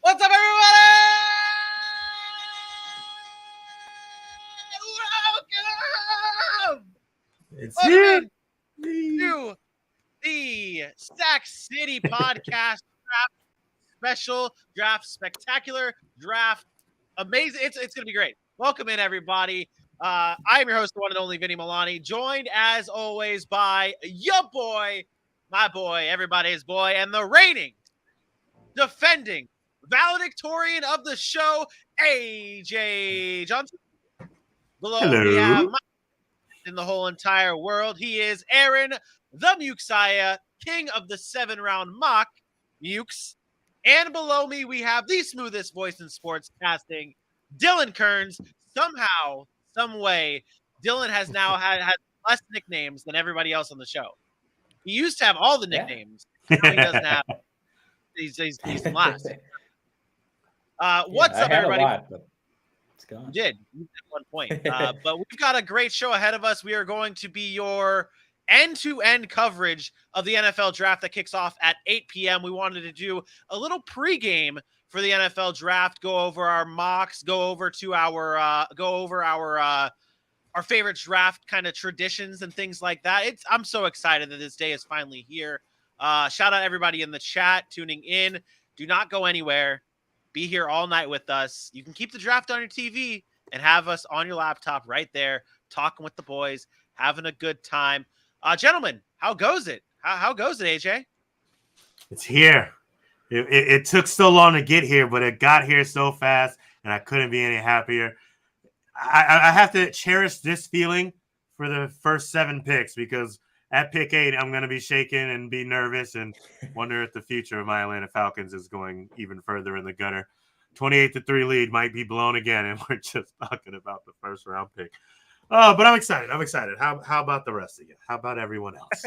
What's up, everybody? Welcome! It's Welcome here. to the Sack City Podcast Draft Special Draft Spectacular Draft. Amazing. It's going to be great. Welcome in, everybody. I am your host, the one and only Vinny Milani, joined as always by your boy, my boy, everybody's boy, and the reigning, defending, valedictorian of the show, AJ Johnson. Below Hello. we have Mike in the whole entire world. He is Aaron, the Mukesiah, king of the 7-round mock, Mukes. And below me, we have the smoothest voice in sports casting, Dylan Kearns. Somehow, some way, Dylan has now had less nicknames than everybody else on the show. He used to have all the nicknames. Now he doesn't have. He's last. What's up, everybody? It's gone. You did at one point. But we've got a great show ahead of us. We are going to be your end-to-end coverage of the NFL draft that kicks off at 8 p.m. We wanted to do a little pregame for the NFL draft, go over our mocks, go over our favorite draft kind of traditions and things like that. I'm so excited that this day is finally here. Shout out everybody in the chat tuning in. Do not go anywhere. Be here all night with us. You can keep the draft on your TV and have us on your laptop right there, talking with the boys, having a good time. Gentlemen, how goes it? How goes it, AJ? It's here. It took so long to get here, but it got here so fast, and I couldn't be any happier. I have to cherish this feeling for the first 7 picks, because at pick 8, I'm going to be shaking and be nervous and wonder if the future of my Atlanta Falcons is going even further in the gutter. 28-3 lead might be blown again, and we're just talking about the first round pick. But I'm excited. How about the rest of you? How about everyone else?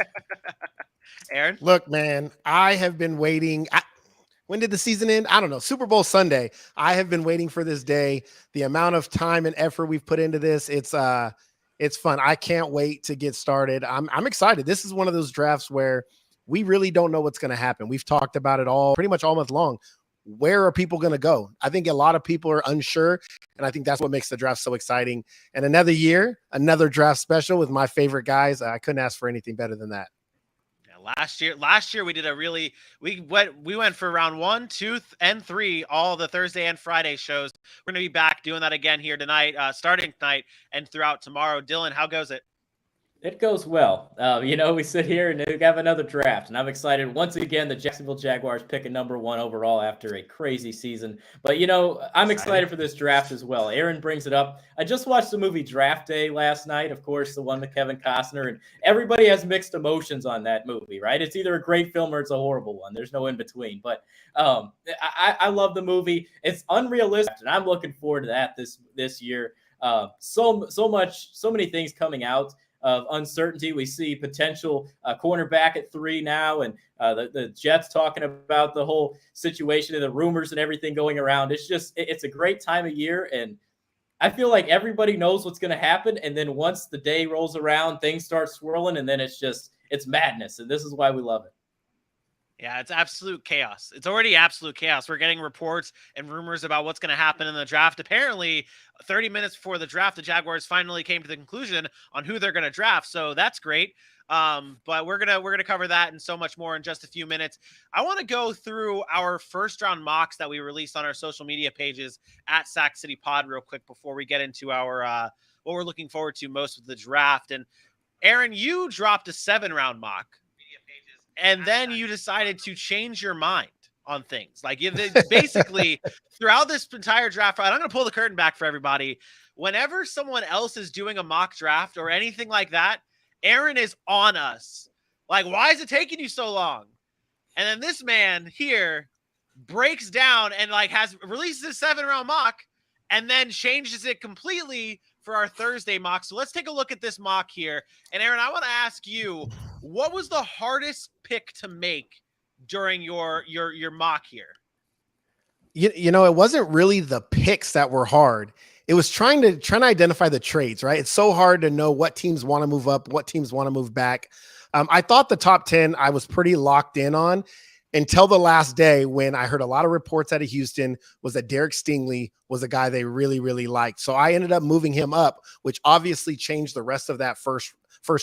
Aaron? Look, man, I have been waiting. When did the season end? I don't know. Super Bowl Sunday. I have been waiting for this day. The amount of time and effort we've put into this, it's fun. I can't wait to get started. I'm excited. This is one of those drafts where we really don't know what's going to happen. We've talked about it pretty much all month long. Where are people going to go? I think a lot of people are unsure, and I think that's what makes the draft so exciting. And another year, another draft special with my favorite guys. I couldn't ask for anything better than that. Last year we did we went for round 1, 2, and 3, all the Thursday and Friday shows. We're going to be back doing that again here tonight, starting tonight and throughout tomorrow. Dylan, how goes it? It goes well. We sit here and we have another draft, and I'm excited. Once again, the Jacksonville Jaguars pick a number 1 overall after a crazy season. But, I'm excited for this draft as well. Aaron brings it up. I just watched the movie Draft Day last night, of course, the one with Kevin Costner, and everybody has mixed emotions on that movie, right? It's either a great film or it's a horrible one. There's no in between. But I love the movie. It's unrealistic, and I'm looking forward to that this year. So many things coming out of uncertainty. We see potential cornerback at 3 now, and the Jets talking about the whole situation and the rumors and everything going around. It's a great time of year, and I feel like everybody knows what's going to happen. And then once the day rolls around, things start swirling, and then it's madness. And this is why we love it. Yeah, it's absolute chaos. It's already absolute chaos. We're getting reports and rumors about what's going to happen in the draft. Apparently, 30 minutes before the draft, the Jaguars finally came to the conclusion on who they're going to draft. So that's great. But we're gonna cover that and so much more in just a few minutes. I want to go through our first round mocks that we released on our social media pages at Sack City Pod real quick before we get into our what we're looking forward to most with the draft. And Aaron, you dropped a 7-round mock. And then you decided to change your mind on things. Like, basically, throughout this entire draft, I'm going to pull the curtain back for everybody. Whenever someone else is doing a mock draft or anything like that, Aaron is on us. Like, why is it taking you so long? And then this man here breaks down and releases a 7-round mock and then changes it completely for our Thursday mock. So let's take a look at this mock here. And Aaron, I want to ask you, what was the hardest pick to make during your mock here? It wasn't really the picks that were hard. It was trying to identify the trades, right? It's so hard to know what teams want to move up, what teams want to move back. I thought the top 10 I was pretty locked in on. until the last day when I heard a lot of reports out of Houston was that Derrick Stingley was a guy they really, really liked. So I ended up moving him up, which obviously changed the rest of that first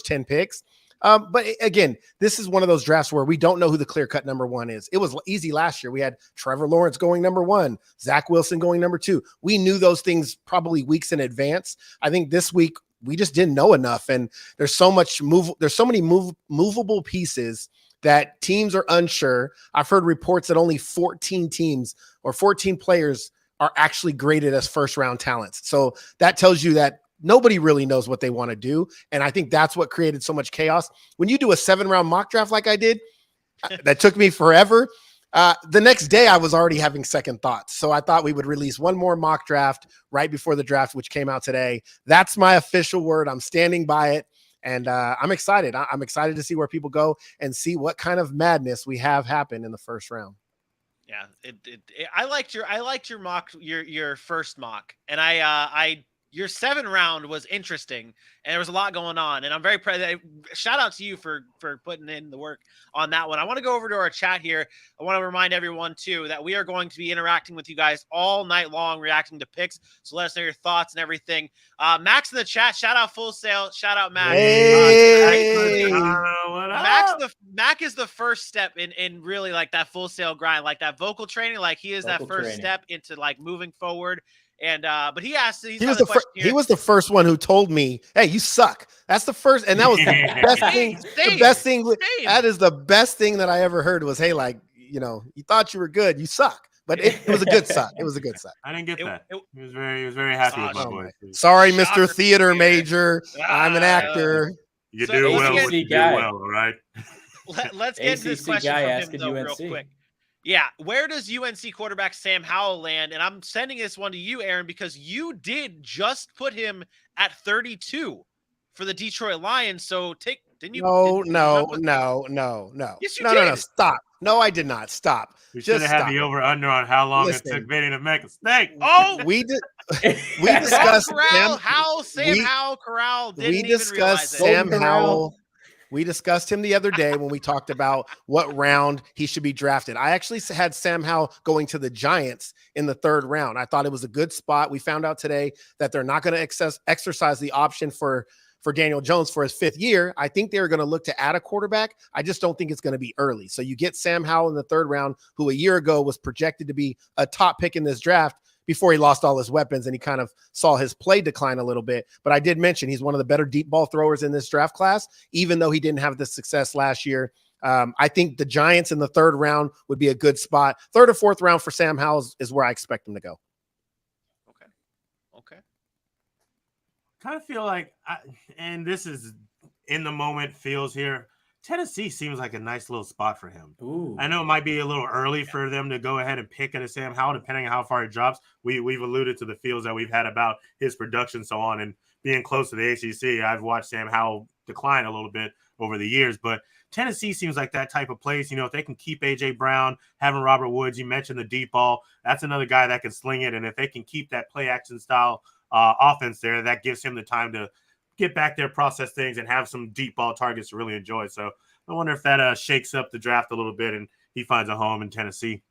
10 picks. But again, this is one of those drafts where we don't know who the clear-cut number one is. It was easy last year. We had Trevor Lawrence going number 1, Zach Wilson going number 2. We knew those things probably weeks in advance. I think this week we just didn't know enough, and there's so many movable pieces that teams are unsure. I've heard reports that only 14 teams or 14 players are actually graded as first-round talents. So that tells you that nobody really knows what they want to do. And I think that's what created so much chaos. When you do a 7-round mock draft like I did, that took me forever. The next day I was already having second thoughts. So I thought we would release one more mock draft right before the draft, which came out today. That's my official word. I'm standing by it. And I'm excited. I'm excited to see where people go and see what kind of madness we have happen in the first round. Yeah, I liked your mock, your first mock, and your 7 round was interesting, and there was a lot going on, and I'm very proud. Shout out to you for putting in the work on that one. I want to go over to our chat here. I want to remind everyone too that we are going to be interacting with you guys all night long, reacting to picks. So let us know your thoughts and everything. Max in the chat, shout out Full Sail, shout out Max. Hey. Mac is the first step in really like that Full Sail grind, like that vocal training. Like he is that first step into like moving forward. And but he asked, he was the first one who told me, "Hey, you suck." That's the first, and that was the best thing. The best thing. That is the best thing that I ever heard was, "Hey, like, you know, you thought you were good, you suck." But it was a good suck. It was a good suck. I didn't get that. He was very happy with my voice. Sorry, Mr. Theater Major. I'm an actor. You do well what you do well, all right? Let's get into this question from him, though, real quick. Yeah, where does UNC quarterback Sam Howell land? And I'm sending this one to you, Aaron, because you did just put him at 32 for the Detroit Lions. So didn't you? No. Yes, you did. did. No, stop. No, I did not. Stop. We should have had the over/under on how long it took Vinny to make a snake. Oh, we discussed Sam Howell Corral. We discussed Sam Howell. We discussed him the other day when we talked about what round he should be drafted. I actually had Sam Howell going to the Giants in the 3rd round. I thought it was a good spot. We found out today that they're not going to exercise the option for Daniel Jones for his 5th year. I think they're going to look to add a quarterback. I just don't think it's going to be early. So you get Sam Howell in the 3rd round, who a year ago was projected to be a top pick in this draft before he lost all his weapons and he kind of saw his play decline a little bit. But I did mention he's one of the better deep ball throwers in this draft class, even though he didn't have the success last year. I think the Giants in the 3rd round would be a good spot. 3rd or 4th round for Sam Howell is where I expect him to go. Okay. Kind of feel like, and this is in the moment feels here, Tennessee seems like a nice little spot for him. Ooh. I know it might be a little early for them to go ahead and pick at a Sam Howell, depending on how far he drops. We've alluded to the feels that we've had about his production, so on, and being close to the ACC. I've watched Sam Howell decline a little bit over the years, but Tennessee seems like that type of place. You know, if they can keep A.J. Brown, having Robert Woods, you mentioned the deep ball, that's another guy that can sling it, and if they can keep that play action style offense there, that gives him the time to get back there, process things, and have some deep ball targets to really enjoy. So I wonder if that shakes up the draft a little bit and he finds a home in Tennessee.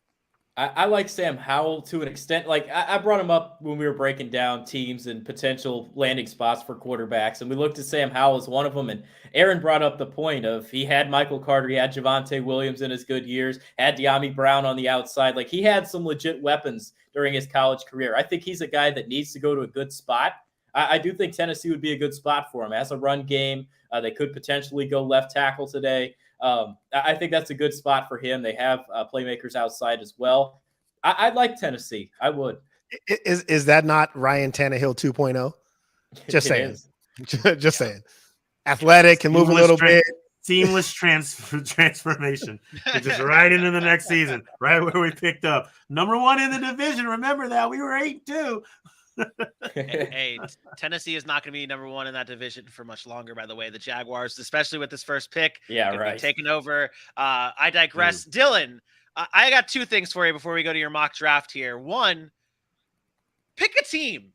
I like Sam Howell to an extent. Like I brought him up when we were breaking down teams and potential landing spots for quarterbacks, and we looked at Sam Howell as one of them. And Aaron brought up the point of he had Michael Carter, he had Javonte Williams in his good years, had De'Ami Brown on the outside. Like he had some legit weapons during his college career. I think he's a guy that needs to go to a good spot. I do think Tennessee would be a good spot for him as a run game. They could potentially go left tackle today. I think that's a good spot for him. They have playmakers outside as well. I'd like Tennessee. I would. Is that not Ryan Tannehill 2.0? Just saying. Just saying. Athletic, can move a little bit. Seamless transformation. Just right into the next season, right where we picked up. Number 1 in the division. Remember that. We were 8-2. Hey, Tennessee is not going to be number 1 in that division for much longer, by the way. The Jaguars, especially with this first pick, right, taking over. I digress. Dylan, I got 2 things for you before we go to your mock draft here. 1, pick a team.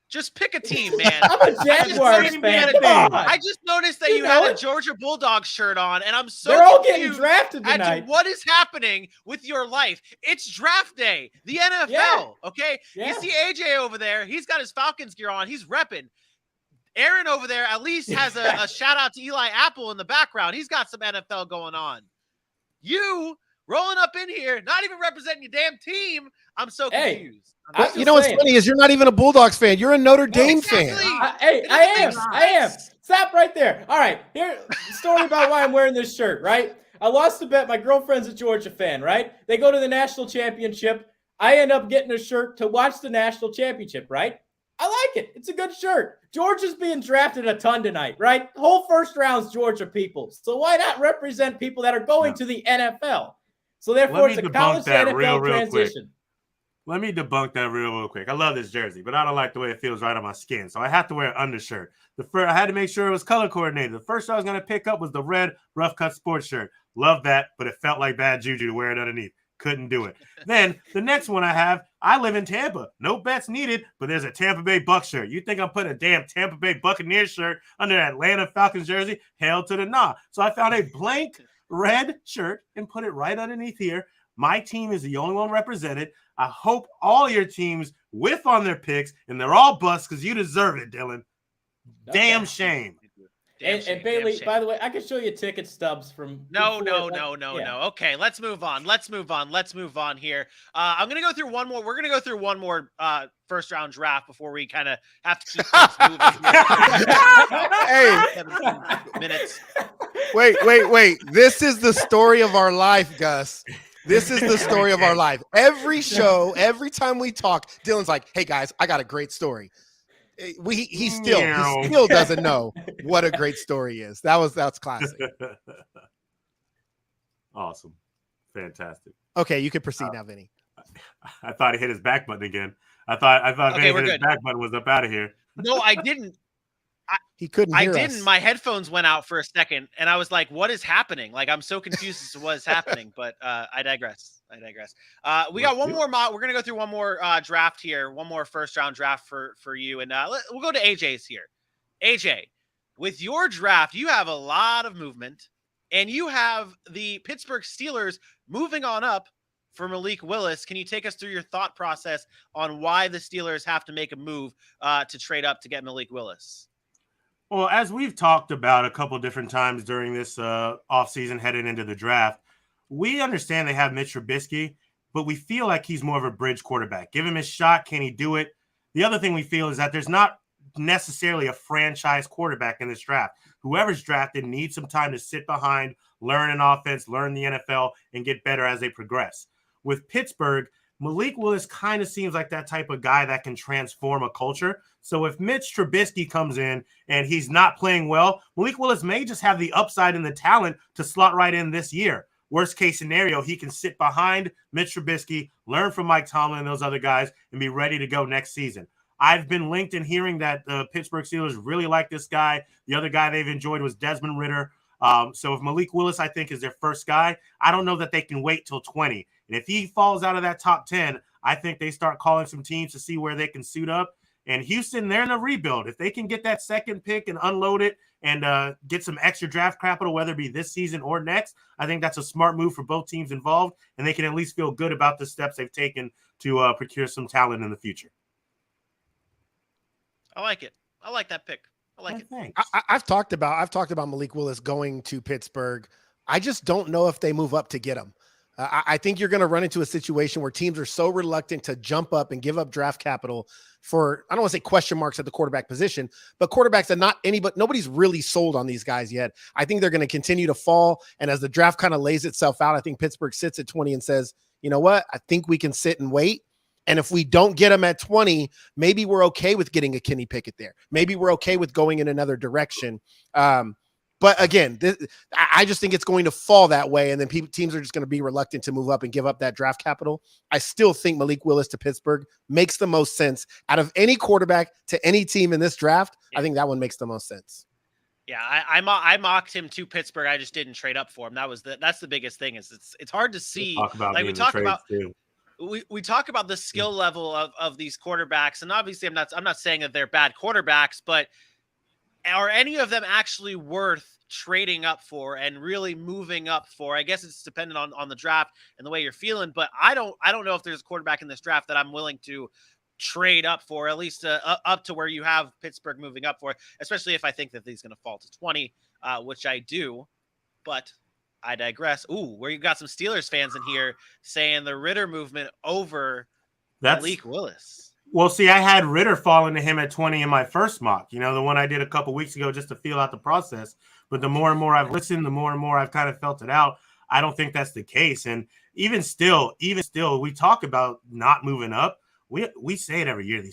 Just pick a team, man. I'm a Jaguars fan. Come on. I just noticed that you know had a it. Georgia Bulldogs shirt on, and I'm so They're all getting confused drafted as to tonight. what is happening with your life. It's draft day, the NFL. Yeah. Okay, Yeah. you see AJ over there. He's got his Falcons gear on. He's repping. Aaron over there at least has a shout out to Eli Apple in the background. He's got some NFL going on. You rolling up in here, not even representing your damn team. I'm so confused. You know what's funny is you're not even a Bulldogs fan. You're a Notre Dame fan. I am. Stop right there. All right. Here, story about why I'm wearing this shirt, right? I lost a bet. My girlfriend's a Georgia fan, right? They go to the national championship. I end up getting a shirt to watch the national championship, right? I like it. It's a good shirt. Georgia's being drafted a ton tonight, right? The whole first round's Georgia people. So why not represent people that are going to the NFL? So therefore, it's a college to NFL transition. Let me debunk that real quick. I love this jersey, but I don't like the way it feels right on my skin. So I have to wear an undershirt. I had to make sure it was color coordinated. The first I was going to pick up was the red rough cut sports shirt. Love that, but it felt like bad juju to wear it underneath. Couldn't do it. Then the next one I live in Tampa. No bets needed, but there's a Tampa Bay Bucs shirt. You think I'm putting a damn Tampa Bay Buccaneers shirt under an Atlanta Falcons jersey? Hell to the nah. So I found a blank red shirt and put it right underneath here. My team is the only one represented. I hope all your teams whiff on their picks, and they're all busts because you deserve it, Dylan. Okay. Damn shame. And Bailey, by the way, I can show you ticket stubs from. No. Okay, let's move on here. I'm gonna go through one more. We're gonna go through one more first round draft before we kind of have to keep things moving. Hey, 17 minutes. Wait. This is the story of our life, Gus. This is the story of our life. Every show, every time we talk, Dylan's like, "Hey guys, I got a great story." He still doesn't know what a great story is. That's classic. Awesome. Fantastic. Okay, you can proceed now, Vinny. I thought he hit his back button again. I thought Vinny hit his back button was up out of here. No, I didn't. He couldn't hear us. My headphones went out for a second, and I was like, what is happening? Like, I'm so confused as to what is happening, but I digress. We got one more we're going to go through one more draft here, one more first-round draft for you, and we'll go to AJ's here. AJ, with your draft, you have a lot of movement, and you have the Pittsburgh Steelers moving on up for Malik Willis. Can you take us through your thought process on why the Steelers have to make a move to trade up to get Malik Willis? Well, as we've talked about a couple different times during this offseason headed into the draft, we understand they have Mitch Trubisky, but we feel like he's more of a bridge quarterback. Give him his shot. Can he do it? The other thing we feel is that there's not necessarily a franchise quarterback in this draft. Whoever's drafted needs some time to sit behind, learn an offense, learn the NFL, and get better as they progress. With Pittsburgh, Malik Willis kind of seems like that type of guy that can transform a culture. So if Mitch Trubisky comes in and he's not playing well, Malik Willis may just have the upside and the talent to slot right in this year. Worst case scenario, he can sit behind Mitch Trubisky, learn from Mike Tomlin and those other guys, and be ready to go next season. I've been linked in hearing that the Pittsburgh Steelers really like this guy. The other guy they've enjoyed was Desmond Ridder. So if Malik Willis, I think, is their first guy, I don't know that they can wait till 20. And if he falls out of that top 10, I think they start calling some teams to see where they can suit up. And Houston, they're in a rebuild. If they can get that second pick and unload it and get some extra draft capital, whether it be this season or next, I think that's a smart move for both teams involved. And they can at least feel good about the steps they've taken to procure some talent in the future. I like it. I like that pick. I like it. Thanks. I've talked about Malik Willis going to Pittsburgh. I just don't know if they move up to get him. I think you're going to run into a situation where teams are so reluctant to jump up and give up draft capital for, I don't want to say question marks at the quarterback position, but quarterbacks that nobody's really sold on these guys yet. I think they're going to continue to fall. And as the draft kind of lays itself out, I think Pittsburgh sits at 20 and says, you know what? I think we can sit and wait. And if we don't get him at 20, maybe we're okay with getting a Kenny Pickett there. Maybe we're okay with going in another direction. But again, I just think it's going to fall that way. And then teams are just going to be reluctant to move up and give up that draft capital. I still think Malik Willis to Pittsburgh makes the most sense out of any quarterback to any team in this draft. Yeah. I think that one makes the most sense. Yeah, I mocked him to Pittsburgh. I just didn't trade up for him. That's the biggest thing is it's hard to see. We'll talk about like we talk about. Too. we talk about the skill level of these quarterbacks, and obviously I'm not saying that they're bad quarterbacks, but are any of them actually worth trading up for and really moving up for? I guess it's dependent on the draft and the way you're feeling, but I don't know if there's a quarterback in this draft that I'm willing to trade up for, at least up to where you have Pittsburgh moving up for, especially if I think that he's going to fall to 20, which I do, but I digress. Ooh, where you got some Steelers fans in here saying the Ritter movement over Malik Willis. Well, see, I had Ritter falling to him at 20 in my first mock, the one I did a couple weeks ago just to feel out the process. But the more and more I've listened, the more and more I've kind of felt it out. I don't think that's the case. And even still, we talk about not moving up. We say it every year.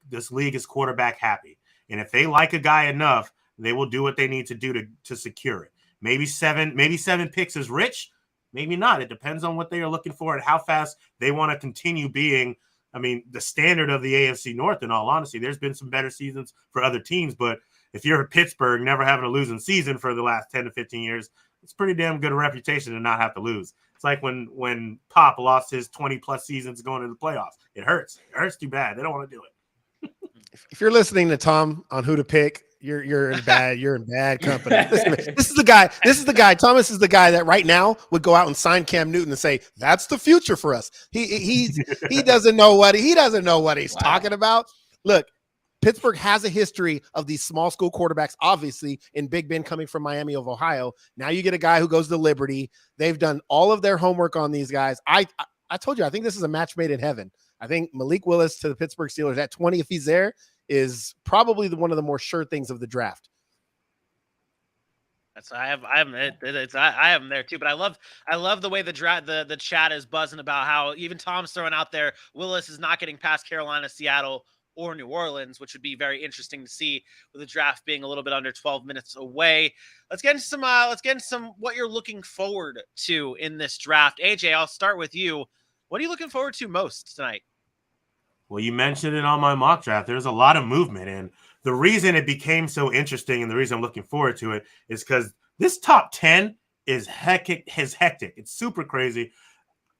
This league is quarterback happy. And if they like a guy enough, they will do what they need to do to secure it. Maybe seven picks is rich. Maybe not. It depends on what they are looking for and how fast they want to continue being the standard of the AFC North, in all honesty. There's been some better seasons for other teams, but if you're Pittsburgh, never having a losing season for the last 10 to 15 years, it's pretty damn good a reputation to not have to lose. It's like when Pop lost his 20-plus seasons going to the playoffs. It hurts. It hurts too bad. They don't want to do it. If you're listening to Tom on who to pick, you're in bad company. This is the guy. Thomas is the guy that right now would go out and sign Cam Newton and say that's the future for us. He doesn't know what he's talking about. Look, Pittsburgh has a history of these small school quarterbacks, obviously, in Big Ben coming from Miami of Ohio. Now you get a guy who goes to Liberty. They've done all of their homework on these guys. I told you, I think this is a match made in heaven. I think Malik Willis to the Pittsburgh Steelers at 20, if he's there, is probably one of the more sure things of the draft. I have him there too, but I love the way the chat is buzzing about how even Tom's throwing out there Willis is not getting past Carolina, Seattle, or New Orleans, which would be very interesting to see with the draft being a little bit under 12 minutes away. Let's get into some what you're looking forward to in this draft. AJ, I'll start with you. What are you looking forward to most tonight? Well, you mentioned it on my mock draft. There's a lot of movement, and the reason it became so interesting and the reason I'm looking forward to it is because this top 10 is hectic. It's super crazy.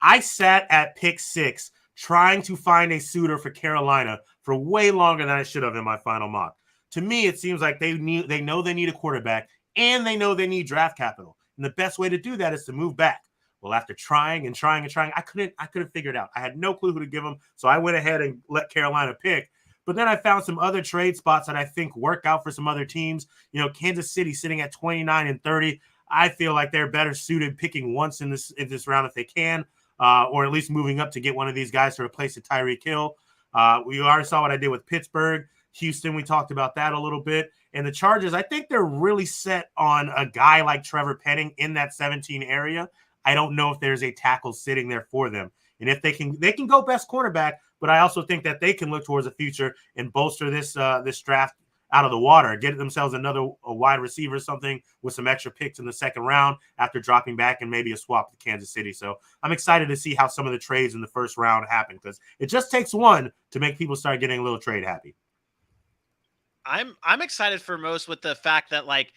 I sat at pick 6 trying to find a suitor for Carolina for way longer than I should have in my final mock. To me, it seems like they know they need a quarterback and they know they need draft capital. And the best way to do that is to move back. Well, after trying, I couldn't figure it out. I had no clue who to give them, so I went ahead and let Carolina pick. But then I found some other trade spots that I think work out for some other teams. Kansas City sitting at 29 and 30. I feel like they're better suited picking once in this round if they can, or at least moving up to get one of these guys to replace Tyreek Hill. We already saw what I did with Pittsburgh. Houston, we talked about that a little bit. And the Chargers, I think they're really set on a guy like Trevor Penning in that 17 area. I don't know if there's a tackle sitting there for them. And if they can go best cornerback, but I also think that they can look towards the future and bolster this draft out of the water, get themselves a wide receiver or something with some extra picks in the second round after dropping back and maybe a swap to Kansas City. So I'm excited to see how some of the trades in the first round happen because it just takes one to make people start getting a little trade happy. I'm excited for most with the fact that like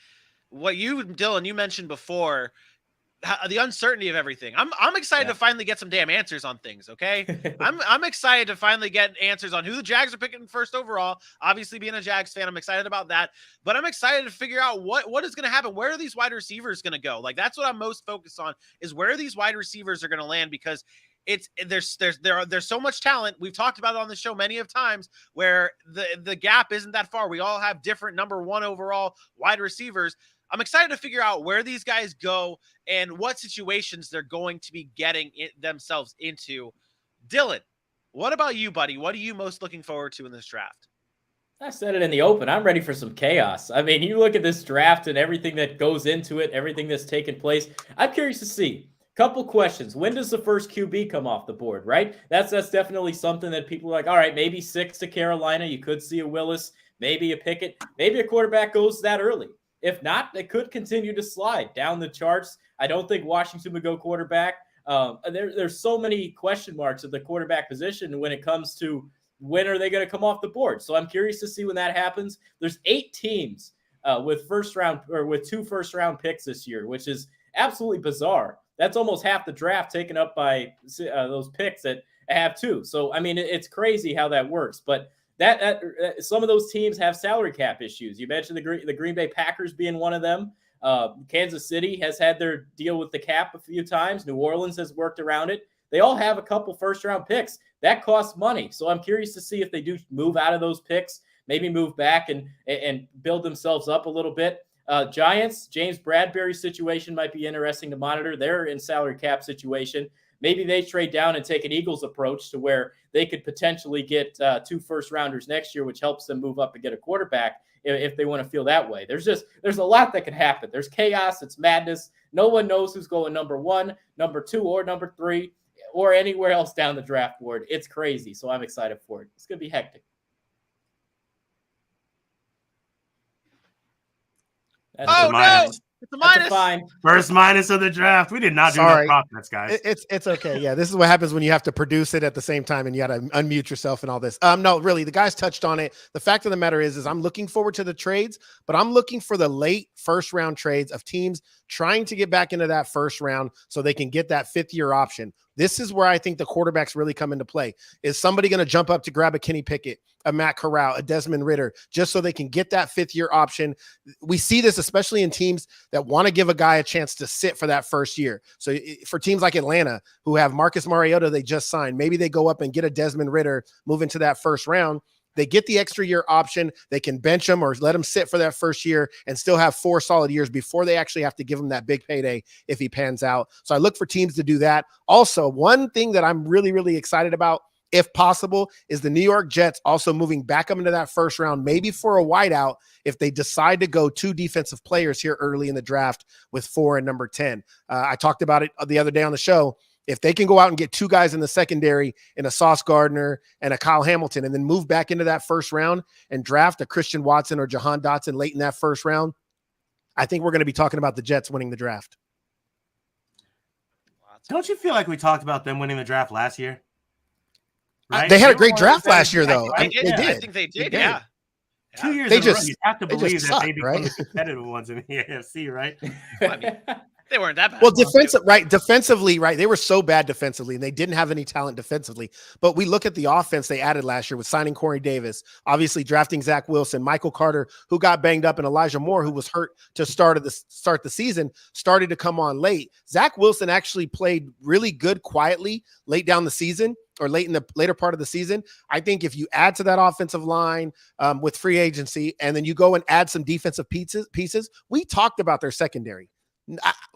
what you, Dylan, you mentioned before, the uncertainty of everything. I'm excited to finally get some damn answers on things. Okay. I'm excited to finally get answers on who the Jags are picking first overall. Obviously being a Jags fan, I'm excited about that, but I'm excited to figure out what is going to happen. Where are these wide receivers going to go? Like, that's what I'm most focused on is where these wide receivers are going to land because there's so much talent. We've talked about it on the show many of times where the gap isn't that far. We all have different number 1 overall wide receivers. I'm excited to figure out where these guys go and what situations they're going to be getting themselves into. Dylan, what about you, buddy? What are you most looking forward to in this draft? I said it in the open. I'm ready for some chaos. I mean, you look at this draft and everything that goes into it, everything that's taken place. I'm curious to see. Couple questions. When does the first QB come off the board, right? That's definitely something that people are like, all right, maybe 6 to Carolina. You could see a Willis, maybe a Pickett, maybe a quarterback goes that early. If not, they could continue to slide down the charts. I don't think Washington would go quarterback. There's so many question marks at the quarterback position when it comes to when are they going to come off the board. So I'm curious to see when that happens. There's 8 teams with 2 first round picks this year, which is absolutely bizarre. That's almost half the draft taken up by those picks that have 2. So, I mean, it's crazy how that works. But that some of those teams have salary cap issues. You mentioned the Green Bay Packers being one of them. Kansas City has had their deal with the cap a few times. New Orleans has worked around it. They all have a couple first-round picks. That costs money. So I'm curious to see if they do move out of those picks, maybe move back and build themselves up a little bit. Giants, James Bradbury's situation might be interesting to monitor. They're in salary cap situation. Maybe they trade down and take an Eagles approach to where they could potentially get 2 first-rounders next year, which helps them move up and get a quarterback if they want to feel that way. There's a lot that can happen. There's chaos. It's madness. No one knows who's going number 1, number 2, or number 3, or anywhere else down the draft board. It's crazy. So I'm excited for it. It's going to be hectic. That's no! It's a minus. First minus of the draft. We did not do that process, guys. It's okay. Yeah, this is what happens when you have to produce it at the same time and you got to unmute yourself and all this. No, really, the guys touched on it. The fact of the matter is I'm looking forward to the trades, but I'm looking for the late first round trades of teams trying to get back into that first round so they can get that 5th-year option. This is where I think the quarterbacks really come into play. Is somebody going to jump up to grab a Kenny Pickett, a Matt Corral, a Desmond Ridder, just so they can get that 5th-year option? We see this especially in teams that want to give a guy a chance to sit for that first year. So for teams like Atlanta, who have Marcus Mariota they just signed, maybe they go up and get a Desmond Ridder, move into that first round. They get the extra year option. They can bench him or let him sit for that first year and still have 4 solid years before they actually have to give him that big payday if he pans out. So I look for teams to do that. Also, one thing that I'm really, really excited about, if possible, is the New York Jets also moving back up into that first round, maybe for a wideout if they decide to go 2 defensive players here early in the draft with 4 and number 10. I talked about it the other day on the show. If they can go out and get 2 guys in the secondary in a Sauce Gardner and a Kyle Hamilton and then move back into that first round and draft a Christian Watson or Jahan Dotson late in that first round, I think we're going to be talking about the Jets winning the draft. Don't you feel like we talked about them winning the draft last year? Right? They had a great draft last year, though. They did. I think they did, yeah. 2 years in a row, you have to believe that they become the competitive ones in the AFC, right? I mean, they weren't that bad. Well, defensively, right? They were so bad defensively, and they didn't have any talent defensively. But we look at the offense they added last year with signing Corey Davis, obviously drafting Zach Wilson, Michael Carter, who got banged up, and Elijah Moore, who was hurt to start the season, started to come on late. Zach Wilson actually played really good quietly late down the season, or late in the later part of the season. I think if you add to that offensive line with free agency, and then you go and add some defensive pieces, we talked about their secondary.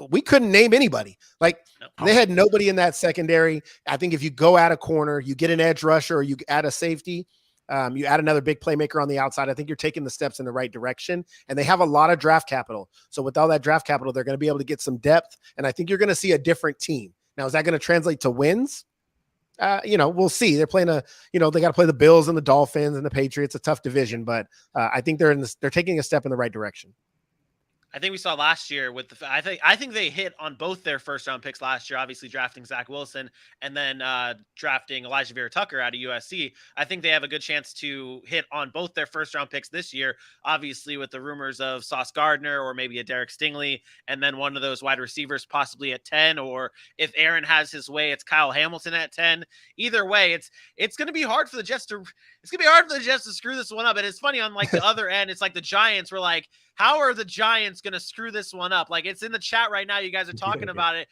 We couldn't name anybody. They had nobody in that secondary. I think if you go at a corner, you get an edge rusher, or you add a safety, you add another big playmaker on the outside, I think you're taking the steps in the right direction. And they have a lot of draft capital. So with all that draft capital, they're going to be able to get some depth. And I think you're going to see a different team. Now, is that going to translate to wins? We'll see. They're playing they got to play the Bills and the Dolphins and the Patriots, a tough division, but I think they're taking a step in the right direction. I think we saw last year with I think they hit on both their first round picks last year, obviously drafting Zach Wilson and then drafting Elijah Vera Tucker out of USC. I think they have a good chance to hit on both their first round picks this year, obviously with the rumors of Sauce Gardner or maybe a Derrick Stingley, and then one of those wide receivers possibly at 10, or if Aaron has his way, it's Kyle Hamilton at 10. Either way, it's going to be hard for the Jets to screw this one up. And it's funny, on the other end, it's like the Giants were like, how are the Giants going to screw this one up? It's in the chat right now. You guys are talking about it.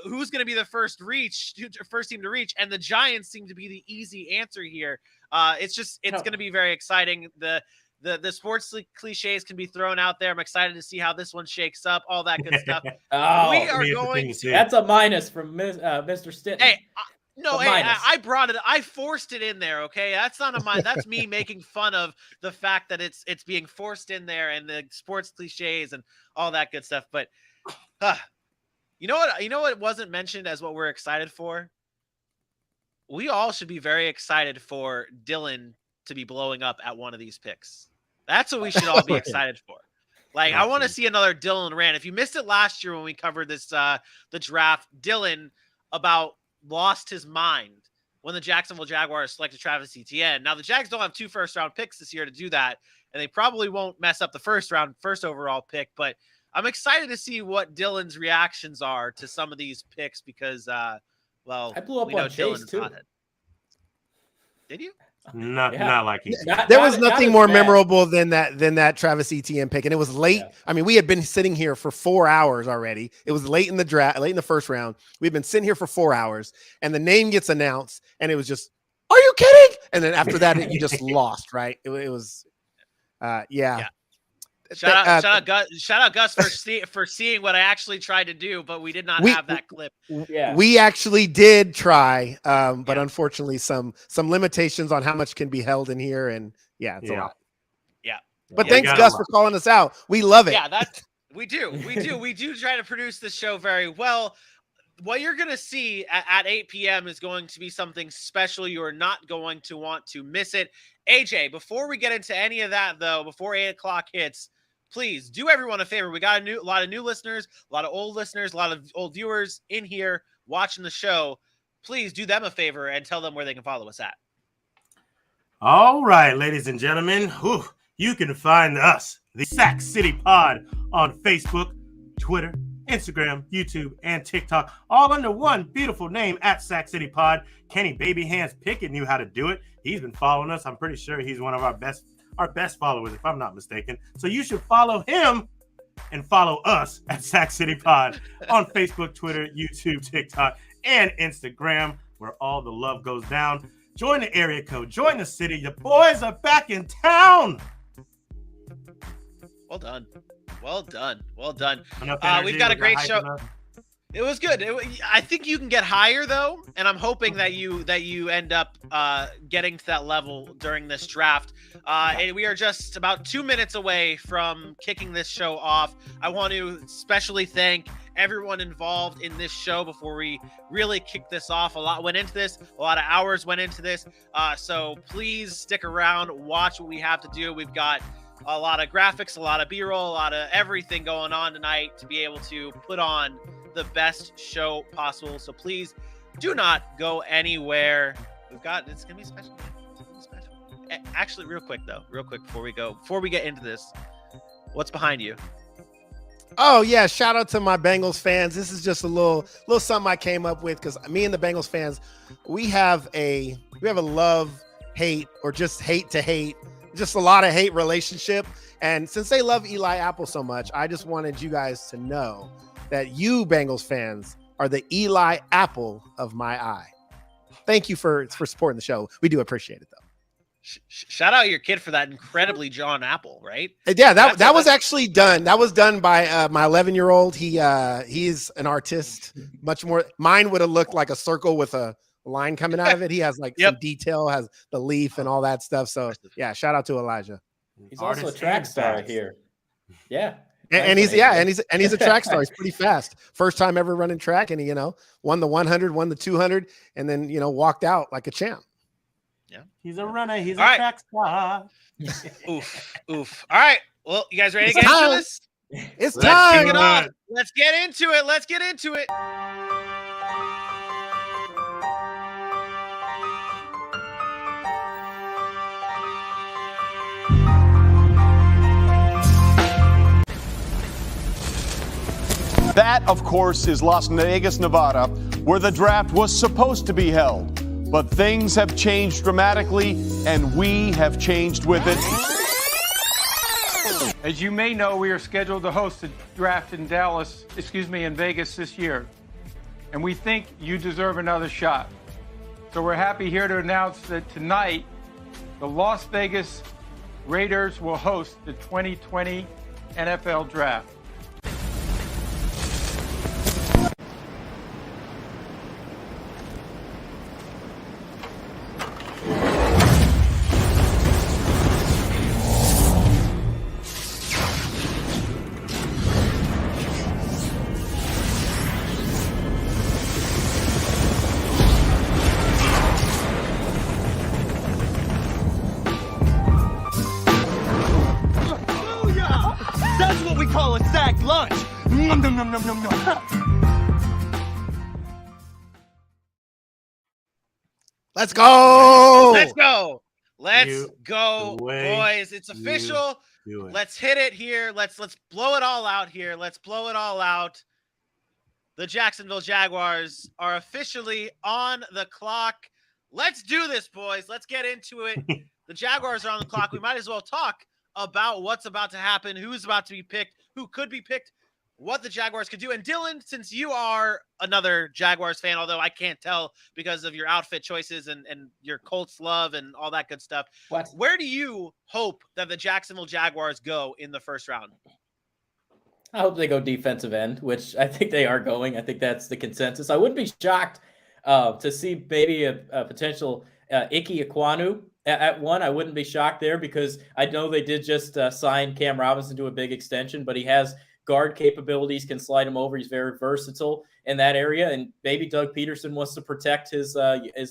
Who's going to be the first team to reach? And the Giants seem to be the easy answer here. It's going to be very exciting. The sports cliches can be thrown out there. I'm excited to see how this one shakes up. All that good stuff. That's a minus from Mr. Stinton. Hey, no, hey, I brought it. I forced it in there. Okay, that's not a mine. That's me making fun of the fact that it's being forced in there and the sports cliches and all that good stuff. But you know what wasn't mentioned as what we're excited for? We all should be very excited for Dylan to be blowing up at one of these picks. That's what we should all be excited for. I want to see another Dylan rant. If you missed it last year when we covered this, the draft, Dylan lost his mind when the Jacksonville Jaguars selected Travis Etienne. Now, the Jags don't have 2 first-round picks this year to do that, and they probably won't mess up the first overall pick, but I'm excited to see what Dylan's reactions are to some of these picks because, well, I blew up we know on Chase Dylan's too. hothead. Did you? Not like he did. There was nothing more bad. memorable than that Travis Etienne pick, and it was late. Yeah. I mean, we had been sitting here for 4 hours already. It was late in the draft, late in the first round. We've been sitting here for 4 hours, and the name gets announced, and it was just, "Are you kidding?" And then after that, you just lost, right? It was, yeah. Shout out Gus for seeing what I actually tried to do, but we did not have that clip. Yeah, we actually did try, but unfortunately, some limitations on how much can be held in here, and it's a lot. Yeah, but thanks, Gus, for calling us out. We love it. Yeah, we do try to produce this show very well. What you're going to see at 8 p.m. is going to be something special. You are not going to want to miss it. AJ, before we get into any of that, though, before 8 o'clock hits, please do everyone a favor. We got a lot of new listeners, a lot of old listeners, a lot of old viewers in here watching the show. Please do them a favor and tell them where they can follow us at. All right, ladies and gentlemen, you can find us, the Sac City Pod, on Facebook, Twitter, Instagram, YouTube, and TikTok, all under one beautiful name at Sac City Pod. Kenny Baby Hands Pickett knew how to do it. He's been following us. I'm pretty sure he's one of our best followers, if I'm not mistaken. So you should follow him and follow us at Sac City Pod on Facebook, Twitter, YouTube, TikTok, and Instagram, where all the love goes down. Join the area code. Join the city. The boys are back in town. Well done. Well done. Well done. We've got a great show. It was good. I think you can get higher though, and I'm hoping that you end up getting to that level during this draft. And we are just about 2 minutes away from kicking this show off. I want to especially thank everyone involved in this show before we really kick this off. A lot went into this. A lot of hours went into this. So please stick around. Watch what we have to do. We've got a lot of graphics, a lot of B-roll, a lot of everything going on tonight to be able to put on the best show possible. So please do not go anywhere. It's gonna be special. Actually, real quick before we get into this, what's behind you? Oh yeah, shout out to my Bengals fans. This is just a little something I came up with because me and the Bengals fans, we have a love hate or just hate to hate, just a lot of hate relationship. And since they love Eli Apple so much, I just wanted you guys to know that you Bengals fans are the Eli Apple of my eye. Thank you for supporting the show. We do appreciate it though. Shout out your kid for that incredibly John Apple, right? Yeah, that was actually done. That was done by my 11-year-old. He's an artist. Much more. Mine would have looked like a circle with a line coming out of it. He has some detail, has the leaf and all that stuff. So yeah, shout out to Elijah. He's also a track star here. Yeah. And he's a track star. He's pretty fast. First time ever running track, and he won the 100, won the 200, and then walked out like a champ. Yeah, he's a runner. He's a track star. Oof. All right. Well, you guys ready to get into this? It's time. Kick it off. Let's get into it. That, of course, is Las Vegas, Nevada, where the draft was supposed to be held. But things have changed dramatically, and we have changed with it. As you may know, we are scheduled to host the draft in Vegas this year. And we think you deserve another shot. So we're happy here to announce that tonight, the Las Vegas Raiders will host the 2020 NFL Draft. Let's go. Let's go, boys. It's official. Do it. Let's hit it here. Let's blow it all out here. Let's blow it all out. The Jacksonville Jaguars are officially on the clock. Let's do this, boys. Let's get into it. The Jaguars are on the clock. We might as well talk about what's about to happen, who's about to be picked, who could be picked, what the Jaguars could do. And Dylan, since you are another Jaguars fan, although I can't tell because of your outfit choices and your Colts love and all that good stuff, where do you hope that the Jacksonville Jaguars go in the first round? I hope they go defensive end, which I think they are going. I think that's the consensus. I wouldn't be shocked to see maybe a potential Ike Ekwonu at one. I wouldn't be shocked there because I know they did just sign Cam Robinson to a big extension, but he has guard capabilities, can slide him over. He's very versatile in that area, and maybe Doug Peterson wants to protect his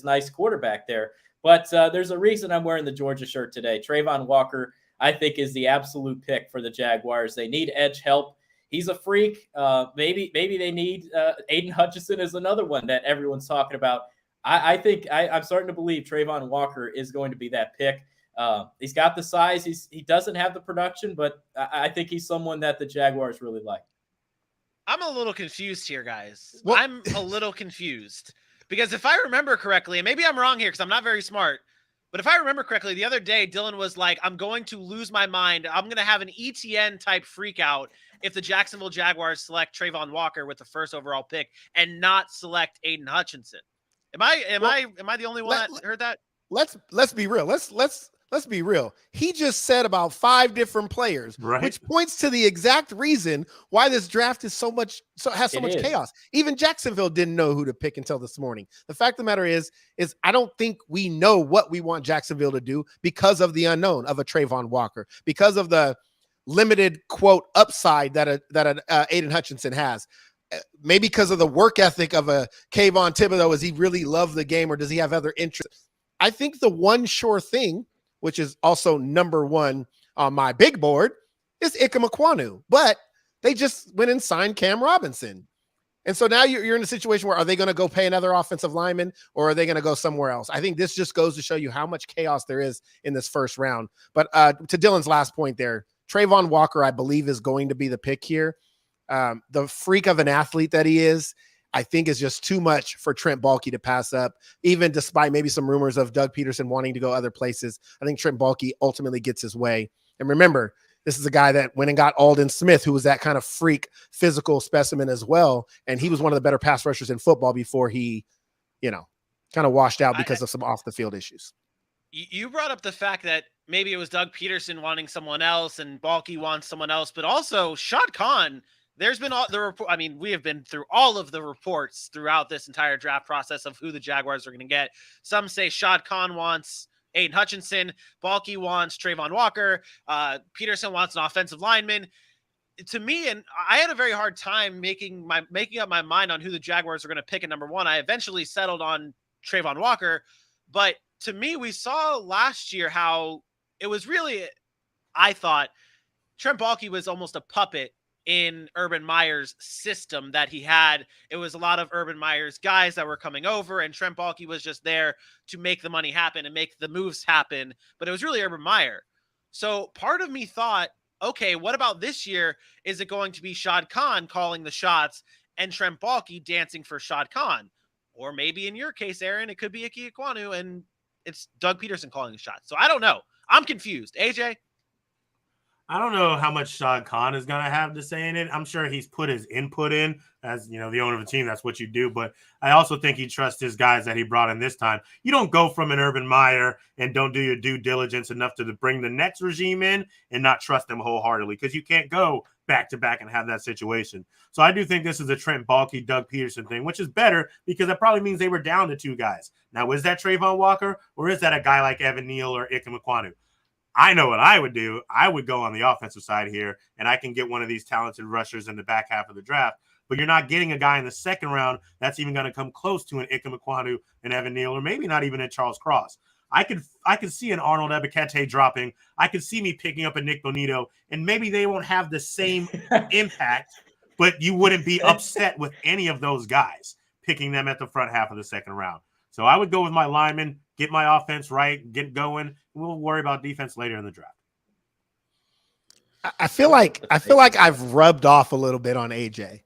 nice quarterback there. But there's a reason I'm wearing the Georgia shirt today. Trayvon Walker, I think, is the absolute pick for the Jaguars. They need edge help. He's a freak. Maybe they need Aiden Hutchinson is another one that everyone's talking about. I think I'm starting to believe Trayvon Walker is going to be that pick. He's got the size. He doesn't have the production, but I think he's someone that the Jaguars really like. I'm a little confused here, guys. What? I'm a little confused because if I remember correctly, and maybe I'm wrong here because I'm not very smart, but if I remember correctly, the other day, Dylan was like, I'm going to lose my mind. I'm going to have an ETN type freak out if the Jacksonville Jaguars select Trayvon Walker with the first overall pick and not select Aiden Hutchinson. Am I the only one that heard that? Let's be real. Let's be real. He just said about 5 different players, right, which points to the exact reason why this draft is has so much chaos. Even Jacksonville didn't know who to pick until this morning. The fact of the matter is I don't think we know what we want Jacksonville to do because of the unknown of a Trayvon Walker, because of the limited quote upside that Aiden Hutchinson has. Maybe because of the work ethic of a Kayvon Thibodeau. Does he really love the game or does he have other interests? I think the one sure thing, which is also number one on my big board, is Ike Ekwonu. But they just went and signed Cam Robinson. And so now you're in a situation where are they going to go pay another offensive lineman or are they going to go somewhere else? I think this just goes to show you how much chaos there is in this first round. But to Dylan's last point there, Trayvon Walker, I believe, is going to be the pick here. The freak of an athlete that he is, I think, is just too much for Trent Baalke to pass up, even despite maybe some rumors of Doug Peterson wanting to go other places. I think Trent Baalke ultimately gets his way. And remember, this is a guy that went and got Aldon Smith, who was that kind of freak physical specimen as well. And he was one of the better pass rushers in football before he, kind of washed out because of some off the field issues. You brought up the fact that maybe it was Doug Peterson wanting someone else and Baalke wants someone else, but also Shad Khan. There's been all the report. I mean, we have been through all of the reports throughout this entire draft process of who the Jaguars are going to get. Some say Shad Khan wants Aiden Hutchinson, Baalke wants Trayvon Walker, Peterson wants an offensive lineman. To me, and I had a very hard time making up my mind on who the Jaguars are going to pick at number one. I eventually settled on Trayvon Walker, but to me, we saw last year how it was really, I thought, Trent Baalke was almost a puppet in Urban Meyer's system that he had. It was a lot of Urban Meyer's guys that were coming over, and Trent Baalke was just there to make the money happen and make the moves happen. But it was really Urban Meyer. So part of me thought, okay, what about this year? Is it going to be Shad Khan calling the shots and Trent Baalke dancing for Shad Khan? Or maybe in your case, Aaron, it could be Ike Ekwonu and it's Doug Peterson calling the shots. So I don't know. I'm confused. AJ? I don't know how much Shad Khan is going to have to say in it. I'm sure he's put his input in as, the owner of a team. That's what you do. But I also think he trusts his guys that he brought in this time. You don't go from an Urban Meyer and don't do your due diligence enough to bring the next regime in and not trust them wholeheartedly because you can't go back-to-back and have that situation. So I do think this is a Trent Baalke, Doug Peterson thing, which is better because that probably means they were down to 2 guys. Now, is that Trayvon Walker or is that a guy like Evan Neal or Ike Ekwonu? I know what I would do. I would go on the offensive side here, and I can get one of these talented rushers in the back half of the draft. But you're not getting a guy in the second round that's even going to come close to an Ike Ekwonu and Evan Neal, or maybe not even a Charles Cross. I could see an Arnold Ebiketie dropping. I could see me picking up a Nick Bonito, and maybe they won't have the same impact, but you wouldn't be upset with any of those guys picking them at the front half of the second round. So I would go with my linemen, get my offense right, get going. We'll worry about defense later in the draft. I feel like I've rubbed off a little bit on AJ.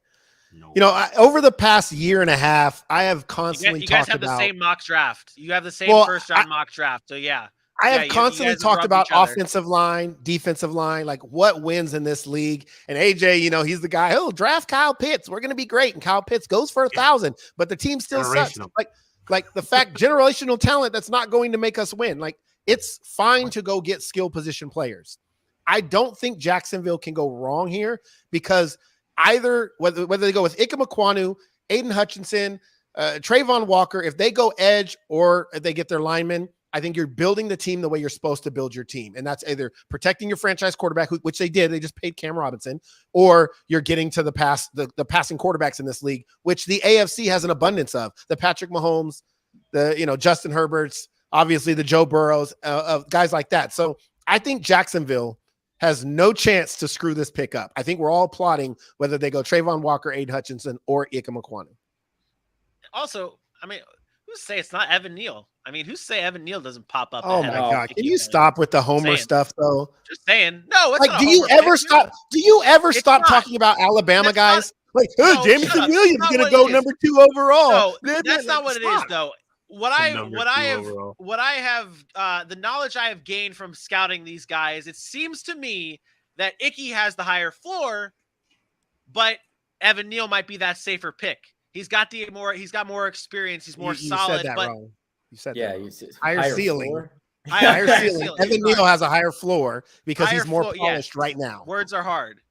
No. You know, over the past year and a half, I have constantly you guys talked have about the same mock draft. You have the same first round mock draft. So yeah. I have constantly talked about offensive line, defensive line, like what wins in this league. And AJ, you know, he's the guy, draft Kyle Pitts. We're going to be great. And Kyle Pitts goes for 1,000, but the team still sucks. Like the fact generational talent that's not going to make us win. Like it's fine to go get skill position players. I don't think Jacksonville can go wrong here because either whether they go with Ike Mekwonu, Aiden Hutchinson, Trayvon Walker, if they go edge or if they get their linemen, I think you're building the team the way you're supposed to build your team. And that's either protecting your franchise quarterback, which they did. They just paid Cam Robinson, or you're getting to the passing quarterbacks in this league, which the AFC has an abundance of. The Patrick Mahomes, Justin Herberts, obviously the Joe Burrows, of guys like that. So I think Jacksonville has no chance to screw this pick up. I think we're all applauding whether they go Trayvon Walker, Aiden Hutchinson, or Ike Mekwonu. Also, I mean, who's to say it's not Evan Neal? I mean, who's to say Evan Neal doesn't pop up? Oh my God! Can you stop with the Homer stuff, though? Just saying. No, it's like, do you ever stop talking about Alabama guys? Like, Jamison Williams going to go number 2 overall. No, that's not what it is, though. What I have, the knowledge I have gained from scouting these guys, it seems to me that Icky has the higher floor, but Evan Neal might be that safer pick. He's got more experience. He's more solid. Said that but wrong. You said yeah, that higher ceiling. Higher ceiling. Evan Neal has a higher floor because he's more polished right now. Words are hard.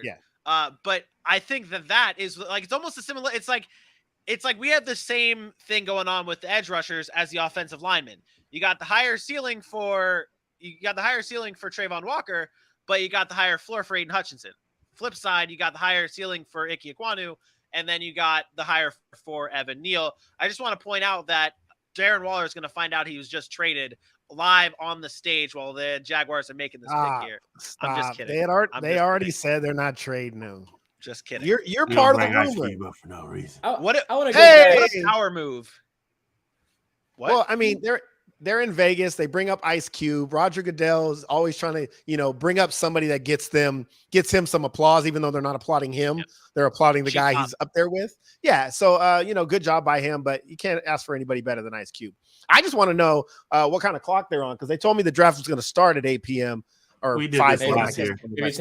Yeah. But I think that is like, it's almost a similar. It's like we have the same thing going on with the edge rushers as the offensive linemen. You got the higher ceiling for Trayvon Walker, but you got the higher floor for Aiden Hutchinson. Flip side, you got the higher ceiling for Ike Mekwonu, and then you got the higher for Evan Neal. I just want to point out that Darren Waller is going to find out he was just traded live on the stage while the Jaguars are making this pick here. Stop. I'm just kidding. They already said they're not trading him. Just kidding. You're part of the rumor for no reason. What a power move. What? Well, I mean, they're in Vegas. They bring up Ice Cube. Roger Goodell is always trying to, bring up somebody that gets him some applause, even though they're not applauding him. Yep. They're applauding the guy he's up there with. Yeah. So, good job by him, but you can't ask for anybody better than Ice Cube. I just want to know what kind of clock they're on, because they told me the draft was going to start at 8 p.m. or we did 5 this last year. Vegas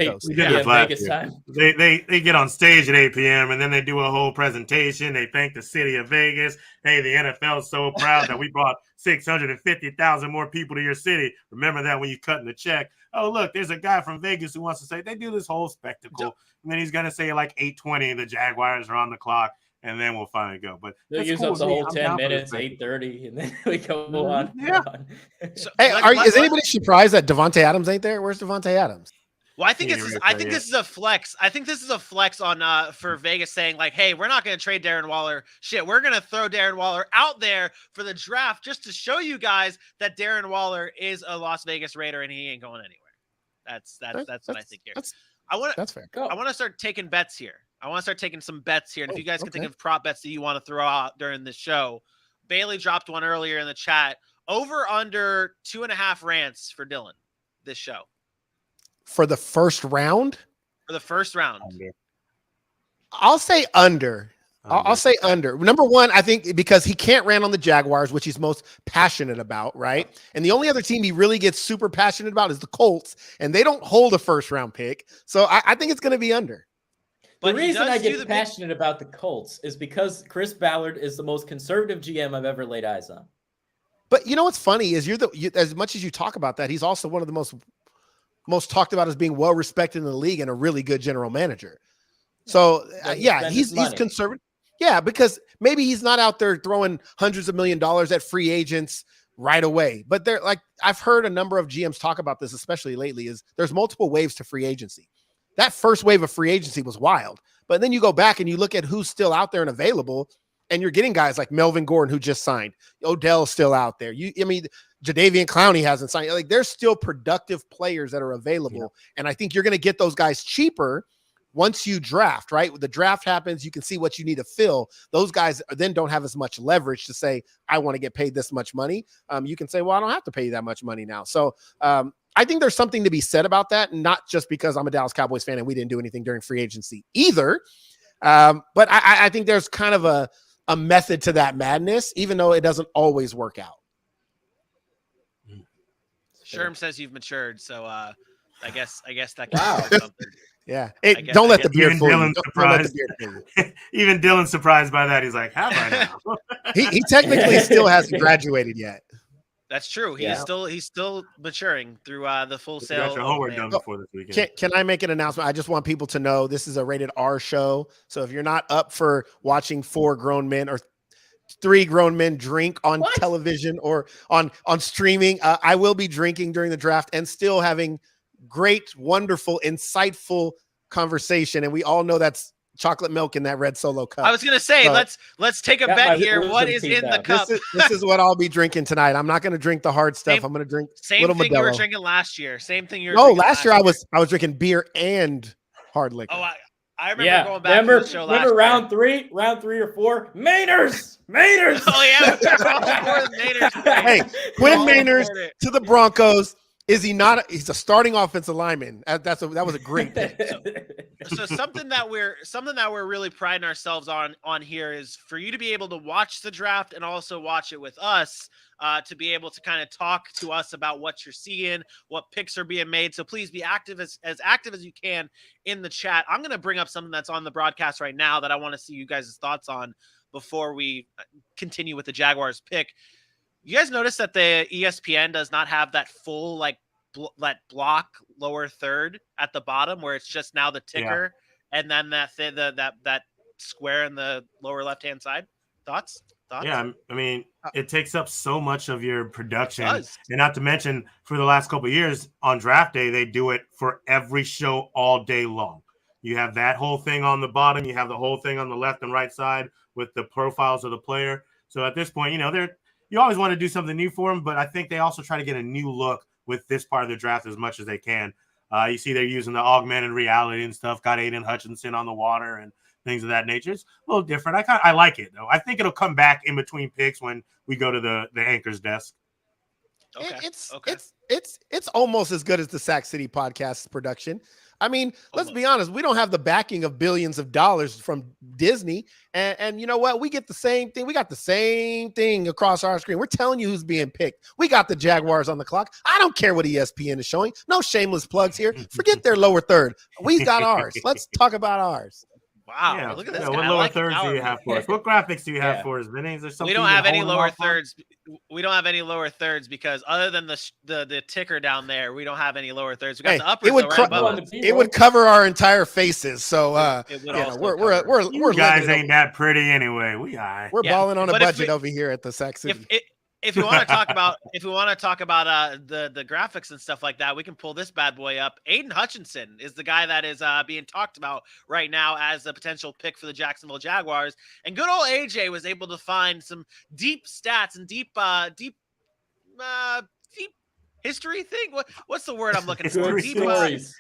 time. They get on stage at 8 p.m. and then they do a whole presentation. They thank the city of Vegas. Hey, the NFL is so proud that we brought 650,000 more people to your city. Remember that when you cut in the check. Oh, look, there's a guy from Vegas who wants to say, they do this whole spectacle. And then he's going to say like 8:20, the Jaguars are on the clock. And then we'll finally go. But they'll use up the whole 10 minutes, 8:30, and then we go on. Yeah. So, hey, is anybody surprised that Devontae Adams ain't there? Where's Devontae Adams? Well, I think this is a flex. I think this is a flex on for Vegas saying like, hey, we're not going to trade Darren Waller. Shit, we're going to throw Darren Waller out there for the draft just to show you guys that Darren Waller is a Las Vegas Raider and he ain't going anywhere. That's what I think here. That's fair. I want to start taking bets here. I want to start taking some bets here. And if you guys can think of prop bets that you want to throw out during the show, Bailey dropped one earlier in the chat. Over under 2.5 rants for Dylan this show. For the first round? For the first round. I'll say under. I'll say under. Number one, I think because he can't rant on the Jaguars, which he's most passionate about, right? And the only other team he really gets super passionate about is the Colts, and they don't hold a first round pick. So I think it's going to be under. But the reason I get passionate about the Colts is because Chris Ballard is the most conservative GM I've ever laid eyes on. But you know what's funny is as much as you talk about that, he's also one of the most talked about as being well respected in the league and a really good general manager. So he's conservative. Yeah, because maybe he's not out there throwing hundreds of $1 millions at free agents right away. But they're like, I've heard a number of GMs talk about this, especially lately, is there's multiple waves to free agency. That first wave of free agency was wild. But then you go back and you look at who's still out there and available, and you're getting guys like Melvin Gordon, who just signed. Odell's still out there. Jadeveon Clowney hasn't signed. Like, there's still productive players that are available. Yeah. And I think you're going to get those guys cheaper once you draft, right? When the draft happens, you can see what you need to fill. Those guys then don't have as much leverage to say, I want to get paid this much money. You can say, well, I don't have to pay you that much money now. So I think there's something to be said about that, not just because I'm a Dallas Cowboys fan and we didn't do anything during free agency either. But I think there's kind of a method to that madness, even though it doesn't always work out. Sherm says you've matured, so I guess that Wow. can be something. Yeah. Don't let the beard even fool you. Dylan's Don't let the surprised. beard fool you. Even Dylan's surprised by that. He's like, have I now? He technically still hasn't graduated yet. That's true. He's still maturing through the full You sale. got your homework done before this weekend. Can I make an announcement? I just want people to know this is a rated R show. So if you're not up for watching 4 grown men or 3 grown men drink on television or on streaming, I will be drinking during the draft and still having great, wonderful, insightful conversation. And we all know that's chocolate milk in that red Solo cup. I was gonna say, So- let's take a Got bet my here. wisdom What is teeth in the out. cup? This is what I'll be drinking tonight. I'm not going to drink the hard stuff. I'm going to drink Same little thing you were Modelo. drinking last year. Same thing you were No, drinking last year I was drinking beer and hard liquor. Oh, I remember going back remember, to the show last remember year. round three or 4? Mainers! Mainers! Oh yeah, we're all for the Maynard. Hey, Quinn All Maynard for it. to the Broncos. Is he not? He's a starting offensive lineman. That was a great pick. So something that we're really priding ourselves on here is for you to be able to watch the draft and also watch it with us, to be able to kind of talk to us about what you're seeing, what picks are being made. So please be active as active as you can in the chat. I'm going to bring up something that's on the broadcast right now that I want to see you guys' thoughts on before we continue with the Jaguars pick. You guys notice that the ESPN does not have that full that block lower third at the bottom where it's just now the ticker and then that square in the lower left hand side. Thoughts? Yeah, I mean, it takes up so much of your production, It does. and not to mention for the last couple of years on draft day, they do it for every show all day long. You have that whole thing on the bottom, you have the whole thing on the left and right side with the profiles of the player. So at this point, you always want to do something new for them, but I think they also try to get a new look with this part of the draft as much as they can. You see they're using the augmented reality and stuff, got Aiden Hutchinson on the water and things of that nature. It's a little different. I like it, though. I think it'll come back in between picks when we go to the anchor's desk. Okay. It's almost as good as the Sac City podcast production. I mean, let's be honest. We don't have the backing of billions of dollars from Disney. And you know what? We get the same thing. We got the same thing across our screen. We're telling you who's being picked. We got the Jaguars on the clock. I don't care what ESPN is showing. No shameless plugs here. Forget their lower third. We got ours. Let's talk about ours. Wow. Yeah, Look at this guy. what I lower like thirds do you have for us? What graphics do you have for us, Vinny? Is there something We don't you have any hold them lower off on? thirds. We don't have any lower thirds because other than the ticker down there, we don't have any lower thirds. We got Hey, the uppers it would though, right above it. It would cover our entire faces. So It would you know, also we're cover. You guys living it ain't that pretty anyway. We are. We're Yeah, balling on a but if budget we- over here at the Sac City. If you want to talk about the graphics and stuff like that, we can pull this bad boy up. Aiden Hutchinson is the guy that is being talked about right now as a potential pick for the Jacksonville Jaguars. And good old AJ was able to find some deep stats and deep history thing. What's the word I'm looking for? Good Deep stories.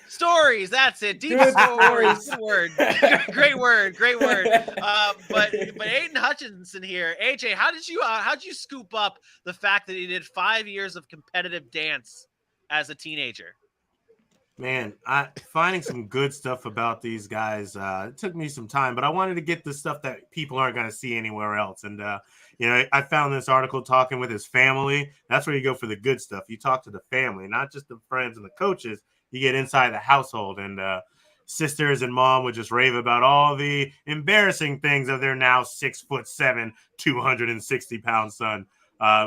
stories. That's it. Deep Good stories. stories. Good word. Great word. But Aiden Hutchinson here. AJ, how did you scoop up the fact that he did 5 years of competitive dance as a teenager? Man, finding some good stuff about these guys, it took me some time, but I wanted to get the stuff that people aren't going to see anywhere else. And, I found this article talking with his family. That's where you go for the good stuff. You talk to the family, not just the friends and the coaches. You get inside the household, and sisters and mom would just rave about all the embarrassing things of their now 6'7", 260-pound son.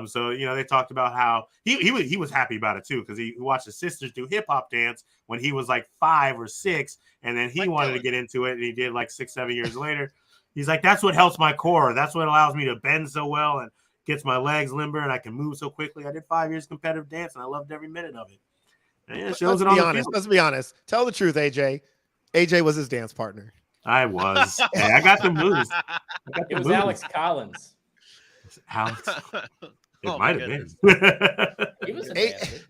So they talked about how he was happy about it too, because he watched his sisters do hip hop dance when he was like 5 or 6, and then he wanted to get into it, and he did like 6-7 years later. He's like, that's what helps my core. That's what allows me to bend so well and gets my legs limber, and I can move so quickly. I did 5 years competitive dance, and I loved every minute of it. And it shows it on the field. Let's be honest. Tell the truth, AJ. AJ was his dance partner. I was. Hey, I got the moves. It was Alex Collins. Alex. It Oh, might my have been. He was a Hey, dancer.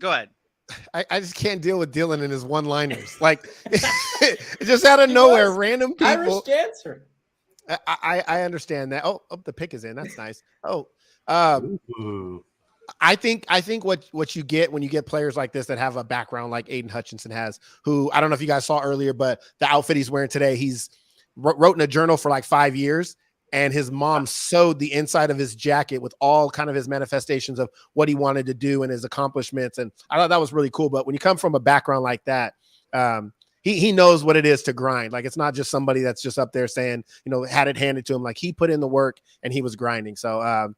Go ahead. I just can't deal with Dylan and his one-liners. Like, just out of nowhere, was random Irish people. dancer. I understand that. Oh, the pick is in. That's nice. Ooh. I think what you get when you get players like this that have a background like Aiden Hutchinson has, who I don't know if you guys saw earlier, but the outfit he's wearing today, he's wrote in a journal for like 5 years, and his mom sewed the inside of his jacket with all kind of his manifestations of what he wanted to do and his accomplishments. And I thought that was really cool. But when you come from a background like that, he knows what it is to grind. Like, it's not just somebody that's just up there saying, had it handed to him. Like, he put in the work and he was grinding. So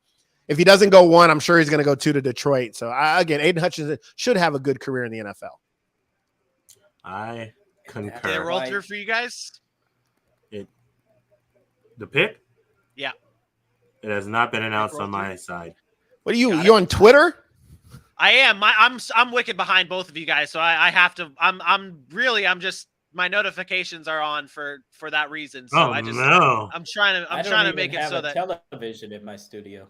if he doesn't go 1, I'm sure he's going to go 2 to Detroit. So again, Aiden Hutchinson should have a good career in the NFL. I concur. Did it roll through for you guys? The pick? Yeah. It has not been announced on my side. What are you? You on Twitter? I am. I'm wicked behind both of you guys, so I have to. I'm just, my notifications are on for that reason. So I'm trying to make it so that television in my studio.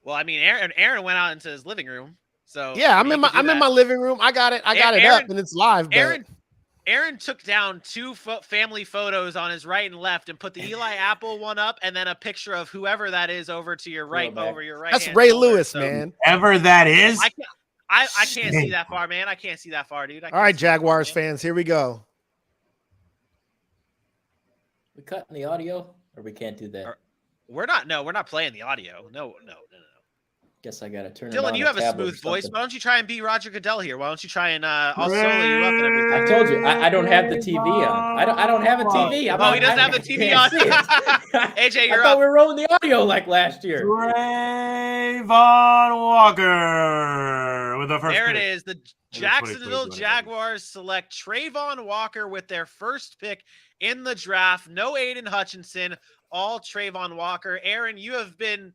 Well, I mean, Aaron went out into his living room, so yeah, I'm in my living room. I got it up and it's live. Aaron took down 2 family photos on his right and left and put the Eli Apple one up, and then a picture of whoever that is over to your right, over your right. That's Ray Lewis, man. Whoever that is. I can't see that far, man. I can't see that far, dude. All right, Jaguars fans, here we go. We cutting the audio, or we can't do that? We're not playing the audio. No. Guess I got to turn Dylan, it on. you have a smooth voice. Why don't you try and be Roger Goodell here? Why don't you try and I'll solo you up and everything. I told you, I don't have the TV on. I don't have a TV. He doesn't have the TV on. AJ, you're I thought we were rolling the audio like last year. Trayvon Walker with the first There pick. it is. The Jacksonville Jaguars select Trayvon Walker with their first pick in the draft. No Aiden Hutchinson, all Trayvon Walker. Aaron, you have been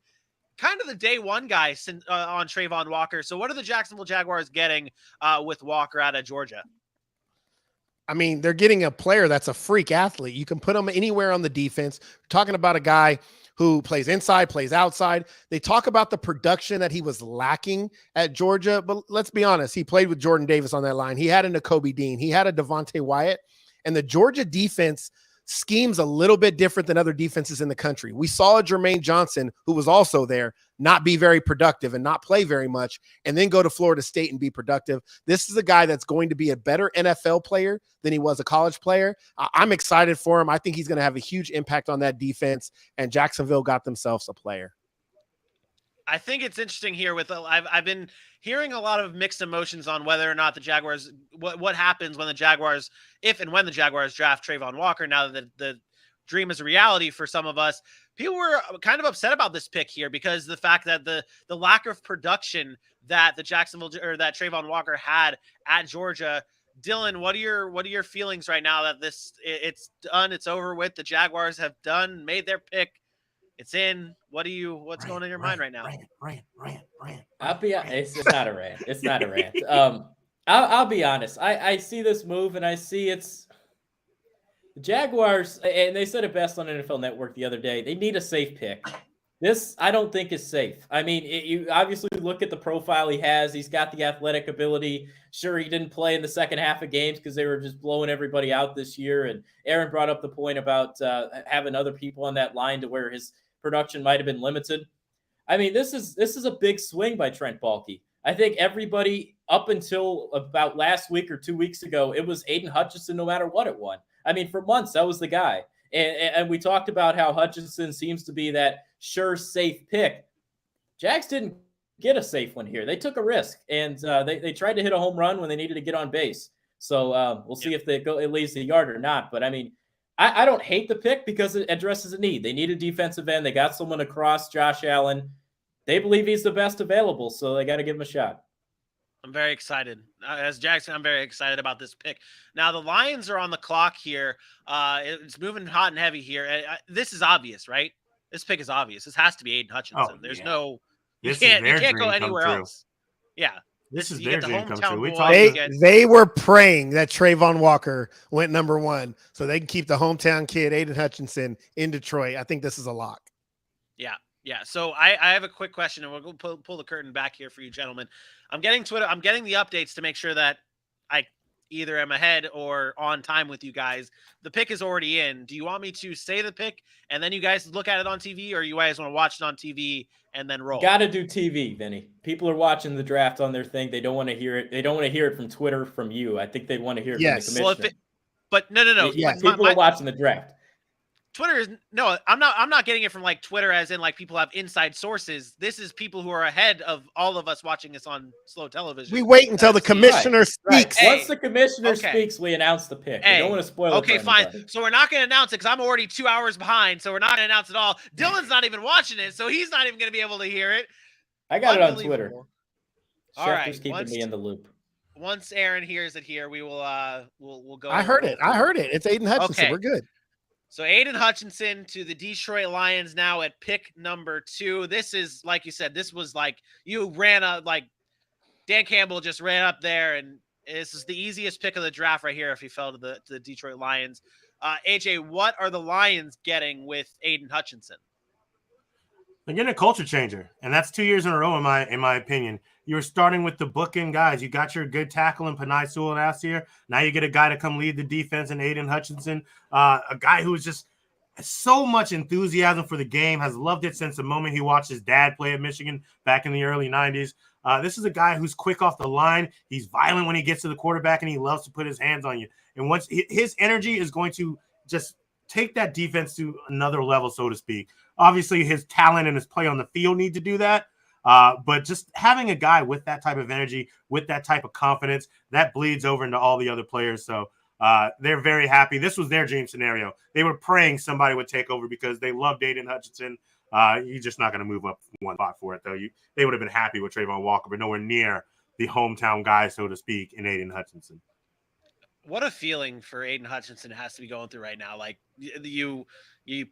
kind of the day one guy on Trayvon Walker. So what are the Jacksonville Jaguars getting with Walker out of Georgia? I mean, they're getting a player that's a freak athlete. You can put him anywhere on the defense. We're talking about a guy who plays inside, plays outside. They talk about the production that he was lacking at Georgia, but let's be honest. He played with Jordan Davis on that line. He had a Nakobe Dean. He had a Devontae Wyatt. And the Georgia defense schemes a little bit different than other defenses in the country. We saw a Jermaine Johnson, who was also there, not be very productive and not play very much, and then go to Florida State and be productive. This is a guy that's going to be a better NFL player than he was a college player. I'm excited for him. I think he's going to have a huge impact on that defense, and Jacksonville got themselves a player. I think it's interesting here with I've been hearing a lot of mixed emotions on whether or not the Jaguars, what happens when the Jaguars, if and when the Jaguars draft Trayvon Walker. Now that the dream is a reality for some of us, people were kind of upset about this pick here because the fact that the lack of production that the Jacksonville or that Trayvon Walker had at Georgia. Dylan, what are your feelings right now that it's done, it's over with, the Jaguars have made their pick? It's in. What's going in your mind right now? Rant. It's not a rant. It's not a rant. I'll be honest. I see this move and I see it's the Jaguars, and they said it best on NFL Network the other day. They need a safe pick. This, I don't think, is safe. I mean, you obviously look at the profile he has. He's got the athletic ability. Sure, he didn't play in the second half of games because they were just blowing everybody out this year. And Aaron brought up the point about having other people on that line to where his production might have been limited. I mean, this is a big swing by Trent Baalke. I think everybody up until about last week or 2 weeks ago, it was Aiden Hutchinson no matter what it won. I mean, for months, that was the guy. And we talked about how Hutchinson seems to be that sure, safe pick. Jags didn't get a safe one here. They took a risk, and they tried to hit a home run when they needed to get on base. So we'll see if it leaves the yard or not. But, I mean, I don't hate the pick because it addresses a need. They need a defensive end. They got someone across Josh Allen. They believe he's the best available, so they got to give him a shot. I'm very excited. As Jackson, I'm very excited about this pick. Now, the Lions are on the clock here. It's moving hot and heavy here. This is obvious, right? This pick is obvious. This has to be Aiden Hutchinson. There's no – you can't go anywhere else. Yeah. This is their dream come true. They were praying that Trayvon Walker went number 1 so they can keep the hometown kid, Aiden Hutchinson, in Detroit. I think this is a lock. Yeah. So I have a quick question, and we'll pull the curtain back here for you gentlemen. I'm getting the updates to make sure that I either am ahead or on time with you guys. The pick is already in. Do you want me to say the pick and then you guys look at it on TV, or you guys want to watch it on TV and then roll? Got to do TV, Vinny. People are watching the draft on their thing. They don't want to hear it. They don't want to hear it from Twitter, from you. I think they'd want to hear it Yes. from the Well, commissioner. but no. Yes, But people are watching the draft. Twitter is no. I'm not getting it from like Twitter, as in like people have inside sources. This is people who are ahead of all of us watching this on slow television. We wait until the commissioner speaks. Hey, Once the commissioner okay. speaks, we announce the pick. Hey, We don't want to spoil it. Okay, for fine. anybody. So we're not going to announce it because I'm already 2 hours behind. So we're not going to announce it all. Dylan's not even watching it, so he's not even going to be able to hear it. I got it on Twitter. All right, Schefter's keeping me in the loop. Once Aaron hears it here, we will we'll go. I heard it. It's Aiden Hutchinson. Okay. We're good. So Aiden Hutchinson to the Detroit Lions now at pick number 2. This is, like you said, this was like you ran up, like Dan Campbell just ran up there, and this is the easiest pick of the draft right here if he fell to the Detroit Lions. AJ, what are the Lions getting with Aiden Hutchinson? They're getting a culture changer, and that's 2 years in a row, in my opinion. You're starting with the bookend guys. You got your good tackle in Panay Sewell last year. Now you get a guy to come lead the defense in Aiden Hutchinson, a guy who's just so much enthusiasm for the game, has loved it since the moment he watched his dad play at Michigan back in the early 90s. This is a guy who's quick off the line. He's violent when he gets to the quarterback, and he loves to put his hands on you. And once his energy is going to just take that defense to another level, so to speak. Obviously, his talent and his play on the field need to do that. But just having a guy with that type of energy, with that type of confidence, that bleeds over into all the other players. So they're very happy. This was their dream scenario. They were praying somebody would take over because they loved Aiden Hutchinson. You're just not going to move up one spot for it, though. They would have been happy with Trayvon Walker, but nowhere near the hometown guy, so to speak, in Aiden Hutchinson. What a feeling for Aiden Hutchinson has to be going through right now. Like you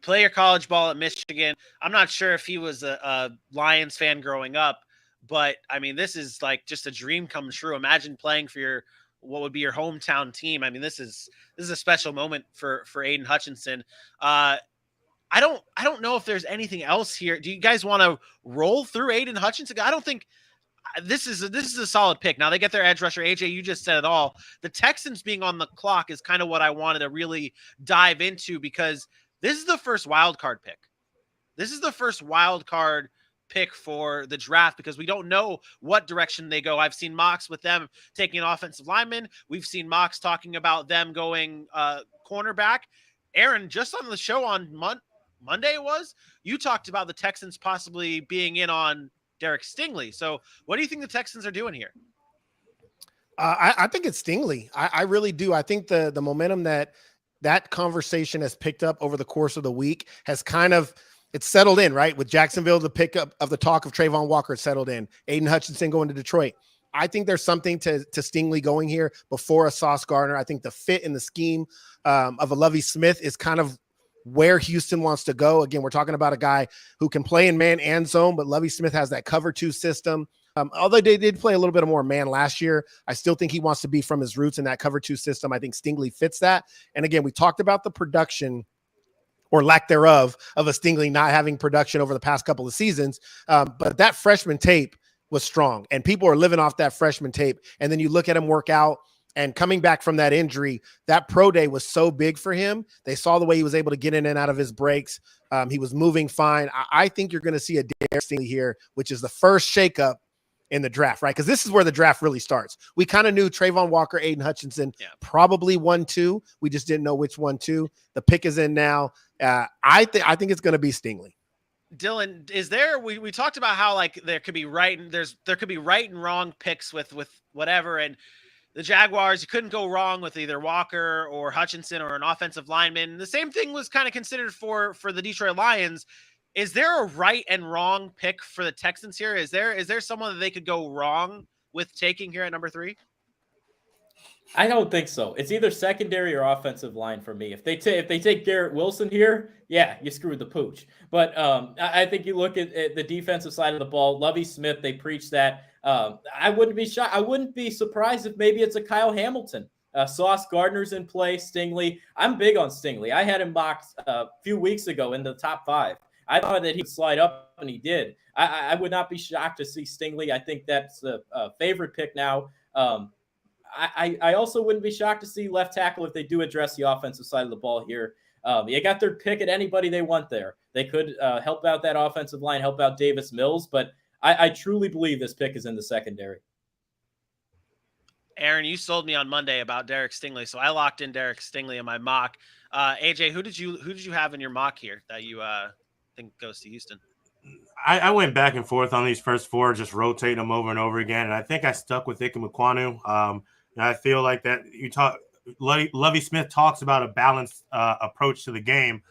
play your college ball at Michigan. I'm not sure if he was a Lions fan growing up, but I mean, this is like just a dream come true. Imagine playing for what would be your hometown team. I mean, this is a special moment for Aiden Hutchinson. I don't know if there's anything else here. Do you guys want to roll through Aiden Hutchinson? I don't think this is a solid pick. Now they get their edge rusher. AJ, you just said it all. The Texans being on the clock is kind of what I wanted to really dive into, because this is the first wild card pick. This is the first wild card pick for the draft, because we don't know what direction they go. I've seen mocks with them taking an offensive lineman. We've seen mocks talking about them going cornerback. Aaron, just on the show on Monday you talked about the Texans possibly being in on Derrick Stingley. So what do you think the Texans are doing here? I think it's Stingley. I really do. I think the momentum that conversation has picked up over the course of the week has it's settled in, right? With Jacksonville, the pickup of the talk of Trayvon Walker settled in. Aiden Hutchinson going to Detroit. I think there's something to Stingley going here before a Sauce Gardner. I think the fit in the scheme of a Lovie Smith is kind of where Houston wants to go. Again, we're talking about a guy who can play in man and zone, but Lovie Smith has that cover 2 system. Although they did play a little bit more man last year, I still think he wants to be from his roots in that cover 2 system. I think Stingley fits that. And again, we talked about the production or lack thereof of a Stingley not having production over the past couple of seasons. But that freshman tape was strong, and people are living off that freshman tape. And then you look at him work out, and coming back from that injury, that pro day was so big for him. They saw the way he was able to get in and out of his breaks. He was moving fine. I think you're going to see a Derrick Stingley here, which is the first shakeup in the draft, right? Because this is where the draft really starts. We kind of knew Trayvon Walker, Aiden Hutchinson, probably 1-2. We just didn't know which 1-2. The pick is in now. I think it's going to be Stingley. Dylan, is there? We talked about how like there could be right and wrong picks with whatever, and the Jaguars, you couldn't go wrong with either Walker or Hutchinson or an offensive lineman. The same thing was kind of considered for the Detroit Lions. Is there a right and wrong pick for the Texans here? Is there someone that they could go wrong with taking here at number 3? I don't think so. It's either secondary or offensive line for me. If they take Garrett Wilson here, yeah, you screwed the pooch. But I think you look at the defensive side of the ball. Lovie Smith, they preach that. I wouldn't be shocked. I wouldn't be surprised if maybe it's a Kyle Hamilton. Sauce Gardner's in play. Stingley. I'm big on Stingley. I had him mocked a few weeks ago in the top 5. I thought that he'd slide up, and he did. I would not be shocked to see Stingley. I think that's a favorite pick now. I also wouldn't be shocked to see left tackle if they do address the offensive side of the ball here. You got their pick at anybody they want there. They could help out that offensive line, help out Davis Mills, but I truly believe this pick is in the secondary. Aaron, you sold me on Monday about Derrick Stingley, so I locked in Derrick Stingley in my mock. AJ, who did you have in your mock here that you think goes to Houston? I went back and forth on these first four, just rotating them over and over again, and I think I stuck with Ikem Ekwonu. I feel like that Lovie Smith talks about a balanced approach to the game,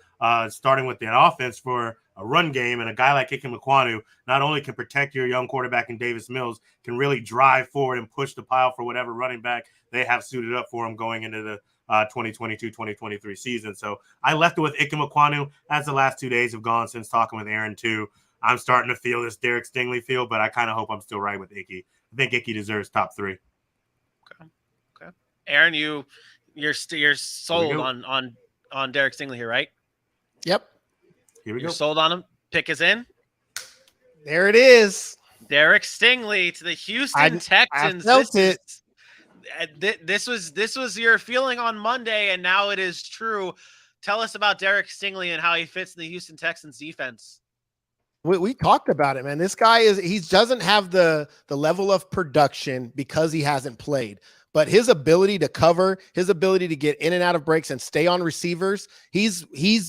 starting with the offense for a run game, and a guy like Ikem Ekwonu not only can protect your young quarterback in Davis Mills, can really drive forward and push the pile for whatever running back they have suited up for him going into the 2022-2023 season. So I left it with Ikem Ekwonu as the last 2 days have gone since talking with Aaron too. I'm starting to feel this Derrick Stingley feel, but I kind of hope I'm still right with Icky. I think Icky deserves top 3. Okay. Aaron, you're sold on Derrick Stingley here, right? Yep. Here we You're go. sold on him. Pick is in. There it is. Derrick Stingley to the Houston Texans. I felt it. This was your feeling on Monday, and now it is true. Tell us about Derrick Stingley and how he fits in the Houston Texans defense. We talked about it, man. This guy he doesn't have the level of production because he hasn't played, but his ability to cover, his ability to get in and out of breaks and stay on receivers, he's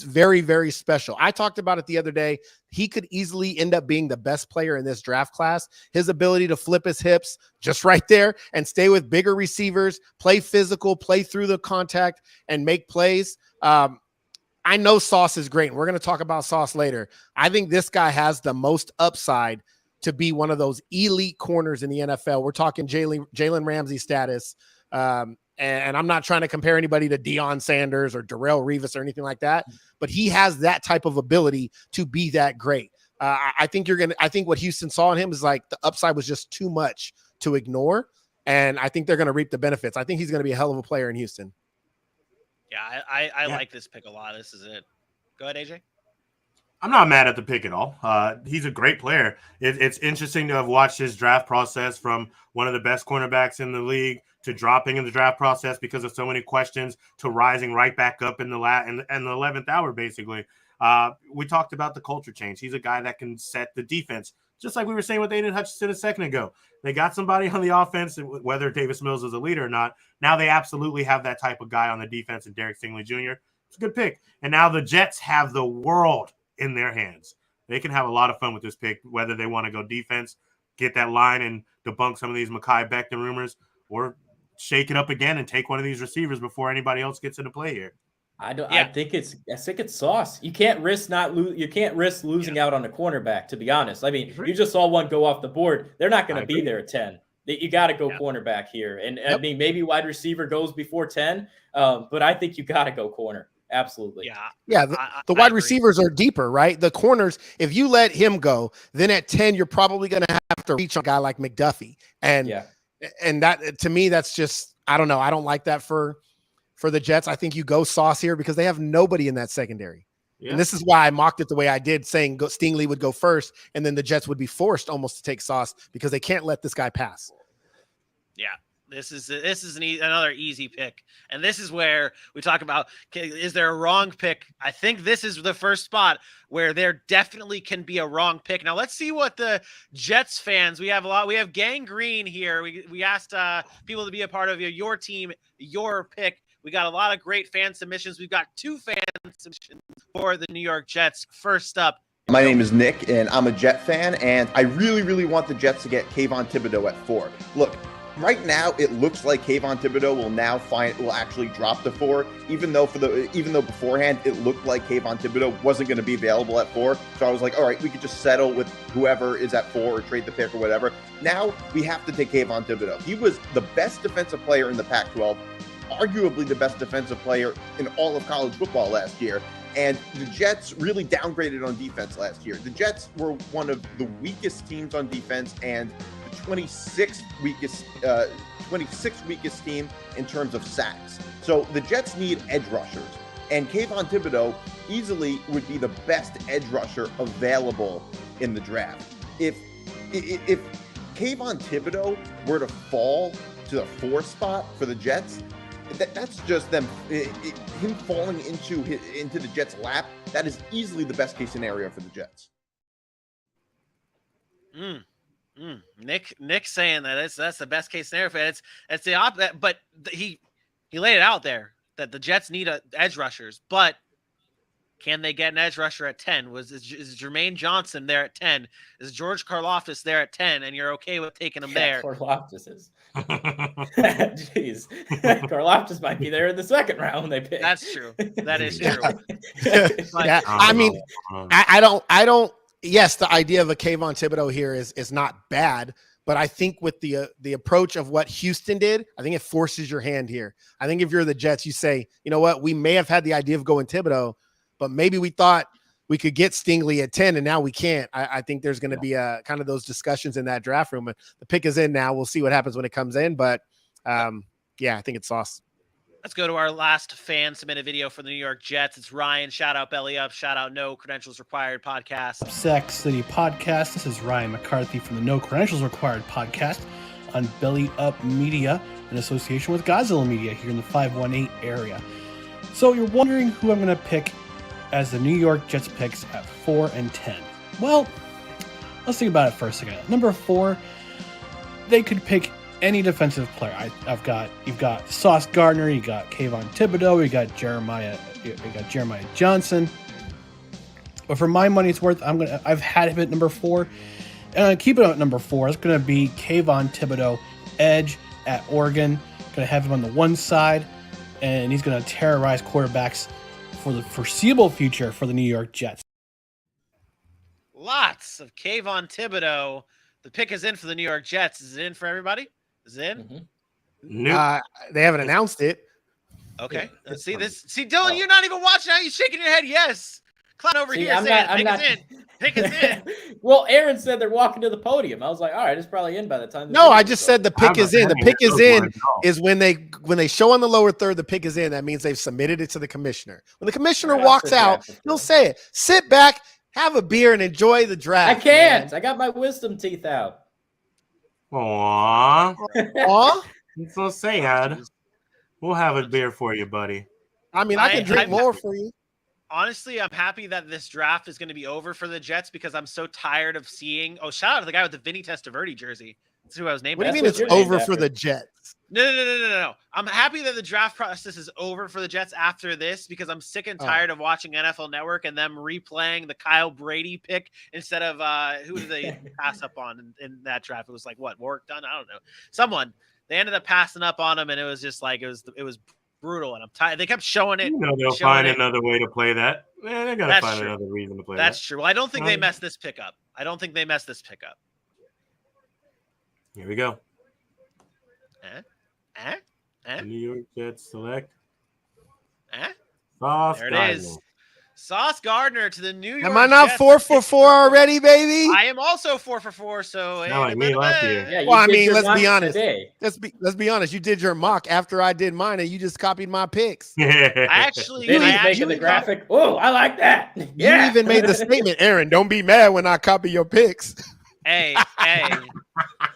very, very special. I talked about it the other day. He could easily end up being the best player in this draft class. His ability to flip his hips just right there and stay with bigger receivers, play physical, play through the contact and make plays. I know Sauce is great. And we're going to talk about Sauce later. I think this guy has the most upside to be one of those elite corners in the NFL. We're talking Jalen Ramsey status. And I'm not trying to compare anybody to Deion Sanders or Darrelle Revis or anything like that, but he has that type of ability to be that great. I think what Houston saw in him is like the upside was just too much to ignore. And I think they're going to reap the benefits. I think he's going to be a hell of a player in Houston. Yeah, I like this pick a lot. This is it. Go ahead, AJ. I'm not mad at the pick at all. He's a great player. It's interesting to have watched his draft process from one of the best cornerbacks in the league to dropping in the draft process because of so many questions to rising right back up in the 11th hour, basically. We talked about the culture change. He's a guy that can set the defense, just like we were saying with Aiden Hutchinson a second ago. They got somebody on the offense, whether Davis Mills is a leader or not. Now they absolutely have that type of guy on the defense in Derrick Stingley Jr. It's a good pick. And now the Jets have the world in their hands. They can have a lot of fun with this pick, whether they want to go defense, get that line and debunk some of these Mekhi Becton rumors, or shake it up again and take one of these receivers before anybody else gets into play here. I think it's Sauce. You can't risk losing out on a cornerback, to be honest. I mean, you just saw one go off the board. They're not going to be there at 10. You got to go cornerback here. And I mean, maybe wide receiver goes before 10, but I think you got to go corner. Absolutely. Yeah. The wide receivers are deeper, right? The corners, if you let him go, then at 10, you're probably going to have to reach on a guy like McDuffie. And that, to me, that's just, I don't know. I don't like that for the Jets. I think you go Sauce here because they have nobody in that secondary. Yeah. And this is why I mocked it the way I did, saying Stingley would go first, and then the Jets would be forced almost to take Sauce because they can't let this guy pass. Yeah, this is another easy pick, and this is where we talk about, is there a wrong pick? I think this is the first spot where there definitely can be a wrong pick. Now let's see what the Jets fans, we have Gang Green here. We asked people to be a part of your team, your pick. We got a lot of great fan submissions. We've got 2 fan submissions for the New York Jets. First up. My name is Nick, and I'm a Jet fan, and I really, really want the Jets to get Kayvon Thibodeau at 4. Look, right now it looks like Kayvon Thibodeau will actually drop to 4, even though beforehand it looked like Kayvon Thibodeau wasn't going to be available at 4. So I was like, all right, we could just settle with whoever is at 4 or trade the pick or whatever. Now we have to take Kayvon Thibodeau. He was the best defensive player in the Pac-12. Arguably the best defensive player in all of college football last year. And the Jets really downgraded on defense last year. The Jets were one of the weakest teams on defense and the 26th weakest team in terms of sacks. So the Jets need edge rushers. And Kayvon Thibodeau easily would be the best edge rusher available in the draft. If Kayvon Thibodeau were to fall to to the 4 spot for the Jets, that's just them. Him falling into the Jets' lap. That is easily the best case scenario for the Jets. Nick saying that that's the best case scenario. It's the opposite, but he laid it out there that the Jets need edge rushers, but can they get an edge rusher at 10? Is Jermaine Johnson there at 10? Is George Karlaftis there at 10? And you're okay with taking him there? Karlaftis is. Jeez, Karlaftis might be there in the second round when they pick. That's true. That is true. Yeah. I mean, I don't. Yes, the idea of a Kayvon Thibodeau here is not bad, but I think with the approach of what Houston did, I think it forces your hand here. I think if you're the Jets, you say, you know what, we may have had the idea of going Thibodeau, but maybe we thought we could get Stingley at 10 and now we can't. I think there's going to be kind of those discussions in that draft room. The pick is in now. We'll see what happens when it comes in. But yeah, I think it's sauce. Let's go to our last fan submitted video for the New York Jets. It's Ryan. Shout out Belly Up. Shout out No Credentials Required podcast. Sack City podcast. This is Ryan McCarthy from the No Credentials Required podcast on Belly Up Media in association with Godzilla Media here in the 518 area. So you're wondering who I'm going to pick as the New York Jets picks at 4 and 10. Well, let's think about it for a second. Number 4, they could pick any defensive player. You've got Sauce Gardner, you got Kayvon Thibodeau, you got Jeremiah Johnson. But for my money, it's worth. I've had him at number 4, and I'm gonna keep it at number 4. It's gonna be Kayvon Thibodeau, edge at Oregon. Gonna have him on the one side, and he's gonna terrorize quarterbacks for the foreseeable future for the New York Jets. Lots of Kayvon Thibodeau. The pick is in for the New York Jets. Is it in for everybody? Is it in? Nope. They haven't announced it. Okay. Let's see this. See, Dylan, you're not even watching. Now you're shaking your head. Yes. Clown over here saying pick is in. Pick is in. Well, Aaron said they're walking to the podium. I was like, all right, it's probably in by the time. No, I just said the pick is in. The pick is in is when they show on the lower third, the pick is in. That means they've submitted it to the commissioner. When the commissioner walks out, he'll say it. Sit back, have a beer, and enjoy the draft. I can't. Man. I got my wisdom teeth out. Aww. Aww. It's so sad. We'll have a beer for you, buddy. I mean, I can drink more for you. Honestly, I'm happy that this draft is going to be over for the Jets because I'm so tired of seeing. Oh, shout out to the guy with the Vinny Testaverde jersey. That's who I was named. What do you mean it's over for the Jets? No. I'm happy that the draft process is over for the Jets after this because I'm sick and tired of watching NFL Network and them replaying the Kyle Brady pick instead of who did they pass up on in that draft? It was like what, Warwick Dunn? I don't know. Someone. They ended up passing up on him, and it was just like it was brutal. And I'm tired. They kept showing it. They'll find another way to play that. Man, they're gonna find another reason to play that. That's true. Well, I don't think they messed this pick up. Here we go. The New York Jets select. Sauce there Gardner. It is. Sauce Gardner to the New York. Am I not Jets 4 for 4 already, baby? I am also 4 for 4. So like me last year. Yeah, well, I mean, let's be honest. Let's be honest. You did your mock after I did mine, and you just copied my picks. I actually making the graphic. Oh, I like that. Yeah. You even made the statement, Aaron. Don't be mad when I copy your picks. Hey,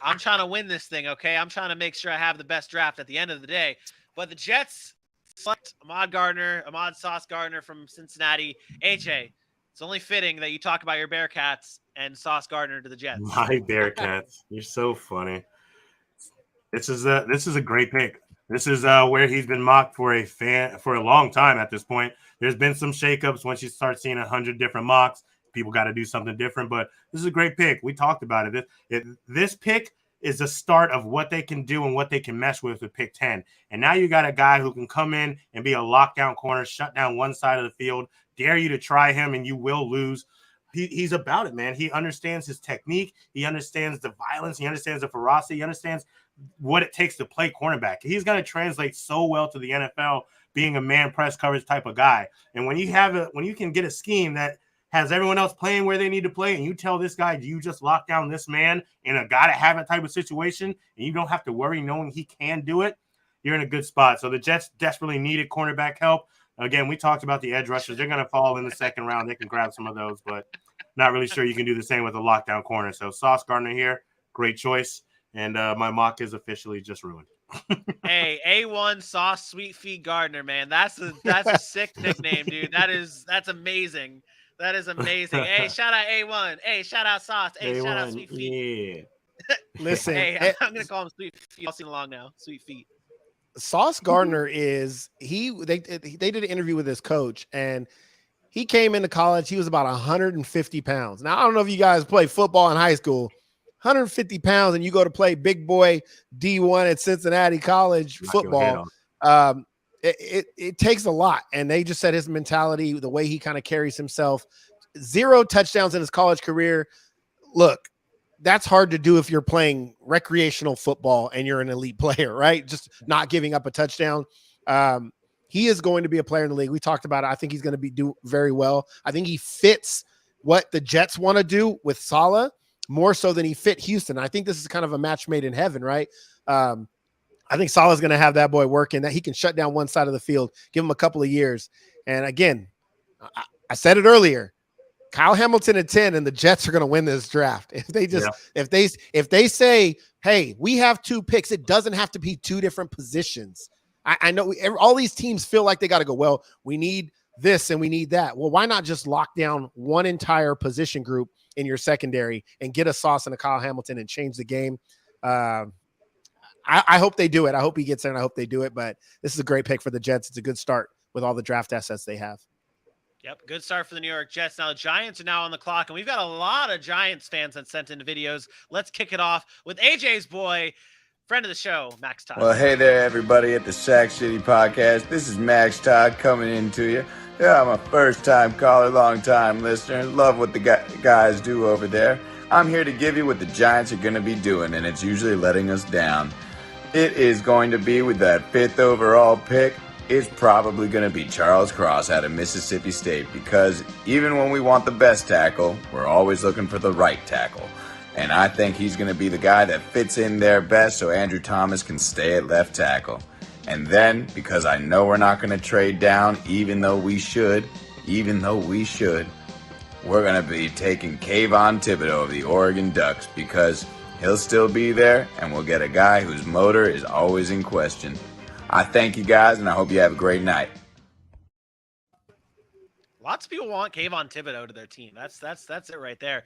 I'm trying to win this thing, okay? I'm trying to make sure I have the best draft at the end of the day. But the Jets select Ahmad Sauce Gardner from Cincinnati. AJ, it's only fitting that you talk about your Bearcats and Sauce Gardner to the Jets. My Bearcats. You're so funny. This is a great pick. This is where he's been mocked for a long time at this point. There's been some shakeups once you start seeing 100 different mocks. People got to do something different, but this is a great pick. We talked about it. This pick is the start of what they can do and what they can mesh with pick 10. And now you got a guy who can come in and be a lockdown corner, shut down one side of the field, dare you to try him, and you will lose. He's about it, man. He understands his technique. He understands the violence. He understands the ferocity. He understands what it takes to play cornerback. He's going to translate so well to the NFL, being a man press coverage type of guy. And when you can get a scheme that has everyone else playing where they need to play, and you tell this guy, you just lock down this man in a gotta have it type of situation, and you don't have to worry knowing he can do it, you're in a good spot. So the Jets desperately needed cornerback help. Again, we talked about the edge rushers. They're going to fall in the second round. They can grab some of those, but not really sure you can do the same with a lockdown corner. So Sauce Gardner here, great choice. And my mock is officially just ruined. Hey, A1 Sauce Sweet Feet Gardner, man. That's a sick nickname, dude. That's amazing. That is amazing. Hey, shout out A1. Hey, shout out Sauce. Hey, shout out Sweet Feet. Yeah. Listen, Hey, I'm gonna call him Sweet Feet all season long now. Sweet Feet. Sauce Gardner is they did an interview with his coach, and he came into college. He was about 150 pounds. Now I don't know if you guys play football in high school. 150 pounds, and you go to play big boy D1 at Cincinnati College football. It takes a lot, and they just said his mentality, the way he kind of carries himself. 0 touchdowns in his college career. Look, that's hard to do if you're playing recreational football and you're an elite player, right? Just not giving up a touchdown. He is going to be a player in the league. We talked about it. I think he's going to do very well. I think he fits what the Jets want to do with Saleh more so than he fit Houston. I think this is kind of a match made in heaven, right? I think Saleh's going to have that boy working, that he can shut down one side of the field, give him a couple of years. And again, I said it earlier, Kyle Hamilton at 10 and the Jets are going to win this draft. If they just, if they say, hey, we have 2 picks, it doesn't have to be 2 different positions. I know all these teams feel like they got to go, well, we need this and we need that. Well, why not just lock down one entire position group in your secondary and get a Sauce and a Kyle Hamilton and change the game? I hope they do it. I hope he gets there, and I hope they do it. But this is a great pick for the Jets. It's a good start with all the draft assets they have. Yep, good start for the New York Jets. Now the Giants are now on the clock, and we've got a lot of Giants fans that sent in videos. Let's kick it off with AJ's boy, friend of the show, Max Todd. Well, hey there, everybody at the Sack City Podcast. This is Max Todd coming in to you. Yeah, I'm a first-time caller, long-time listener. Love what the guys do over there. I'm here to give you what the Giants are going to be doing, and it's usually letting us down. It is going to be with that 5th overall pick. It's probably going to be Charles Cross out of Mississippi State, because even when we want the best tackle, we're always looking for the right tackle. And I think he's going to be the guy that fits in there best so Andrew Thomas can stay at left tackle. And then, because I know we're not going to trade down, even though we should, we're going to be taking Kayvon Thibodeau of the Oregon Ducks, because he'll still be there, and we'll get a guy whose motor is always in question. I thank you guys, and I hope you have a great night. Lots of people want Kayvon Thibodeau to their team. That's it right there.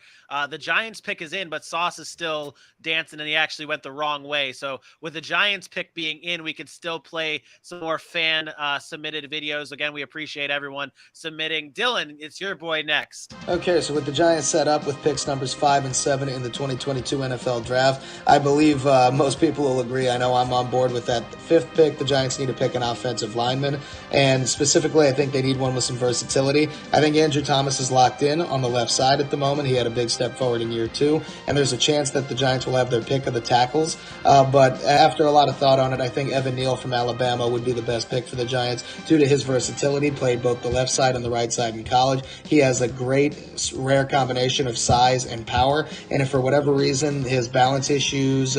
The Giants pick is in, but Sauce is still dancing, and he actually went the wrong way. So with the Giants pick being in, we can still play some more fan submitted videos. Again, we appreciate everyone submitting. Dylan, it's your boy next. Okay, so with the Giants set up with picks numbers 5 and 7 in the 2022 NFL Draft, I believe most people will agree. I know I'm on board with that 5th pick. The Giants need to pick an offensive lineman, and specifically, I think they need one with some versatility. I think Andrew Thomas is locked in on the left side at the moment. He had a big step forward in year 2, and there's a chance that the Giants will have their pick of the tackles. But after a lot of thought on it, I think Evan Neal from Alabama would be the best pick for the Giants due to his versatility. Played both the left side and the right side in college. He has a great, rare combination of size and power, and if for whatever reason his balance issues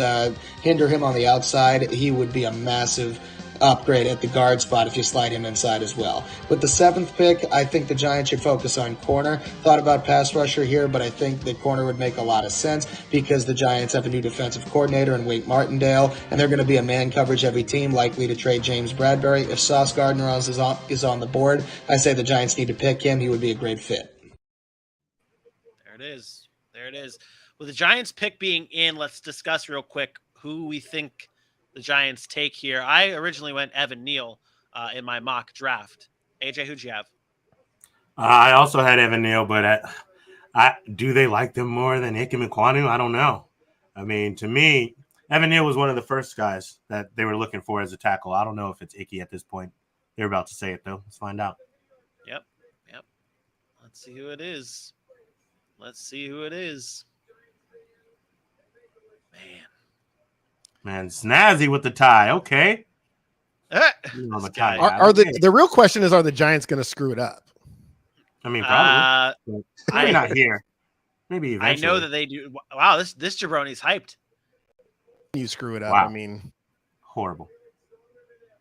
hinder him on the outside, he would be a massive upgrade at the guard spot if you slide him inside as well. With the 7th pick, I think the Giants should focus on corner. Thought about pass rusher here, but I think the corner would make a lot of sense because the Giants have a new defensive coordinator in Wake Martindale, and they're going to be a man coverage heavy team, likely to trade James Bradbury. If Sauce Gardner is on the board, I say the Giants need to pick him. He would be a great fit. There it is. There it is. With the Giants pick being in, let's discuss real quick who we think the Giants take here. I originally went Evan Neal in my mock draft. AJ, who'd you have? I also had Evan Neal, but do they like them more than Ikem Ekwonu? I don't know. I mean, to me, Evan Neal was one of the first guys that they were looking for as a tackle. I don't know if it's Icky at this point. They're about to say it, though. Let's find out. Yep. Let's see who it is. Man, Snazzy with the tie. Okay. The real question is, are the Giants going to screw it up? I mean, probably. Maybe not here. Maybe eventually. I know that they do. Wow, this jabroni's hyped. You screw it up. Wow. I mean, horrible.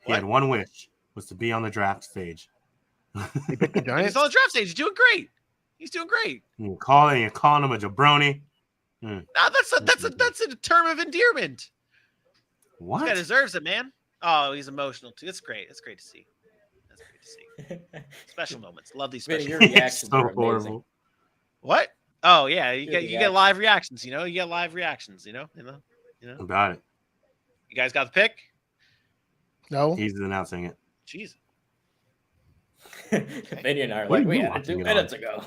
He had one wish, was to be on the draft stage. He picked the Giants. He's on the draft stage. He's doing great. You're calling him a jabroni. No, that's a term of endearment. What? This guy deserves it, man. Oh, he's emotional too. It's great. It's great to see. That's great to see. Special moments. Love these special Your moments. reactions So are amazing. horrible. What? Oh yeah, you Your get live reactions. You get live reactions. You know. About it. You guys got the pick? No. He's announcing it. Jeez. Vinny and I are What like, are we you had it watching 2 it on? minutes ago.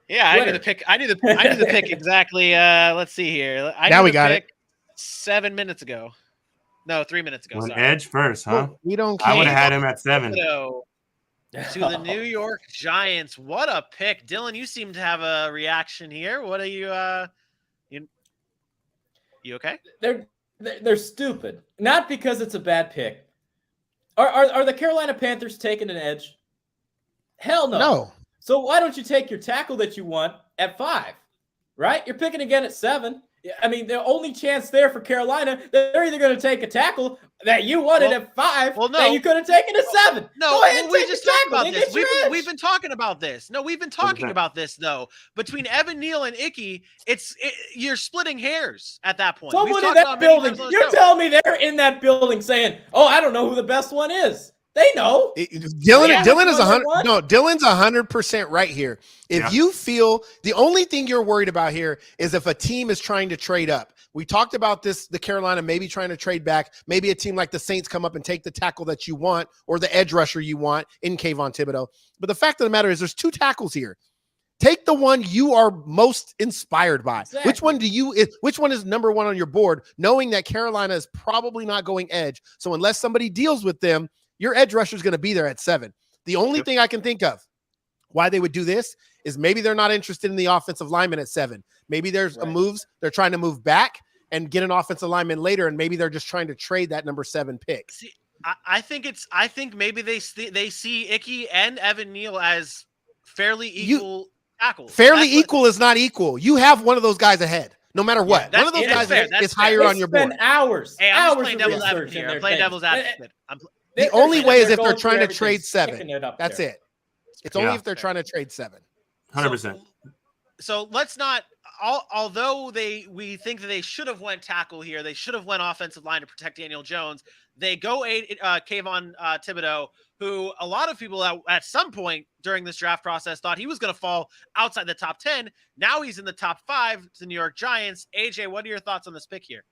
Yeah, I knew Twitter. the pick. I knew the pick exactly. Let's see here. I Now knew we the got pick 7 minutes ago. No, 3 minutes ago. Went Sorry. Edge first, huh? Well, we don't I would care. have had him at 7. So, to the New York Giants. What a pick, Dylan! You seem to have a reaction here. What are you? You okay? They're stupid. Not because it's a bad pick. Are the Carolina Panthers taking an edge? Hell no. No. So why don't you take your tackle that you want at 5? Right? You're picking again at 7. I mean, the only chance there for Carolina, they're either going to take a tackle that you wanted at 5 that you could have taken at 7. No, Go ahead and we take just the talked tackle. about They this. get your We've edge. been talking about this. No, we've been talking 100%. about this though. Between Evan Neal and Icky, you're splitting hairs at that point. We've Someone in talked that about many building, times on the you're show. telling me they're in that building saying, "Oh, I don't know who the best one is." They know. Dylan Yeah, is that's 100. what I No, Dylan's 100% right here. If you feel the only thing you're worried about here is if a team is trying to trade up. We talked about this, the Carolina maybe trying to trade back. Maybe a team like the Saints come up and take the tackle that you want or the edge rusher you want in Kayvon Thibodeau. But the fact of the matter is there's 2 tackles here. Take the one you are most inspired by. Exactly. Which one is number 1 on your board, knowing that Carolina is probably not going edge. So unless somebody deals with them, your edge rusher is going to be there at 7. The only thing I can think of why they would do this is maybe they're not interested in the offensive lineman at 7. Maybe there's moves. They're trying to move back and get an offensive lineman later. And maybe they're just trying to trade that number 7 pick. See, I think maybe they see Icky and Evan Neal as fairly equal tackles. Fairly equal is not equal. You have one of those guys ahead, no matter what. Yeah, one of those guys fair. is higher on your board. Hours. Hey, I'm hours just playing of devil's advocate research here. in their I'm playing things. devil's advocate. The only way is if they're trying to trade 7. That's it. It's only if they're trying to trade 7. 100%. So let's not. Although we think that they should have went tackle here, they should have went offensive line to protect Daniel Jones. They go Kayvon Thibodeau, who a lot of people at some point during this draft process thought he was going to fall outside the top 10. Now he's in the top 5 to the New York Giants. AJ, what are your thoughts on this pick here?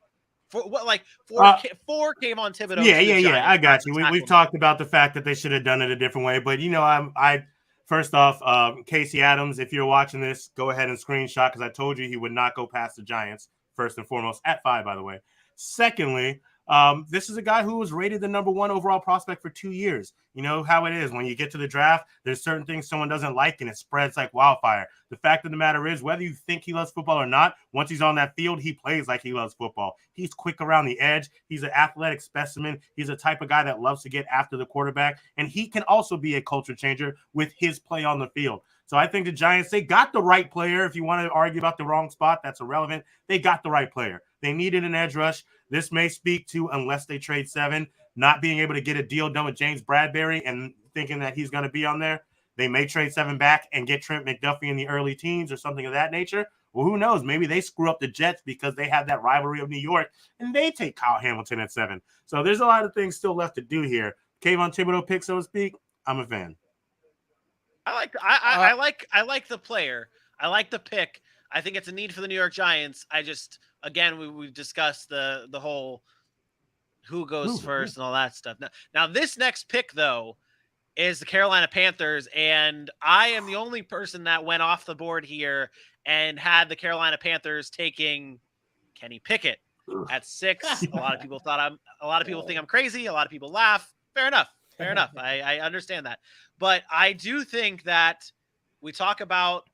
For Kayvon Thibodeau. Yeah. I got you. We've talked about the fact that they should have done it a different way, but I first off, Casey Adams, if you're watching this, go ahead and screenshot because I told you he would not go past the Giants first and foremost at 5, by the way. Secondly, this is a guy who was rated the number 1 overall prospect for 2 years. You know how it is when you get to the draft, there's certain things someone doesn't like and it spreads like wildfire. The fact of the matter is, whether you think he loves football or not, once he's on that field, he plays like he loves football. He's quick around the edge. He's an athletic specimen. He's a type of guy that loves to get after the quarterback, and he can also be a culture changer with his play on the field. So I think the Giants, they got the right player. If you want to argue about the wrong spot, that's irrelevant. They got the right player. They needed an edge rush. This may speak to, unless they trade 7, not being able to get a deal done with James Bradbury and thinking that he's going to be on there. They may trade 7 back and get Trent McDuffie in the early teens or something of that nature. Well, who knows? Maybe they screw up the Jets because they have that rivalry of New York and they take Kyle Hamilton at 7. So there's a lot of things still left to do here. Kayvon Thibodeau pick, so to speak. I'm a fan. I like the player. I like the pick. I think it's a need for the New York Giants. I just, again, we've discussed the whole who goes first and all that stuff. Now this next pick though is the Carolina Panthers, and I am the only person that went off the board here and had the Carolina Panthers taking Kenny Pickett at 6. A lot of people think I'm crazy. A lot of people laugh. Fair enough. I understand that. But I do think that we talk about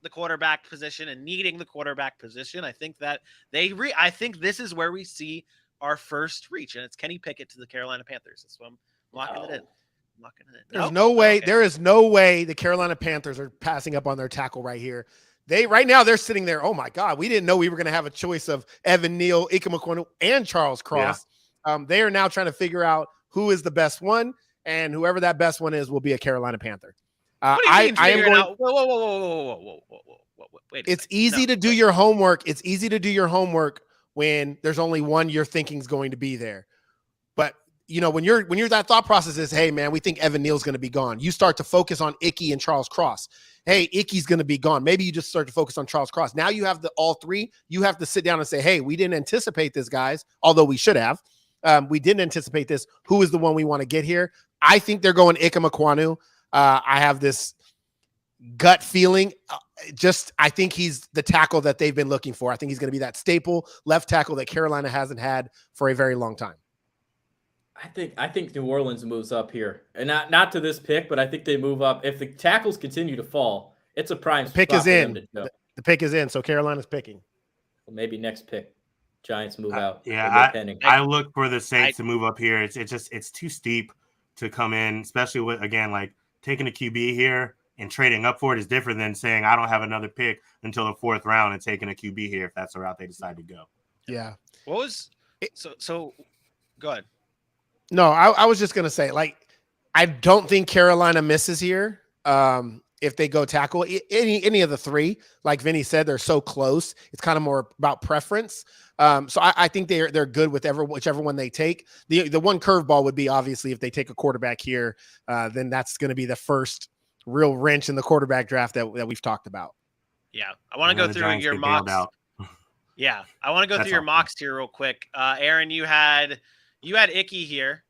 the quarterback position and needing the quarterback position. I think that I think this is where we see our first reach, and it's Kenny Pickett to the Carolina Panthers. That's what I'm locking it in. There's no way. Okay. There is no way the Carolina Panthers are passing up on their tackle right here. Right now they're sitting there. Oh my God, we didn't know we were going to have a choice of Evan Neal, Ike Mekwonu, and Charles Cross. Yeah. They are now trying to figure out who is the best one, and whoever that best one is will be a Carolina Panther. I am going. Whoa. Wait. It's easy to do your homework. It's easy to do your homework when there's only one you're thinking is going to be there. But when you're that thought process is, hey man, we think Evan Neal's going to be gone. You start to focus on Ickey and Charles Cross. Hey, Ickey's going to be gone. Maybe you just start to focus on Charles Cross. Now you have all three. You have to sit down and say, hey, we didn't anticipate this, guys, although we should have. We didn't anticipate this. Who is the one we want to get here? I think they're going Ikem Ekwonu. I have this gut feeling. I think he's the tackle that they've been looking for. I think he's going to be that staple left tackle that Carolina hasn't had for a very long time. I think New Orleans moves up here, and not to this pick, but I think they move up. If the tackles continue to fall, it's a prime the pick spot is for them in. to go. The pick is in, so Carolina's picking. Well, maybe next pick, Giants move out. I look for the Saints to move up here. It's too steep to come in, especially with, again, like taking a QB here and trading up for it is different than saying I don't have another pick until the 4th round and taking a QB here if that's the route they decide to go. Yeah. What was so? Go ahead. No, I was just gonna say, like, I don't think Carolina misses here. If they go tackle any of the three, like Vinny said, they're so close. It's kind of more about preference. So I think they're good with whichever one they take. The one curveball would be obviously if they take a quarterback here, then that's going to be the first real wrench in the quarterback draft that we've talked about. Yeah, I want to go through your mocks. Yeah, I want to go through your mocks here real quick. Aaron, you had Ickey here.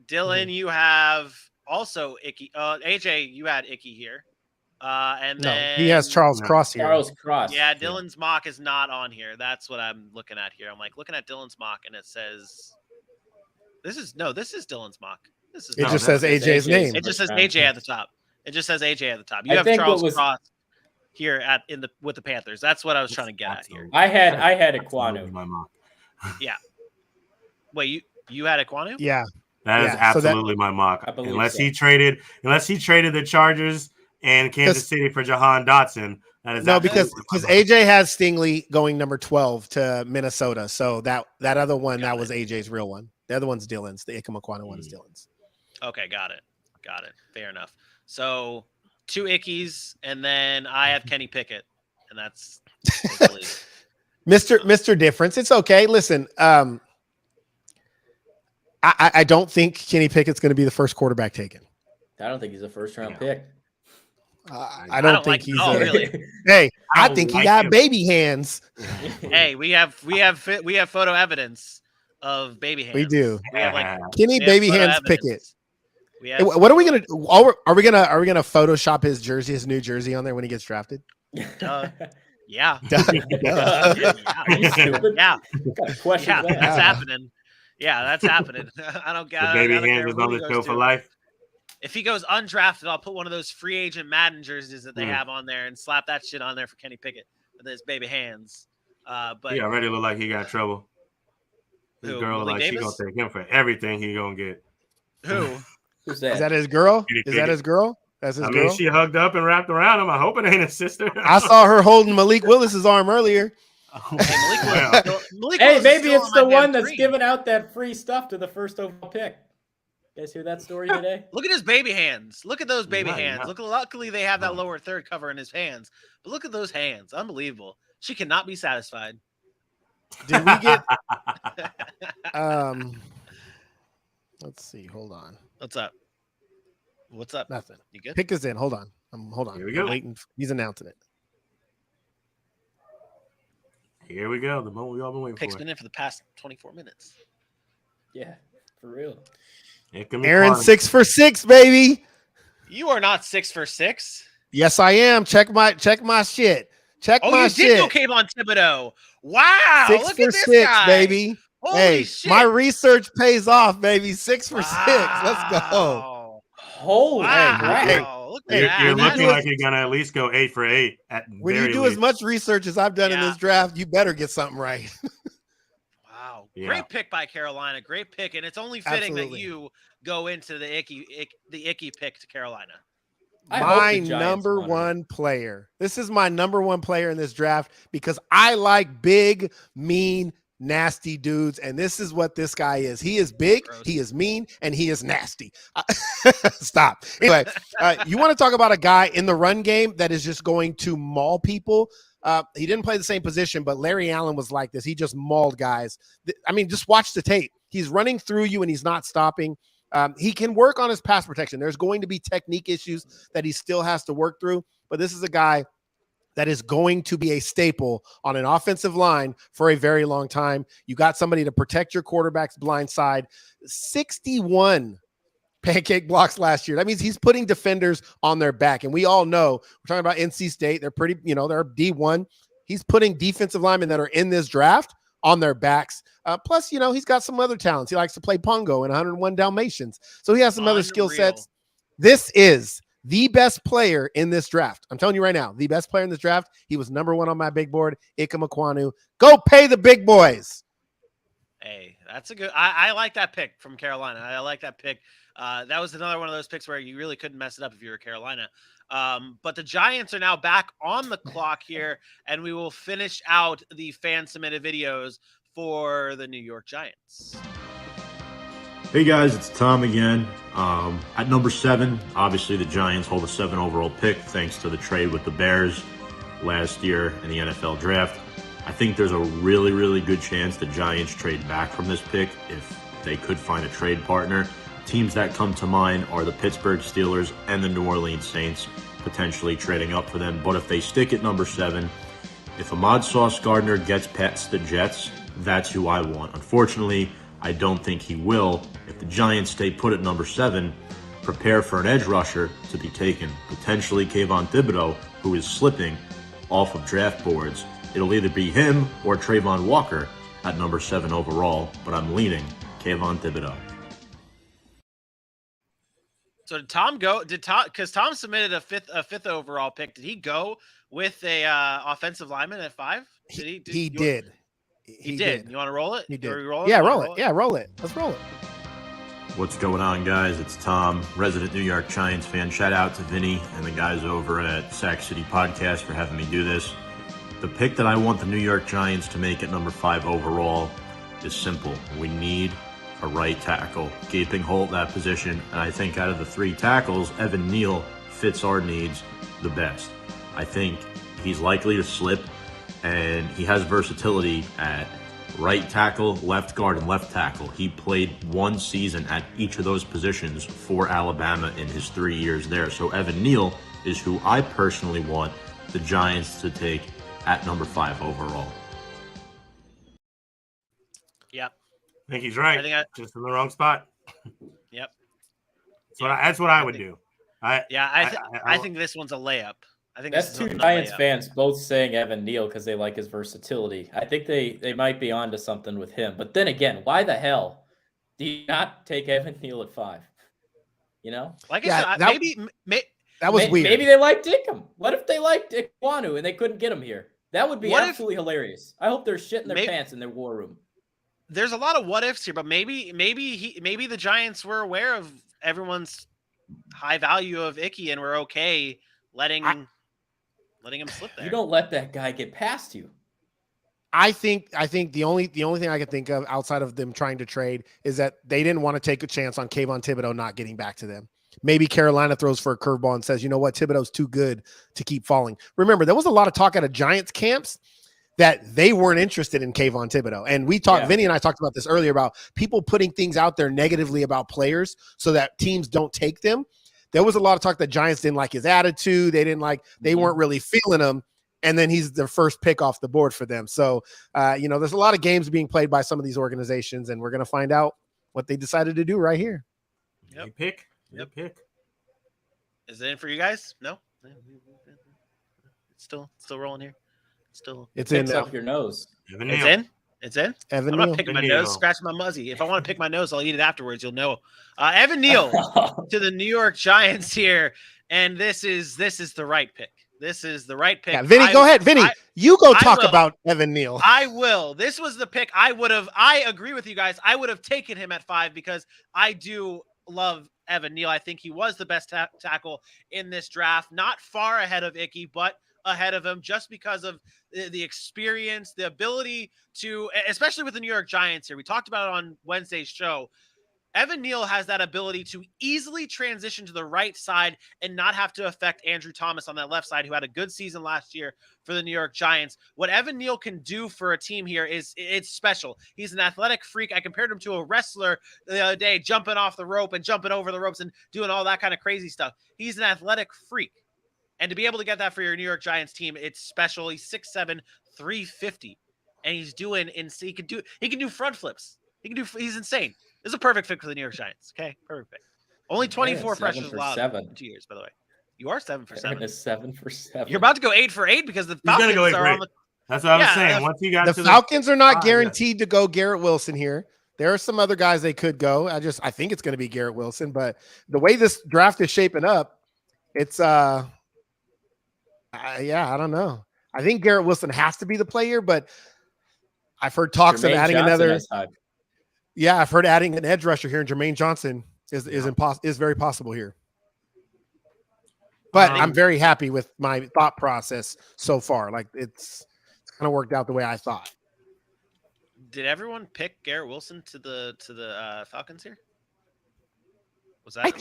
Dylan, you have also Ickey. AJ, you had Ickey here. And then he has Charles Cross here. Charles Cross. Yeah, Dylan's mock is not on here. That's what I'm looking at here. I'm like looking at Dylan's mock, and it says, "This is Dylan's mock. It just says AJ's name. It just says AJ at the top. It just says AJ at the top. You have Charles Cross here with the Panthers. That's what I was trying to get at here. I had Ekwonu. My mock. Yeah. Wait, you had Ekwonu? Yeah. That is absolutely my mock. Unless he traded the Chargers and Kansas City for Jahan Dotson. That is because AJ has Stingley going number 12 to Minnesota. So that other one, that was AJ's real one. The other one's Dylan's. The Ikem Ekwonu one is Dylan's. Okay, got it. Fair enough. So 2 Ickeys, and then I have Kenny Pickett, and that's Mr. Difference. It's okay. Listen, I don't think Kenny Pickett's going to be the first quarterback taken. I don't think he's a first-round pick. I don't think he's. Really. Hey, I think he got baby hands. Hey, we have photo evidence of baby hands. We do. We have Kenny baby hands Pickett. What are we gonna do? Are we gonna Photoshop his new jersey on there when he gets drafted? Yeah. Yeah. That's happening. Yeah, that's happening. I don't get the baby hands is on the show for life. If he goes undrafted, I'll put one of those free agent Madden jerseys that they have on there and slap that shit on there for Kenny Pickett with his baby hands. But he already look like he got trouble. His girl like she gonna take him for everything he gonna get. Who's that? Is that his girl? Is that his girl? That's his girl. I mean, she hugged up and wrapped around him. I hope it ain't his sister. I saw her holding Malik Willis's arm earlier. Hey, maybe it's the one that's giving out that free stuff to the first overall pick. You guys hear that story today? Look at his baby hands. Look at those baby hands. Luckily, they have that lower third cover in his hands. But look at those hands. Unbelievable. She cannot be satisfied. Did we get let's see. Hold on. What's up? What's up? Nothing. You good? Pick is in. Hold on. Hold on. Here we go. Waiting. He's announcing it. Here we go. The moment we all been waiting Pick's for. been in for the past 24 minutes. Yeah, for real. Aaron 6 for 6, baby. You are not 6 for 6. Yes, I am. Check my shit. Check my shit. You did go Kayvon Thibodeau. Wow. 6 look for at this 6, guy. baby. Holy shit. My research pays off, baby. 6 for 6. Let's go. Holy wow. Look at that. You're looking like you're gonna at least go 8 for 8. When you do as much research as I've done in this draft, you better get something right. Wow. Great pick by Carolina. Great pick. And it's only fitting that you go into the Ickey pick to Carolina. My number one player. This is my number one player in this draft because I like big, mean, nasty dudes. And this is what this guy is. He is big, he is mean, and he is nasty. Stop. Anyway, you want to talk about a guy in the run game that is just going to maul people? He didn't play the same position, but Larry Allen was like this. He just mauled guys. I mean, just watch the tape. He's running through you and he's not stopping. He can work on his pass protection. There's going to be technique issues that he still has to work through, but this is a guy that is going to be a staple on an offensive line for a very long time. You got somebody to protect your quarterback's blind side. 61 pancake blocks last year. That means he's putting defenders on their back. And we all know, we're talking about NC State. They're pretty, they're D1. He's putting defensive linemen that are in this draft on their backs. Plus, he's got some other talents. He likes to play Pongo and 101 Dalmatians. So he has some other skill sets. This is the best player in this draft. I'm telling you right now, the best player in this draft. He was number 1 on my big board, Ike Mekwonu. Go pay the big boys. Hey, that's a good. I like that pick from Carolina. I like that pick. That was another one of those picks where you really couldn't mess it up if you were Carolina. But the Giants are now back on the clock here, and we will finish out the fan-submitted videos for the New York Giants. Hey guys, it's Tom again. At number 7, obviously the Giants hold a 7 overall pick thanks to the trade with the Bears last year in the NFL draft. I think there's a really, really good chance the Giants trade back from this pick if they could find a trade partner. Teams that come to mind are the Pittsburgh Steelers and the New Orleans Saints, potentially trading up for them. But if they stick at number 7, if Ahmad Sauce Gardner gets past the Jets, that's who I want. Unfortunately, I don't think he will. If the Giants stay put at number 7, prepare for an edge rusher to be taken, potentially Kayvon Thibodeau, who is slipping off of draft boards. It'll either be him or Trayvon Walker at number 7 overall, but I'm leaning Kayvon Thibodeau. So did Tom go? Because Tom submitted a fifth overall pick. Did he go with a offensive lineman at 5? He did. He did. You want to roll it? He did. Roll yeah, roll it. Yeah, roll it. Let's roll it. What's going on, guys? It's Tom, resident New York Giants fan. Shout out to Vinny and the guys over at Sac City Podcast for having me do this. The pick that I want the New York Giants to make at number 5 overall is simple. We need a right tackle. Gaping hole at that position, and I think out of the 3 tackles, Evan Neal fits our needs the best. I think he's likely to slip, and he has versatility at right tackle, left guard, and left tackle. He played 1 season at each of those positions for Alabama in his 3 years there. So Evan Neal is who I personally want the Giants to take at number 5 overall. Yep. I think he's right. Just in the wrong spot. Yep. That's what I would do. I think this one's a layup. I think that's 2 Giants fans both saying Evan Neal because they like his versatility. I think they might be onto something with him. But then again, why the hell do you not take Evan Neal at 5? Like I said, that was weird. Maybe they liked Dickham. What if they liked Ikwanu and they couldn't get him here? That would be absolutely hilarious. I hope they're shitting their pants in their war room. There's a lot of what ifs here, but maybe the Giants were aware of everyone's high value of Icky and were okay letting him slip there. You don't let that guy get past you. I think the only thing I could think of outside of them trying to trade is that they didn't want to take a chance on Kayvon Thibodeau not getting back to them. Maybe Carolina throws for a curveball and says, you know what, Thibodeau's too good to keep falling. Remember, there was a lot of talk out of Giants camps that they weren't interested in Kayvon Thibodeau. And we talked, Vinny and I talked about this earlier about people putting things out there negatively about players so that teams don't take them. There was a lot of talk that Giants didn't like his attitude. They weren't really feeling him. And then he's the first pick off the board for them. So, there's a lot of games being played by some of these organizations, and we're going to find out what they decided to do right here. Yep. Pick. Is it in for you guys? No? It's still rolling here. It's in up your nose. It's in. Evan I'm Neal. not picking my nose, scratch my muzzy. If I want to pick my nose, I'll eat it afterwards. You'll know. Evan Neal to the New York Giants here, and this is the right pick. This is the right pick. Yeah, Vinny, go ahead. Vinny, you go talk about Evan Neal. I will. This was the pick I agree with you guys. I would have taken him at 5 because I do love Evan Neal. I think he was the best tackle in this draft. Not far ahead of Icky, but ahead of him just because of the experience, the ability to, especially with the New York Giants here. We talked about it on Wednesday's show. Evan Neal has that ability to easily transition to the right side and not have to affect Andrew Thomas on that left side, who had a good season last year for the New York Giants. What Evan Neal can do for a team here it's special. He's an athletic freak. I compared him to a wrestler the other day, jumping off the rope and jumping over the ropes and doing all that kind of crazy stuff. He's an athletic freak. And to be able to get that for your New York Giants team, it's special. He's 6'7", 350. And he's doing he can do front flips. He's insane. This is a perfect fit for the New York Giants. Okay, perfect fit. Only 24 pressures allowed in 2 years, by the way. You are 7 for 7. 7 for 7. You're about to go 8 for 8 because the Falcons go 8 are for 8. on the. That's what I was saying. Once you got the Falcons are not guaranteed to go Garrett Wilson here. There are some other guys they could go. I think it's going to be Garrett Wilson, but the way this draft is shaping up, it's I don't know. I think Garrett Wilson has to be the player, but I've heard talks of adding another. Yeah, I've heard adding an edge rusher here, and Jermaine Johnson is very possible here. But I'm very happy with my thought process so far. Like it's kind of worked out the way I thought. Did everyone pick Garrett Wilson to the Falcons here? I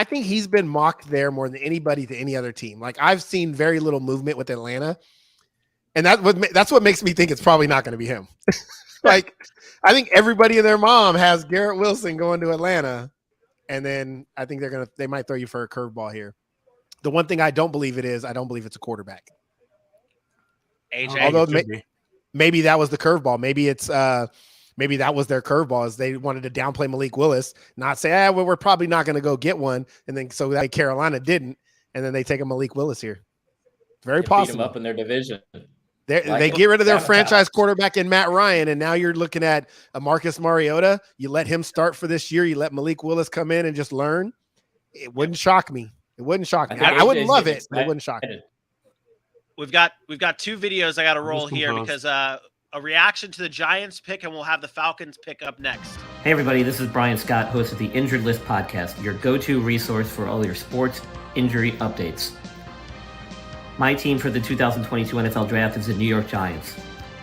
think he's been mocked there more than anybody to any other team. Like I've seen very little movement with Atlanta, and that's what makes me think it's probably not going to be him. Like I think everybody and their mom has Garrett Wilson going to Atlanta, and then I think they might throw you for a curveball here. The one thing I don't believe it's a quarterback. AJ, although maybe that was the curveball. Maybe it's maybe that was their curveball, is they wanted to downplay Malik Willis, not say, we're probably not going to go get one, and then so that Carolina didn't, and then they take a Malik Willis here. Very possible. Beat them up in their division. They get rid of their franchise quarterback in Matt Ryan, and now you're looking at a Marcus Mariota. You let him start for this year. You let Malik Willis come in and just learn. It wouldn't shock me. I wouldn't love it, but it wouldn't shock me. We've got 2 videos I got to roll here because a reaction to the Giants pick, and we'll have the Falcons pick up next. Hey everybody, this is Brian Scott, host of the Injured List podcast, your go-to resource for all your sports injury updates. My team for the 2022 NFL Draft is the New York Giants.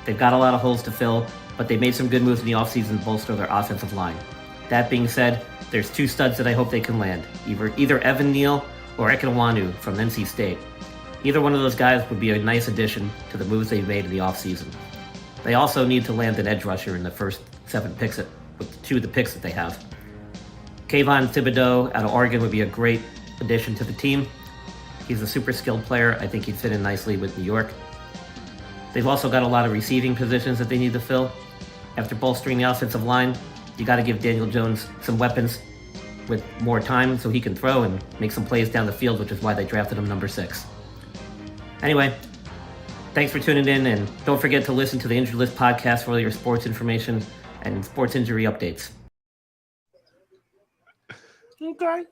They've got a lot of holes to fill, but they made some good moves in the offseason to bolster their offensive line. That being said, there's 2 studs that I hope they can land, either Evan Neal or Ekinwanu from NC State. Either one of those guys would be a nice addition to the moves they've made in the offseason. They also need to land an edge rusher in the first 7 picks with 2 of the picks that they have. Kayvon Thibodeau out of Oregon would be a great addition to the team. He's a super skilled player. I think he'd fit in nicely with New York. They've also got a lot of receiving positions that they need to fill. After bolstering the offensive line, you got to give Daniel Jones some weapons with more time so he can throw and make some plays down the field, which is why they drafted him number 6. Anyway, thanks for tuning in, and don't forget to listen to the Injured List podcast for all your sports information and sports injury updates. Okay.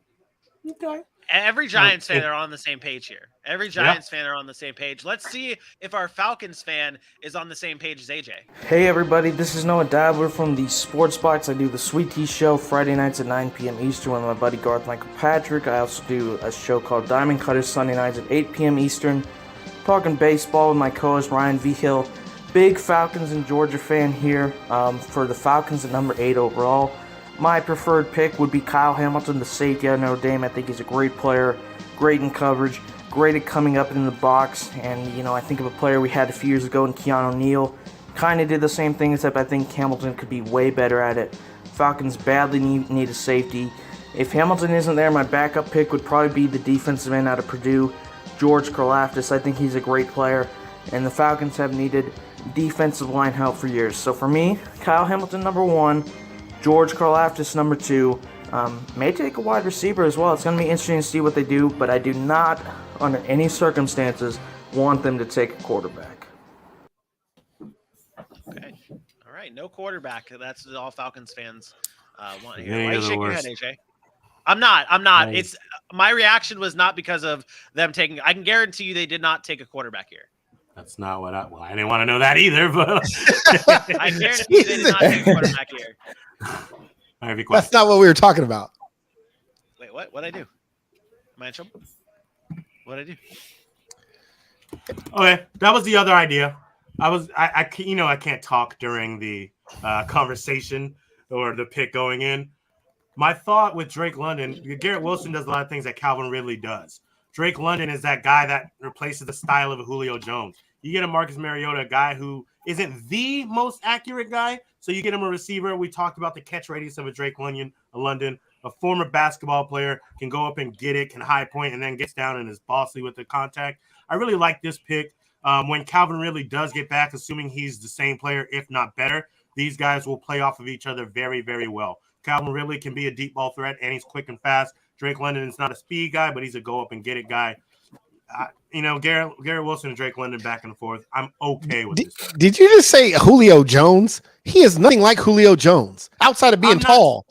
Every Giants fan are on the same page here. Every Giants fan are on the same page. Let's see if our Falcons fan is on the same page as AJ. Hey everybody, this is Noah Dabler from the Sports Box. I do the Sweet Tea Show Friday nights at 9 p.m. Eastern with my buddy Garth Michael Patrick. I also do a show called Diamond Cutters Sunday nights at 8 p.m. Eastern. Talking baseball with my co-host Ryan V. Hill. Big Falcons and Georgia fan here for the Falcons at number 8 overall. My preferred pick would be Kyle Hamilton, the safety out of Notre Dame. I think he's a great player, great in coverage, great at coming up in the box. And, I think of a player we had a few years ago in Keanu Neal. Kind of did the same thing, except I think Hamilton could be way better at it. Falcons badly need a safety. If Hamilton isn't there, my backup pick would probably be the defensive end out of Purdue, George Karlaftis. I think he's a great player. And the Falcons have needed defensive line help for years. So for me, Kyle Hamilton, number 1. George Karlaftis, number 2. May take a wide receiver as well. It's going to be interesting to see what they do, but I do not, under any circumstances, want them to take a quarterback. Okay. All right. No quarterback. That's all Falcons fans want to hear. Why are you shaking your head, AJ? I'm not. Nice. It's my reaction was not because of them taking. I can guarantee you they did not take a quarterback here. That's not what I didn't want to know that either, but I guarantee you they did not take a quarterback here. That's not what we were talking about. Wait, what? What'd I do? Am I in trouble? What'd I do? Okay, that was the other idea. I can't talk during the conversation, or the pick going in. My thought with Drake London, Garrett Wilson does a lot of things that Calvin Ridley does. Drake London is that guy that replaces the style of a Julio Jones. You get a Marcus Mariota, a guy who isn't the most accurate guy, so you get him a receiver. We talked about the catch radius of a Drake London, a former basketball player, can go up and get it, can high point, and then gets down and is bossy with the contact. I really like this pick. When Calvin Ridley does get back, assuming he's the same player, if not better, these guys will play off of each other very, very well. Calvin Ridley can be a deep ball threat, and he's quick and fast. Drake London is not a speed guy, but he's a go-up-and-get-it guy. Garrett Wilson and Drake London back and forth. I'm okay with this. Did you just say Julio Jones? He is nothing like Julio Jones outside of being tall.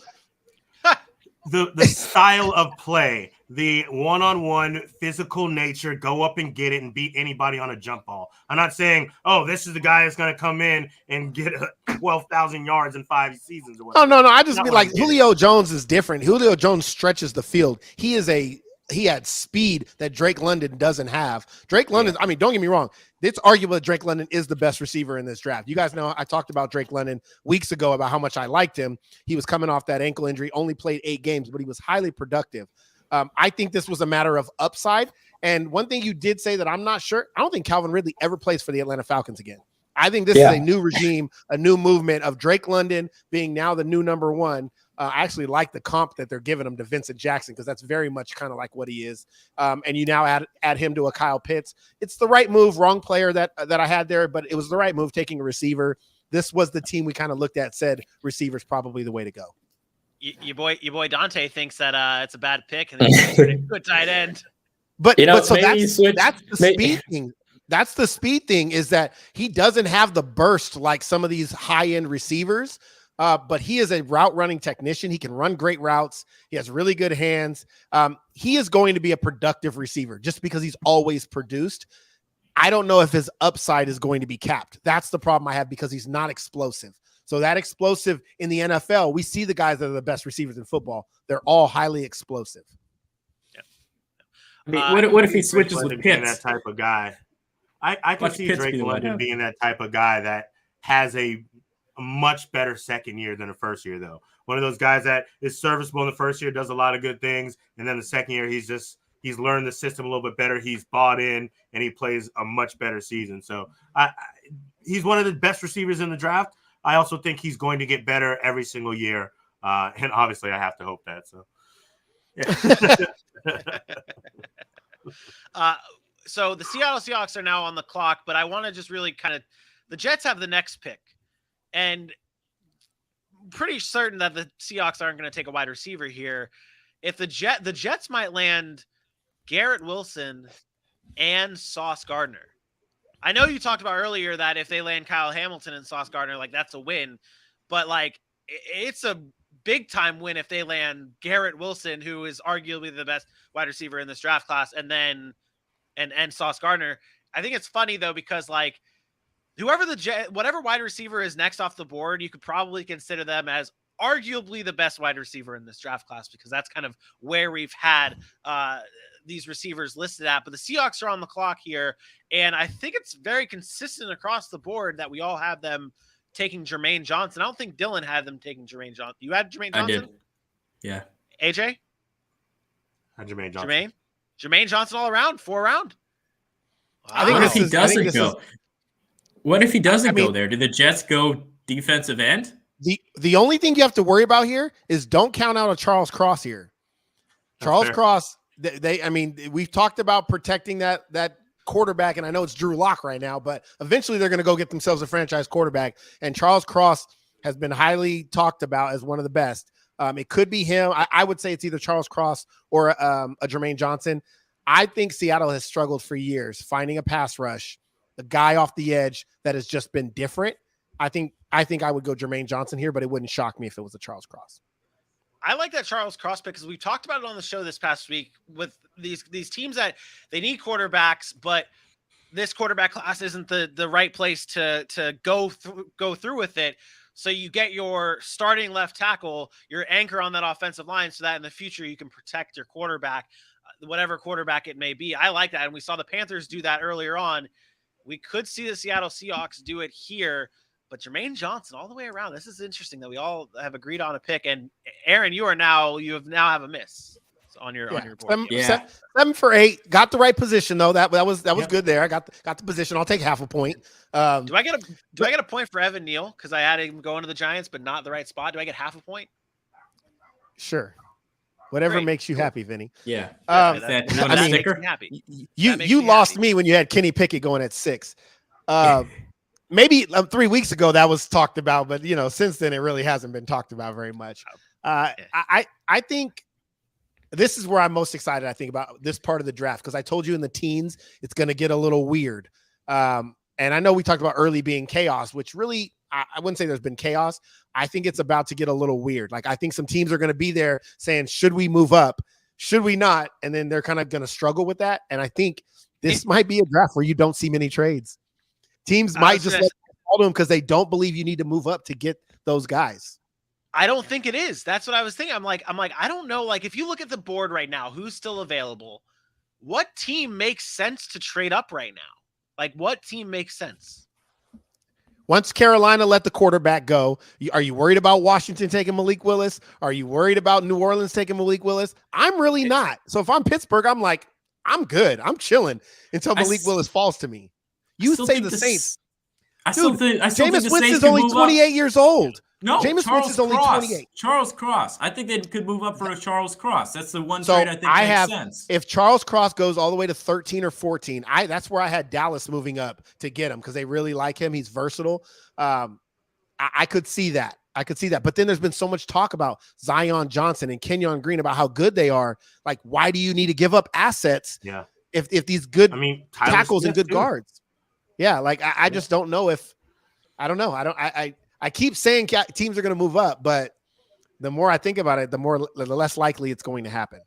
The style of play, the one-on-one physical nature, go up and get it and beat anybody on a jump ball. I'm not saying, this is the guy that's going to come in and get 12,000 yards in 5 seasons. Or whatever. No. I just mean like Julio Jones is different. Julio Jones stretches the field. He had speed that Drake London doesn't have. Drake London, I mean, don't get me wrong. It's arguable that Drake London is the best receiver in this draft. You guys know I talked about Drake London weeks ago about how much I liked him. He was coming off that ankle injury, only played 8 games, but he was highly productive. I think this was a matter of upside. And one thing you did say that I'm not sure, I don't think Calvin Ridley ever plays for the Atlanta Falcons again. I think this is a new regime, a new movement of Drake London being now the new number one. I actually like the comp that they're giving him to Vincent Jackson because that's very much kind of like what he is. And you now add him to a Kyle Pitts. It's the right move. Wrong player that I had there, but it was the right move taking a receiver. This was the team we kind of looked at, said receiver's probably the way to go. Your boy Dante thinks that it's a bad pick and he's a good tight end. But so that's the speed thing. That's the speed thing, is that he doesn't have the burst like some of these high-end receivers. But he is a route running technician. He can run great routes. He has really good hands. He is going to be a productive receiver just because he's always produced. I don't know if his upside is going to be capped. That's the problem I have because he's not explosive. So that explosive in the NFL, we see the guys that are the best receivers in football. They're all highly explosive. Yeah. I mean, what if he switches with Pitts? That type of guy. I can see Drake London being that type of guy that has a much better second year than the first year, though. One of those guys that is serviceable in the first year, does a lot of good things, and then the second year he's learned the system a little bit better. He's bought in, and he plays a much better season. So he's one of the best receivers in the draft. I also think he's going to get better every single year, and obviously I have to hope that. So, yeah. So the Seattle Seahawks are now on the clock, but I want to just really the Jets have the next pick. And pretty certain that the Seahawks aren't going to take a wide receiver here. If the Jets might land Garrett Wilson and Sauce Gardner. I know you talked about earlier that if they land Kyle Hamilton and Sauce Gardner, that's a win. But it's a big time win if they land Garrett Wilson, who is arguably the best wide receiver in this draft class, and then and Sauce Gardner. I think it's funny though because whatever wide receiver is next off the board, you could probably consider them as arguably the best wide receiver in this draft class because that's kind of where we've had these receivers listed at. But the Seahawks are on the clock here, and I think it's very consistent across the board that we all have them taking Jermaine Johnson. I don't think Dylan had them taking Jermaine Johnson. You had Jermaine Johnson? I did. Yeah. AJ? Had Jermaine Johnson. Jermaine Johnson all around, 4 round. Wow. I think he doesn't go. What if he doesn't go there? Do the Jets go defensive end? The only thing you have to worry about here is don't count out a Charles Cross here. Charles Cross, we've talked about protecting that quarterback, and I know it's Drew Lock right now, but eventually they're going to go get themselves a franchise quarterback, and Charles Cross has been highly talked about as one of the best. It could be him. I would say it's either Charles Cross or a Jermaine Johnson. I think Seattle has struggled for years finding a pass rush, the guy off the edge that has just been different. I think I would go Jermaine Johnson here, but it wouldn't shock me if it was a Charles Cross. I like that Charles Cross pick because we talked about it on the show this past week with these teams that they need quarterbacks, but this quarterback class isn't the right place to go through with it. So you get your starting left tackle, your anchor on that offensive line, so that in the future you can protect your quarterback, whatever quarterback it may be. I like that, and we saw the Panthers do that earlier on. We could see the Seattle Seahawks do it here. but Jermaine Johnson all the way around. This is interesting that we all have agreed on a pick. And Aaron, you have a miss on your board. 7 for 8. Got the right position though. That was good there. I got the position. I'll take half a point. Do I get a point for Evan Neal because I had him going to the Giants, but not the right spot? Do I get half a point? Sure. Whatever Great. makes you happy, Vinny. Yeah. That makes me happy. You lost me when you had Kenny Pickett going at 6. Maybe 3 weeks ago that was talked about, but since then it really hasn't been talked about very much. I think this is where I'm most excited. I think about this part of the draft because I told you in the teens it's going to get a little weird. And I know we talked about early being chaos, which really I wouldn't say there's been chaos. I think it's about to get a little weird. Like I think some teams are going to be there saying, "Should we move up? Should we not?" And then they're kind of going to struggle with that. And I think this might be a draft where you don't see many trades. Teams might just let them because they don't believe you need to move up to get those guys. I don't think it is. That's what I was thinking. I'm like, I don't know. Like, if you look at the board right now, who's still available? What team makes sense to trade up right now? Like, what team makes sense? Once Carolina let the quarterback go, are you worried about Washington taking Malik Willis? Are you worried about New Orleans taking Malik Willis? I'm really not. So if I'm Pittsburgh, I'm like, I'm good. I'm chilling until Malik Willis falls to me. You say the Saints. Jameis Winston is only 28 years old. No, Jameis Winston is only 28. Charles Cross. I think they could move up for a Charles Cross. That's the one trade I think makes sense. If Charles Cross goes all the way to 13 or 14, that's where I had Dallas moving up to get him because they really like him. He's versatile. I could see that. But then there's been so much talk about Zion Johnson and Kenyon Green about how good they are. Like, why do you need to give up assets? Yeah. If these good Smith tackles and good too. guards. Yeah, like I just don't know if I don't know. I keep saying teams are going to move up, but the more I think about it, the less likely it's going to happen.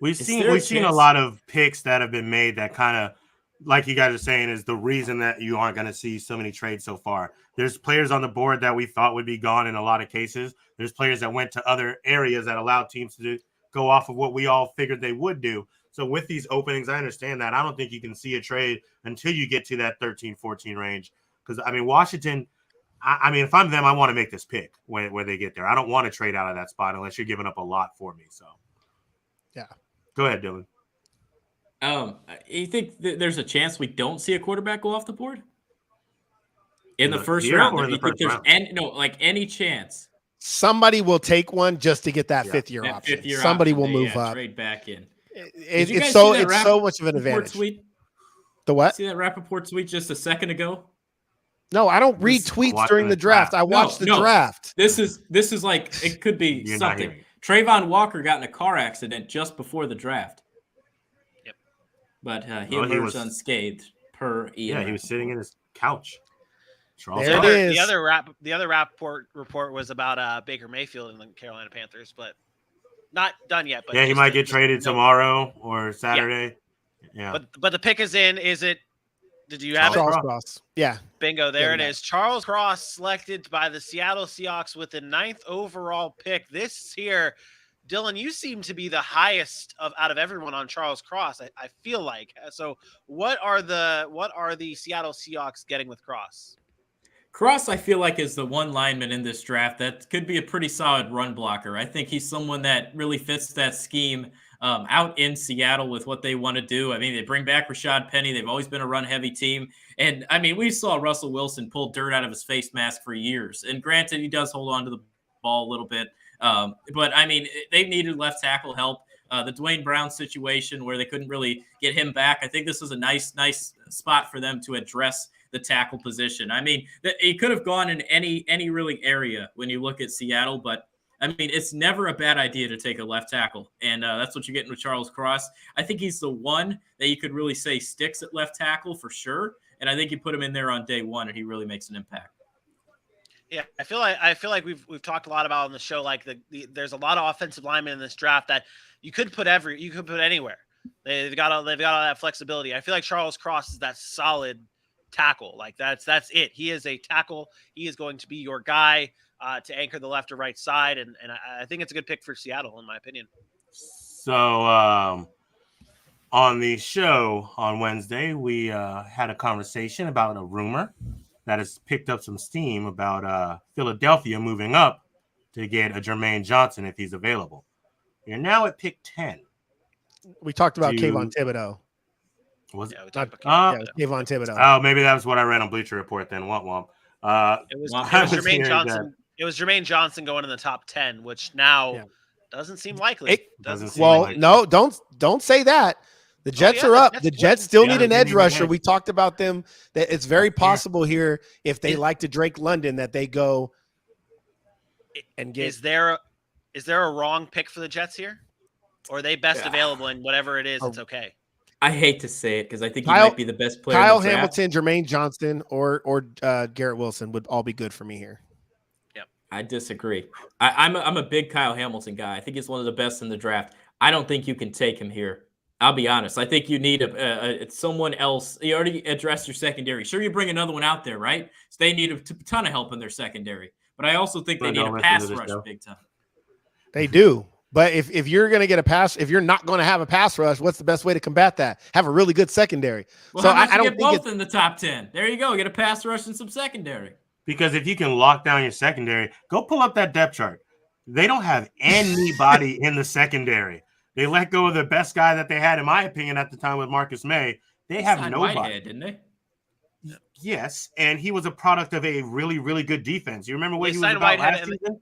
We've seen a lot of picks that have been made that kind of, like you guys are saying, is the reason that you aren't going to see so many trades so far. There's players on the board that we thought would be gone in a lot of cases. There's players that went to other areas that allowed teams to go off of what we all figured they would do. So with these openings, I understand that. I don't think you can see a trade until you get to that 13-14 range. Because, Washington – if I'm them, I want to make this pick where they get there. I don't want to trade out of that spot unless you're giving up a lot for me. So, yeah. Go ahead, Dylan. You think there's a chance we don't see a quarterback go off the board in the first round? Or in the first round? Any chance? Somebody will take one just to get that fifth-year option. Somebody will move up. Trade back in. It's so much of an advantage. Tweet? The what? See that Rappaport tweet just a second ago? No, I don't read tweets during the draft. I watch the draft. This is like it could be something. Trayvon Walker got in a car accident just before the draft. Yep. But he emerged unscathed per Ian. Yeah, he was sitting in his couch. The other Rappaport report was about Baker Mayfield and the Carolina Panthers, but not done yet. But yeah, he might get traded tomorrow or Saturday. Yeah. But the pick is in. Is it? Did you have Charles Cross? Yeah. Bingo. There it is. Charles Cross selected by the Seattle Seahawks with the 9th overall pick. This here, Dylan, you seem to be the highest out of everyone on Charles Cross. I feel like. So what are the Seattle Seahawks getting with Cross? Cross, I feel like, is the one lineman in this draft that could be a pretty solid run blocker. I think he's someone that really fits that scheme out in Seattle with what they want to do. They bring back Rashad Penny. They've always been a run-heavy team. And, we saw Russell Wilson pull dirt out of his face mask for years. And granted, he does hold on to the ball a little bit. But they needed left tackle help. The Dwayne Brown situation where they couldn't really get him back, I think this is a nice spot for them to address the tackle position. He could have gone in any really area when you look at Seattle, but it's never a bad idea to take a left tackle, and that's what you're getting with Charles Cross. I think he's the one that you could really say sticks at left tackle for sure, and I think you put him in there on day one, and he really makes an impact. Yeah, I feel like we've talked a lot about on the show. Like there's a lot of offensive linemen in this draft that you could put anywhere. They've got all that flexibility. I feel like Charles Cross is that solid tackle. Like that's it. He is a tackle. He is going to be your guy to anchor the left or right side, and I think it's a good pick for Seattle, in my opinion. So on the show on Wednesday, we had a conversation about a rumor that has picked up some steam about Philadelphia moving up to get a Jermaine Johnson if he's available. You're now at pick 10. We talked about Kayvon Thibodeau. Was Yeah, it? we talked about Kayvon Thibodeau. Oh, maybe that was what I read on Bleacher Report then. Womp womp. It was I was Jermaine hearing Johnson. that. It was Jermaine Johnson going in the top 10, which now doesn't seem likely. No, don't say that. The Jets are up. The Jets still need an edge rusher. We talked about them. That it's very possible here if they like to Drake London that they go and get. Is there a wrong pick for the Jets here, or are they best available and whatever it is, it's okay? I hate to say it because I think he might be the best player. Kyle in the draft. Hamilton, Jermaine Johnson, or Garrett Wilson would all be good for me here. Yep, I disagree. I'm a big Kyle Hamilton guy. I think he's one of the best in the draft. I don't think you can take him here. I'll be honest. I think you need someone else. You already addressed your secondary. Sure, you bring another one out there, right? So they need a ton of help in their secondary. But I also think they need a pass rush big time. They do. But if you're going to get a pass, if you're not going to have a pass rush, what's the best way to combat that? Have a really good secondary. Well, so how about I don't get think both in the top 10. There you go. Get a pass rush and some secondary. Because if you can lock down your secondary, go pull up that depth chart. They don't have anybody in the secondary. They let go of the best guy that they had, in my opinion, at the time with Marcus May. They have nobody. Whitehead, didn't they? Yes, and he was a product of a really, really good defense. You remember what he was about Whitehead last season?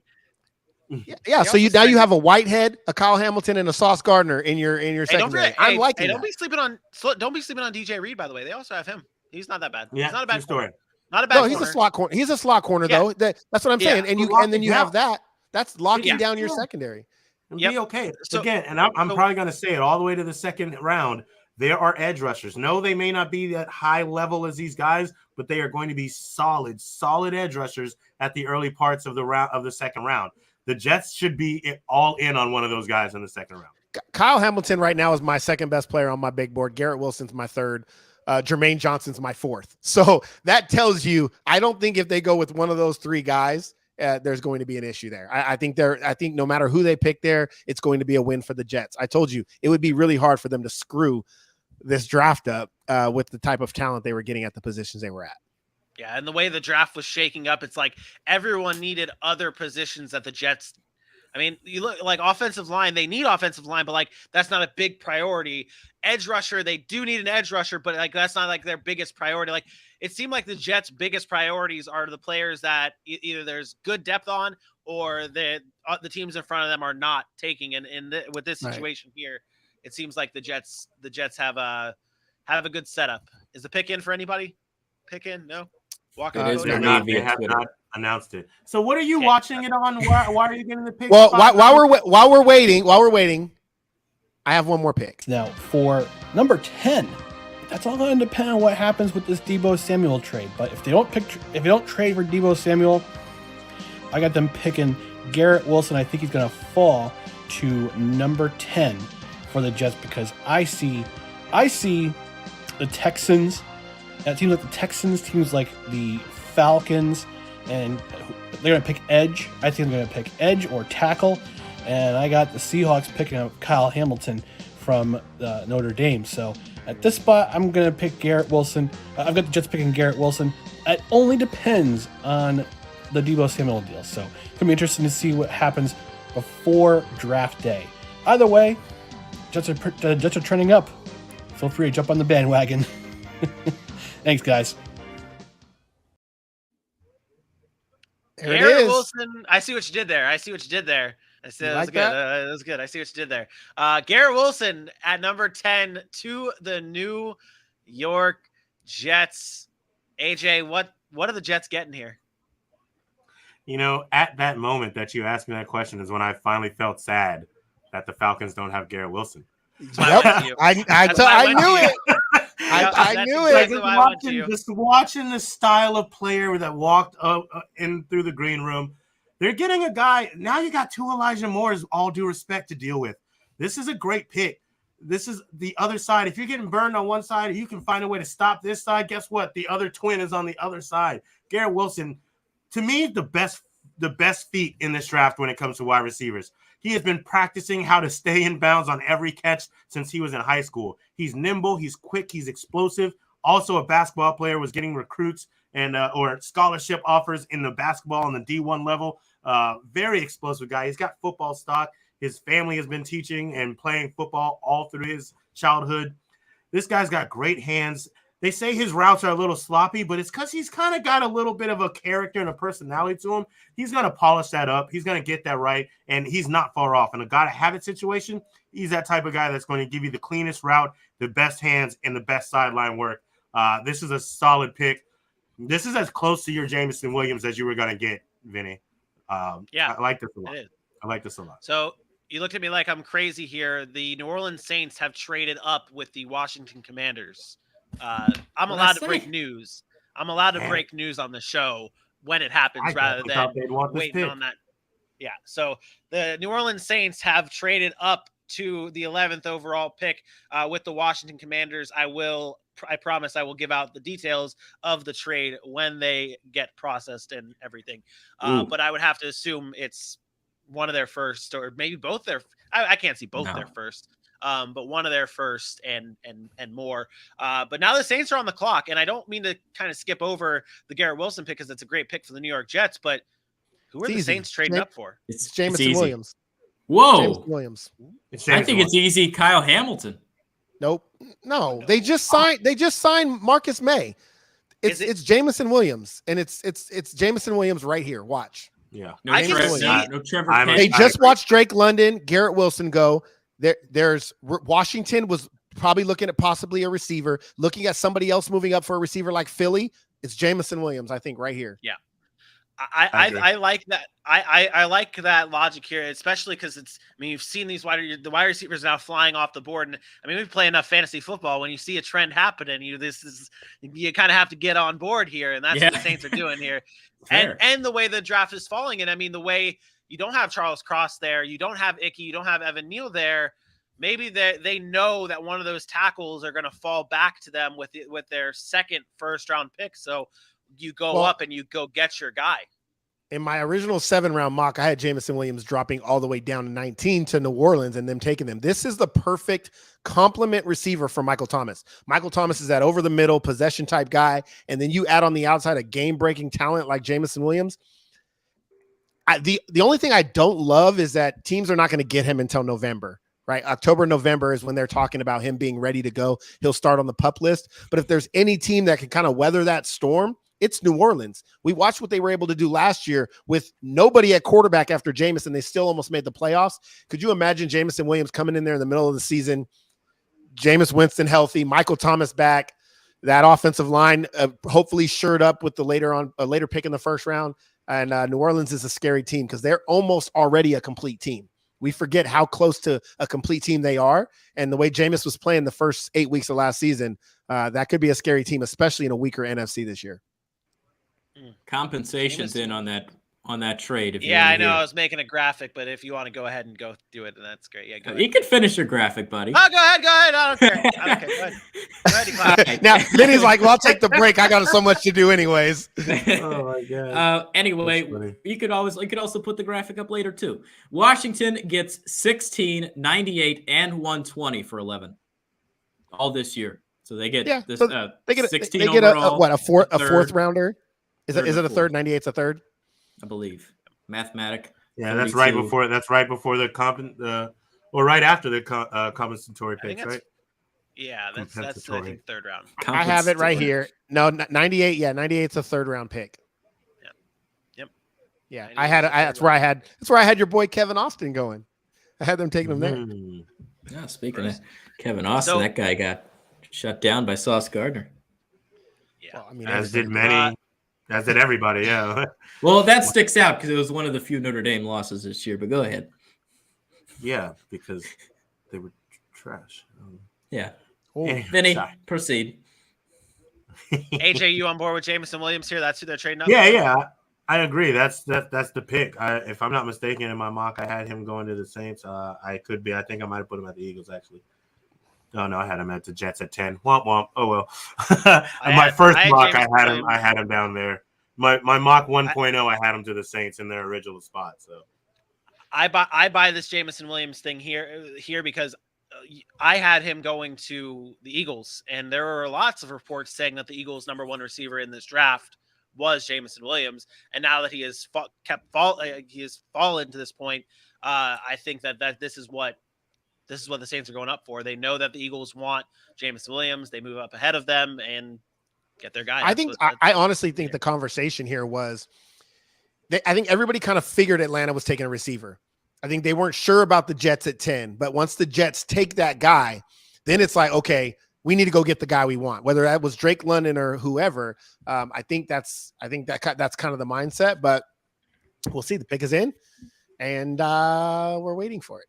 Yeah, so now you have a Whitehead, a Kyle Hamilton, and a Sauce Gardner in your secondary. I'm liking that. Don't be sleeping on DJ Reed, by the way. They also have him. He's not that bad. Yeah, he's not a bad story. Not a bad. No, he's a slot corner. He's a slot corner though. That's what I'm saying. And then you have that. That's locking down your secondary. Be okay. So, again, and I'm probably going to say it all the way to the second round. There are edge rushers. No, they may not be that high level as these guys, but they are going to be solid edge rushers at the early parts of the second round. The Jets should be all in on one of those guys in the second round. Kyle Hamilton right now is my second best player on my big board. Garrett Wilson's my third. Jermaine Johnson's my fourth. So that tells you, I don't think if they go with one of those three guys, there's going to be an issue there. I think no matter who they pick there, it's going to be a win for the Jets. I told you it would be really hard for them to screw this draft up with the type of talent they were getting at the positions they were at. Yeah, and the way the draft was shaking up, it's like everyone needed other positions that the Jets. I mean, you look like offensive line, they need offensive line, but like that's not a big priority. Edge rusher, they do need an edge rusher, but like that's not like their biggest priority. Like it seemed like the Jets' biggest priorities are the players that either there's good depth on or the teams in front of them are not taking. And with this situation here, it seems like the Jets have a good setup. Is the pick in for anybody? Pick in? No. They have not announced it. So what are you watching it on? Why are you getting the pick? Well, while we're waiting, I have one more pick. Now for number 10, that's all going to depend on what happens with this Deebo Samuel trade. But if they don't trade for Deebo Samuel, I got them picking Garrett Wilson. I think he's going to fall to number 10 for the Jets because I see the Texans. Teams like the Texans, teams like the Falcons, and they're going to pick edge. I think they're going to pick edge or tackle. And I got the Seahawks picking up Kyle Hamilton from Notre Dame. So at this spot, I'm going to pick Garrett Wilson. I've got the Jets picking Garrett Wilson. It only depends on the Deebo Samuel deal. So it's going to be interesting to see what happens before draft day. Either way, Jets are trending up. Feel free to jump on the bandwagon. Thanks, guys. Garrett Wilson, I see what you did there. I see that was good. That was good. I see what you did there. Garrett Wilson at number 10 to the New York Jets. AJ, what are the Jets getting here? You know, at that moment that you asked me that question is when I finally felt sad that the Falcons don't have Garrett Wilson. Yep. I knew it. I knew it. Just watching the style of player that walked in through the green room. They're getting a guy. Now you got two Elijah Moores, all due respect, to deal with. This is a great pick. This is the other side. If you're getting burned on one side, you can find a way to stop this side. Guess what? The other twin is on the other side. Garrett Wilson, to me, the best feat in this draft when it comes to wide receivers. He has been practicing how to stay in bounds on every catch since he was in high school. He's nimble, he's quick, he's explosive. Also a basketball player, was getting recruits and or scholarship offers in the basketball on the D1 level. Very explosive guy. He's got football stock. His family has been teaching and playing football all through his childhood. This guy's got great hands. They say his routes are a little sloppy, but it's because he's kind of got a little bit of a character and a personality to him. He's going to polish that up. He's going to get that right, and he's not far off. In a got-to-have-it situation, he's that type of guy that's going to give you the cleanest route, the best hands, and the best sideline work. This is a solid pick. This is as close to your Jameson Williams as you were going to get, Vinny. Yeah, I like this a lot. it is. I like this a lot. So you looked at me like I'm crazy here. The New Orleans Saints have traded up with the Washington Commanders. I'm allowed to break news. I'm allowed to break news on the show when it happens rather than waiting on that. Yeah. So the New Orleans Saints have traded up to the 11th overall pick with the Washington Commanders. I promise I will give out the details of the trade when they get processed and everything. But I would have to assume it's one of their first, or maybe both their. I can't see both their first, but one of their first and more. But now the Saints are on the clock, and I don't mean to kind of skip over the Garrett Wilson pick because it's a great pick for the New York Jets. But who are the Saints trading up for? It's Jameson Williams. Whoa, Jameson Williams. I think it's easy. Kyle Hamilton. Nope. No, they just signed Marcus May. It's Jameson Williams, and it's Jameson Williams right here. Watch. Yeah. No Trevor. They just watched Drake London, Garrett Wilson go. There's Washington was probably looking at possibly a receiver, looking at somebody else moving up for a receiver like Philly. It's Jameson Williams, I think, right here. Yeah. I like that. I like that logic here, especially because it's. I mean, you've seen the wide receivers now flying off the board, and I mean, we play enough fantasy football. When you see a trend happening, you kind of have to get on board here, and that's what the Saints are doing here. and the way the draft is falling, and I mean, the way you don't have Charles Cross there, you don't have Icky, you don't have Evan Neal there. Maybe they know that one of those tackles are going to fall back to them with their second first-round pick. So you go up and you go get your guy. In my original 7-round mock, I had Jameson Williams dropping all the way down to 19 to New Orleans and them taking them. This is the perfect complement receiver for Michael Thomas. Michael Thomas is that over-the-middle possession type guy, and then you add on the outside a game-breaking talent like Jameson Williams. The only thing I don't love is that teams are not going to get him until November. Right. October, November is when they're talking about him being ready to go. He'll start on the PUP list. But if there's any team that can kind of weather that storm, it's New Orleans. We watched what they were able to do last year with nobody at quarterback after Jameson. They still almost made the playoffs. Could you imagine Jameson Williams coming in there in the middle of the season, Jameis Winston healthy, Michael Thomas back, that offensive line hopefully shored up with the later pick in the first round. And New Orleans is a scary team because they're almost already a complete team. We forget how close to a complete team they are. And the way Jameis was playing the first 8 weeks of last season, that could be a scary team, especially in a weaker NFC this year. Compensation's in on that trade. If I know. I was making a graphic, but if you want to go ahead and go do it, then that's great. Yeah, go ahead. You can finish your graphic, buddy. Oh, go ahead. I don't care. Go ahead. Now, Vinny's like, well, I'll take the break. I got so much to do anyways. Oh, my God. Anyway, you could also put the graphic up later, too. Washington gets 16, 98, and 120 for 11 all this year. So they get this. They get 16 they get overall, a fourth rounder. Is it a third? 98's a third, I believe. Mathematic. Yeah, that's right before the right after the compensatory picks, right? Yeah, that's I think third round. I have it right here. No, 98. Yeah, 98's a third round pick. Yep. Yeah, that's where I had your boy Kevin Austin going. I had them taking him there. Yeah, speaking of Kevin Austin, that guy got shut down by Sauce Gardner. Yeah, well, I mean, as did everybody. Yeah. Well, that sticks out because it was one of the few Notre Dame losses this year. But go ahead. Yeah, because they were trash. Yeah. Vinny, proceed. AJ, you on board with Jameson Williams here? That's who they're trading up. Yeah. I agree. That's the pick. If I'm not mistaken, in my mock, I had him going to the Saints. I could be. I think I might have put him at the Eagles, actually. Oh, no, I had him at the Jets at 10. Womp womp. Oh well. My first mock, I had him down there. My mock 1.0, I had him to the Saints in their original spot. So I buy this Jameson Williams thing here because I had him going to the Eagles, and there were lots of reports saying that the Eagles' number one receiver in this draft was Jameson Williams. And now that he has fallen to this point, I think that this is what the Saints are going up for. They know that the Eagles want Jameson Williams. They move up ahead of them and get their guy. I honestly think the conversation here was, I think everybody kind of figured Atlanta was taking a receiver. I think they weren't sure about the Jets at 10, but once the Jets take that guy, then it's like, okay, we need to go get the guy we want, whether that was Drake London or whoever. I think that's kind of the mindset, but we'll see. The pick is in, and we're waiting for it.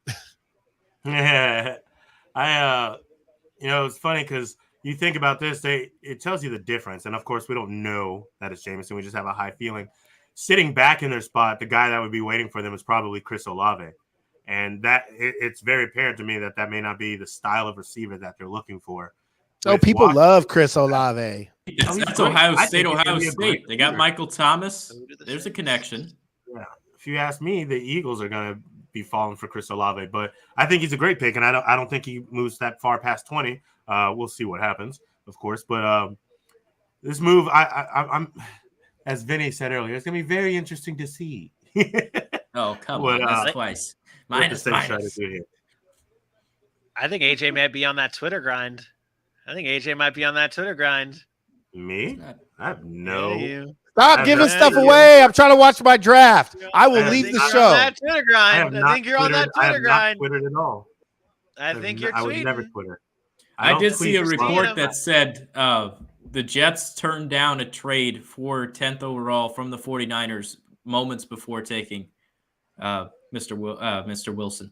Yeah, it's funny because you think about this, it tells you the difference, and of course we don't know that it's Jameson. We just have a high feeling. Sitting back in their spot, the guy that would be waiting for them is probably Chris Olave, and it's very apparent to me that may not be the style of receiver that they're looking for. Oh, people love Chris Olave. That's Ohio State. They got Michael Thomas. There's a connection. Yeah, if you ask me, the Eagles are going to be falling for Chris Olave, but I think he's a great pick, and I don't think he moves that far past 20. We'll see what happens, of course, but this move, I'm as Vinny said earlier, it's going to be very interesting to see. Oh, come on, that's twice. Minus. I think AJ might be on that Twitter grind. Me? No. Stop giving stuff away. I'm trying to watch my draft. I will leave the show. I think you're on that Twitter grind. I have not Twittered at all. I think you're tweeting. I would never Twitter. I did see a report that said the Jets turned down a trade for 10th overall from the 49ers moments before taking Mr. Wilson.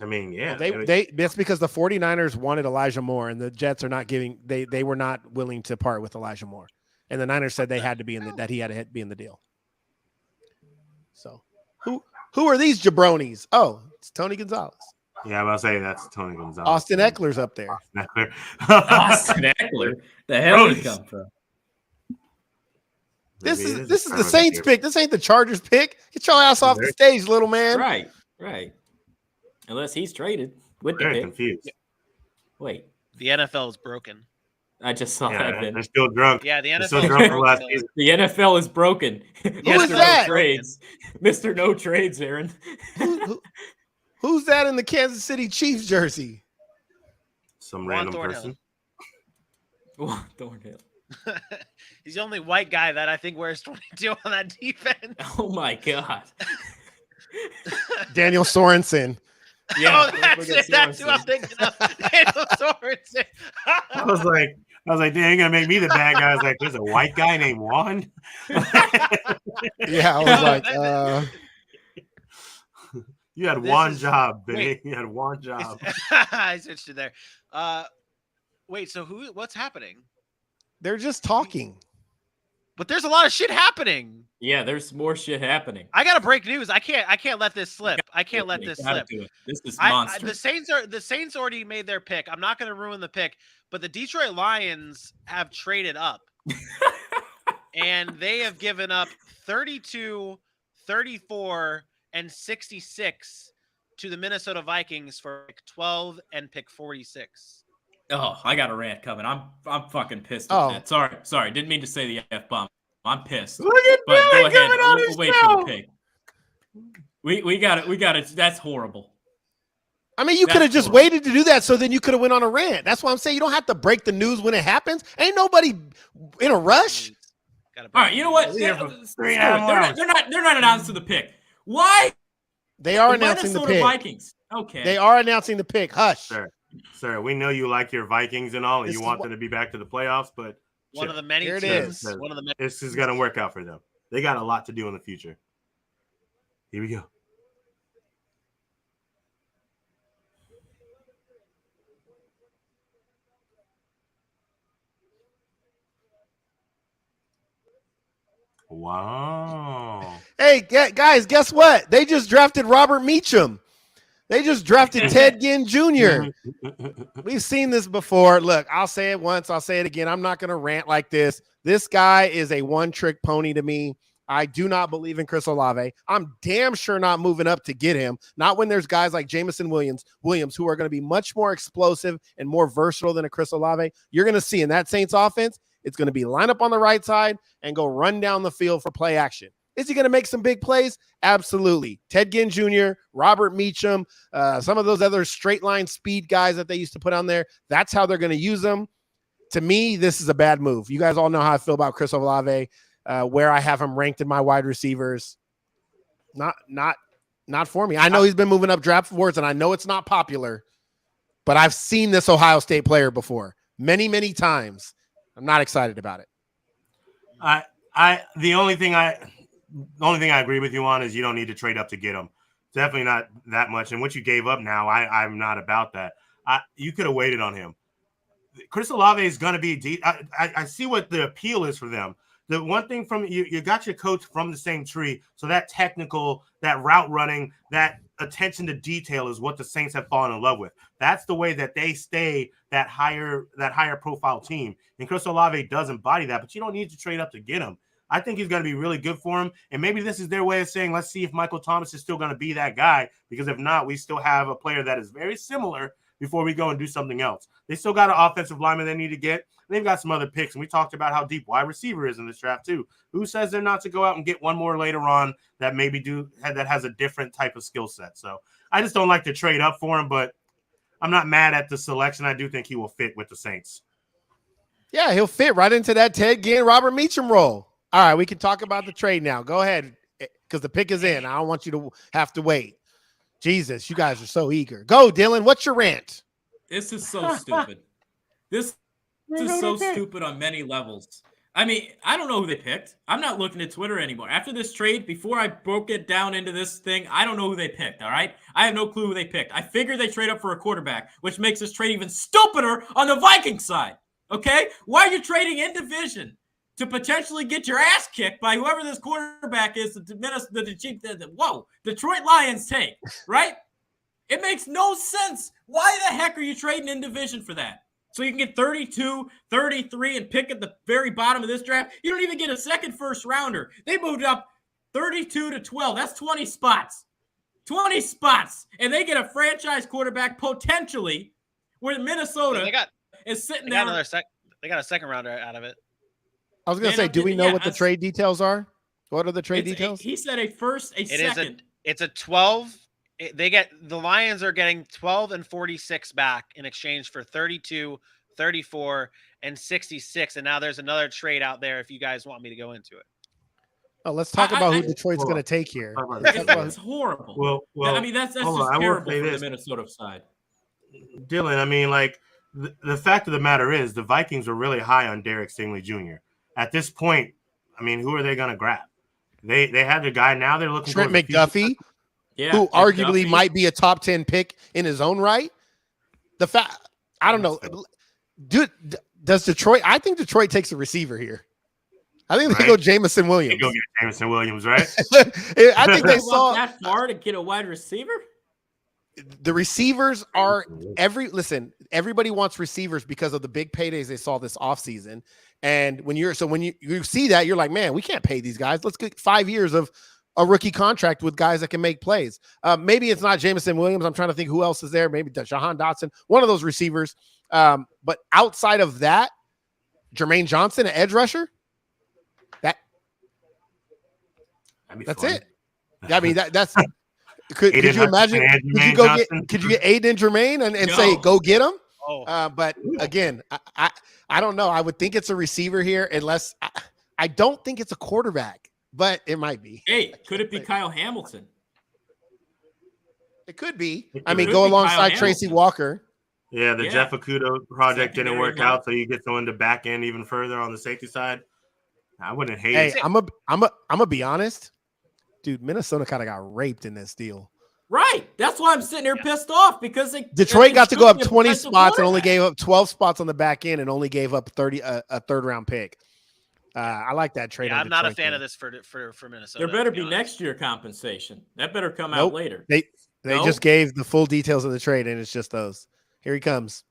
I mean, yeah. That's because the 49ers wanted Elijah Moore, and the Jets are not giving. They were not willing to part with Elijah Moore, and the Niners said they had to be that he had to be in the deal. So, who are these jabronis? Oh, it's Tony Gonzalez. Yeah, I'm about to say that's Tony Gonzalez. Austin Eckler's up there. Austin Eckler. The hell did he come from? This is the Saints pick. This ain't the Chargers pick. Get your ass off the stage, little man. Right. Unless he's traded with the Very pick. confused. Wait. The NFL is broken. I just saw that. They're still drunk. Yeah, the NFL is broken. The NFL is broken. Who is that? Mr. No Trades, Aaron. Who's that in the Kansas City Chiefs jersey? Some random person. Juan Thornhill. He's the only white guy that I think wears 22 on that defense. Oh my God. Daniel Sorensen. Yeah, that's who I'm thinking of. Daniel Sorensen. I was like, dang, you're gonna make me the bad guy. I was like, there's a white guy named Juan. Yeah, I was like, you had one job, baby. You had one job. I switched it there. Wait, so what's happening? They're just talking. But there's a lot of shit happening. Yeah, there's more shit happening. I gotta break news. I can't let this slip. This is monster. The Saints already made their pick. I'm not gonna ruin the pick, but the Detroit Lions have traded up. And they have given up 32, 34, and 66 to the Minnesota Vikings for pick 12 and pick 46. Oh, I got a rant coming. I'm fucking pissed at that. Sorry. Didn't mean to say the F-bomb. I'm pissed. Look at but Billy go ahead. coming on We'll his wait show. for the pick. We got it. That's horrible. I mean, you could have just waited to do that, so then you could have went on a rant. That's why I'm saying you don't have to break the news when it happens. Ain't nobody in a rush. All right, you know what? They're not announcing the pick. Why? They are announcing the pick. Vikings. Okay. They are announcing the pick. Hush. Sir, we know you like your Vikings and all, and you want them to be back to the playoffs, but one of the many teams. This is going to work out for them. They got a lot to do in the future. Here we go. Wow. Hey, guys, guess what? They just drafted Robert Meacham. They just drafted Ted Ginn Jr. We've seen this before. Look, I'll say it once. I'll say it again. I'm not going to rant like this. This guy is a one-trick pony to me. I do not believe in Chris Olave. I'm damn sure not moving up to get him. Not when there's guys like Jameson Williams who are going to be much more explosive and more versatile than a Chris Olave. You're going to see in that Saints offense, It's going to be line up on the right side and go run down the field for play action. Is he going to make some big plays? Absolutely. Ted Ginn Jr., Robert Meacham, some of those other straight line speed guys that they used to put on there. That's how they're going to use them. To me, this is a bad move. You guys all know how I feel about Chris Olave, where I have him ranked in my wide receivers. Not for me. I know he's been moving up draft boards, and I know it's not popular, but I've seen this Ohio State player before many, many times. I'm not excited about it. The only thing I agree with you on is you don't need to trade up to get him. Definitely not that much. And what you gave up now, I'm not about that. You could have waited on him. Chris Olave is going to be I see what the appeal is for them. The one thing from you got your coach from the same tree. So that technical, that route running, that attention to detail is what the Saints have fallen in love with. That's the way that they stay that higher profile team. And Chris Olave does embody that, but you don't need to trade up to get him. I think he's going to be really good for him. And maybe this is their way of saying, let's see if Michael Thomas is still going to be that guy, because if not, we still have a player that is very similar before we go and do something else. They still got an offensive lineman they need to get. They've got some other picks, and we talked about how deep wide receiver is in this draft too. Who says they're not to go out and get one more later on that maybe that has a different type of skill set? So I just don't like to trade up for him, but I'm not mad at the selection. I do think he will fit with the Saints. Yeah, he'll fit right into that Ted Ginn, Robert Meacham role. All right, we can talk about the trade now. Go ahead, because the pick is in. I don't want you to have to wait. Jesus, you guys are so eager. Go, Dylan. What's your rant? This is so stupid. This is so stupid on many levels. I mean, I don't know who they picked. I'm not looking at Twitter anymore. After this trade, before I broke it down into this thing, I don't know who they picked, all right? I have no clue who they picked. I figured they trade up for a quarterback, which makes this trade even stupider on the Vikings side, okay? Why are you trading in division to potentially get your ass kicked by whoever this quarterback is the Detroit Lions take, right? It makes no sense. Why the heck are you trading in division for that? So you can get 32, 33, and pick at the very bottom of this draft? You don't even get a second first rounder. They moved up 32 to 12. That's 20 spots. 20 spots. And they get a franchise quarterback potentially where Minnesota is sitting there. They got a second rounder out of it. I was going to say, do we know what the trade details are? What are the trade details? He said a first, a second. It's a 12. The Lions are getting 12 and 46 back in exchange for 32, 34, and 66. And now there's another trade out there if you guys want me to go into it. Oh, let's talk about who Detroit's going to take here. It's horrible. Well, I mean, that's just terrible for the Minnesota side. Dylan, I mean, like, the fact of the matter is the Vikings are really high on Derrick Stingley Jr. At this point, I mean, who are they going to grab? They had the guy. Now they're looking Trent McDuffie, who arguably might be a top 10 pick in his own right. I don't know. Does Detroit? I think Detroit takes a receiver here. I think they go Jamison Williams. They go get Jamison Williams, right? I think they saw that far to get a wide receiver. The receivers are everybody wants receivers because of the big paydays they saw this offseason. And when you see that, you're like, man, we can't pay these guys. Let's get 5 years of a rookie contract with guys that can make plays. Maybe it's not Jamison Williams. I'm trying to think who else is there. Maybe Jahan Dotson, one of those receivers. But outside of that, Jermaine Johnson, an edge rusher. That's fun. It. I mean, that's. Could you imagine? Could you get Aiden and Jermaine and say go get him? Oh. But again, I don't know. I would think it's a receiver here, unless I don't think it's a quarterback, but it might be. Hey, could it be Kyle Hamilton? It could be. I mean, go alongside Tracy Walker. Yeah, Jeff Okudah project didn't work out, so you get someone to back end even further on the safety side. I wouldn't hate it. I'm gonna be honest. Dude, Minnesota kind of got raped in this deal. Right. That's why I'm sitting here pissed off, because Detroit got to go up 20 spots and only gave up 12 spots on the back end and only gave up a third round pick. I like that trade. Yeah, I'm not a fan of this for Minnesota. There better be next year compensation. That better come out later. They just gave the full details of the trade, and it's just those. Here he comes.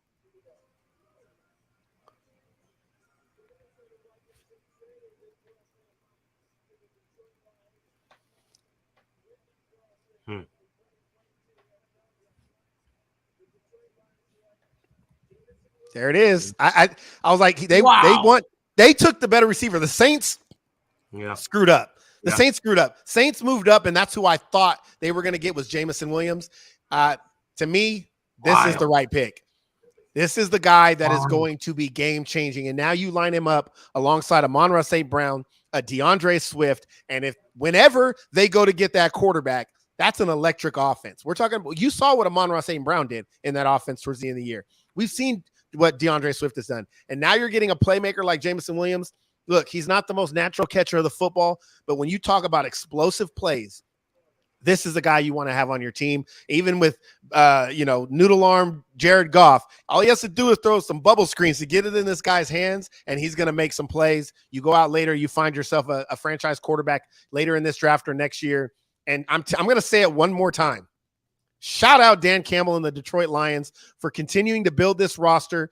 There it is. I was like, they want They took the better receiver. The Saints screwed up. The Saints screwed up. Saints moved up, and that's who I thought they were going to get was Jameson Williams. To me, this is the right pick. This is the guy that is going to be game-changing. And now you line him up alongside Amon-Ra St. Brown, a DeAndre Swift, and whenever they go to get that quarterback, that's an electric offense. We're talking about, you saw what Amon-Ra St. Brown did in that offense towards the end of the year. We've seen what DeAndre Swift has done. And now you're getting a playmaker like Jameson Williams. Look, he's not the most natural catcher of the football, but when you talk about explosive plays, this is the guy you want to have on your team. Even with, noodle arm Jared Goff, all he has to do is throw some bubble screens to get it in this guy's hands, and he's going to make some plays. You go out later, you find yourself a franchise quarterback later in this draft or next year. And I'm going to say it one more time. Shout out Dan Campbell and the Detroit Lions for continuing to build this roster,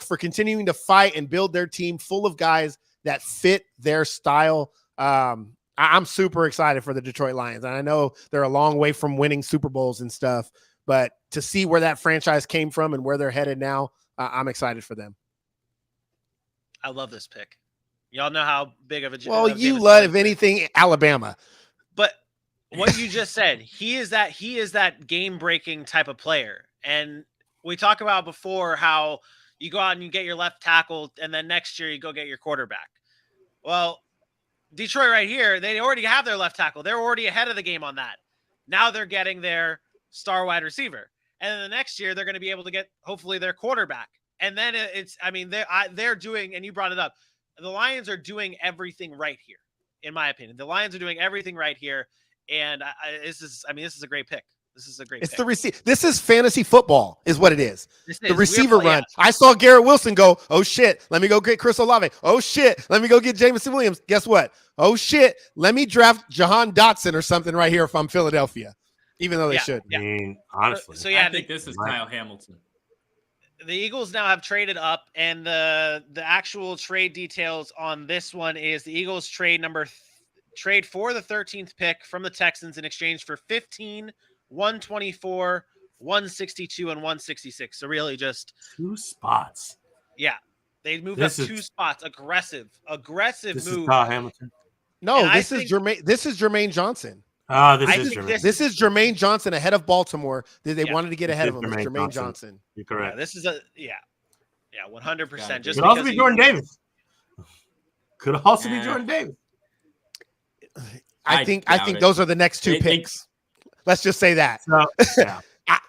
for continuing to fight and build their team full of guys that fit their style. I'm super excited for the Detroit Lions. And I know they're a long way from winning Super Bowls and stuff, but to see where that franchise came from and where they're headed now, I'm excited for them. I love this pick. Y'all know how big of a you love, if anything, Alabama. But what you just said, he is that game-breaking type of player. And we talk about before how you go out and you get your left tackle, and then next year you go get your quarterback. Well, Detroit right here, they already have their left tackle. They're already ahead of the game on that. Now they're getting their star wide receiver. And then the next year, they're going to be able to get, hopefully, their quarterback. And then they're doing, and you brought it up, the Lions are doing everything right here, in my opinion. The Lions are doing everything right here. And this is a great pick. This is a great pick. This is fantasy football is what it is. The receiver run. Yeah. I saw Garrett Wilson go, oh, shit, let me go get Chris Olave. Oh, shit, let me go get Jameson Williams. Guess what? Oh, shit, let me draft Jahan Dotson or something right here if I'm Philadelphia, even though they should. I mean, honestly. So yeah, I think this is Kyle Hamilton. The Eagles now have traded up, and the actual trade details on this one is the Eagles trade for the 13th pick from the Texans in exchange for 15, 124, 162, and 166. So really just 2 spots. Yeah. They moved up 2 spots. Aggressive This move. is Kyle Hamilton. No, this is Jermaine Johnson. This is Jermaine Johnson ahead of Baltimore. They wanted to get ahead of him. It's Jermaine Johnson. You're correct. Yeah, this is 100%. Could also be Jordan Davis. Could also be Jordan Davis. I think those are the next 2 picks. Let's just say that.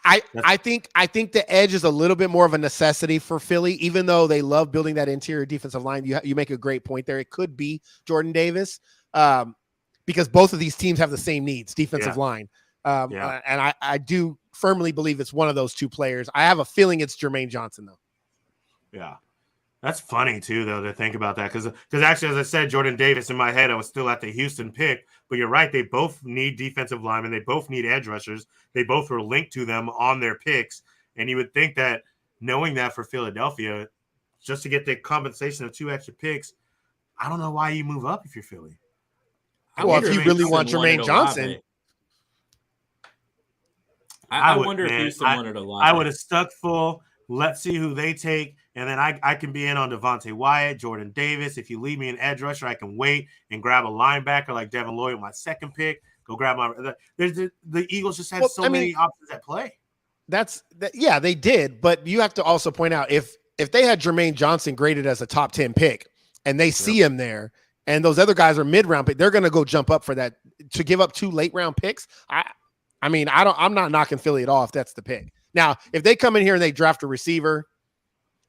I think the edge is a little bit more of a necessity for Philly, even though they love building that interior defensive line. You make a great point there. It could be Jordan Davis because both of these teams have the same needs, defensive line. And I do firmly believe it's one of those 2 players. I have a feeling it's Jermaine Johnson, though. Yeah. That's funny, too, though, to think about that. Because actually, as I said, Jordan Davis, in my head, I was still at the Houston pick. But you're right. They both need defensive linemen. They both need edge rushers. They both were linked to them on their picks. And you would think that knowing that for Philadelphia, just to get the compensation of 2 extra picks, I don't know why you move up if you're Philly. Well, if you really want Jermaine Johnson. I wonder if Houston wanted a lot. I would have stuck full. Let's see who they take. And then I can be in on Devontae Wyatt, Jordan Davis. If you leave me an edge rusher, I can wait and grab a linebacker like Devin Lloyd with my 2nd pick. Go grab the Eagles just had many options at play. They did. But you have to also point out if they had Jermaine Johnson graded as a top 10 pick and they see him there and those other guys are mid-round pick, they're going to go jump up for that to give up 2 late-round picks. I'm not knocking Philly at all if that's the pick. Now, if they come in here and they draft a receiver,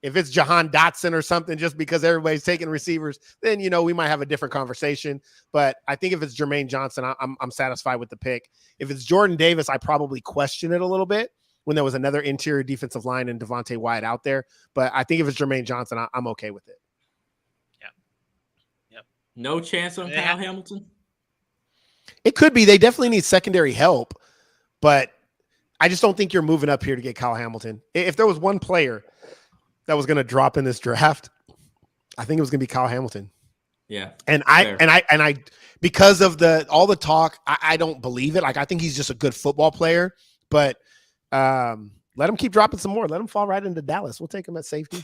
if it's Jahan Dotson or something, just because everybody's taking receivers, then, we might have a different conversation. But I think if it's Jermaine Johnson, I'm satisfied with the pick. If it's Jordan Davis, I probably question it a little bit when there was another interior defensive line and Devontae Wyatt out there. But I think if it's Jermaine Johnson, I'm okay with it. Yep. No chance on Kyle Hamilton? It could be. They definitely need secondary help. But I just don't think you're moving up here to get Kyle Hamilton. If there was one player that was going to drop in this draft, I think it was going to be Kyle Hamilton. Yeah. And I because of all the talk, I don't believe it. Like, I think he's just a good football player, but Let him keep dropping some more. Let him fall right into Dallas. We'll take him at safety.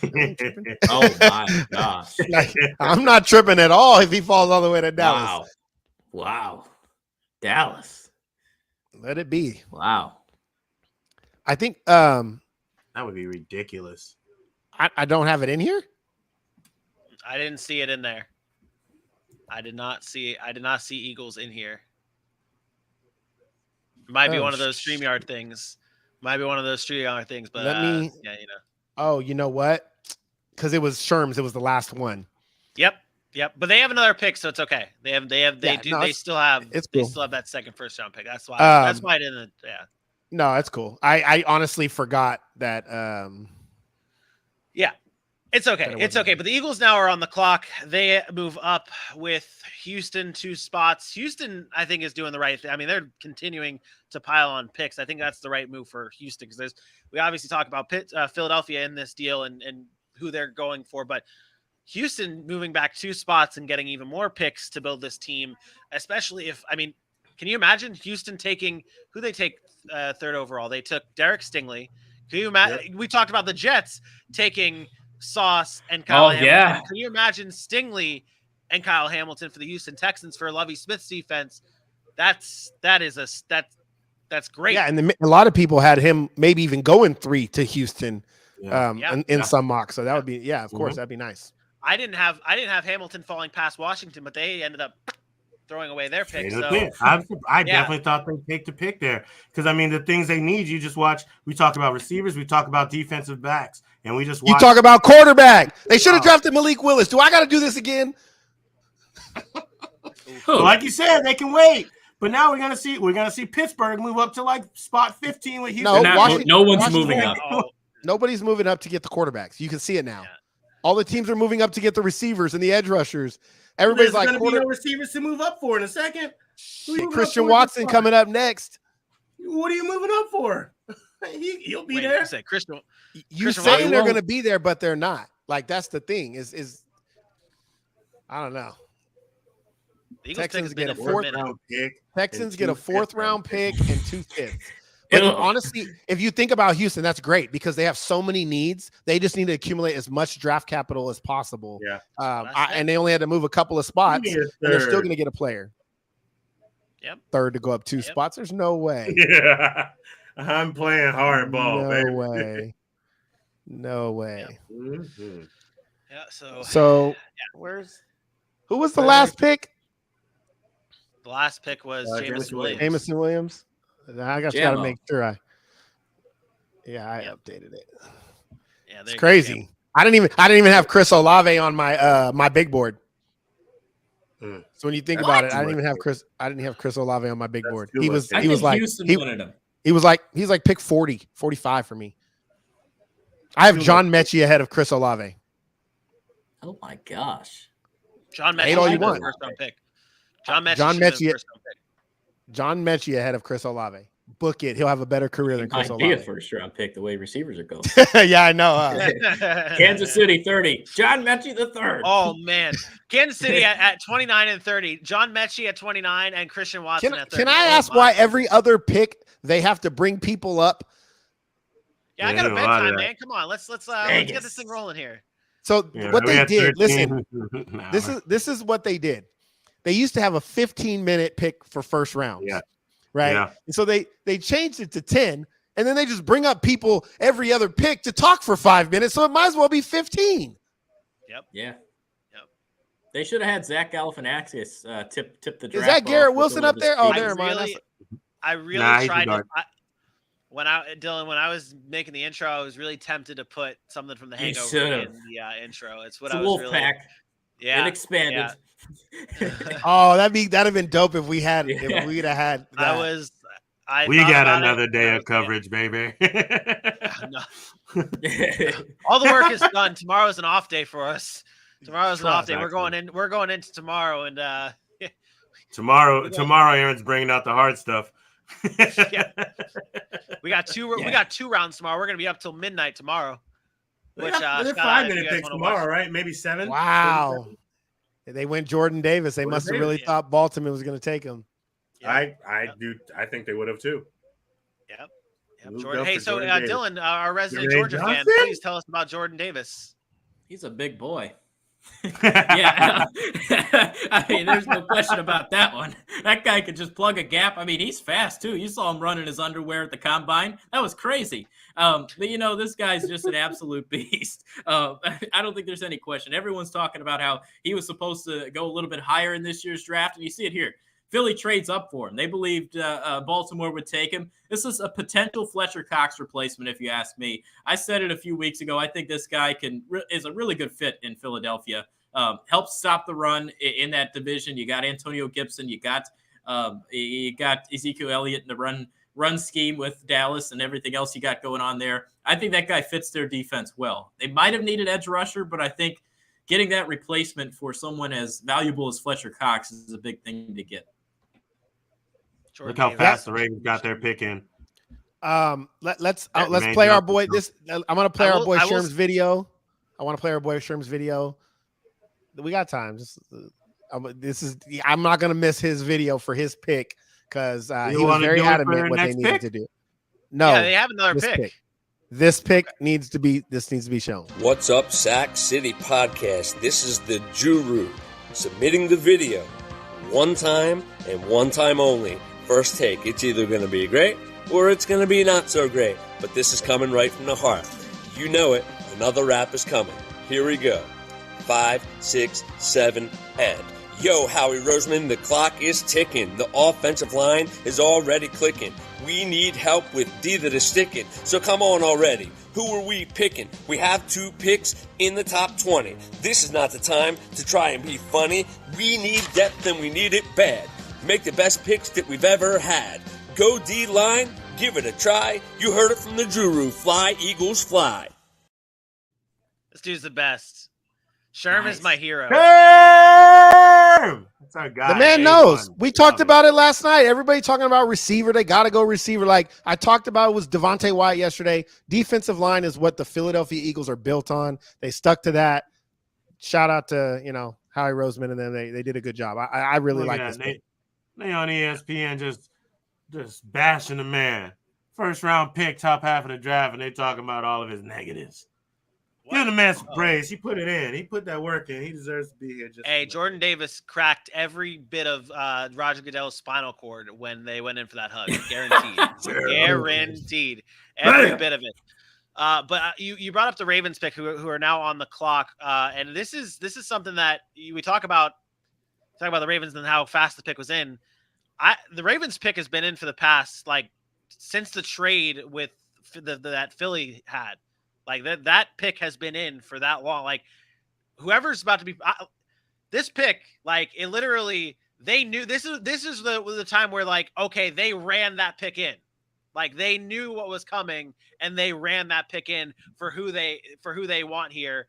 Oh my gosh! Like, I'm not tripping at all if he falls all the way to Dallas. Wow. Dallas. Let it be. Wow. I think that would be ridiculous. I don't have it in here. I didn't see it in there. I did not see Eagles in here. Might be one of those StreamYard things. But yeah, Oh, you know what? Because it was Sherm's. It was the last one. Yep. But they have another pick, so it's okay. They still have that second first round pick. That's why I didn't. Yeah. No, it's cool. I honestly forgot that. Yeah. It's okay. It's okay. But the Eagles now are on the clock. They move up with Houston 2 spots. Houston, I think, is doing the right thing. I mean, they're continuing to pile on picks. I think that's the right move for Houston because we obviously talk about Philadelphia in this deal and who they're going for. But Houston moving back 2 spots and getting even more picks to build this team, especially can you imagine Houston taking who they take third overall? They took Derrick Stingley. Can you imagine? We talked about the Jets taking Sauce and Kyle Hamilton. Yeah. Can you imagine Stingley and Kyle Hamilton for the Houston Texans for Lovie Smith's defense? That's great. Yeah, and a lot of people had him maybe even going 3 to Houston in some mocks. So that would be of course that'd be nice. I didn't have Hamilton falling past Washington, but they ended up throwing away their pick. So I definitely thought they'd take the pick there because I mean the things they need. You just watch. We talk about receivers. We talk about defensive backs, and we just watch. You talk about quarterback. They should have drafted Malik Willis. Do I got to do this again? Like you said, they can wait. But now we're gonna see Pittsburgh move up to like spot 15 with Houston. No one's moving up. Nobody's moving up to get the quarterbacks. You can see it now. Yeah. All the teams are moving up to get the receivers and the edge rushers. Everybody's like, going to be no receivers to move up for in a second. Christian Watson coming up next. What are you moving up for? He'll be there. You saying they're going to be there, but they're not. Like that's the thing. Is I don't know. Texans get a 4th round pick. Texans get a 4th round pick and 2 5ths. But honestly, if you think about Houston, that's great because they have so many needs. They just need to accumulate as much draft capital as possible. Yeah. And they only had to move a couple of spots, and they're still going to get a player. Yep. 3rd to go up 2 spots. There's no way. Yeah. I'm playing hardball, baby. No way. Yeah. Mm-hmm. Yeah. So who was the last pick? The last pick was Jameson Williams. I got to make sure I updated it. Yeah, it's crazy. I didn't even have Chris Olave on my my big board. So when you think about it, I didn't have Chris Olave on my big board. He's like pick 40, 45 for me. I have John Mechie ahead of Chris Olave. Oh my gosh. John Mechie, hate all you want. First round pick. John Mechie ahead of Chris Olave. Book it. He'll have a better career than Chris Olave. Might be a 1st round pick the way receivers are going. Yeah, I know. Kansas City 30. John Mechie the 3rd. Oh man, Kansas City at 29 and 30. John Mechie at 29 and Christian Watson at 30. Can I ask why every other pick they have to bring people up? Yeah, I got a bedtime, man. Come on, let's get this thing rolling here. So what they did, listen, this is what they did. They used to have a 15-minute pick for first round. Yeah. Right. Yeah. And so they changed it to 10, and then they just bring up people every other pick to talk for 5 minutes. So it might as well be 15. Yep. Yeah. Yep. They should have had Zach Galifianakis tip the draft. Is that Garrett Wilson up there? Oh, never mind. I really tried to. When I was making the intro, I was really tempted to put something from The Hangover in the intro. It's what I was Wolf really. Pack. Yeah. It expanded. Yeah. Oh, that'd have been dope if we'd have had that. We got another day of coverage, baby. All the work is done. Tomorrow's an off day for us. Tomorrow's an off day. We're going into tomorrow, and tomorrow Aaron's bringing out the hard stuff. Yeah. We got two rounds tomorrow. We're gonna be up till midnight tomorrow. Which 5-minute picks tomorrow, right? Maybe 7. Wow. They went Jordan Davis. They must have really thought Baltimore was going to take him. Yeah. I think they would have too. Yep. Yep, Moved Jordan. up hey, for so Jordan Davis. Dylan, our resident Jermaine Georgia fan, Johnson? please tell us about Jordan Davis. He's a big boy. Yeah. I mean, there's no question about that one. That guy could just plug a gap. I mean, he's fast, too. You saw him run in his underwear at the combine. That was crazy. But, this guy's just an absolute beast. I don't think there's any question. Everyone's talking about how he was supposed to go a little bit higher in this year's draft, and you see it here. Philly trades up for him. They believed Baltimore would take him. This is a potential Fletcher Cox replacement, if you ask me. I said it a few weeks ago. I think this guy is a really good fit in Philadelphia. Helps stop the run in that division. You got Antonio Gibson. You got Ezekiel Elliott in the run scheme with Dallas and everything else you got going on there. I think that guy fits their defense well. They might have needed edge rusher, but I think getting that replacement for someone as valuable as Fletcher Cox is a big thing to get. Look how fast the Ravens got their pick in. Let's play our boy. I'm gonna play our boy Sherm's video. I want to play our boy Sherm's video. We got time. I'm not gonna miss his video for his pick because he was very adamant what they needed to do. No, yeah, they have another pick. This pick needs to be shown. What's up, Sac City Podcast? This is the Juru submitting the video one time and one time only. First take, it's either going to be great or it's going to be not so great. But this is coming right from the heart. You know it. Another rap is coming. Here we go. 5, 6, 7, and. Yo, Howie Roseman, the clock is ticking. The offensive line is already clicking. We need help with D that is sticking. So come on already. Who are we picking? We have 2 picks in the top 20. This is not the time to try and be funny. We need depth and we need it bad. Make the best picks that we've ever had. Go D-line, give it a try. You heard it from the Juru. Fly, Eagles, fly. This dude's the best. Sherm is my hero. Sherm! That's our guy. The man knows. We talked about it last night. Everybody talking about receiver. They got to go receiver. Like I talked about, it was Devontae Wyatt yesterday. Defensive line is what the Philadelphia Eagles are built on. They stuck to that. Shout out to, Howie Roseman and them. They did a good job. I really like this. They on ESPN just bashing the man. First round pick, top half of the draft, and they talking about all of his negatives. Give the man some praise. He put it in. He put that work in. He deserves to be here. Jordan Davis cracked every bit of Roger Goodell's spinal cord when they went in for that hug. Guaranteed. Guaranteed. Every bit of it. But you brought up the Ravens pick, who are now on the clock, and this is something that we talk about the Ravens and how fast the pick was in. The Ravens pick has been in for the past, since the trade with that Philly had. That pick has been in for that long. Whoever's about to be this pick, it literally, they knew this is the time where okay, they ran that pick in. They knew what was coming and they ran that pick in for who they want here.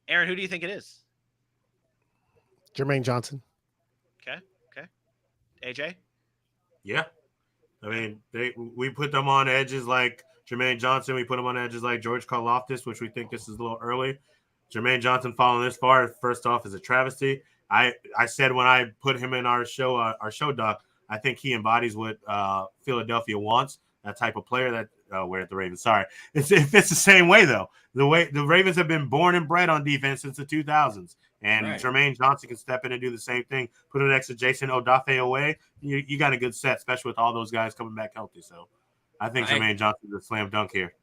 Aaron, who do you think it is? Jermaine Johnson. Okay. AJ? Yeah. I mean, we put them on edges like Jermaine Johnson. We put him on edges like George Karlaftis, which we think this is a little early. Jermaine Johnson falling this far, first off, is a travesty. I said when I put him in our show doc, I think he embodies what Philadelphia wants, that type of player that we're at the Ravens. Sorry. It fits the same way, though. The way the Ravens have been born and bred on defense since the 2000s. And right. Jermaine Johnson can step in and do the same thing. Put it next to Jason Odafe away. You got a good set, especially with all those guys coming back healthy. So I think Jermaine Johnson is a slam dunk here.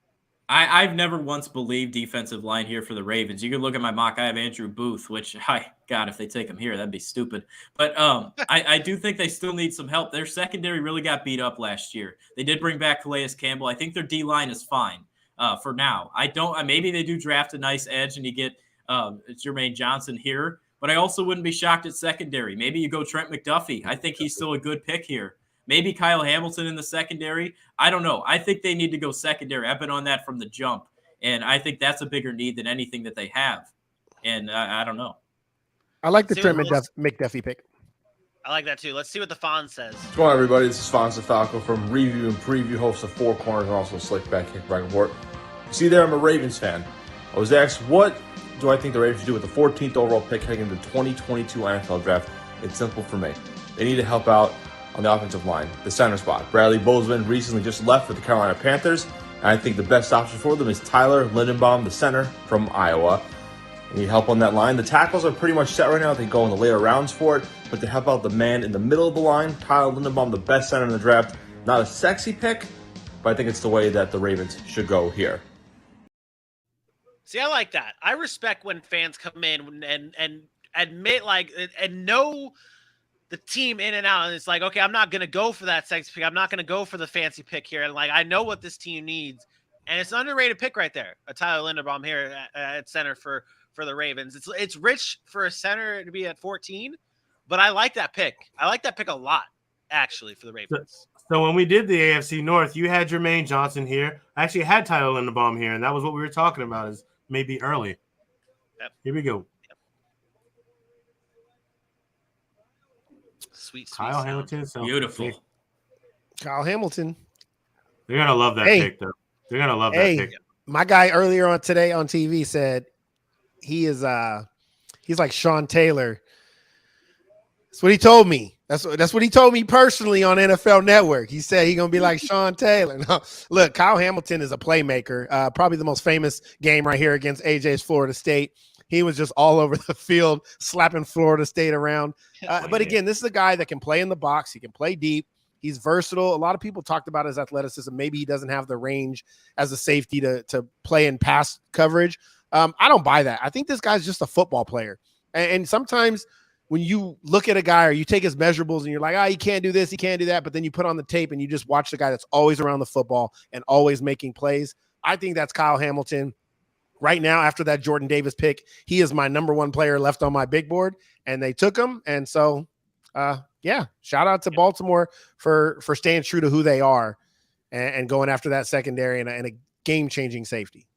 I've never once believed defensive line here for the Ravens. You can look at my mock. I have Andrew Booth, which, God, if they take him here, that'd be stupid. But I do think they still need some help. Their secondary really got beat up last year. They did bring back Calais Campbell. I think their D-line is fine for now. Maybe they do draft a nice edge and you get Jermaine Johnson here. But I also wouldn't be shocked at secondary. Maybe you go Trent McDuffie. I think he's still a good pick here. Maybe Kyle Hamilton in the secondary. I don't know. I think they need to go secondary. I've been on that from the jump, and I think that's a bigger need than anything that they have. And I don't know. I like the Trent McDuffie pick. I like that too. Let's see what the Fawn says. What's going on, everybody? This is Fonz Falco from Review and Preview, host of Four Corners, and also Slick Back Kickback Report. You see there, I'm a Ravens fan. I was asked, what do I think the Ravens should do with the 14th overall pick heading into the 2022 NFL Draft? It's simple for me. They need to help out on the offensive line, the center spot. Bradley Bozeman recently just left for the Carolina Panthers, and I think the best option for them is Tyler Lindenbaum, the center from Iowa. They need help on that line. The tackles are pretty much set right now. They go in the later rounds for it, but to help out the man in the middle of the line, Tyler Lindenbaum, the best center in the draft. Not a sexy pick, but I think it's the way that the Ravens should go here. See, I like that. I respect when fans come in and admit and know the team in and out, and it's like, okay, I'm not gonna go for that sexy pick. I'm not gonna go for the fancy pick here. And I know what this team needs, and it's an underrated pick right there. A Tyler Linderbaum here at center for the Ravens. It's rich for a center to be at 14, but I like that pick. I like that pick a lot, actually, for the Ravens. So when we did the AFC North, you had Jermaine Johnson here. I actually had Tyler Linderbaum here, and that was what we were talking about, is maybe early. Yep. Here we go. Sweet Kyle sound. Hamilton. So Beautiful. Kyle Hamilton. They're going to love that pick, though. They're going to love that pick. My guy earlier on today on TV said he is he's like Sean Taylor. That's what he told me. That's what he told me personally on NFL Network. He said he's going to be like Sean Taylor. No, look, Kyle Hamilton is a playmaker. Probably the most famous game right here against AJ's Florida State. He was just all over the field, slapping Florida State around. But again, this is a guy that can play in the box. He can play deep. He's versatile. A lot of people talked about his athleticism. Maybe he doesn't have the range as a safety to play in pass coverage. I don't buy that. I think this guy's just a football player. And sometimes when you look at a guy or you take his measurables and you're like, he can't do this, he can't do that, but then you put on the tape and you just watch the guy that's always around the football and always making plays. I think that's Kyle Hamilton. Right now, after that Jordan Davis pick, he is my number one player left on my big board, and they took him. And so, shout out to Baltimore for staying true to who they are and going after that secondary and a game-changing safety.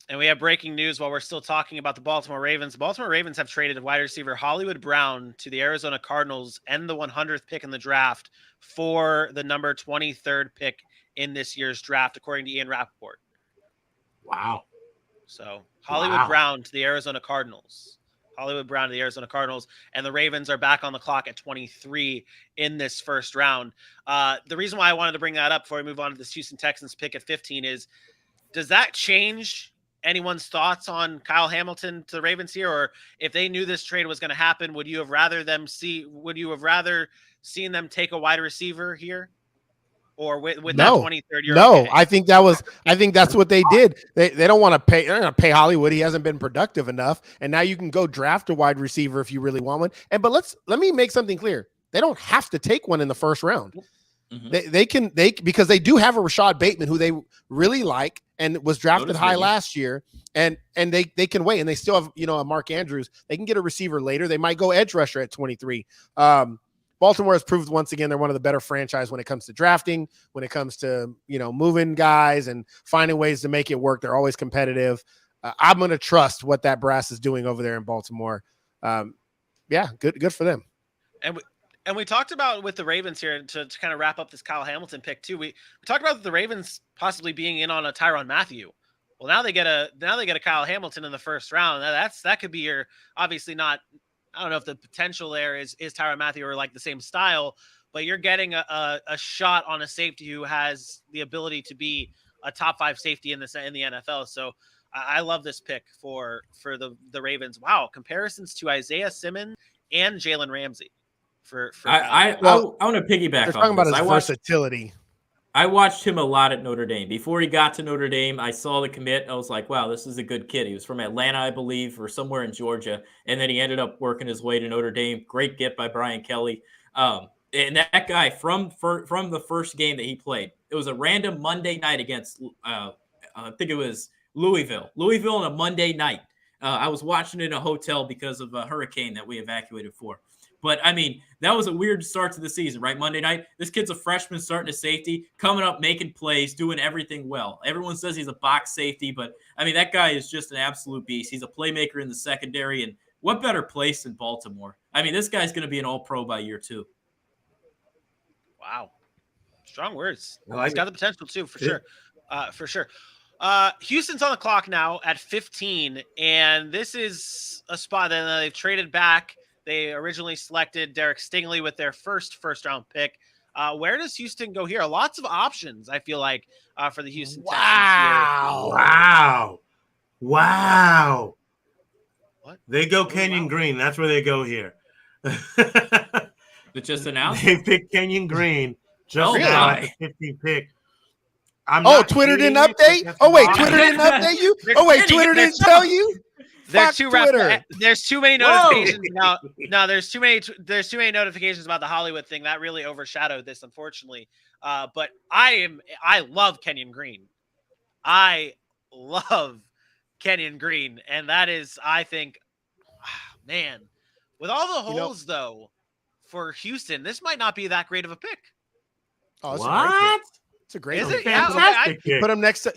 And we have breaking news while we're still talking about the Baltimore Ravens. The Baltimore Ravens have traded wide receiver Hollywood Brown to the Arizona Cardinals and the 100th pick in the draft for the number 23rd pick in this year's draft, according to Ian Rappaport. Wow. So Hollywood Brown to the Arizona Cardinals. Hollywood Brown to the Arizona Cardinals, and the Ravens are back on the clock at 23 in this first round. The reason why I wanted to bring that up before we move on to this Houston Texans pick at 15 is, does that change anyone's thoughts on Kyle Hamilton to the Ravens here? Or if they knew this trade was going to happen, would you have rather seen them take a wide receiver here? Or with that 23rd year? No, okay. I think that's what they did. They don't want to pay. They're going to pay Hollywood. He hasn't been productive enough. And now you can go draft a wide receiver if you really want one. But let me make something clear. They don't have to take one in the first round. Mm-hmm. They can because they do have a Rashad Bateman who they really like and was drafted high last year. And they can wait, and they still have, a Mark Andrews. They can get a receiver later. They might go edge rusher at 23. Baltimore has proved once again they're one of the better franchise when it comes to drafting, when it comes to, moving guys and finding ways to make it work. They're always competitive. I'm going to trust what that brass is doing over there in Baltimore. Good for them. And we talked about with the Ravens here to kind of wrap up this Kyle Hamilton pick too. We talked about the Ravens possibly being in on a Tyrann Mathieu. Well, now they get a Kyle Hamilton in the first round. That could be your, obviously not. I don't know if the potential there is Tyrann Mathieu or like the same style, but you're getting a shot on a safety who has the ability to be a top 5 safety in the NFL. So I love this pick for the Ravens. Wow, comparisons to Isaiah Simmons and Jalen Ramsey. I want to piggyback. They're talking about his versatility. I watched him a lot at Notre Dame. Before he got to Notre Dame, I saw the commit. I was like, wow, this is a good kid. He was from Atlanta, I believe, or somewhere in Georgia. And then he ended up working his way to Notre Dame. Great get by Brian Kelly. And that guy from the first game that he played, it was a random Monday night against, I think it was Louisville on a Monday night. I was watching it in a hotel because of a hurricane that we evacuated for. But, I mean, that was a weird start to the season, right? Monday night, this kid's a freshman starting to safety, coming up, making plays, doing everything well. Everyone says he's a box safety, but, I mean, that guy is just an absolute beast. He's a playmaker in the secondary, and what better place than Baltimore? I mean, this guy's going to be an all-pro by year 2. Wow. Strong words. Well, he's got the potential, too, for sure. For sure. Houston's on the clock now at 15, and this is a spot that they've traded back. They originally selected Derrick Stingley with their first round pick. Where does Houston go here? Lots of options, I feel like, for the Houston Texans Wow. What? They go Kenyon Green. That's where they go here. It just announced? They picked Kenyon Green just Oh, now my. at the 15th pick. Twitter didn't update? Oh, wait, Twitter didn't update you? Oh, wait, Twitter didn't tell you? There's Twitter. There's too many notifications about. No, there's too many notifications about the Hollywood thing that really overshadowed this, unfortunately. But I love Kenyon Green. I love Kenyon Green, and that is, I think, man, with all the holes though for Houston, this might not be that great of a pick. Oh, it's What? It's a great Is pick. it? Yeah, Fantastic pick. Put him next to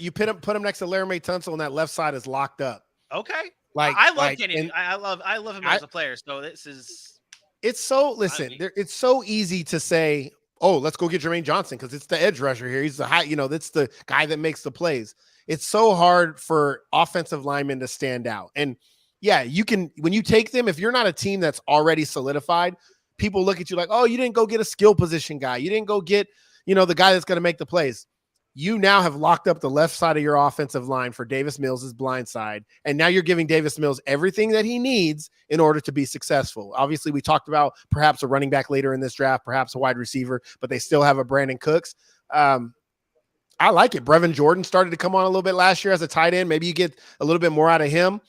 next to Laramie Tunsil, and that left side is locked up. Okay. Like I love like, Kenyon. and I love him as a player. So this is. it's so it's so easy to say, oh, let's go get Jermaine Johnson because it's the edge rusher here. He's the high, that's the guy that makes the plays. It's so hard for offensive linemen to stand out. And yeah, you can, when you take them, if you're not a team that's already solidified, people look at you like, oh, you didn't go get a skill position guy. You didn't go get, the guy that's going to make the plays. You now have locked up the left side of your offensive line for Davis Mills' blind side. And now you're giving Davis Mills everything that he needs in order to be successful. Obviously, we talked about perhaps a running back later in this draft, perhaps a wide receiver, but they still have a Brandon Cooks. I like it. Brevin Jordan started to come on a little bit last year as a tight end. Maybe you get a little bit more out of him.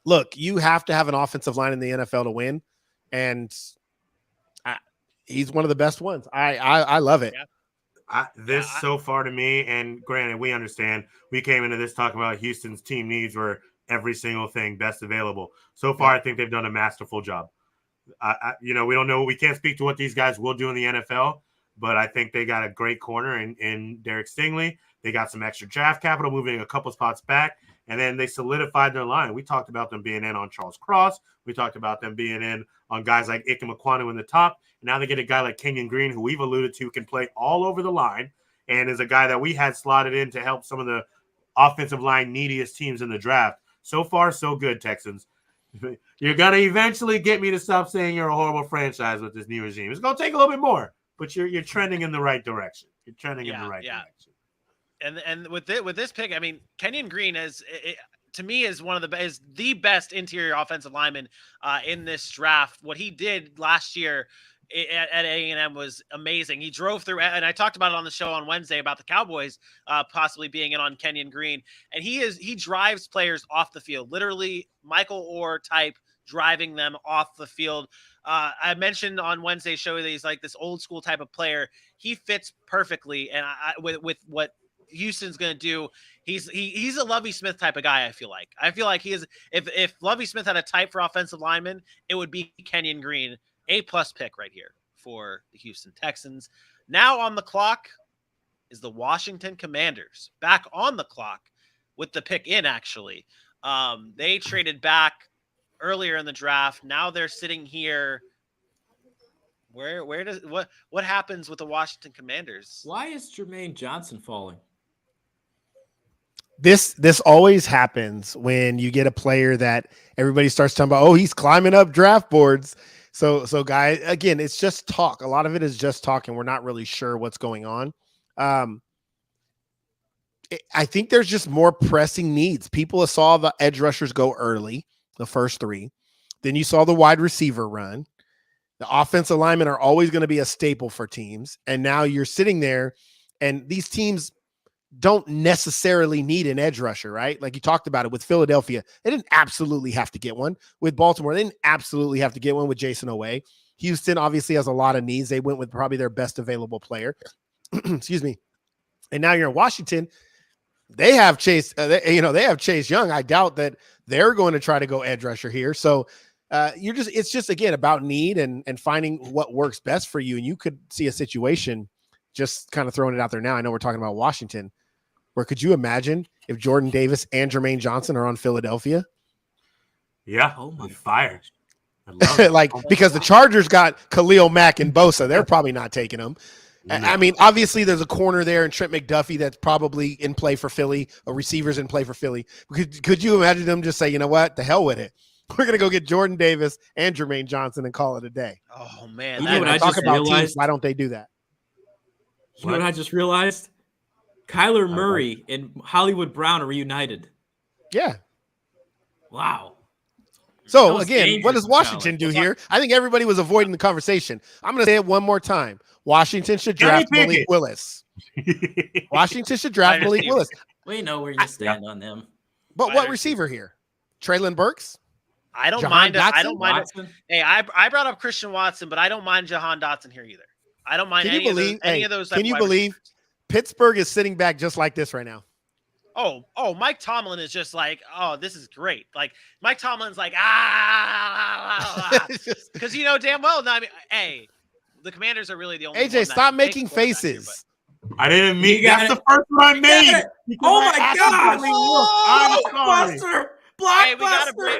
Look, you have to have an offensive line in the NFL to win. And he's one of the best ones. I love it. Yeah. So far to me, and granted, we understand, we came into this talking about Houston's team needs were every single thing best available. So far, I think they've done a masterful job. We don't know. We can't speak to what these guys will do in the NFL, but I think they got a great corner in Derrick Stingley. They got some extra draft capital, moving a couple spots back, and then they solidified their line. We talked about them being in on Charles Cross. We talked about them being in on guys like Ikem Ekwonu in the top. And now they get a guy like Kenyon Green, who we've alluded to can play all over the line and is a guy that we had slotted in to help some of the offensive line neediest teams in the draft. So far, so good, Texans. You're going to eventually get me to stop saying you're a horrible franchise with this new regime. It's going to take a little bit more, but you're trending in the right direction. You're trending in the right direction. And with this pick, I mean, Kenyon Green to me is the best interior offensive lineman in this draft. What he did last year at A&M was amazing. He drove through, and I talked about it on the show on Wednesday about the Cowboys possibly being in on Kenyon Green, and he drives players off the field, literally Michael Orr type, driving them off the field. I mentioned on Wednesday's show that he's like this old school type of player. He fits perfectly, and with what Houston's going to do, he's a Lovie Smith type of guy. I feel like he is. If Lovie Smith had a type for offensive lineman, it would be Kenyon Green. A+ pick right here for the Houston Texans. Now on the clock is the Washington Commanders. Back on the clock with the pick in, actually. They traded back earlier in the draft. Now they're sitting here. What happens with the Washington Commanders? Why is Jermaine Johnson falling? This always happens when you get a player that everybody starts talking about, oh, he's climbing up draft boards. So guys, again, it's just talk. A lot of it is just talk, and we're not really sure what's going on. I think there's just more pressing needs. People saw the edge rushers go early, the first three. Then you saw the wide receiver run. The offensive linemen are always going to be a staple for teams. And now you're sitting there, and these teams don't necessarily need an edge rusher, right? Like you talked about it with Philadelphia. They didn't absolutely have to get one. With Baltimore, they didn't absolutely have to get one with Jason Owe. Houston obviously has a lot of needs. They went with probably their best available player. Excuse me. And now you're in Washington. They have Chase, they have Chase Young. I doubt that they're going to try to go edge rusher here. So it's just, again, about need and finding what works best for you. And you could see a situation, just kind of throwing it out there now. I know we're talking about Washington, where could you imagine if Jordan Davis and Jermaine Johnson are on Philadelphia? Yeah. Oh my fire. I love it. Because the Chargers got Khalil Mack and Bosa. They're probably not taking them. No. I mean, obviously there's a corner there in Trent McDuffie that's probably in play for Philly, or receivers in play for Philly. Could you imagine them just say, you know what, the hell with it? We're going to go get Jordan Davis and Jermaine Johnson and call it a day. Oh, man. Why don't they do that? You know what I just realized? Kyler Murray and Hollywood Brown are reunited. Yeah. Wow. So again, what does Washington do here? I think everybody was avoiding the conversation. I'm going to say it one more time. Washington should draft Malik Willis. Washington should draft Malik Willis. We know where you stand on them. But what receiver here? Traylon Burks? I don't Jahan mind. Dotson? I don't mind. Hey, I brought up Christian Watson, but I don't mind Jahan Dotson here either. I don't mind any of those. Can you believe Pittsburgh is sitting back just like this right now? Oh, Mike Tomlin is just like, oh, this is great. Like Mike Tomlin's like, because you know damn well. No, I mean, hey, the Commanders are really the only. AJ, stop making faces. I didn't mean that's the first one I made. Oh my gosh! I'm sorry. Hey,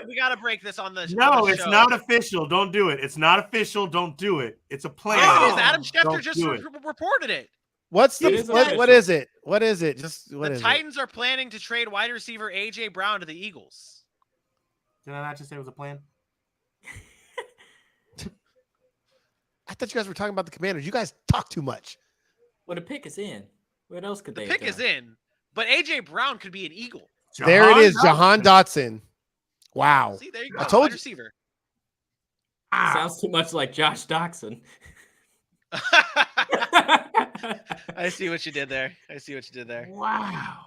we gotta break this on the. No, on the it's show. not official. Don't do it. It's not official. Don't do it. It's a plan. Adam Schefter just reported it. What's the what is it? What is it? Just what is the Titans are planning to trade wide receiver AJ Brown to the Eagles. Did I not just say it was a plan? I thought you guys were talking about the Commanders. You guys talk too much. Well, the pick is in. What else could they? The pick is in, but AJ Brown could be an Eagle. There it is, Jahan Dotson. Wow. See, there you go. I told wide you. receiver. Sounds too much like Josh Doxson. I see what you did there. Wow.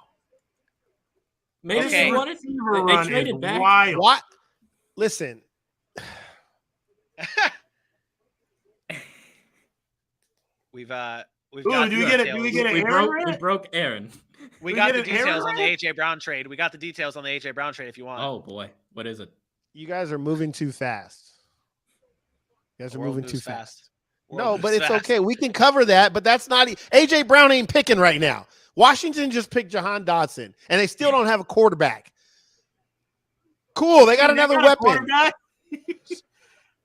Maybe Okay. they wanted they traded back. Wild. What? Listen. We've got. Do we get it? Do we get it? We broke Aaron. We got the details on the AJ Brown trade. We got the details on the AJ Brown trade if you want. Oh boy, what is it? You guys are moving too fast. You guys are World moving moves too fast. World No, moves but it's fast. okay. We can cover that, but that's not AJ Brown ain't picking right now. Washington just picked Jahan Dotson, and they still don't have a quarterback. Cool, they got another weapon.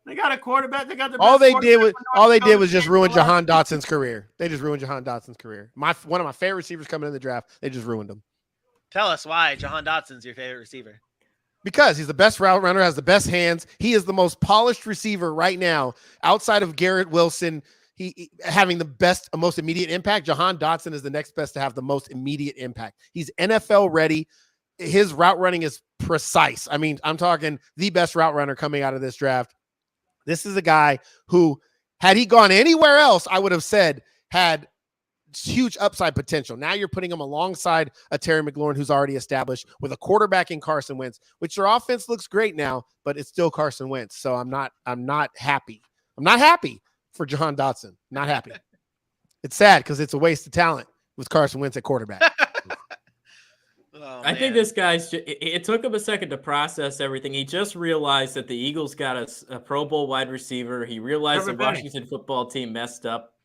They got a quarterback. They got the All best they did was just ruin Jahan Dotson's career. They just ruined Jahan Dotson's career. One of my favorite receivers coming in the draft. They just ruined him. Tell us why Jahan Dotson's your favorite receiver. Because he's the best route runner, has the best hands. He is the most polished receiver right now, outside of Garrett Wilson. He having the best, most immediate impact. Jahan Dotson is the next best to have the most immediate impact. He's NFL ready. His route running is precise. I mean, I'm talking the best route runner coming out of this draft. This is a guy who, had he gone anywhere else, I would have said had huge upside potential. Now you're putting him alongside a Terry McLaurin who's already established with a quarterback in Carson Wentz, which their offense looks great now, but it's still Carson Wentz. So I'm not happy. I'm not happy for Jahan Dotson. Not happy. It's sad because it's a waste of talent with Carson Wentz at quarterback. I think this guy's. It took him a second to process everything. He just realized that the Eagles got a Pro Bowl wide receiver. He realized the Washington football team messed up.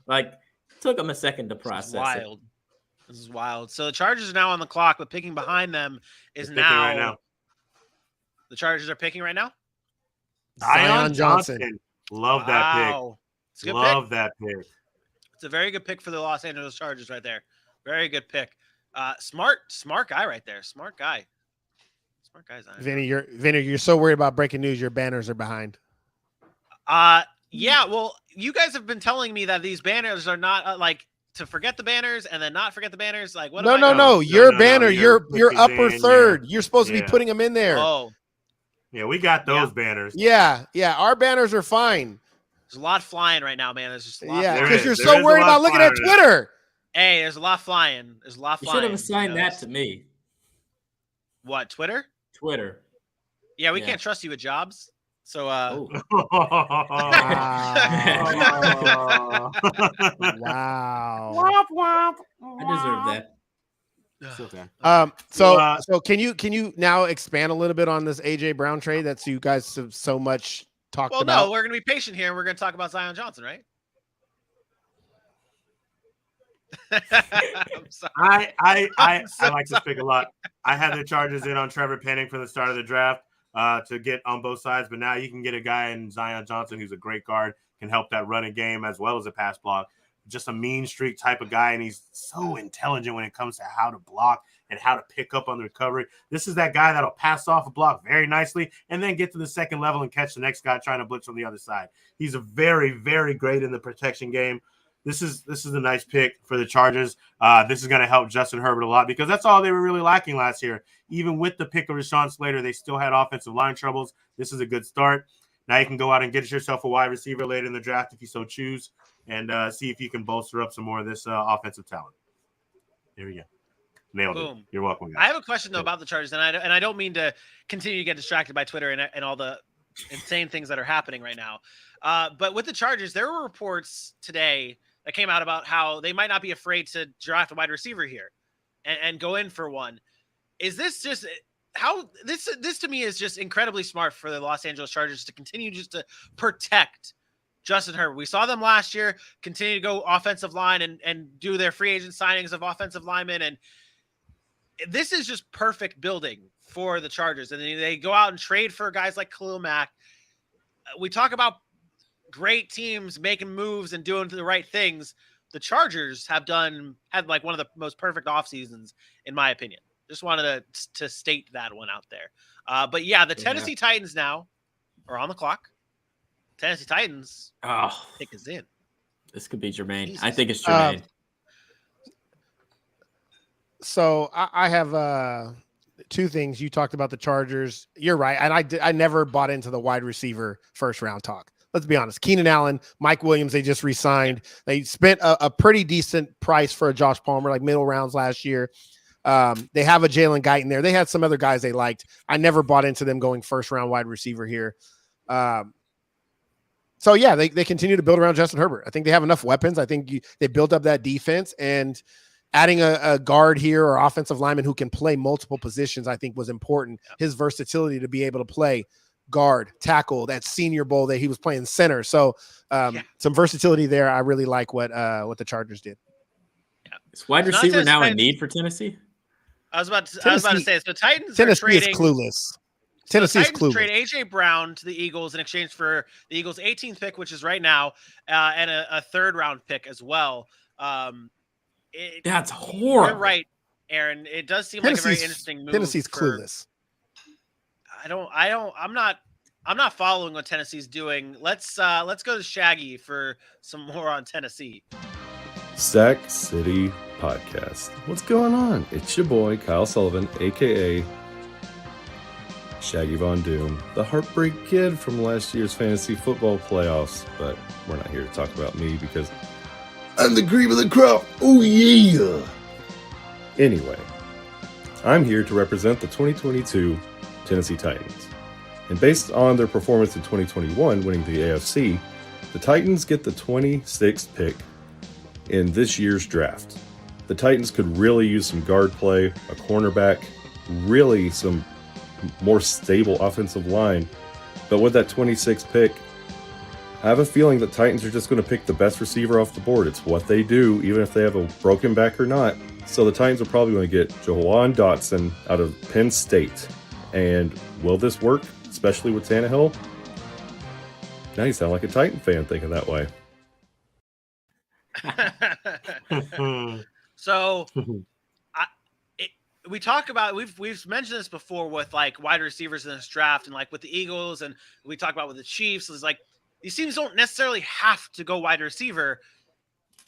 Like, it took him a second to process. This is wild. So the Chargers are now on the clock, but picking behind them is They're picking right now. The Chargers are picking right now. Zion Johnson. Love that Wow. It's a pick. good Love pick. that pick. It's a very good pick for the Los Angeles Chargers right there. Very good pick. Smart guy right there. Smart guy. Smart guys. Vinny, you're so worried about breaking news. Your banners are behind. Yeah. Well, you guys have been telling me that these banners are not like to forget the banners and then not forget the banners. Like what? No. Your banner, your upper third. You're supposed to be putting them in there. Oh. Yeah, we got those banners. Yeah. Our banners are fine. There's a lot flying right now, man. There's just a lot. Yeah, because you're so worried about looking at Twitter. Hey, there's a lot flying. There's a lot You flying. should have assigned that to me. What, Twitter? Twitter. Yeah, we can't trust you with jobs. So Wow. I deserve that. So can you now expand a little bit on this AJ Brown trade that you guys have so much talked about? Well, no, we're gonna be patient here and we're gonna talk about Zion Johnson, right? I'm sorry. I like this pick a lot. I had the Chargers in on Trevor Penning for the start of the draft to get on both sides, but now you can get a guy in Zion Johnson who's a great guard, can help that running game as well as a pass block. Just a mean streak type of guy, and he's so intelligent when it comes to how to block and how to pick up on the recovery. This is that guy that'll pass off a block very nicely and then get to the second level and catch the next guy trying to blitz from the other side. He's a very, very great in the protection game. this is a nice pick for the Chargers. This is going to help Justin Herbert a lot because that's all they were really lacking last year. Even with the pick of Rashawn Slater, they still had offensive line troubles. This is a good start. Now you can go out and get yourself a wide receiver later in the draft if you so choose, and see if you can bolster up some more of this offensive talent. There we go. Nailed Boom. it. You're welcome, guys. I have a question though about the Chargers, and I don't mean to continue to get distracted by Twitter and all the insane things that are happening right now. But with the Chargers, there were reports today that came out about how they might not be afraid to draft a wide receiver here and go in for one. Is this just how this to me is just incredibly smart for the Los Angeles Chargers to continue just to protect Justin Herbert? We saw them last year continue to go offensive line and do their free agent signings of offensive linemen. And this is just perfect building for the Chargers. And they go out and trade for guys like Khalil Mack. We talk about great teams making moves and doing the right things. The Chargers had like one of the most perfect off seasons, in my opinion. Just wanted to state that one out there. But yeah, the Tennessee Titans now are on the clock. Tennessee Titans pick is in. This could be Jermaine. Jesus. I think it's Jermaine. So I have two things. You talked about the Chargers. You're right. And I never bought into the wide receiver first round talk. Let's be honest. Keenan Allen, Mike Williams, they just re-signed. They spent a pretty decent price for a Josh Palmer, like middle rounds last year. They have a Jalen Guyton there. They had some other guys they liked. I never bought into them going first round wide receiver here. So yeah, they continue to build around Justin Herbert. I think they have enough weapons. I think they built up that defense, and adding a guard here or offensive lineman who can play multiple positions, I think was important. His versatility to be able to play guard, tackle, that Senior Bowl that he was playing center. So some versatility there. I really like what the Chargers did. Yeah. Is wide receiver now in need for Tennessee? I was about to say, so Titans Tennessee are trading, is clueless. Tennessee is clueless. Trade A.J. Brown to the Eagles in exchange for the Eagles' 18th pick, which is right now, and a third-round pick as well. That's horrible. You're right, Aaron. It does seem like a very interesting move. Tennessee's clueless. I'm not following what Tennessee's doing. Let's go to Shaggy for some more on Tennessee. Sack City Podcast. What's going on? It's your boy Kyle Sullivan, aka Shaggy Von Doom, the Heartbreak Kid from last year's fantasy football playoffs. But we're not here to talk about me because I'm the cream of the crop. Oh yeah. Anyway, I'm here to represent the 2022 Tennessee Titans. And based on their performance in 2021, winning the AFC, the Titans get the 26th pick in this year's draft. The Titans could really use some guard play, a cornerback, really some more stable offensive line. But with that 26th pick, I have a feeling that Titans are just going to pick the best receiver off the board. It's what they do, even if they have a broken back or not. So the Titans are probably going to get Jahan Dotson out of Penn State. And will this work, especially with Tannehill? Now you sound like a Titan fan thinking that way. So we talk about, we've mentioned this before with like wide receivers in this draft, and like with the Eagles, and we talk about with the Chiefs. It's like these teams don't necessarily have to go wide receiver,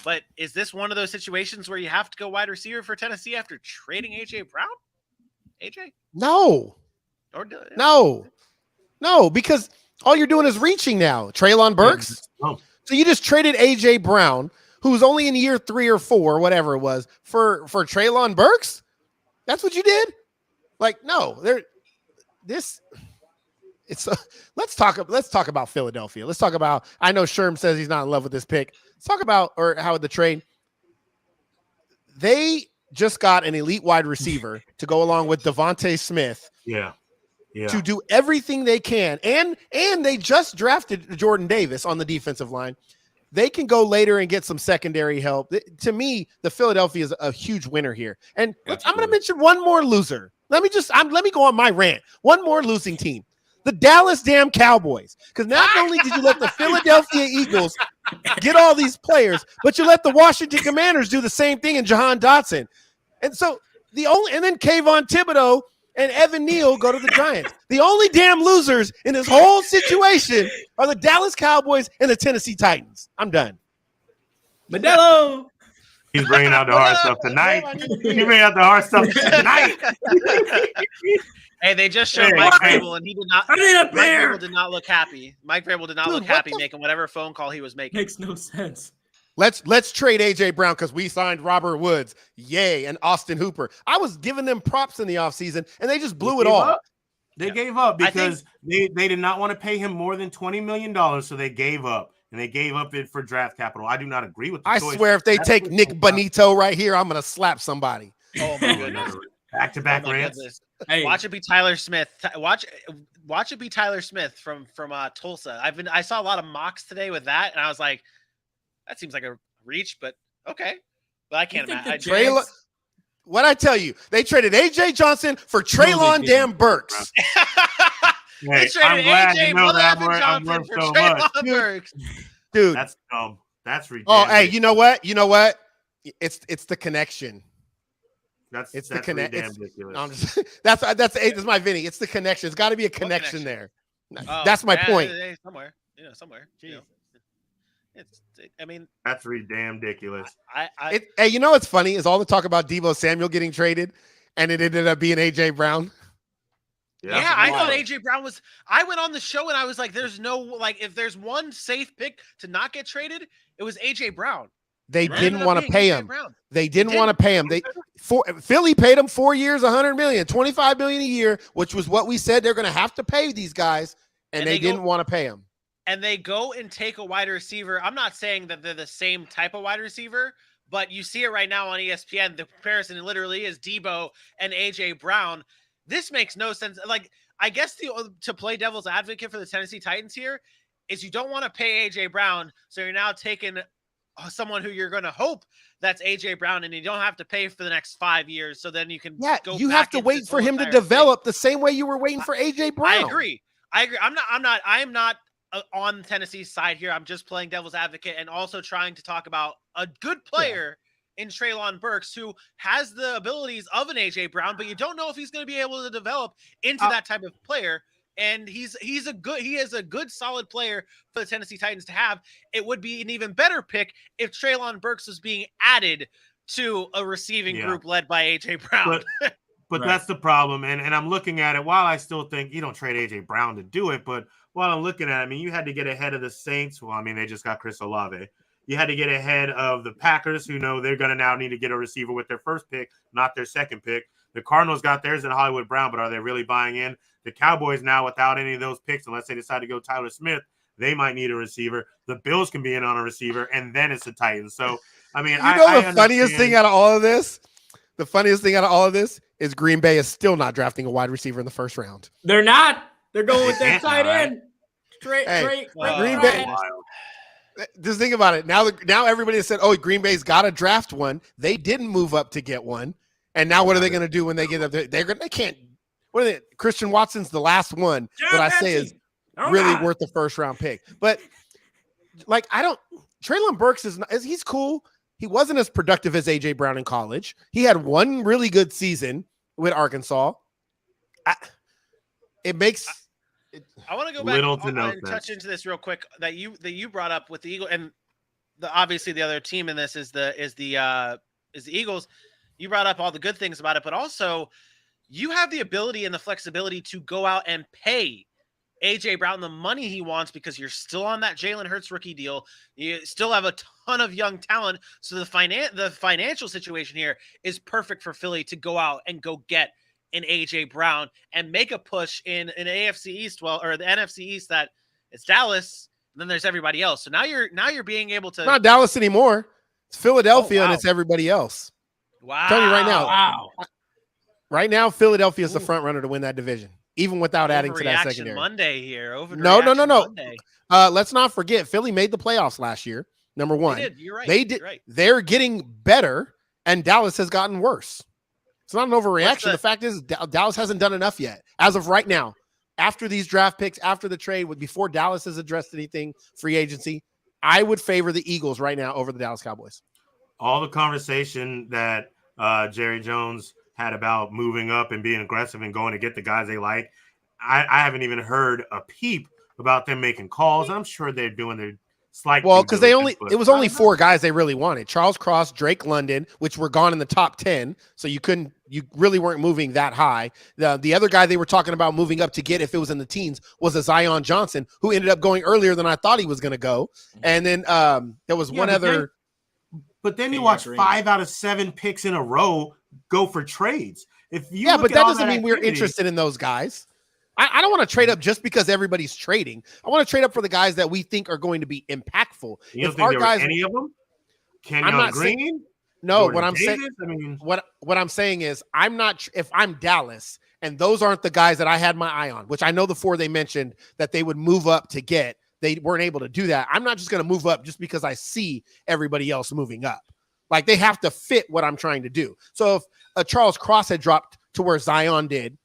but is this one of those situations where you have to go wide receiver for Tennessee after trading AJ Brown? AJ? No, because all you're doing is reaching now. Treylon Burks. So you just traded AJ Brown, who's only in year 3 or 4, whatever it was, for Treylon Burks. That's what you did? Like, no, let's talk about Philadelphia. Let's talk about, I know Sherm says he's not in love with this pick. Let's talk about, or how the trade. They just got an elite wide receiver to go along with Devontae Smith. Yeah. To do everything they can. And they just drafted Jordan Davis on the defensive line. They can go later and get some secondary help. To me, the Philadelphia is a huge winner here. And I'm going to mention one more loser. Let me go on my rant. One more losing team. The Dallas damn Cowboys. Because not only did you let the Philadelphia Eagles get all these players, but you let the Washington Commanders do the same thing in Jahan Dotson. And so and then Kayvon Thibodeau and Evan Neal go to the Giants. The only damn losers in this whole situation are the Dallas Cowboys and the Tennessee Titans. I'm done. Modelo. He's bringing out the hard stuff tonight. He's bringing out the hard stuff tonight. Hey, they just showed Mike Vrabel, and he did not. Mike Vrabel did not look happy. Mike Vrabel did not look happy making whatever phone call he was making. Makes no sense. Let's trade AJ Brown because we signed Robert Woods, yay, and Austin Hooper. I was giving them props in the offseason, and they just blew it all. They gave up because they did not want to pay him more than $20 million, so they gave up. And they gave up it for draft capital. I do not agree with the choice. I swear if they take Nick Bonito right here, I'm going to slap somebody. Oh, my goodness. Back-to-back rants. Hey. Watch it be Tyler Smith. Watch it be Tyler Smith from Tulsa. I saw a lot of mocks today with that, and I was like, that seems like a reach, but okay. But I can't imagine. What I tell you, they traded AJ Johnson for Traylon damn Burks. Hey, I'm glad you know that I'm worth so much. Dude. That's dumb. That's ridiculous. Oh, hey, you know what? It's the connection. That's the connection. Ridiculous. That's my Vinny. It's the connection. It's got to be a connection there. That's my point. Somewhere. That's ridiculous. Hey, you know what's funny is all the talk about Deebo Samuel getting traded, and it ended up being AJ Brown. Yeah, I thought AJ Brown was. I went on the show and I was like, "There's no if there's one safe pick to not get traded, it was AJ Brown." They didn't want to pay him. They didn't want to pay him. Philly paid him 4 years, $100 million, $25 million a year, which was what we said they're going to have to pay these guys, and they didn't want to pay him. And they go and take a wide receiver. I'm not saying that they're the same type of wide receiver, but you see it right now on ESPN. The comparison literally is Deebo and AJ Brown. This makes no sense. Like, I guess to play devil's advocate for the Tennessee Titans here is you don't want to pay AJ Brown, so you're now taking someone who you're going to hope that's AJ Brown, and you don't have to pay for the next 5 years. So then you can you have to wait for him to develop the same way you were waiting for AJ Brown. I agree. I am not on Tennessee's side here. I'm just playing devil's advocate and also trying to talk about a good player in Treylon Burks, who has the abilities of an AJ Brown, but you don't know if he's going to be able to develop into that type of player. And he is a good solid player for the Tennessee Titans to have. It would be an even better pick if Treylon Burks was being added to a receiving group led by AJ Brown. But that's the problem. And I'm looking at it, while I still think you don't trade AJ Brown to do it, but while I'm looking at it, I mean, you had to get ahead of the Saints. Well, I mean, they just got Chris Olave. You had to get ahead of the Packers, who know they're going to now need to get a receiver with their first pick, not their second pick. The Cardinals got theirs in Hollywood Brown, but are they really buying in? The Cowboys now, without any of those picks, unless they decide to go Tyler Smith, they might need a receiver. The Bills can be in on a receiver, and then it's the Titans. So, I mean, the funniest thing out of all of this? The funniest thing out of all of this is Green Bay is still not drafting a wide receiver in the first round. They're not. They're going with that tight end. Green Bay. Just think about it. Now everybody has said, "Oh, Green Bay's got to draft one." They didn't move up to get one, and now what are they going to do when they get up there? They can't. What are they? Christian Watson's the last one that I say is really worth the first round pick. But Treylon Burks he's cool. He wasn't as productive as AJ Brown in college. He had one really good season with Arkansas. I want to go back and touch into this real quick that you brought up with the Eagles, and obviously the other team in this is the Eagles. You brought up all the good things about it, but also you have the ability and the flexibility to go out and pay AJ Brown the money he wants because you're still on that Jalen Hurts rookie deal. You still have a ton of young talent, so the financial situation here is perfect for Philly to go out and go get an AJ Brown and make a push in an AFC East, or the NFC East, that it's Dallas, and then there's everybody else. So now you're being able to. It's not Dallas anymore. It's Philadelphia, and it's everybody else. Wow! I'm telling you right now. Right now, Philadelphia is the front runner to win that division, even without adding to that secondary. Monday here. No. Let's not forget, Philly made the playoffs last year. Number one, they did. You're right. They did. Right. They're getting better, and Dallas has gotten worse. It's not an overreaction. The fact is, Dallas hasn't done enough yet. As of right now, after these draft picks, after the trade, before Dallas has addressed anything free agency, I would favor the Eagles right now over the Dallas Cowboys. All the conversation that Jerry Jones had about moving up and being aggressive and going to get the guys they like, I haven't even heard a peep about them making calls. I'm sure they're doing slight. Well, because it was only I don't know. 4 guys they really wanted: Charles Cross, Drake London, which were gone in the top 10. So you really weren't moving that high. The other guy they were talking about moving up to get, if it was in the teens, was a Zion Johnson, who ended up going earlier than I thought he was going to go. And then there was one other. But then you watch 5 out of 7 picks in a row go for trades. But that doesn't mean we're interested in those guys. I don't want to trade up just because everybody's trading. I want to trade up for the guys that we think are going to be impactful. You don't think there were any of them? Kenyon Green? No, Jordan what I'm Davis? saying. I mean, what I'm saying is, I'm not. If I'm Dallas, and those aren't the guys that I had my eye on, which I know the 4 they mentioned that they would move up to get, they weren't able to do that. I'm not just going to move up just because I see everybody else moving up. Like, they have to fit what I'm trying to do. So if a Charles Cross had dropped to where Zion did,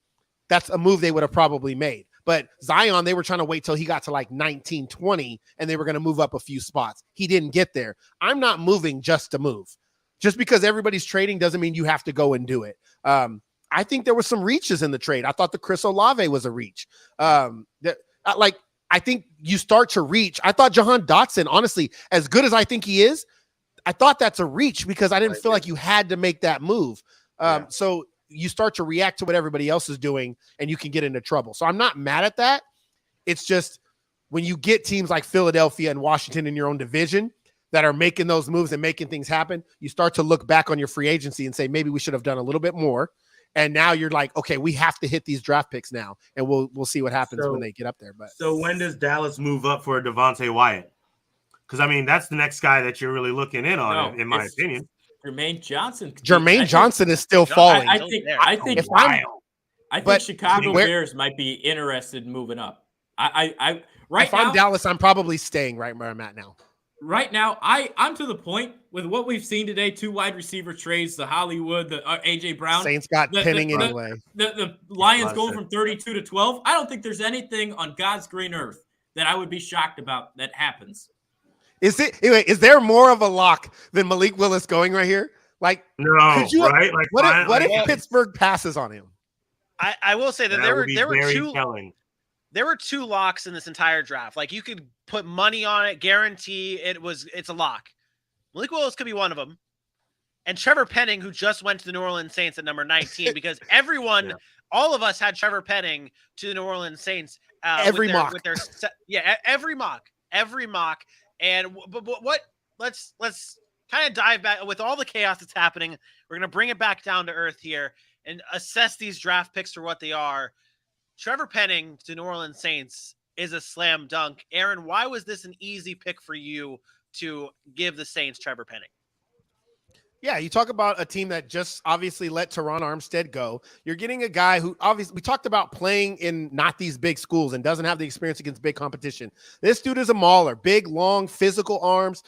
that's a move they would have probably made. But Zion, they were trying to wait till he got to like 19, 20, and they were going to move up a few spots. He didn't get there. I'm not moving just to move. Just because everybody's trading doesn't mean you have to go and do it. I think there were some reaches in the trade. I thought the Chris Olave was a reach. I think you start to reach. I thought Jahan Dotson, honestly, as good as I think he is, I thought that's a reach because I didn't feel like you had to make that move. So you start to react to what everybody else is doing and you can get into trouble. So I'm not mad at that. It's just when you get teams like Philadelphia and Washington in your own division that are making those moves and making things happen, you start to look back on your free agency and say, maybe we should have done a little bit more. And now you're like, okay, we have to hit these draft picks now, and we'll see what happens when they get up there. But so when does Dallas move up for Devontae Wyatt? Because I mean, that's the next guy that you're really looking in on, in my opinion. Jermaine Johnson. Jermaine Johnson is still falling. I think Chicago Bears might be interested in moving up. If I'm Dallas, I'm probably staying right where I'm at now. Right now, I'm to the point with what we've seen today: 2 wide receiver trades, the Hollywood, the AJ Brown. Saints got pinning anyway. The Lions going from 32 to 12. I don't think there's anything on God's green earth that I would be shocked about that happens. Is there more of a lock than Malik Willis going right here? Like, no, right? Like, what if Pittsburgh passes on him? I will say that there were 2 locks in this entire draft. Like, you could put money on it, guarantee it's a lock. Malik Willis could be one of them. And Trevor Penning, who just went to the New Orleans Saints at number 19, because everyone, all of us had Trevor Penning to the New Orleans Saints. Every mock. And let's kind of dive back with all the chaos that's happening. We're going to bring it back down to earth here and assess these draft picks for what they are. Trevor Penning to New Orleans Saints is a slam dunk. Aaron, why was this an easy pick for you to give the Saints Trevor Penning? Yeah, you talk about a team that just obviously let Teron Armstead go. You're getting a guy who obviously, we talked about playing in not these big schools and doesn't have the experience against big competition. This dude is a mauler, big, long, physical arms,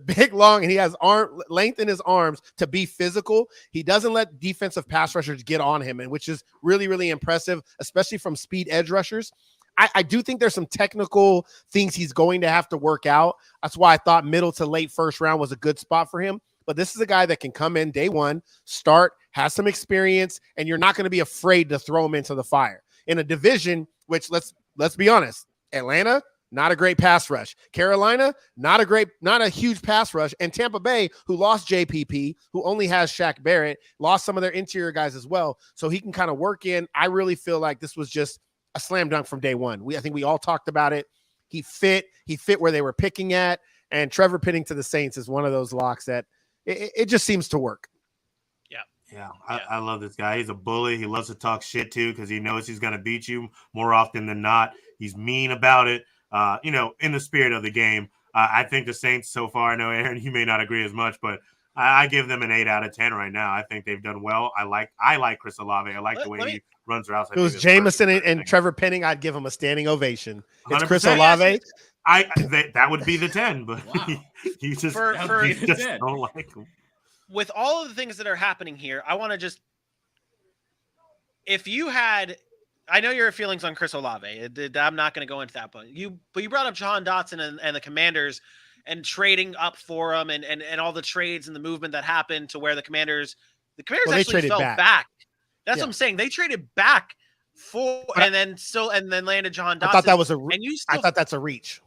big, long, and he has arm length in his arms to be physical. He doesn't let defensive pass rushers get on him, and which is really, really impressive, especially from speed edge rushers. I do think there's some technical things he's going to have to work out. That's why I thought middle to late first round was a good spot for him. But this is a guy that can come in day one, start, has some experience, and you're not going to be afraid to throw him into the fire. In a division, which let's be honest, Atlanta, not a great pass rush. Carolina, not a huge pass rush. And Tampa Bay, who lost JPP, who only has Shaq Barrett, lost some of their interior guys as well. So he can kind of work in. I really feel like this was just a slam dunk from day one. I think we all talked about it. He fit where they were picking at. And Trevor Penning to the Saints is one of those locks that it just seems to work. Yeah. I love this guy. He's a bully. He loves to talk shit too because he knows he's going to beat you more often than not. He's mean about it, in the spirit of the game. I think the Saints so far, I know, Aaron, you may not agree as much, but I give them an 8 out of 10 right now. I think they've done well. I like Chris Olave. I like the way he runs routes. If it was Jameson and Trevor Penning, I'd give him a standing ovation. It's Chris Olave. That would be the 10, but wow. you just don't like him. With all of the things that are happening here, I want to just, I know your feelings on Chris Olave. I'm not going to go into that, but you brought up Jahan Dotson and the Commanders and trading up for him and all the trades and the movement that happened to where the Commanders actually fell back. That's what I'm saying. They traded back and then landed Jahan Dotson. I thought that was I thought that's a reach.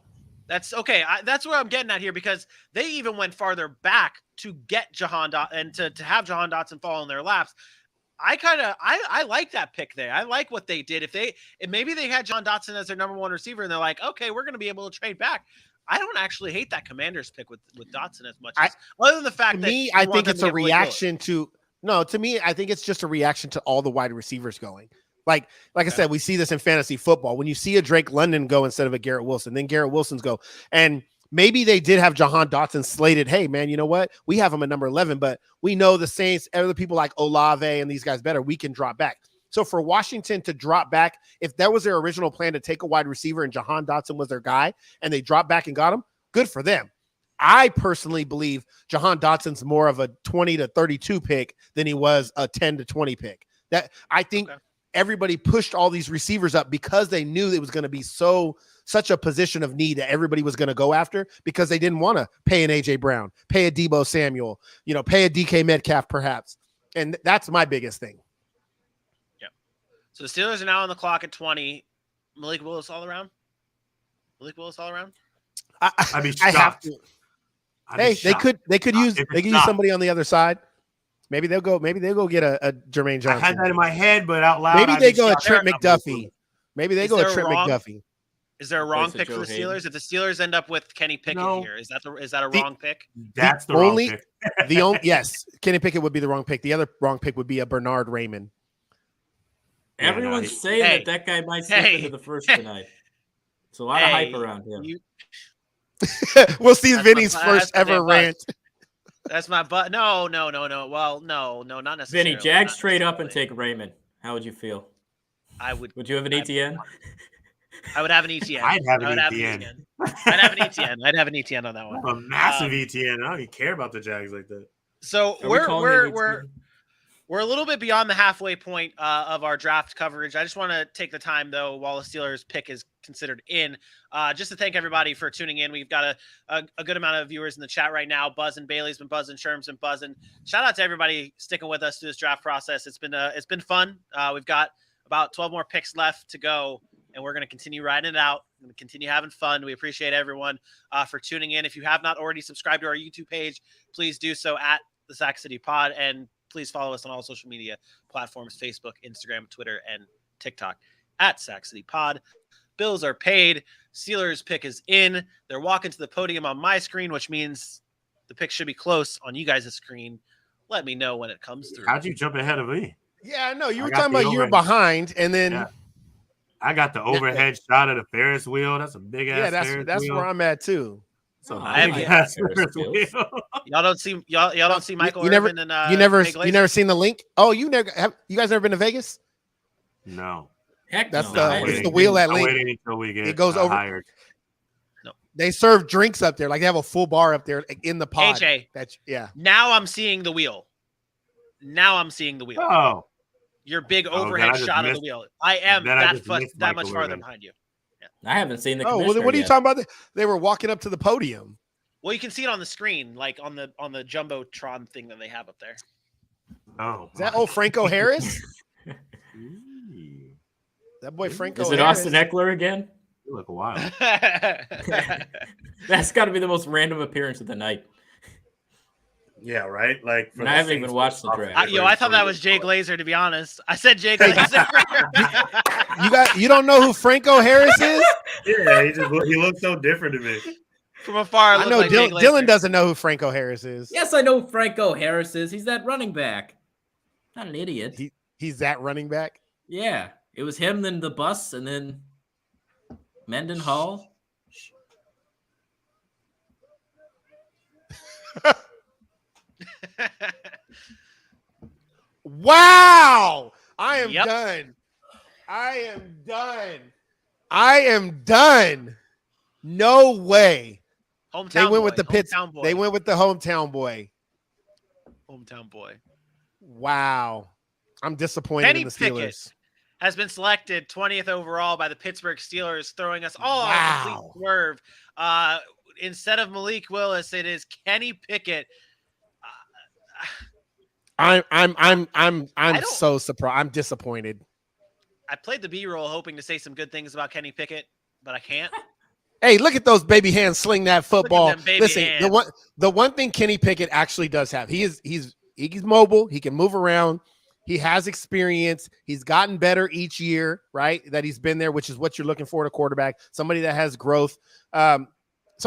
That's okay. That's where I'm getting at here, because they even went farther back to get Jahan Dotson and to have Jahan Dotson fall in their laps. I like that pick there. I like what they did. Maybe they had Jahan Dotson as their number one receiver and they're like, okay, we're going to be able to trade back. I don't actually hate that Commanders pick with Dotson as much as, other than the fact that I think it's a reaction to me. I think it's just a reaction to all the wide receivers going. Like I said, we see this in fantasy football. When you see a Drake London go instead of a Garrett Wilson, then Garrett Wilson's go. And maybe they did have Jahan Dotson slated. Hey, man, you know what? We have him at number 11, but we know the Saints, other people like Olave and these guys better. We can drop back. So for Washington to drop back, if that was their original plan to take a wide receiver and Jahan Dotson was their guy and they dropped back and got him, good for them. I personally believe Jahan Dotson's more of a 20 to 32 pick than he was a 10 to 20 pick. That I think everybody pushed all these receivers up because they knew it was going to be such a position of need that everybody was going to go after, because they didn't want to pay an AJ Brown, pay a Deebo Samuel, pay a DK Metcalf perhaps. And that's my biggest thing. Yeah. So the Steelers are now on the clock at 20. Malik Willis all around? I'd be shocked. I have to. Hey, they could use somebody on the other side. Maybe they'll go get a Jermaine Johnson. I had that in my head, but out loud. Maybe they go at Trent McDuffie. Is there a wrong pick for the Steelers? If the Steelers end up with Kenny Pickett here, is that a wrong pick? That's the wrong pick. Yes, Kenny Pickett would be the wrong pick. The other wrong pick would be a Bernard Raymond. Everyone's saying that guy might step into the first tonight. It's a lot of hype around him. We'll see Vinny's first ever rant. That's my butt. No. Well, no, not necessarily. Vinny, Jags trade up and take Raymond. How would you feel? I would. Would you have an ETN? I would have an ETN. I'd have an ETN. I'd have an ETN on that one. A massive ETN. I don't even care about the Jags like that. So we're a little bit beyond the halfway point of our draft coverage. I just want to take the time, though, while the Steelers pick is considered in, just to thank everybody for tuning in. We've got a good amount of viewers in the chat right now. Buzzing, Bailey's been buzzing, Sherm's been buzzing. Shout out to everybody sticking with us through this draft process. It's been fun. We've got about 12 more picks left to go, and we're going to continue riding it out. We're going to continue having fun. We appreciate everyone for tuning in. If you have not already subscribed to our YouTube page, please do so at the Sac City Pod, and please follow us on all social media platforms, Facebook, Instagram, Twitter, and TikTok at Sac City Pod. Bills are paid. Steelers pick is in. They're walking to the podium on my screen, which means the pick should be close on you guys' screen. Let me know when it comes through. How'd you jump ahead of me? Yeah, I know. You were talking about you're behind, and then... Yeah. I got the overhead shot of the Ferris wheel. That's a big-ass Ferris wheel. That's where I'm at, too. Y'all don't see Michael Irvin and you never seen the link? Oh, you guys never been to Vegas? No. Heck, it's the wheel at Link. Until we get it goes over. Hired. No, they serve drinks up there, like they have a full bar up there in the pod. AJ, Now I'm seeing the wheel. Oh, your big overhead shot of the wheel. I am that much farther behind you. I haven't seen the. Oh, well, what are you talking about? They were walking up to the podium. Well, you can see it on the screen, like on the Jumbotron thing that they have up there. Oh, is that old Franco Harris? That boy Franco. Is it Harris. Austin Eckler again? You look wild. That's got to be the most random appearance of the night. Yeah, right. Like, I haven't even watched the draft. I thought that was Jay Glazer. To be honest, I said Jay Glazer. You don't know who Franco Harris is? Yeah, he looks so different to me. From afar, I know like Dylan doesn't know who Franco Harris is. Yes, I know who Franco Harris is. He's that running back. Not an idiot. He's that running back. Yeah, it was him, then the bus, and then Mendenhall. Wow! I am done. No way. They went with the Pittsburgh. They went with the hometown boy. Wow. I'm disappointed Kenny in the Steelers. Pickett has been selected 20th overall by the Pittsburgh Steelers, throwing us all on a complete swerve. Instead of Malik Willis, it is Kenny Pickett. I'm so surprised. I'm disappointed. I played the B-roll hoping to say some good things about Kenny Pickett, but I can't. Hey, look at those baby hands sling that football. them baby Listen, hands. the one thing Kenny Pickett actually does have, he's mobile. He can move around. He has experience. He's gotten better each year, right? That he's been there, which is what you're looking for in a quarterback, somebody that has growth. So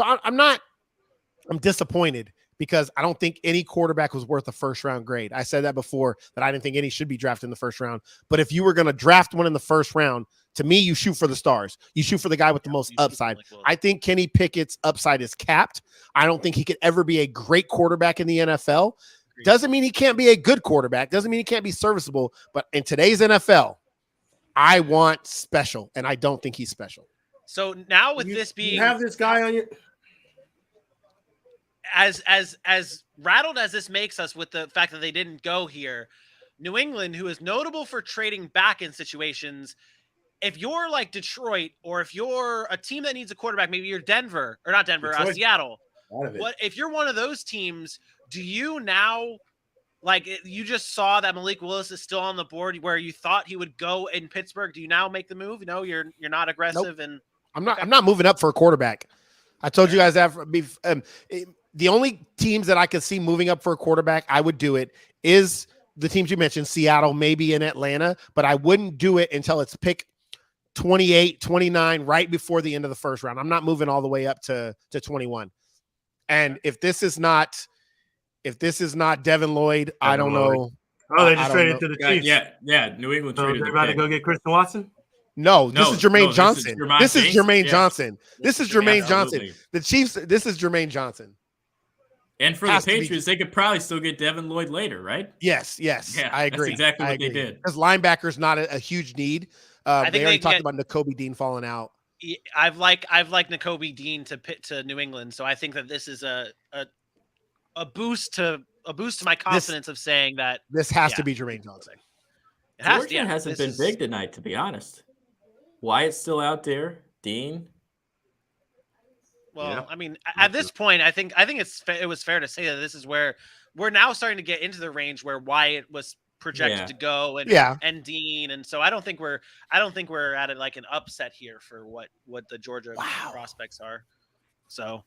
I'm disappointed because I don't think any quarterback was worth a first-round grade. I said that before, that I didn't think any should be drafted in the first round. But if you were going to draft one in the first round, to me, you shoot for the stars. You shoot for the guy with the most upside. I think Kenny Pickett's upside is capped. I don't think he could ever be a great quarterback in the NFL. Doesn't mean he can't be a good quarterback. Doesn't mean he can't be serviceable. But in today's NFL, I want special, and I don't think he's special. So now with this being, you have this guy on your as rattled as this makes us with the fact that they didn't go here, New England, who is notable for trading back in situations, if you're like Detroit or if you're a team that needs a quarterback, maybe you're Denver or not Denver, Seattle. What if you're one of those teams? Do you now, like, you just saw that Malik Willis is still on the board where you thought he would go in Pittsburgh? Do you now make the move? No, you're not aggressive. Nope. And I'm not moving up for a quarterback. I told you guys that the only teams that I could see moving up for a quarterback, I would do it, is the teams you mentioned, Seattle, maybe in Atlanta, but I wouldn't do it until it's pick 28, 29, right before the end of the first round. I'm not moving all the way up to 21. And if this is not Devin Lloyd, I don't know. Oh, they just traded to the Chiefs. Yeah. New England traded. They're about to go get Christian Watson? No, this is Jermaine Johnson. This is Jermaine Johnson. This is Jermaine Absolutely. Johnson. The Chiefs, this is Jermaine Johnson. And for the Patriots, they could probably still get Devin Lloyd later, right? Yes. Yeah, I agree. That's exactly what they did. Because linebacker's not a huge need. They already talked about Nakobe Dean falling out. I've liked Nakobe Dean to New England, so I think that this is a boost to my confidence of saying that this has to be Jermaine Johnson. Georgia hasn't been big tonight, to be honest. Wyatt's still out there. Dean. Well, I mean, at this point, I think it was fair to say that this is where we're now starting to get into the range where Wyatt was projected to go and Dean, and so I don't think we're at it like an upset here for what the Georgia prospects are. So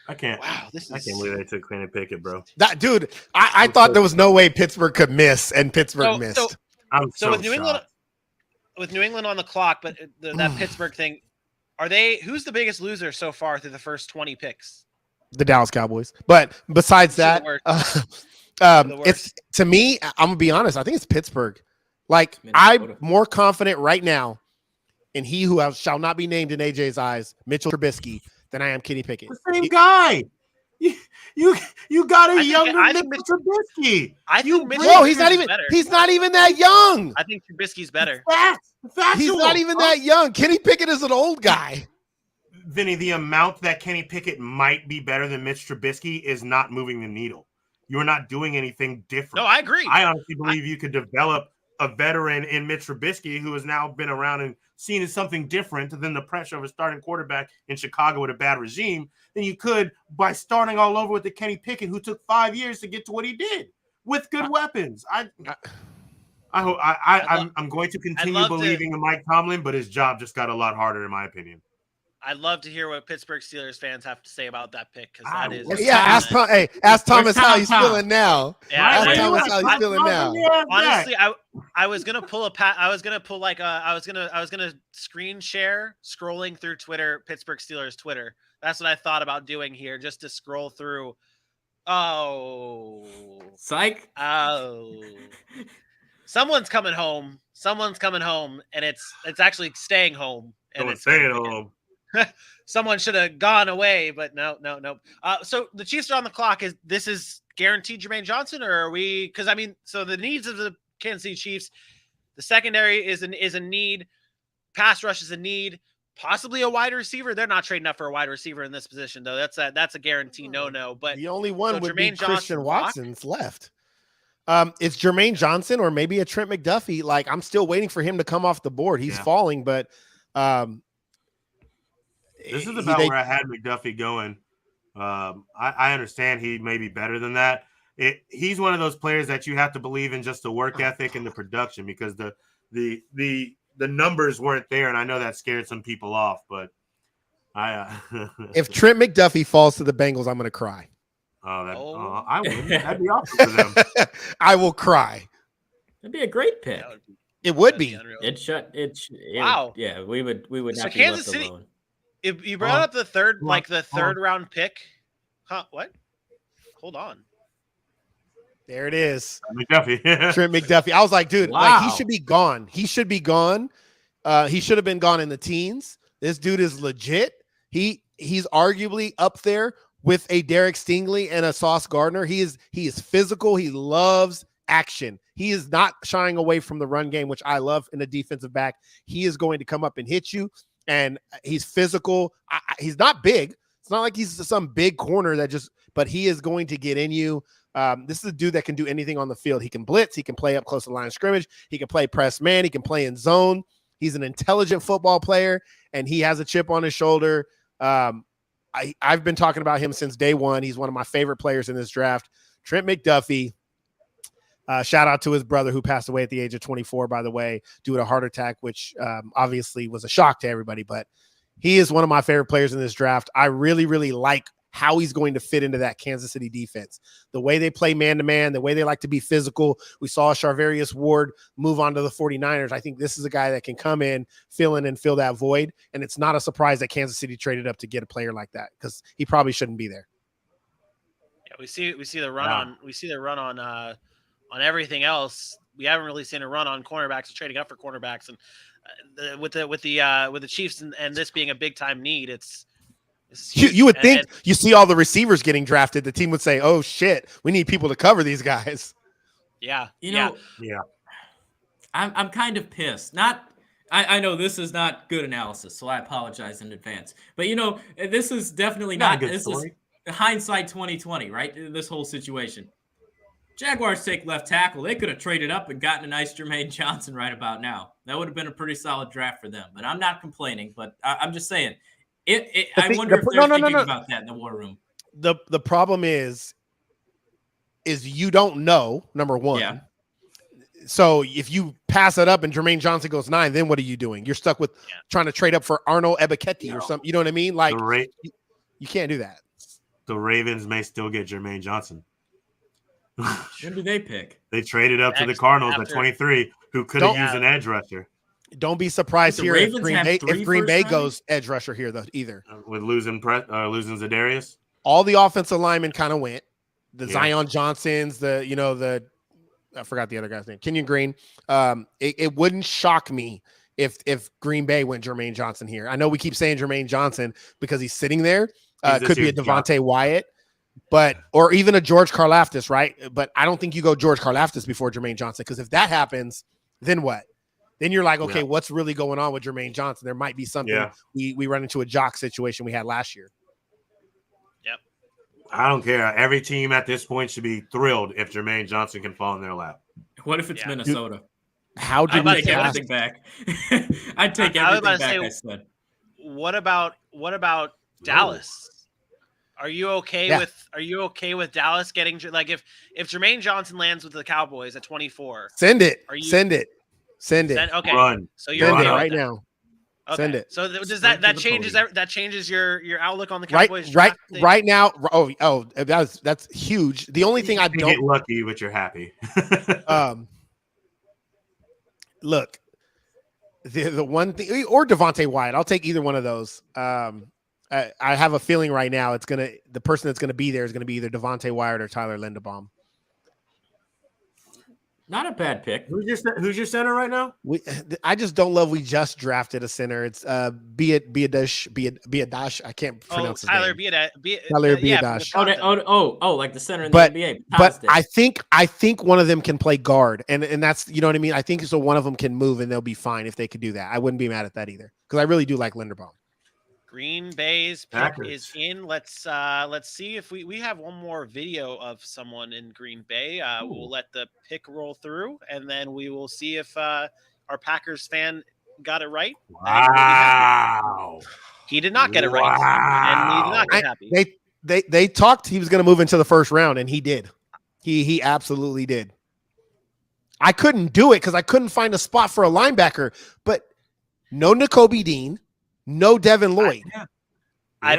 I can't believe they took Kenny Pickett, bro. That dude, I thought there was no way Pittsburgh could miss, and Pittsburgh missed. So with New England on the clock, but that Pittsburgh thing, who's the biggest loser so far through the first 20 picks? The Dallas Cowboys. But besides that, it's, to me, I'm gonna be honest, I think it's Pittsburgh. Like, I'm more confident right now in he who shall not be named in AJ's eyes, Mitchell Trubisky, than I am Kenny Pickett. The same guy. You got a younger Mitchell Trubisky. He's not even that young. I think Trubisky's better. He's not even that young. Kenny Pickett is an old guy. Vinny, the amount that Kenny Pickett might be better than Mitch Trubisky is not moving the needle. You're not doing anything different. No, I agree. I honestly believe you could develop a veteran in Mitch Trubisky who has now been around and seen as something different than the pressure of a starting quarterback in Chicago with a bad regime than you could by starting all over with the Kenny Pickett who took 5 years to get to what he did with good weapons. I'm going to continue believing in Mike Tomlin, but his job just got a lot harder, in my opinion. I'd love to hear what Pittsburgh Steelers fans have to say about that pick, because that is. Ask Thomas how he's feeling now. Yeah, ask Thomas how he's feeling now. Honestly, I was gonna pull I was gonna screen share scrolling through Twitter, Pittsburgh Steelers Twitter. That's what I thought about doing here, just to scroll through. Oh, psych. Oh, someone's coming home. And it's actually staying home. And it's staying home. Someone should have gone away, but no. So the Chiefs are on the clock. Is this guaranteed Jermaine Johnson, or are we? Because I mean, so the needs of the Kansas City Chiefs, the secondary is a need, pass rush is a need, possibly a wide receiver. They're not trading up for a wide receiver in this position, though. That's a guarantee no. But the only one would be Jermaine Christian Watson's left. It's Jermaine Johnson or maybe a Trent McDuffie. Like, I'm still waiting for him to come off the board. He's falling, but this is about where I had McDuffie going. I understand he may be better than that. He's one of those players that you have to believe in just the work ethic and the production, because the numbers weren't there, and I know that scared some people off. But If Trent McDuffie falls to the Bengals, I'm going to cry. I wouldn't. That'd be awesome for them. I will cry. It'd be a great pick. It would be. Wow. Yeah, we would So not be Kansas left City, alone. if you brought up the third round pick. Huh? What? Hold on. There it is. McDuffie. Trent McDuffie. I was like, dude, Wow. like he should be gone. He should be gone. He should have been gone in the teens. This dude is legit. He's arguably up there with a Derrick Stingley and a Sauce Gardner. He is physical. He loves action. He is not shying away from the run game, which I love in a defensive back. He is going to come up and hit you, and he's physical. He's not big. It's not like he's some big corner but he is going to get in you. This is a dude that can do anything on the field. He can blitz. He can play up close to the line of scrimmage. He can play press man. He can play in zone. He's an intelligent football player, and he has a chip on his shoulder. I've been talking about him since day one. He's one of my favorite players in this draft. Trent McDuffie. Shout out to his brother who passed away at the age of 24, by the way, due to a heart attack, which obviously was a shock to everybody. But he is one of my favorite players in this draft. I really, really like how he's going to fit into that Kansas City defense. The way they play man-to-man, the way they like to be physical. We saw Charvarius Ward move on to the 49ers. I think this is a guy that can come in and fill that void. And it's not a surprise that Kansas City traded up to get a player like that because he probably shouldn't be there. Yeah, we see the run on everything else. We haven't really seen a run on cornerbacks, trading up for cornerbacks, and with the Chiefs and this being a big time need, it's you would think you see all the receivers getting drafted. The team would say, "Oh shit, we need people to cover these guys." Yeah, Yeah. I'm kind of pissed. I know this is not good analysis, so I apologize in advance. But this is definitely not. This is hindsight 2020, right? This whole situation. Jaguars take left tackle. They could have traded up and gotten a nice Jermaine Johnson right about now. That would have been a pretty solid draft for them. But I'm not complaining. But I'm just saying, I wonder if they're thinking about that in the war room. The problem is you don't know, number one. Yeah. So if you pass it up and Jermaine Johnson goes 9, then what are you doing? You're stuck with trying to trade up for Arnold Ebiketie or something. You know what I mean? Like you can't do that. The Ravens may still get Jermaine Johnson. When do they pick? They traded up to the Cardinals at 23, who could have used an edge rusher. Don't be surprised here if Green Bay goes edge rusher here, though, either. With losing Zadarius? All the offensive linemen kind of went. The Zion Johnsons, I forgot the other guy's name, Kenyon Green. It wouldn't shock me if Green Bay went Jermaine Johnson here. I know we keep saying Jermaine Johnson because he's sitting there. Could be a Devontae Wyatt. Or even a George Karlaftis, right? But I don't think you go George Karlaftis before Jermaine Johnson, because if that happens, then what? Then you're like, okay, what's really going on with Jermaine Johnson? There might be something. Yeah. We run into a jock situation we had last year. Yep. I don't care. Every team at this point should be thrilled if Jermaine Johnson can fall in their lap. What if it's Minnesota? Dude, how do we take everything back? I'd take everything back. I said. What about Dallas? Are you okay with Dallas getting, like, if Jermaine Johnson lands with the Cowboys at 24? Send it. Send it. Okay. Run. So you're send it right now. Okay. Send it. So does that changes your outlook on the Cowboys? Right now. Oh, that's huge. The only thing I don't get lucky, but you're happy. Look, the one thing, or Devontae Wyatt, I'll take either one of those. I have a feeling right now the person that's gonna be there is gonna be either Devontae Wyatt or Tyler Linderbaum. Not a bad pick. Who's your center right now? I just don't love. We just drafted a center. It's Biadash. I can't pronounce his Tyler name. Tyler Biadash. Like the center in the NBA. But I think one of them can play guard, and that's, you know what I mean. I think so. One of them can move, and they'll be fine if they could do that. I wouldn't be mad at that either, because I really do like Linderbaum. Green Bay's pick is in. Let's see if we have one more video of someone in Green Bay. We'll let the pick roll through, and then we will see if our Packers fan got it right. Wow. He did not get it right. And he did not get happy. They talked he was going to move into the first round, and he did. He absolutely did. I couldn't do it because I couldn't find a spot for a linebacker, but no Nakobe Dean. No Devin Lloyd. I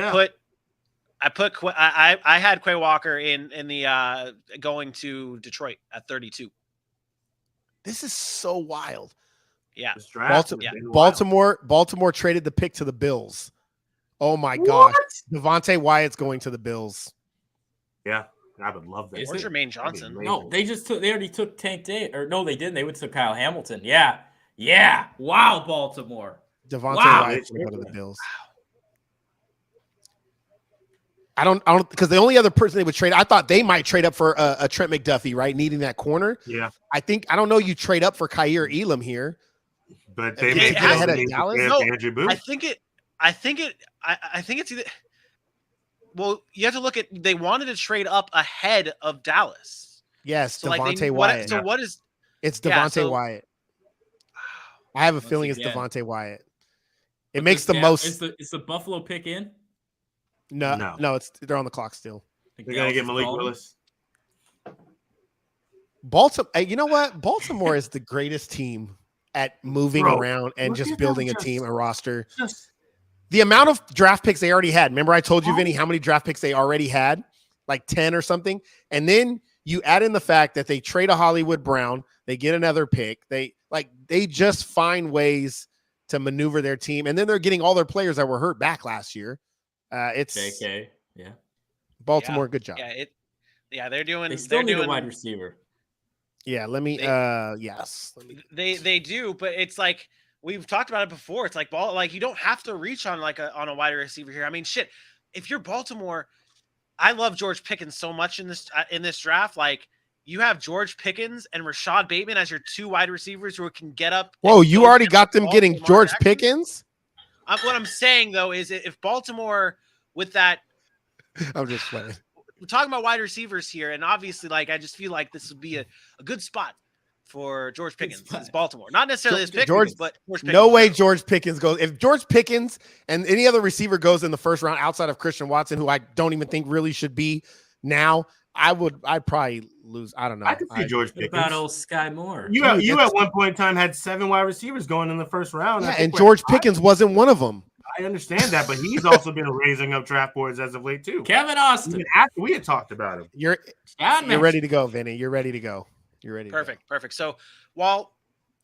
had Quay Walker in the going to Detroit at 32. This is so wild. Yeah. Baltimore traded the pick to the Bills. Oh my gosh. Devontae Wyatt's going to the Bills. Yeah, I would love that. Or Jermaine Johnson. No, they already took Tank Day, or no, they didn't. They went to Kyle Hamilton. Yeah. Wow, Baltimore. Devontae Wyatt's going to go to the Bills. I don't because the only other person they would trade, I thought they might trade up for a Trent McDuffie, right? Needing that corner. Yeah. I don't know you trade up for Kaiir Elam here. But they may get ahead of Dallas. No, Andrew Booth. I think it's either. Well, you have to look at. They wanted to trade up ahead of Dallas. Yes, So Devontae Wyatt. What is? It's Devontae Wyatt. I have a feeling it's Devontae Wyatt. It makes the most. Is the Buffalo pick in? No, they're on the clock still. They're gonna get Malik Willis. Baltimore. You know what? Baltimore is the greatest team at moving around and just building a team, a roster. The amount of draft picks they already had. Remember, I told you, Vinny, how many draft picks they already had? Like 10 or something. And then you add in the fact that they trade a Hollywood Brown, they get another pick. They just find ways to maneuver their team, and then they're getting all their players that were hurt back last year. It's JK, yeah. Baltimore, good job. They're doing. They still need a wide receiver. Yeah, yes. They do, but it's like we've talked about it before. It's like you don't have to reach on on a wide receiver here. I mean, shit. If you're Baltimore, I love George Pickens so much in this draft. Like, you have George Pickens and Rashad Bateman as your two wide receivers who can get up. Whoa, you already got them getting George Pickens? What I'm saying, though, is if Baltimore with that – I'm just playing. We're talking about wide receivers here, and obviously, I just feel like this would be a good spot for George Pickens. It's Baltimore. Not necessarily his Pickens, but George Pickens. No way George Pickens goes. If George Pickens and any other receiver goes in the first round outside of Christian Watson, who I don't even think really should be now, I'd probably lose. I don't know. I could see George Pickens. What about old Sky Moore? You at one point in time had 7 wide receivers going in the first round. Yeah, and George Pickens wasn't one of them. I understand that, but he's also been raising up draft boards as of late too. Kevin Austin. Even after we had talked about him. You're ready to go, Vinny. You're ready to go. You're ready. Perfect. So while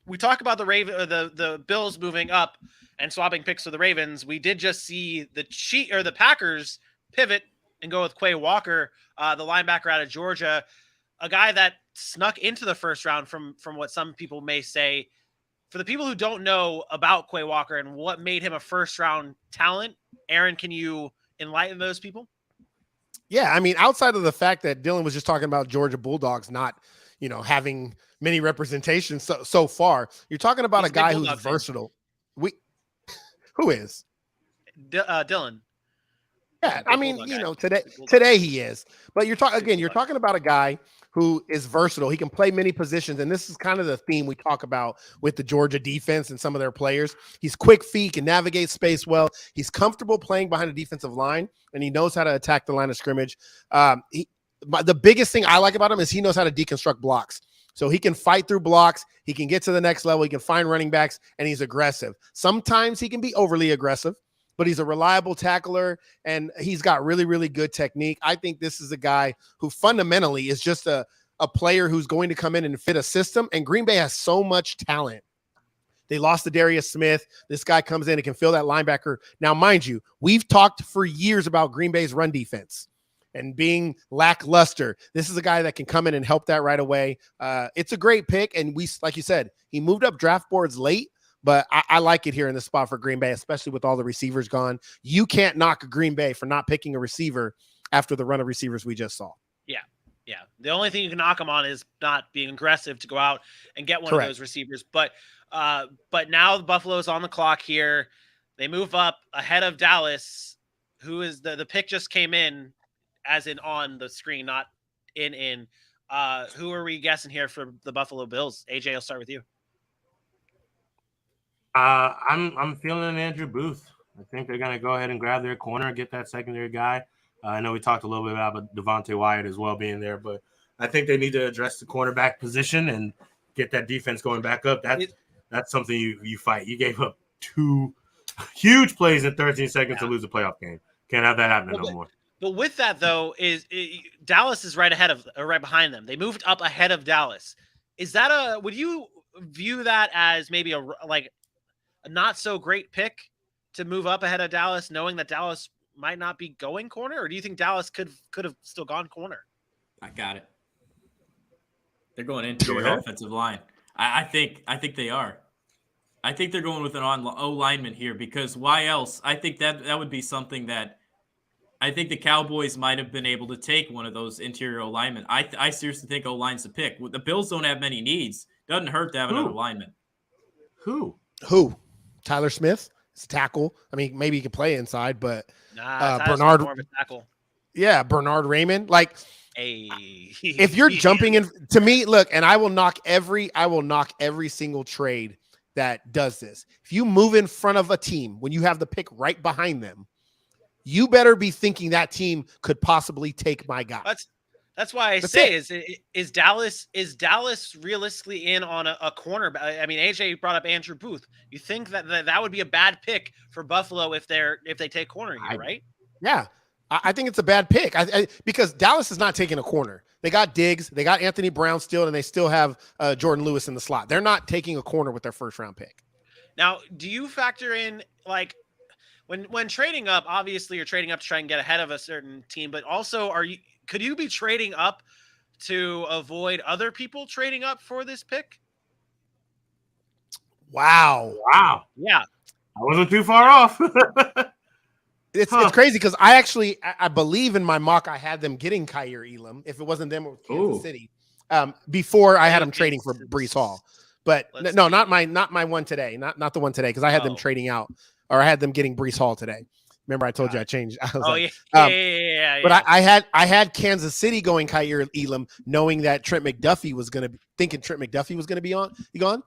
we talk about the Bills moving up and swapping picks for the Ravens, we did just see the Packers pivot and go with Quay Walker, the linebacker out of Georgia, a guy that snuck into the first round from what some people may say. For the people who don't know about Quay Walker and what made him a first-round talent, Aaron, can you enlighten those people? Yeah, I mean, outside of the fact that Dylan was just talking about Georgia Bulldogs not, having many representations so far, you're talking about a guy who's versatile. Who is? Dylan. Yeah, I mean, today he is. But you're talking about a guy who is versatile. He can play many positions, and this is kind of the theme we talk about with the Georgia defense and some of their players. He's quick feet, can navigate space well. He's comfortable playing behind a defensive line, and he knows how to attack the line of scrimmage. The biggest thing I like about him is he knows how to deconstruct blocks. So he can fight through blocks. He can get to the next level. He can find running backs, and he's aggressive. Sometimes he can be overly aggressive, but he's a reliable tackler, and he's got really, really good technique. I think this is a guy who fundamentally is just a player who's going to come in and fit a system, and Green Bay has so much talent. They lost to Darius Smith. This guy comes in and can fill that linebacker. Now, mind you, we've talked for years about Green Bay's run defense and being lackluster. This is a guy that can come in and help that right away. It's a great pick, and like you said, he moved up draft boards late, but I like it here in the spot for Green Bay, especially with all the receivers gone. You can't knock Green Bay for not picking a receiver after the run of receivers we just saw. Yeah. The only thing you can knock them on is not being aggressive to go out and get one of those receivers. But now Buffalo's on the clock here. They move up ahead of Dallas, who is the pick just came in as in on the screen, not in. Who are we guessing here for the Buffalo Bills? AJ, I'll start with you. I'm feeling Andrew Booth. I think they're going to go ahead and grab their corner and get that secondary guy. I know we talked a little bit about Devontae Wyatt as well being there, but I think they need to address the cornerback position and get that defense going back up. That's something you fight. You gave up 2 huge plays in 13 seconds to lose a playoff game. Can't have that happening no more. But with that though, Dallas is right behind them. They moved up ahead of Dallas. Is that would you view that as maybe a not so great pick to move up ahead of Dallas, knowing that Dallas might not be going corner, or do you think Dallas could have still gone corner? I got it. They're going interior offensive line. I think they are. I think they're going with an O lineman here because why else? I think that would be something that I think the Cowboys might have been able to take one of those interior O linemen. I seriously think O line's the pick. The Bills don't have many needs. Doesn't hurt to have another lineman. Who? Tyler Smith. It's tackle. I mean, maybe he could play inside, but Bernard more of a tackle. Yeah, Bernard Raymond. Like, if you're jumping in, to me, look, and I will knock every single trade that does this. If you move in front of a team when you have the pick right behind them, you better be thinking that team could possibly take my guy. That's why I say is Dallas realistically in on a corner? I mean, AJ brought up Andrew Booth. You think that would be a bad pick for Buffalo if they take corner here, right? Yeah, I think it's a bad pick because Dallas is not taking a corner. They got Diggs, they got Anthony Brown still, and they still have Jordan Lewis in the slot. They're not taking a corner with their first round pick. Now, do you factor in like when trading up? Obviously, you're trading up to try and get ahead of a certain team, but also could you be trading up to avoid other people trading up for this pick? Wow. Yeah. I wasn't too far off. It's crazy because I believe in my mock I had them getting Kaiir Elam if it wasn't them with Kansas City before I had them trading for Breece Hall. But no, not my one today, not the one today because I had them trading out or I had them getting Breece Hall today. Remember, I told you I changed. I was yeah. But I had Kansas City going Kaiir Elam, knowing that Trent McDuffie was going to be gone.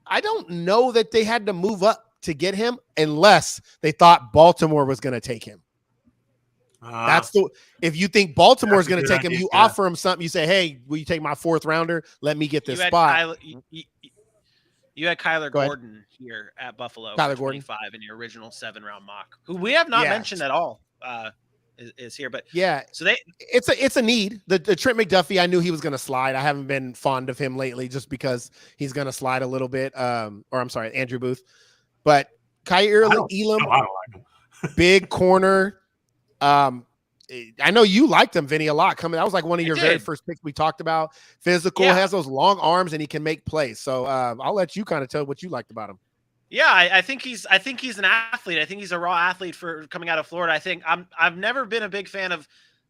I don't know that they had to move up to get him unless they thought Baltimore was going to take him. If you think Baltimore is going to take him, you offer him something. You say, "Hey, will you take my fourth rounder? Let me get this spot." You had Kyler Gordon here at Buffalo, Kyler Gordon 25 in your original 7-round mock, who we have not mentioned at all, is here. But so it's a need. The Trent McDuffie, I knew he was going to slide. I haven't been fond of him lately, just because he's going to slide a little bit. Or I'm sorry, Andrew Booth, but Kaiir Elam, big corner. I know you liked him, Vinny, a lot. That was like one of your very first picks we talked about. Physical, has those long arms, and he can make plays. So I'll let you kind of tell what you liked about him. Yeah, I think he's an athlete. I think he's a raw athlete for coming out of Florida. I've never been a big fan of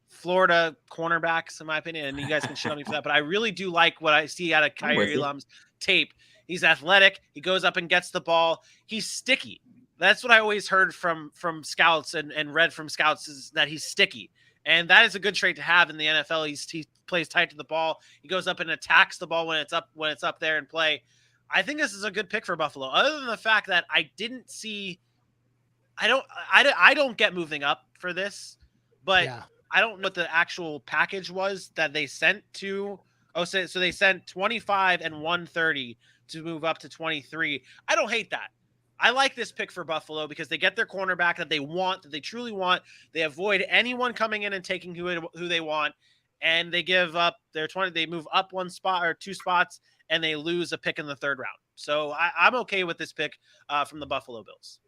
Florida cornerbacks, in my opinion, and you guys can shit on me for that. But I really do like what I see out of Kaiir Elam's tape. He's athletic. He goes up and gets the ball. He's sticky. That's what I always heard from scouts and read from scouts is that he's sticky. And that is a good trait to have in the NFL. He plays tight to the ball. He goes up and attacks the ball when it's up there in play. I think this is a good pick for Buffalo. Other than the fact that I didn't see I don't get moving up for this, but I don't know what the actual package was that they sent to so they sent 25 and 130 to move up to 23. I don't hate that. I like this pick for Buffalo because they get their cornerback that they want, that they truly want. They avoid anyone coming in and taking who they want, and they give up their 20. They move up one spot or two spots, and they lose a pick in the third round. So I'm okay with this pick from the Buffalo Bills.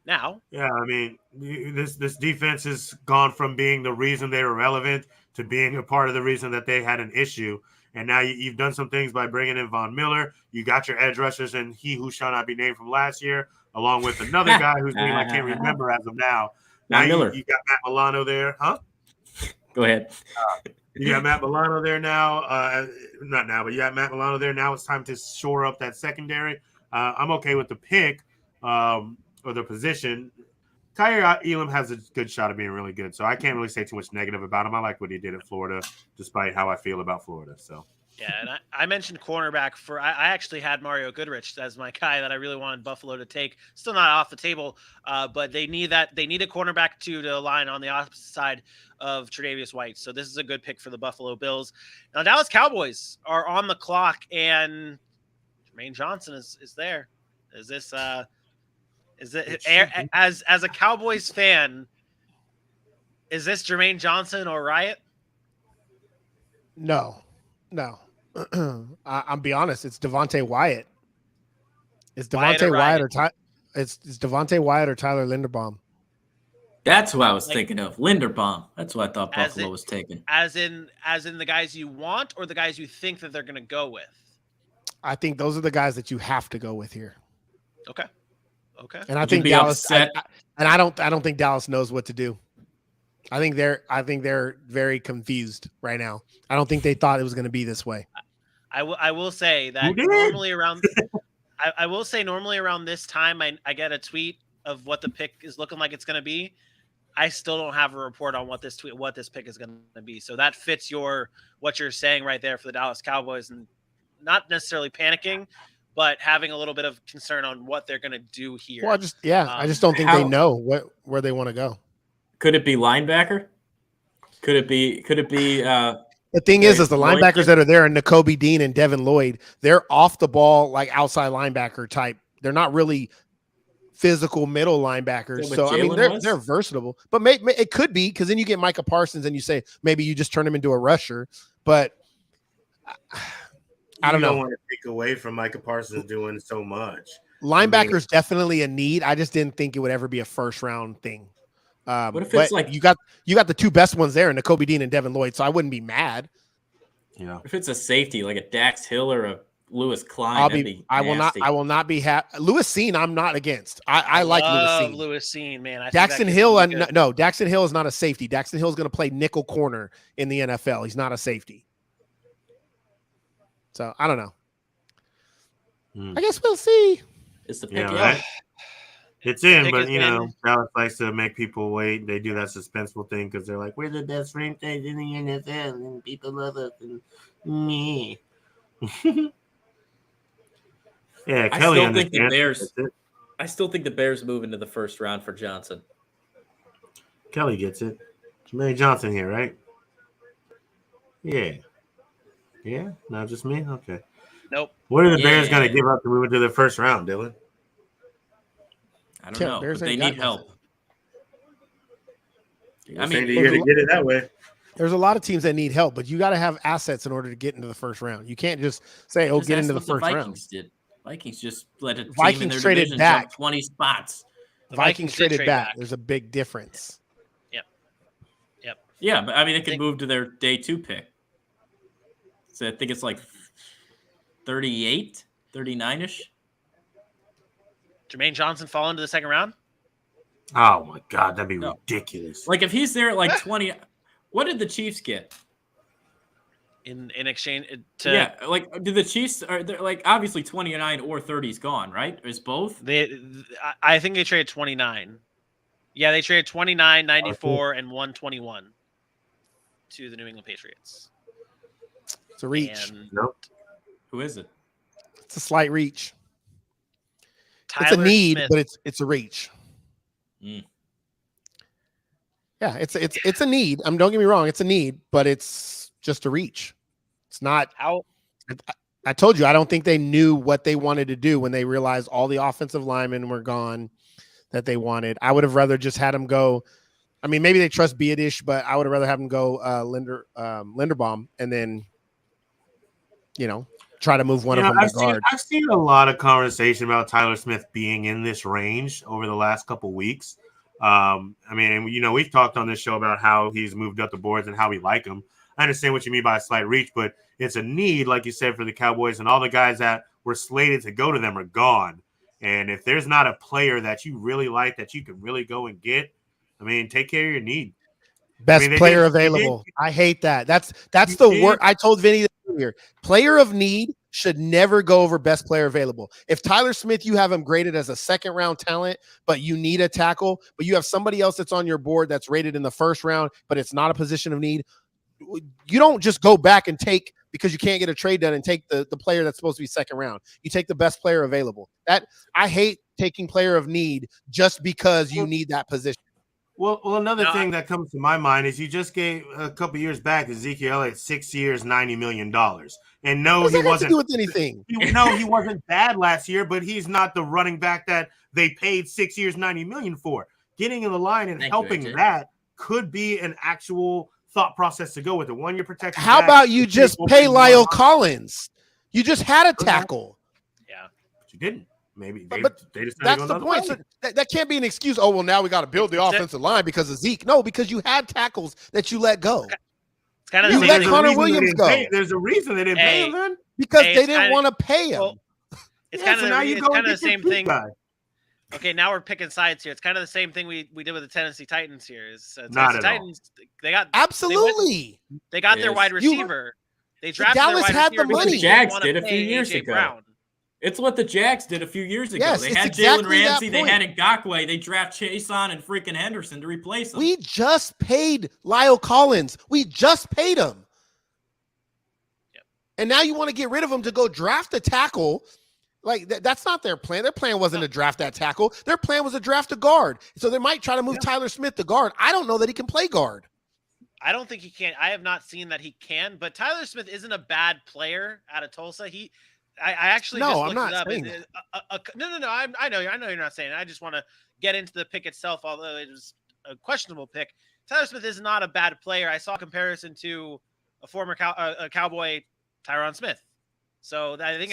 Now, I mean, this defense has gone from being the reason they were relevant to being a part of the reason that they had an issue. And now you've done some things by bringing in Von Miller. You got your edge rushers and he who shall not be named from last year, along with another guy whose name I can't remember as of now. Now you got Matt Milano there, huh? Go ahead. You got Matt Milano there now. Not now, but you got Matt Milano there. Now it's time to shore up that secondary. I'm okay with the pick or the position. Kaiir Elam has a good shot of being really good, so I can't really say too much negative about him. I like what he did in Florida, despite how I feel about Florida. So yeah, and I mentioned cornerback I actually had Mario Goodrich as my guy that I really wanted Buffalo to take. Still not off the table, but they need a cornerback to align on the opposite side of Tre'Davious White. So this is a good pick for the Buffalo Bills. Now Dallas Cowboys are on the clock, and Jermaine Johnson is there. Is this Is it as a Cowboys fan? Is this Jermaine Johnson or Riot? No. I'm be honest. It's Devontae Wyatt. It's Devontae Wyatt or it's Devontae Wyatt or Tyler Linderbaum. That's what I was thinking of. Linderbaum. That's what I thought Buffalo was taking. As in the guys you want or the guys you think that they're going to go with? I think those are the guys that you have to go with here. Okay. And I think Dallas I don't think Dallas knows what to do. I think they're very confused right now. I don't think they thought it was going to be this way. I will say that normally around this time I get a tweet of what the pick is looking like it's going to be. I still don't have a report on what this pick is going to be. So that fits what you're saying right there for the Dallas Cowboys, and not necessarily panicking, but having a little bit of concern on what they're going to do here. Well, I just don't think they know where they want to go. Could it be linebacker? Could it be? The thing is the linebackers that are there are Nakobe Dean and Devin Lloyd. They're off the ball, like outside linebacker type. They're not really physical middle linebackers. So I mean, they're versatile. But it could be, because then you get Micah Parsons and you say maybe you just turn him into a rusher. But I don't know. You don't want to take away from Micah Parsons doing so much. Linebackers definitely a need. I just didn't think it would ever be a first round thing. What if it's like you got the two best ones there, Nakobe Dean and Devin Lloyd, so I wouldn't be mad. Yeah. If it's a safety like a Dax Hill or a Lewis Klein, I will not be happy. Lewis Cine, I'm not against. I like Lewis Cine, man. Daxton Hill, no, Daxton Hill is not a safety. Daxton Hill is going to play nickel corner in the NFL. He's not a safety. So I don't know. I guess we'll see. It's the pick. Right? It's in, but Dallas likes to make people wait. They do that suspenseful thing because they're like, we're the best franchise in the NFL and people love us. And me. Yeah, Kelly. I still think the Bears move into the first round for Johnson. Kelly gets it. Jermaine Johnson here, right? Yeah. Yeah? Not just me? Okay. Nope. What are the Bears going to give up to move into the first round, Dylan? I don't know. But they need help. I mean, you're going to get it that way. There's a lot of teams that need help, but you got to have assets in order to get into the first round. You can't just say, get into the first round. Vikings just let a team Vikings in their traded division back jump 20 spots. Vikings traded back. There's a big difference. Yep. Yeah, but I mean, they could move to their day 2 pick. So I think it's like 38, 39-ish. Jermaine Johnson fall into the second round? Oh, my God. That'd be ridiculous. Like, if he's there at like 20, what did the Chiefs get? In exchange like, do the Chiefs are like obviously 29 or 30 is gone, right? Is both? I think they traded 29. Yeah, they traded 29, 94, and 121 to the New England Patriots. It's a reach. Who is it? It's a slight reach. Tyler it's a need, Smith. but it's a reach. Mm. Yeah, it's a need. Don't get me wrong, it's a need, but it's just a reach. It's not how. I told you, I don't think they knew what they wanted to do when they realized all the offensive linemen were gone that they wanted. I would have rather just had them go. I mean, maybe they trust Biadish, but I would have rather have them go Linderbaum and then, try to move one of them to guard. I've seen a lot of conversation about Tyler Smith being in this range over the last couple weeks. I mean, we've talked on this show about how he's moved up the boards and how we like him. I understand what you mean by a slight reach, but it's a need, like you said, for the Cowboys, and all the guys that were slated to go to them are gone. And if there's not a player that you really like that you can really go and get, I mean, take care of your need. Best player available. I hate that. That's the word. I told Vinny this earlier. Player of need should never go over best player available. If Tyler Smith, you have him graded as a second round talent, but you need a tackle, but you have somebody else that's on your board that's rated in the first round, but it's not a position of need. You don't just go back and take, because you can't get a trade done, and take the player that's supposed to be second round. You take the best player available. That I hate taking player of need just because you need that position. Well, another thing that comes to my mind is you just gave a couple years back Ezekiel Elliott 6 years, $90 million. And no, What does he that have wasn't to do with anything. he wasn't bad last year, but he's not the running back that they paid 6 years, $90 million for. Getting in the line and helping that could be an actual thought process to go with it. 1 year protection. How about you just pay Lyle Collins? You just had a tackle. Yeah, but you didn't. Maybe they decided that's to go the another point. way. So that can't be an excuse. Oh, well, now we got to build the offensive line because of Zeke. No, because you had tackles that you let go. It's kind of you let Connor Williams go. There's a reason they didn't pay him then. Because they didn't want to pay him. Well, it's kind of the same thing. Guy. Okay, now we're picking sides here. It's kind of the same thing we did with the Tennessee Titans here. Not at Titans, all. They got absolutely. They got their wide receiver. They drafted Dallas their wide had receiver the money. The Jags did a few years AJ ago. Brown. It's what the Jags did a few years ago. Yes, they it's had exactly Jalen Ramsey. that They point. had Ngakoue. They draft Chason and freaking Henderson to replace him. We just paid Lyle Collins. We just paid him. Yep. And now you want to get rid of him to go draft a tackle. Like, that's not their plan. Their plan wasn't to draft that tackle. Their plan was to draft a guard. So they might try to move Tyler Smith to guard. I don't know that he can play guard. I don't think he can. I have not seen that he can, but Tyler Smith isn't a bad player out of Tulsa. I actually just looked it up. No. I know you're not saying it. I just want to get into the pick itself, although it was a questionable pick. Tyler Smith is not a bad player. I saw a comparison to a former Cowboy, Tyron Smith. So I think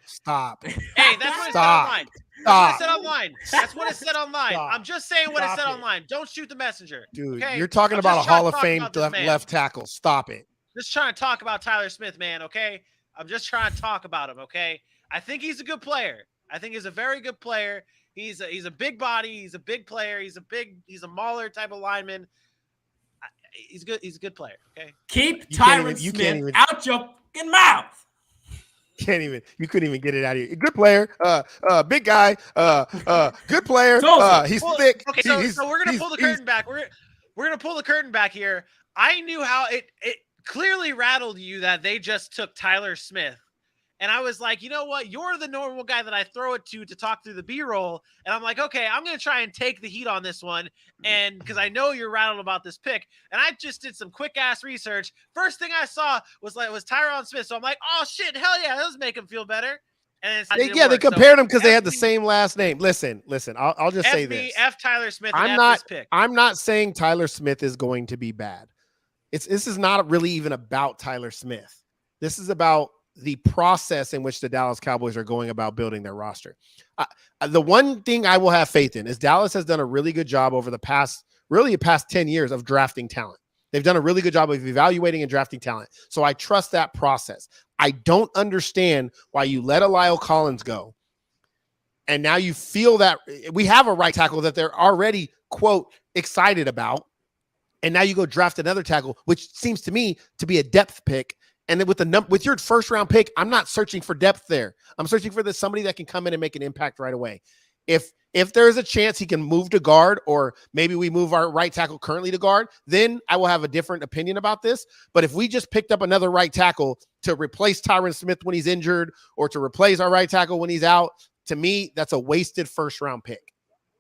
Stop. Hey, that's what it said online. That's what it said online. That's what it said online. I'm just saying what it said online. Don't shoot the messenger. Dude, okay? you're talking I'm about a just trying Hall to of talk Fame about this man. left tackle. Stop it. Just trying to talk about Tyler Smith, man, okay? I'm just trying to talk about him, okay? I think he's a good player. I think he's a very good player. He's a big body. He's a big player. He's a mauler type of lineman. He's good. He's a good player, okay? Keep Tyron Smith out your fucking mouth. You couldn't even get it out of you. Good player, big guy, good player. He's thick. Okay, so we're gonna pull the curtain back. We're gonna pull the curtain back here. I knew how it clearly rattled you that they just took Tyler Smith. And I was like, you know what? You're the normal guy that I throw it to talk through the B-roll. And I'm like, okay, I'm going to try and take the heat on this one. And because I know you're rattled about this pick. And I just did some quick ass research. First thing I saw was Tyron Smith. So I'm like, oh shit, hell yeah, let's make him feel better. And they compared him because they had the same last name. Listen, I'll just say this. F Tyler Smith. This pick. I'm not saying Tyler Smith is going to be bad. This is not really even about Tyler Smith. This is about the process in which the Dallas Cowboys are going about building their roster. The one thing I will have faith in is Dallas has done a really good job over the past 10 years of drafting talent. They've done a really good job of evaluating and drafting talent. So I trust that process. I don't understand why you let a Lyle Collins go. And now you feel that we have a right tackle that they're already, quote, excited about. And now you go draft another tackle, which seems to me to be a depth pick. And then with your first round pick, I'm not searching for depth there. I'm searching for somebody that can come in and make an impact right away. If there's a chance he can move to guard, or maybe we move our right tackle currently to guard, then I will have a different opinion about this. But if we just picked up another right tackle to replace Tyron Smith when he's injured, or to replace our right tackle when he's out, to me, that's a wasted first round pick.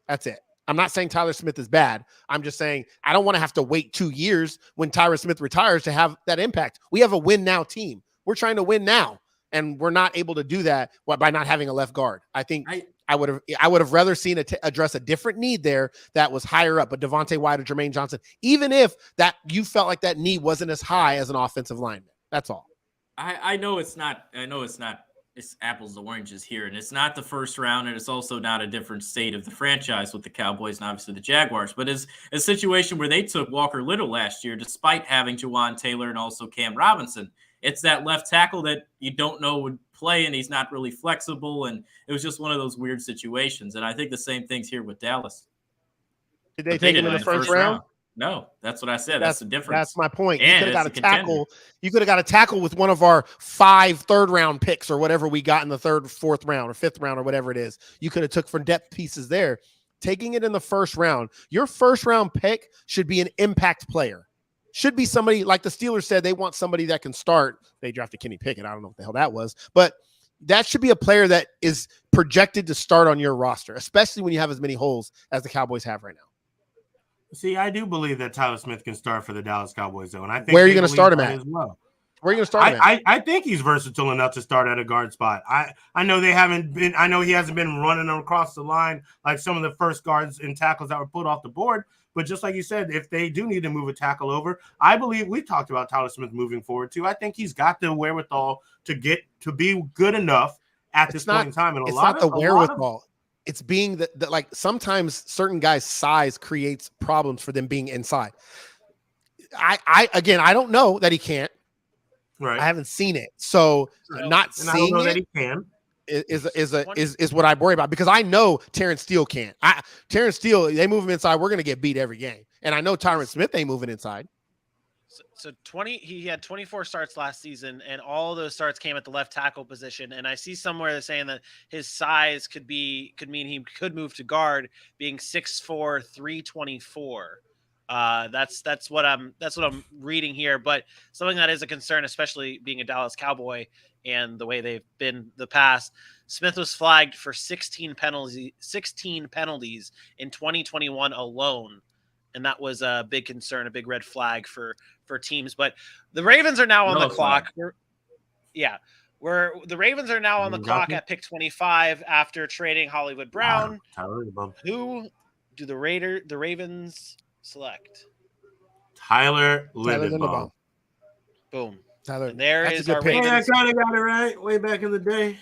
That's it. I'm not saying Tyler Smith is bad. I'm just saying I don't want to have to wait 2 years when Tyron Smith retires to have that impact. We have a win now team. We're trying to win now, and we're not able to do that by not having a left guard. I think I would have rather seen address a different need there that was higher up, but Devontae White or Jermaine Johnson, even if that you felt like that need wasn't as high as an offensive lineman. That's all. I know it's not. It's apples to oranges here, and it's not the first round, and it's also not a different state of the franchise with the Cowboys and obviously the Jaguars, but it's a situation where they took Walker Little last year despite having Jawan Taylor and also Cam Robinson. It's that left tackle that you don't know would play, and he's not really flexible, and it was just one of those weird situations, and I think the same thing's here with Dallas. Did they take him in the first round? No, that's what I said. That's the difference. That's my point. And you could have got a tackle. You could have got a tackle with one of our 5 third-round picks or whatever we got in the 3rd, 4th round or 5th round or whatever it is. You could have took for depth pieces there. Taking it in the first round, your first-round pick should be an impact player. Should be somebody like the Steelers said they want somebody that can start. They drafted Kenny Pickett. I don't know what the hell that was, but that should be a player that is projected to start on your roster, especially when you have as many holes as the Cowboys have right now. See, I do believe that Tyler Smith can start for the Dallas Cowboys, though, and I think where are you going to start him that at? as well. Where are you going to start him at? I think he's versatile enough to start at a guard spot. I know they haven't been. I know he hasn't been running across the line like some of the first guards and tackles that were put off the board. But just like you said, if they do need to move a tackle over, I believe we talked about Tyler Smith moving forward too. I think he's got the wherewithal to be good enough at this point in time. And it's not the wherewithal. It's being that like sometimes certain guys' size creates problems for them being inside. I don't know that he can't. Right. I haven't seen it, so not seeing it that he can is what I worry about, because I know Terrence Steele can't. Terrence Steele, they move him inside, we're gonna get beat every game, and I know Tyron Smith ain't moving inside. So he had 24 starts last season, and all of those starts came at the left tackle position. And I see somewhere they're saying that his size could mean he could move to guard, being 6'4", 324. That's what I'm reading here. But something that is a concern, especially being a Dallas Cowboy and the way they've been the past. Smith was flagged for 16 penalties in 2021 alone. And that was a big concern, a big red flag for teams. But the Ravens are now on the clock. The Ravens are now on the clock at pick 25 after trading Hollywood Brown. Who do the Ravens select? Tyler Linderbaum. Boom. Tyler, and there is our Ravens. Yeah, I kind of got it right way back in the day.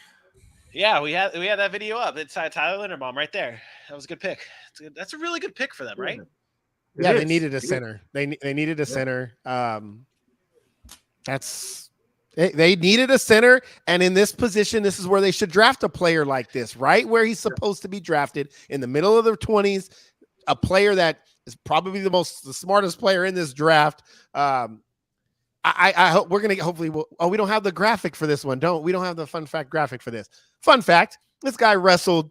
Yeah, we had that video up. It's Tyler Linderbaum right there. That was a good pick. That's a really good pick for them, right? Yeah, they needed a center. They needed a center. They needed a center, and in this position, this is where they should draft a player like this, right where he's supposed to be drafted, in the middle of their 20s, a player that is probably the smartest player in this draft. I hope we're gonna hopefully. We don't have the graphic for this one. We don't have the fun fact graphic for this. Fun fact: this guy wrestled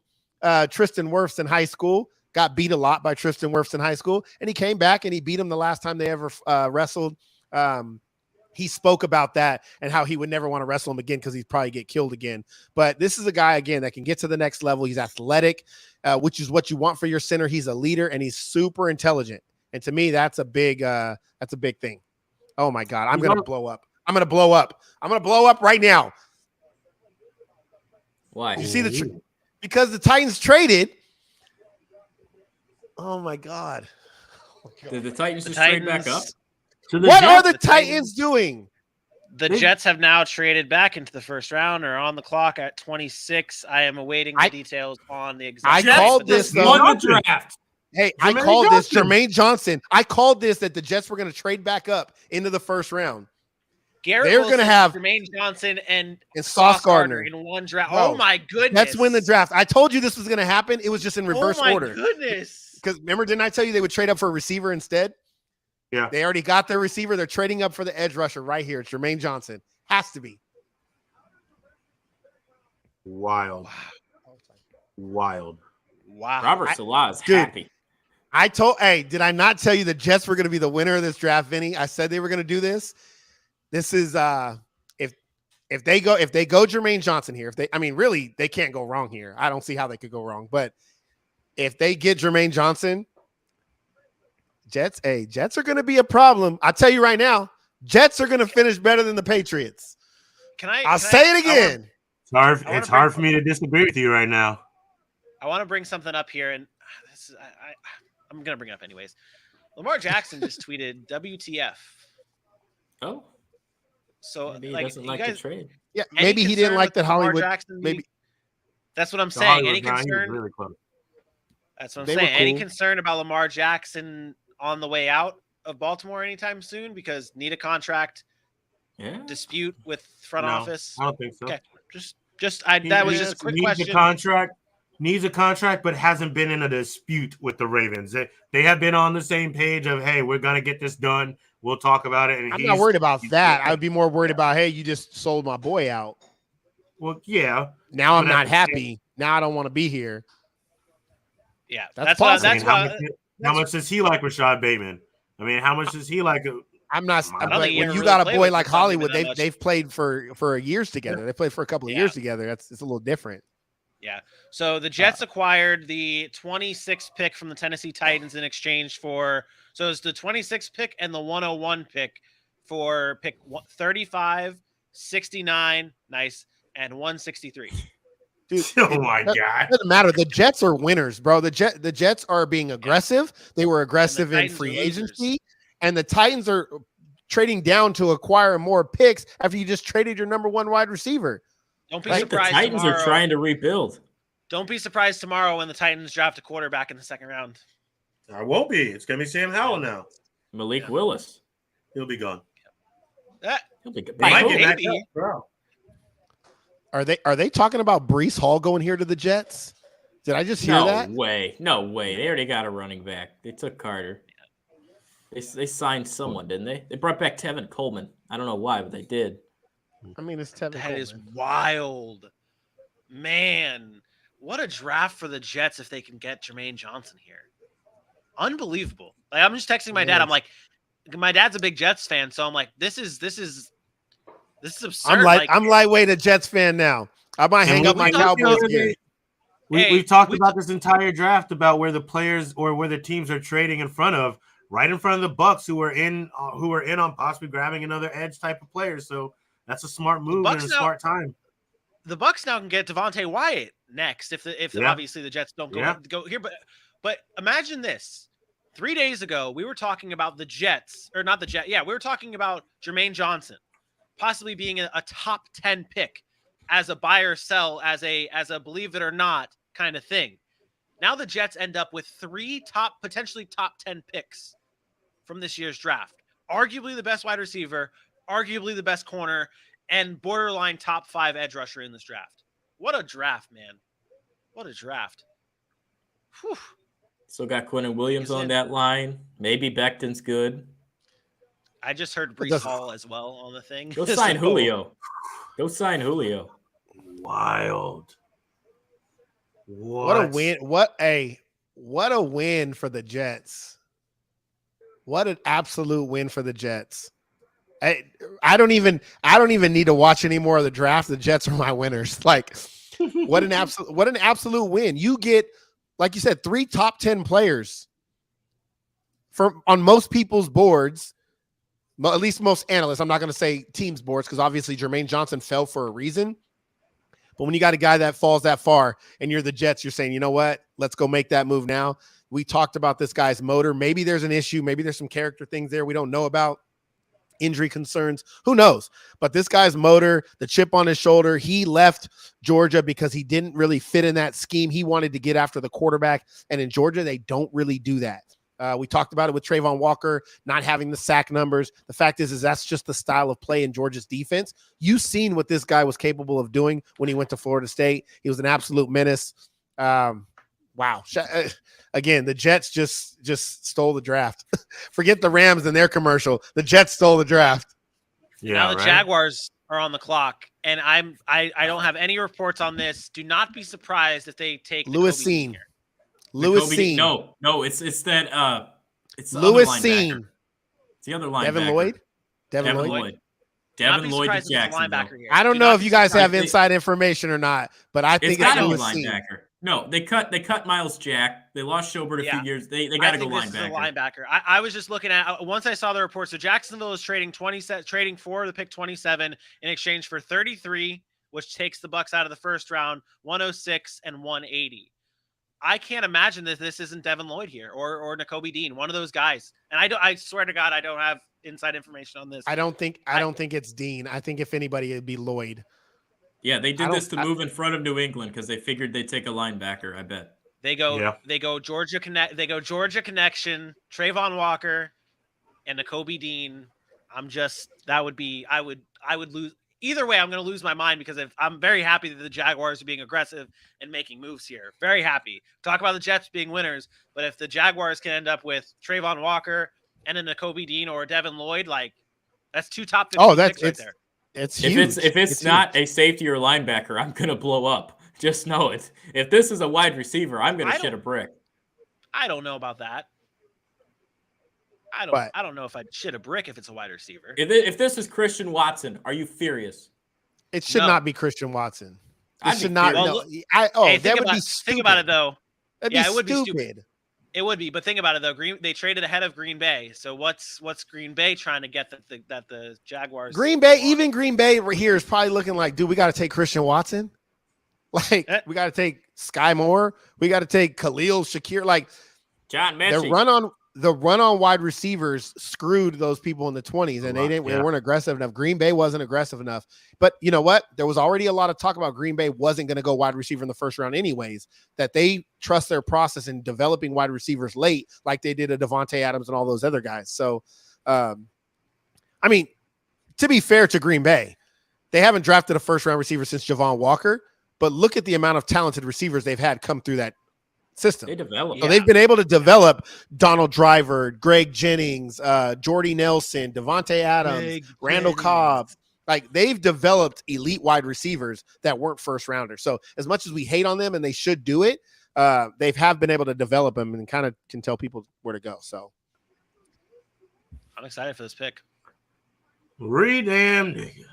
Tristan Wirfs in high school. Got beat a lot by Tristan Wirfs in high school, and he came back and he beat him the last time they ever wrestled. He spoke about that and how he would never want to wrestle him again because he'd probably get killed again. But this is a guy, again, that can get to the next level. He's athletic, which is what you want for your center. He's a leader, and he's super intelligent. And to me, that's a big thing. Oh, my God. I'm going to blow up. I'm going to blow up. I'm going to blow up right now. Why? You see because the Titans traded. Oh, my God. Did the Titans just trade back up? What are the Titans doing? The Jets have now traded back into the first round, or on the clock at 26. I am awaiting the details on the exact. I called this the draft. Hey, I called this Jermaine Johnson. I called this that the Jets were going to trade back up into the first round. They're going to have Jermaine Johnson and Sauce Gardner in one draft. Oh my goodness! Let's win the draft. I told you this was going to happen. It was just in reverse order. Oh my goodness! Because remember, didn't I tell you they would trade up for a receiver instead? Yeah. They already got their receiver. They're trading up for the edge rusher right here. It's Jermaine Johnson. Has to be. Wild. Wow. Robert Salah is happy. Did I not tell you the Jets were going to be the winner of this draft, Vinny? I said they were going to do this. This is if they go Jermaine Johnson here, really they can't go wrong here. I don't see how they could go wrong. But if they get Jermaine Johnson, Jets are going to be a problem. I'll tell you right now, Jets are going to finish better than the Patriots. I'll say it again. It's hard for me to disagree with you right now. I want to bring something up here, and I'm going to bring it up anyways. Lamar Jackson just tweeted WTF. Oh. So maybe he doesn't like the trade. Yeah, maybe he didn't like that Hollywood. Maybe that's what I'm saying. Any concern? Really close. That's what I'm saying. Any concern about Lamar Jackson on the way out of Baltimore anytime soon? Because need a contract dispute with front office. I don't think so. Okay, that was just a quick question. Needs a contract, but hasn't been in a dispute with the Ravens. They have been on the same page of, hey, we're gonna get this done. We'll talk about it. And I'm not worried about that. I would be more worried about, hey, you just sold my boy out. Well, yeah. Now I'm not happy. Now I don't want to be here. Yeah, that's how much does he like Rashad Bateman? I mean, how much does he like? When you got a boy like Hollywood, they've played for years together. They played for a couple of years together. It's a little different. Yeah. So the Jets acquired the 26th pick from the Tennessee Titans in exchange for, so it's the 26th pick and the 101 pick for pick 35, 69, nice, and 163. Dude, Oh my God. It doesn't matter. The Jets are winners, bro. The Jets are being aggressive. They were aggressive in free agency, and the Titans are trading down to acquire more picks after you just traded your number one wide receiver. Don't be The surprised. Titans tomorrow. are trying to rebuild. Don't be surprised tomorrow when the Titans draft a quarterback in the second round. I won't be. It's gonna be Sam Howell now. Malik Willis. He'll be gone. He'll be good. He might get back Maybe. up, bro. Are they talking about Breece Hall going here to the Jets? Did I just hear that? No way. No way. They already got a running back. They took Carter. They signed someone, didn't they? They brought back Tevin Coleman. I don't know why, but they did. I mean, it's Tevin That Coleman. is wild. Man, what a draft for the Jets if they can get Jermaine Johnson here. Unbelievable. Like, I'm just texting my dad. I'm like, my dad's a big Jets fan, so I'm like, this is absurd. I'm lightweight a Jets fan now. I might hang up my Cowboys gear. We've talked about this entire draft about where the players or where the teams are trading in front of, right in front of the Bucs, who are in on possibly grabbing another edge type of player. So that's a smart move and a smart time. The Bucs now can get Devontae Wyatt next if obviously the Jets don't go here. But imagine this: 3 days ago we were talking about the Jets, or not the Jets. Yeah, we were talking about Jermaine Johnson possibly being a top 10 pick as a buy or sell, as a believe it or not kind of thing. Now the Jets end up with 3 potentially top 10 picks from this year's draft. Arguably the best wide receiver, arguably the best corner, and borderline top 5 edge rusher in this draft. What a draft, man. What a draft. Whew. Still got Quinnen Williams on that line. Maybe Becton's good. I just heard Breece Hall as well on the thing. Go sign Julio. Go sign Julio. Wild. What a win. What a win for the Jets. What an absolute win for the Jets. I don't even need to watch any more of the draft. The Jets are my winners. Like, what an absolute win. You get, like you said, 3 top 10 players on most people's boards, at least most analysts. I'm not going to say teams' boards because obviously Jermaine Johnson fell for a reason. But when you got a guy that falls that far and you're the Jets, you're saying, you know what? Let's go make that move now. We talked about this guy's motor. Maybe there's an issue. Maybe there's some character things there we don't know about. Injury concerns. Who knows? But this guy's motor, the chip on his shoulder, he left Georgia because he didn't really fit in that scheme. He wanted to get after the quarterback. And in Georgia, they don't really do that. We talked about it with Trayvon Walker not having the sack numbers. The fact is that's just the style of play in Georgia's defense. You've seen what this guy was capable of doing when he went to Florida State. He was an absolute menace. Wow. Again, the Jets just stole the draft. Forget the Rams and their commercial. The Jets stole the draft. Yeah, now the Jaguars are on the clock, and I don't have any reports on this. Do not be surprised if they take Lewis Seen. No, it's that it's the Lewis other Seen. linebacker. It's the other linebacker. Devin Lloyd. Devin Lloyd to Jacksonville. I don't know if you guys have inside information or not, but I think it's Lewis Seen. No, they cut Miles Jack. They lost Schobert a few years. They got to go linebacker. I was just looking at once I saw the report. So Jacksonville is trading for the pick 27 in exchange for 33, which takes the Bucs out of the first round, 106 and 180. I can't imagine that this isn't Devin Lloyd here or Nakobe Dean, one of those guys. And I swear to God, I don't have inside information on this. I don't think it's Dean. I think if anybody, it'd be Lloyd. Yeah, they did this to move in front of New England because they figured they'd take a linebacker. I bet they go Georgia connection, Trayvon Walker, and Nakobe Dean. I would lose either way. I'm going to lose my mind because I'm very happy that the Jaguars are being aggressive and making moves here. Very happy. Talk about the Jets being winners, but if the Jaguars can end up with Trayvon Walker and a Nakobe Dean or a Devin Lloyd, like that's 2 top 50 picks right there. It's huge. If it's not a safety or linebacker, I'm gonna blow up. Just know it. If this is a wide receiver, I'm gonna shit a brick. I don't know about that. I don't know if I'd shit a brick if it's a wide receiver. If this is Christian Watson, are you furious? It should not be Christian Watson. This should not. Well, No, look- hey, that would be stupid. think about it though. That'd Yeah, be it would stupid. be stupid. It would be, but think about it though. They traded ahead of Green Bay. So what's Green Bay trying to get that the Jaguars? Green Bay, even Green Bay right here is probably looking like, dude, we got to take Christian Watson. Like, we got to take Sky Moore. We got to take Khalil Shakir. Like, John Mechie. The run on wide receivers screwed those people in the 20s, and they weren't aggressive enough. Green Bay wasn't aggressive enough. But you know what? There was already a lot of talk about Green Bay wasn't going to go wide receiver in the first round anyways, that they trust their process in developing wide receivers late, like they did a Devontae Adams and all those other guys. So, I mean, to be fair to Green Bay, they haven't drafted a first round receiver since Javon Walker, but look at the amount of talented receivers they've had come through that system. They developed. So they've been able to develop Donald Driver, Greg Jennings, Jordy Nelson, Devontae Adams, Randall Cobb. Like, they've developed elite wide receivers that weren't first rounders. So as much as we hate on them and they should do it, they have been able to develop them and kind of can tell people where to go. So I'm excited for this pick. Damn niggas.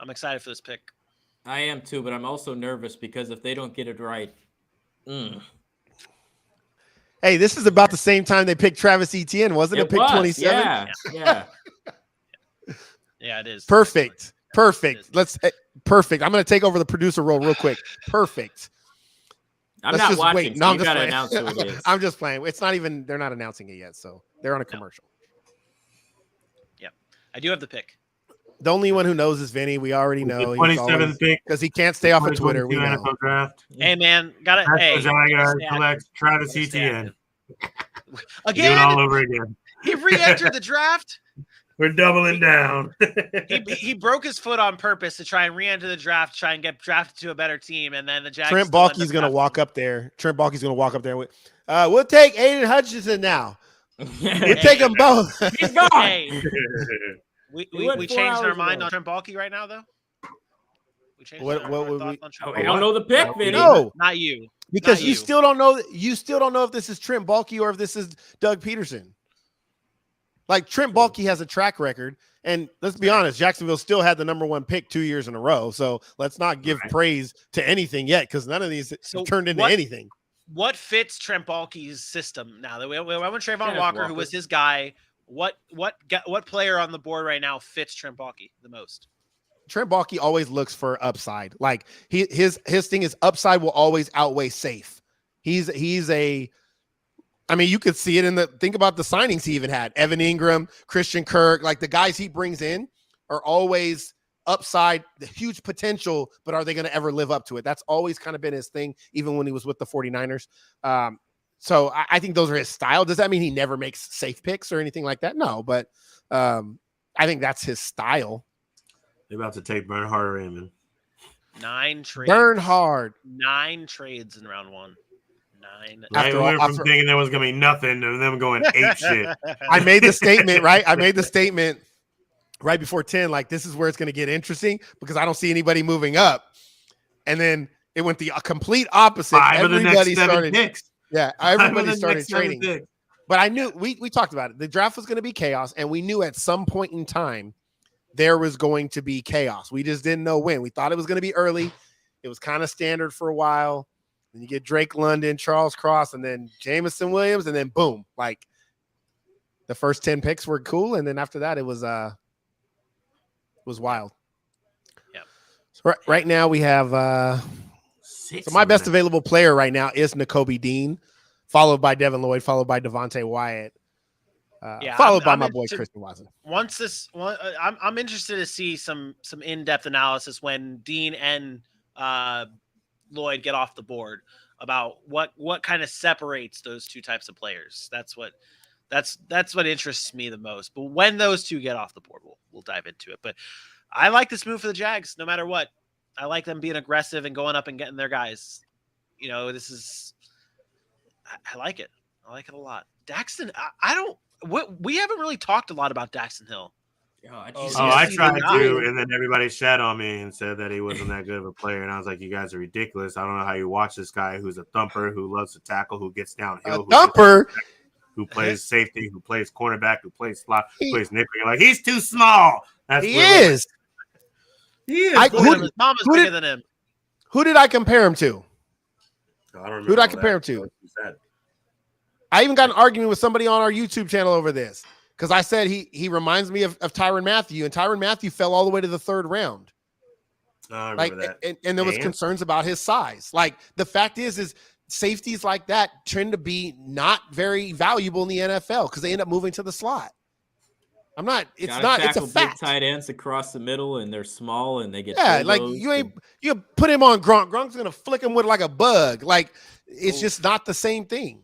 I'm excited for this pick. I am too, but I'm also nervous because if they don't get it right, Hey, this is about the same time they picked Travis Etienne, wasn't it? Pick 27. Yeah. Yeah, it is. Perfect. Perfect. I'm going to take over the producer role real quick. Perfect. I'm not watching. So you got to announce who it is. I'm just playing. It's not even. They're not announcing it yet, so they're on a commercial. Yeah, I do have the pick. The only one who knows is Vinny. We already know. 27th pick because he can't stay off of Twitter. We know. NFL draft. Hey man, got it. Hey, select Travis Etienne. Again, do it all over again. He re-entered the draft. We're doubling down. he broke his foot on purpose to try and re-enter the draft, try and get drafted to a better team, and then the Jags. Trent Baalke's going to walk up there. With, we'll take Aiden Hutchinson now. You take them both. He's gone. Hey, we changed our mind on Trent Baalke right now, though. We changed our thoughts on Trent. We don't know the pick, Vinny. No, not you. Because you still don't know. You still don't know if this is Trent Baalke or if this is Doug Peterson. Like, Trent Baalke has a track record, and let's be honest, Jacksonville still had the number 1 pick 2 years in a row. So let's not give praise to anything yet, because none of these turned into anything. What fits Trent Baalke's system now? That we went with Trayvon Walker, who was his guy. What player on the board right now fits Trent Baalke the most? Trent Baalke always looks for upside. Like, his thing is upside will always outweigh safe. He's a. I mean, you could see it think about the signings he even had. Evan Ingram, Christian Kirk, like the guys he brings in are always upside, the huge potential, but are they going to ever live up to it? That's always kind of been his thing, even when he was with the 49ers. So I think those are his style. Does that mean he never makes safe picks or anything like that? No, but I think that's his style. They're about to take Bernhard Raymond. 9 trades. Bernhard. 9 trades in round 1. 9. Right, we went from thinking there was going to be nothing to them going ape shit. I made the statement, right? I made the statement right before 10, like, this is where it's going to get interesting because I don't see anybody moving up. And then it went the complete opposite. Everybody started picks. Yeah, everybody started trading. But I knew we talked about it. The draft was going to be chaos, and we knew at some point in time there was going to be chaos. We just didn't know when. We thought it was going to be early. It was kind of standard for a while. Then you get Drake London, Charles Cross, and then Jamison Williams, and then boom. Like, the first 10 picks were cool, and then after that it was wild. Yeah. So right now we have so my best available player right now is Nakobe Dean, followed by Devin Lloyd, followed by Devontae Wyatt. Followed by my boy Christian Watson. I'm interested to see some in-depth analysis when Dean and Lloyd get off the board about what kind of separates those two types of players. That's what interests me the most. But when those two get off the board, we'll dive into it. But I like this move for the Jags, no matter what. I like them being aggressive and going up and getting their guys. You know, I like it. I like it a lot. Daxton, we haven't really talked a lot about Daxton Hill. I tried to, and then everybody shat on me and said that he wasn't that good of a player. And I was like, you guys are ridiculous. I don't know how you watch this guy who's a thumper, who loves to tackle, who gets downhill. Who plays safety, who plays cornerback, who plays slot, who plays nickel. You're like, he's too small. He is. His mom is bigger than him. Who did I compare him to? I don't remember. Who did I compare him to? I even got an argument with somebody on our YouTube channel over this because I said he reminds me of Tyrann Mathieu, and Tyrann Mathieu fell all the way to the 3rd round. I remember that. And there was concerns about his size. Like the fact is safeties like that tend to be not very valuable in the NFL because they end up moving to the slot. It's a fact. Big tight ends across the middle, and they're small, and they get like you put him on Gronk. Gronk's gonna flick him with like a bug. Like it's just not the same thing.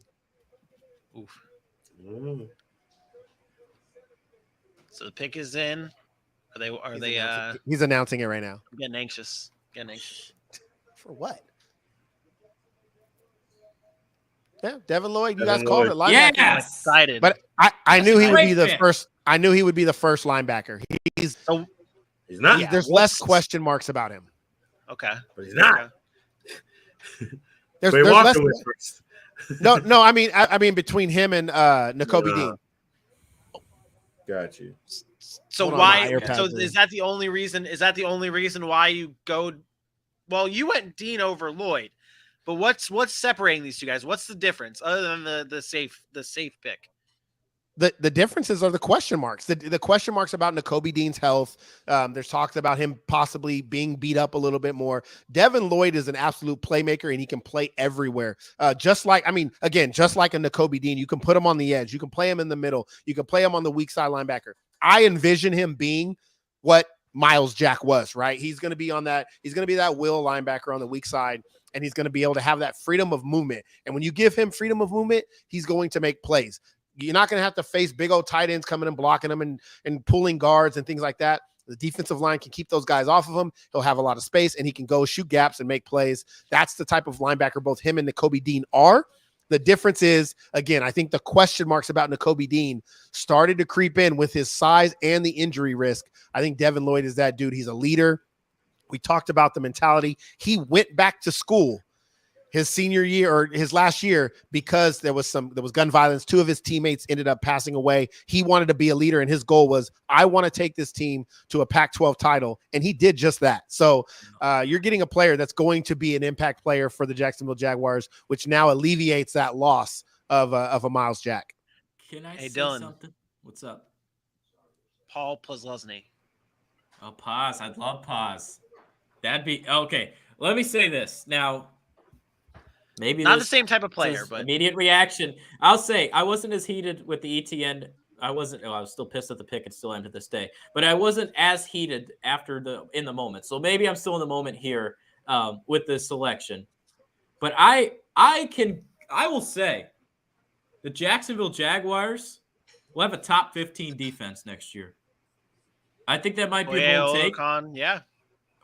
Oof. So the pick is in. Are they? He's announcing it right now. I'm getting anxious. For what? Yeah, Devin Lloyd. You guys called it linebacker. Yes, excited. But I knew he would be the first. I knew he would be the first linebacker. He's not. There's less question marks about him. Okay, but he's not. Okay. There's less. No. I mean, between him and Nakobe Dean. Got you. So why? So is that the only reason? Is that the only reason why you go? Well, you went Dean over Lloyd, but what's separating these two guys? What's the difference other than the safe pick? The differences are the question marks. The question marks about Nakobe Dean's health. There's talks about him possibly being beat up a little bit more. Devin Lloyd is an absolute playmaker, and he can play everywhere. Just like a Nakobe Dean, you can put him on the edge. You can play him in the middle. You can play him on the weak side linebacker. I envision him being what Miles Jack was, right? He's going to be on that. He's going to be that will linebacker on the weak side, and he's going to be able to have that freedom of movement. And when you give him freedom of movement, he's going to make plays. You're not going to have to face big old tight ends coming and blocking them and pulling guards and things like that. The defensive line can keep those guys off of him. He'll have a lot of space, and he can go shoot gaps and make plays. That's the type of linebacker both him and Nakobe Dean are. The difference is, again, I think the question marks about Nakobe Dean started to creep in with his size and the injury risk. I think Devin Lloyd is that dude. He's a leader. We talked about the mentality. He went back to school his senior year or his last year because there was gun violence. 2 of his teammates ended up passing away. He wanted to be a leader, and his goal was, I want to take this team to a Pac-12 title, and he did just that. So you're getting a player that's going to be an impact player for the Jacksonville Jaguars, which now alleviates that loss of a Miles Jack. Can I say Dylan. something? What's up? Paul Plesney. Oh, pause. I'd love pause. That'd be okay. Let me say this now. Maybe not the same type of player, but immediate reaction. I'll say I wasn't as heated with the ETN. I was still pissed at the pick and still am to this day, but I wasn't as heated in the moment. So maybe I'm still in the moment here with this selection. But I will say the Jacksonville Jaguars will have a top 15 defense next year. I think that might be a bold take. Yeah.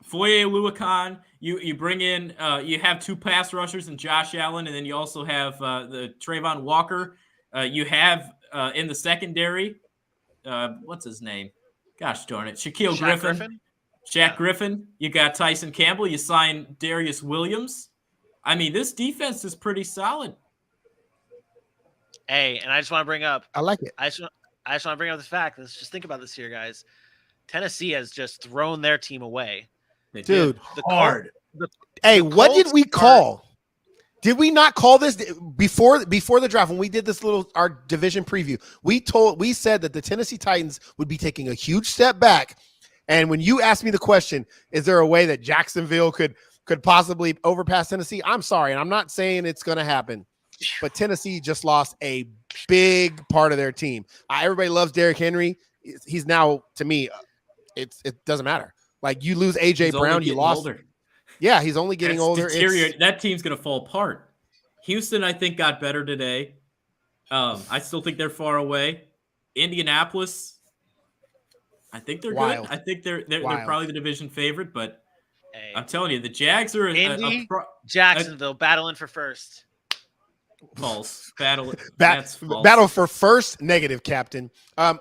Foye Oluokun, you bring in, you have 2 pass rushers and Josh Allen, and then you also have the Trayvon Walker. You have in the secondary, what's his name? Gosh darn it, Shaquille Griffin. Shaq Griffin. You got Tyson Campbell. You sign Darius Williams. I mean, this defense is pretty solid. Hey, and I just want to bring up. I like it. I just want to bring up the fact. Let's just think about this here, guys. Tennessee has just thrown their team away. Dude, hard. Hey, what did we call? Did we not call this before the draft when we did this our division preview? We said that the Tennessee Titans would be taking a huge step back. And when you asked me the question, is there a way that Jacksonville could possibly overpass Tennessee? I'm sorry, and I'm not saying it's going to happen, but Tennessee just lost a big part of their team. Everybody loves Derrick Henry. He's now, to me, it doesn't matter. Like, you lose A.J. Brown, you lost. Older. Yeah, he's only getting older. That team's going to fall apart. Houston, I think, got better today. I still think they're far away. Indianapolis, I think they're good. I think they're probably the division favorite, but hey, I'm telling you, the Jags are Jacksonville battling for first. False. Battle for first, negative, Captain.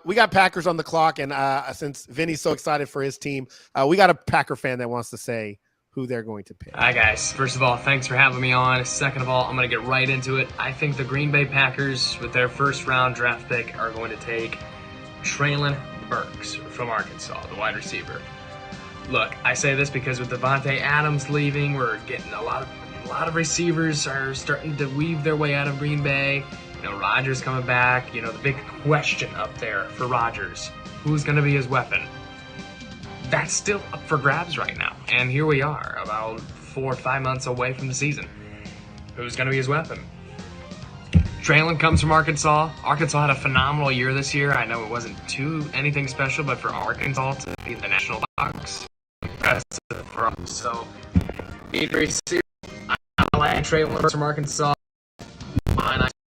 We got Packers on the clock, and since Vinny's so excited for his team, we got a Packer fan that wants to say who they're going to pick. Hi, guys. First of all, thanks for having me on. Second of all, I'm going to get right into it. I think the Green Bay Packers, with their first-round draft pick, are going to take Traylon Burks from Arkansas, the wide receiver. look, I say this because with Devontae Adams leaving, we're getting a lot of receivers are starting to weave their way out of Green Bay. Rodgers coming back. The big question up there for Rodgers, who's going to be his weapon? That's still up for grabs right now. And here we are, about 4 or 5 months away from the season. Who's going to be his weapon? Traylon comes from Arkansas. Arkansas had a phenomenal year this year. I know it wasn't anything special, but for Arkansas to be in the national box, impressive for us. So, be a great series. I like Traylon from Arkansas.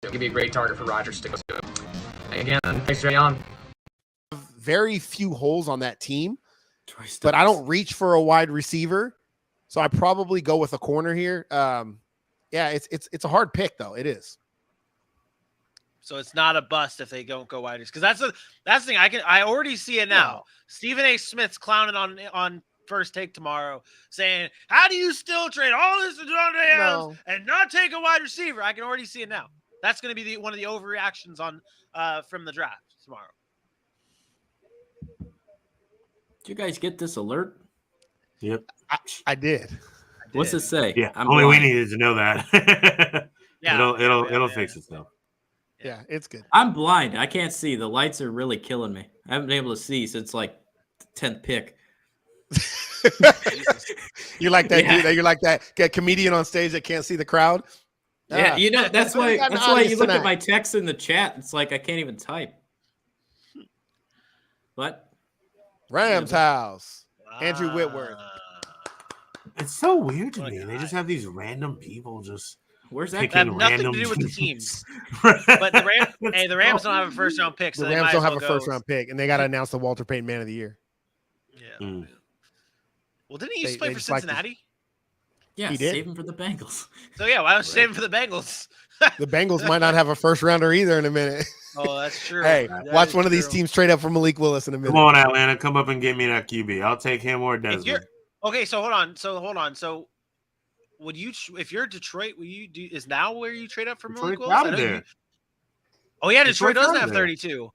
It'll give you a great target for Rodgers to go to. Again, thanks for on. Very few holes on that team, but I don't reach for a wide receiver, so I probably go with a corner here. It's a hard pick though. It is. So it's not a bust if they don't go wide because that's the thing. I already see it now. No. Stephen A. Smith's clowning on First Take tomorrow, saying, "How do you still trade all this to Devontae Adams and not take a wide receiver?" I can already see it now. That's going to be one of the overreactions on from the draft tomorrow. Did you guys get this alert? Yep, I did. What's it say? Yeah, I'm only blind. we needed to know that. Yeah, it'll fix itself. Yeah, it's good. I'm blind. I can't see. The lights are really killing me. I haven't been able to see since like the 10th pick. You're like that dude. You're like that comedian on stage that can't see the crowd. Yeah, that's why you look at my text in the chat. It's like I can't even type. What? Rams house. Andrew Whitworth. It's so weird to me. They just have these random people just. Where's that? That have nothing to do with the teams. But the Rams don't have a first round pick. So the Rams don't have a first round pick, and they got to announce the Walter Payton Man of the Year. Yeah. Well, didn't he used to play for Cincinnati? Yeah, he did. Save him for the Bengals. So yeah, why don't you save him for the Bengals? The Bengals might not have a first rounder either in a minute. Oh, that's true. Hey, watch one of true. these teams trade up for Malik Willis in a minute. Come on, Atlanta, come up and get me that QB. I'll take him or Desmond. Okay, so hold on. So would you, if you're Detroit, will you do? Is now where you trade up for Malik Willis? Oh yeah, Detroit doesn't have 32.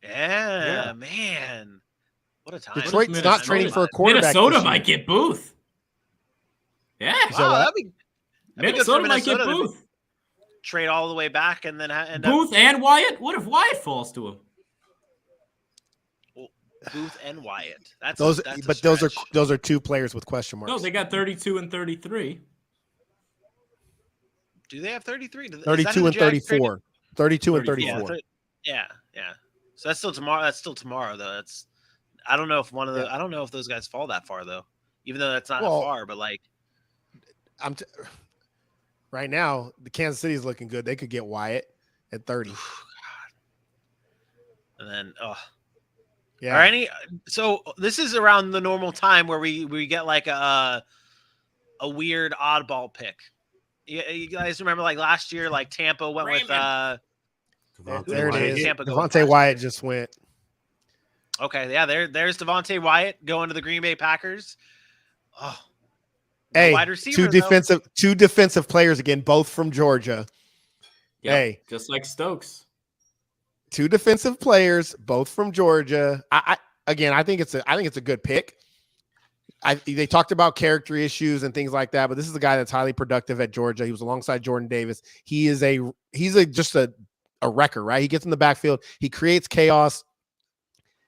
Yeah, man, what a time! Detroit's not trading for a quarterback. Minnesota might get Booth. Yeah, wow, that'd be Minnesota might get Booth. Trade all the way back and then Booth and Wyatt. What if Wyatt falls to him? Booth and Wyatt. Those are two players with question marks. No, they got 32 and 33. Do they have 33? 32 and 34. 32 and 34. Yeah. So that's still tomorrow. That's still tomorrow though. I don't know if I don't know if those guys fall that far though. Even though that's not far, but like right now, the Kansas City is looking good. They could get Wyatt at 30. And then yeah. So this is around the normal time where we get like a weird oddball pick. You guys remember like last year, like Tampa went with there it is. Devontae Wyatt just went. Okay, yeah, there's Devontae Wyatt going to the Green Bay Packers. Oh, hey, wide receiver, two defensive players again, both from Georgia. Yep, hey, just like Stokes. Two defensive players, both from Georgia. I think it's a good pick. They talked about character issues and things like that, but this is a guy that's highly productive at Georgia. He was alongside Jordan Davis. He's just a wrecker, right? He gets in the backfield. He creates chaos.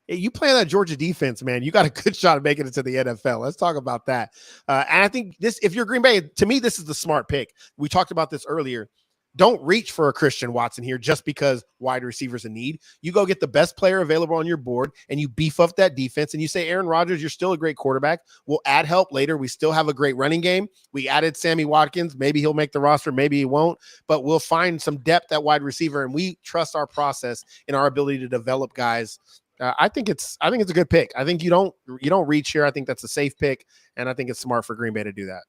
Hey, you play on that Georgia defense, man, you got a good shot of making it to the NFL. Let's talk about that. And I think if you're Green Bay, to me, this is the smart pick. We talked about this earlier. Don't reach for a Christian Watson here just because wide receivers a need. You go get the best player available on your board and you beef up that defense and you say, Aaron Rodgers, you're still a great quarterback. We'll add help later. We still have a great running game. We added Sammy Watkins. Maybe he'll make the roster. Maybe he won't, but we'll find some depth at wide receiver and we trust our process and our ability to develop guys. I think it's a good pick. I think you don't reach here. I think that's a safe pick. And I think it's smart for Green Bay to do that.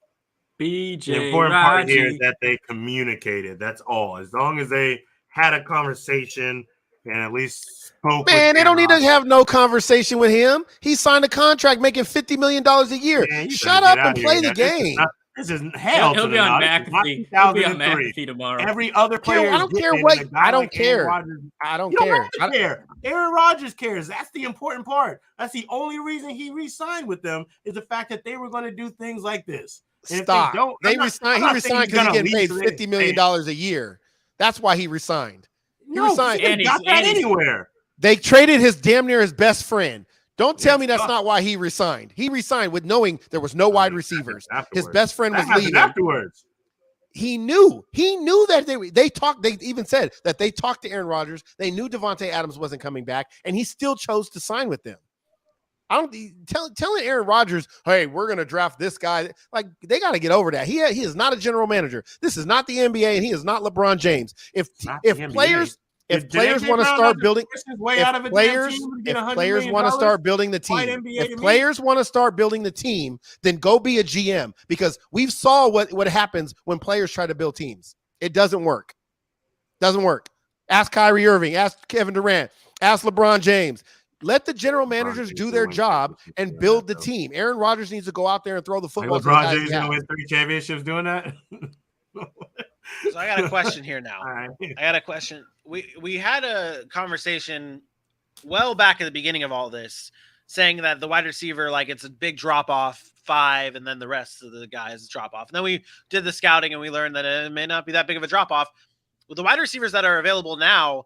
The important part here is that they communicated. That's all. As long as they had a conversation and at least spoke. Man, they don't need to have no conversation with him. He signed a contract making $50 million a year. Man, shut up and play the game. This is hell. He'll to be the on Naughty. Not McAfee. He'll be on 2003. McAfee tomorrow. Every other player. I don't care what. I don't care. I don't You don't care. have to care. Aaron Rodgers cares. That's the important part. That's the only reason he re-signed with them is the fact that they were going to do things like this. And Stop. He resigned because he's getting paid $50 million a year. That's why he resigned. He resigned. He got that anywhere. They traded his damn near his best friend. Don't tell me that's not why he resigned. He resigned with knowing there was no wide receivers. His best friend was leaving. Afterwards. He knew that they talked. They even said that they talked to Aaron Rodgers. They knew Davante Adams wasn't coming back, and he still chose to sign with them. I don't telling Aaron Rodgers, hey, we're gonna draft this guy. Like, they got to get over that. He is not a general manager. This is not the NBA, and he is not LeBron James. If players want to start building, if players want to start building the team, then go be a GM, because we've saw what happens when players try to build teams. It doesn't work. Ask Kyrie Irving, ask Kevin Durant, ask LeBron James. Let the general managers do their job and build the team. Aaron Rodgers needs to go out there and throw the football. LeBron James going to win 3 championships doing that? So I got a question here now. I got a question. We had a conversation well back at the beginning of all this, saying that the wide receiver, like, it's a big drop off 5, and then the rest of the guys drop off. And then we did the scouting and we learned that it may not be that big of a drop off. With the wide receivers that are available now,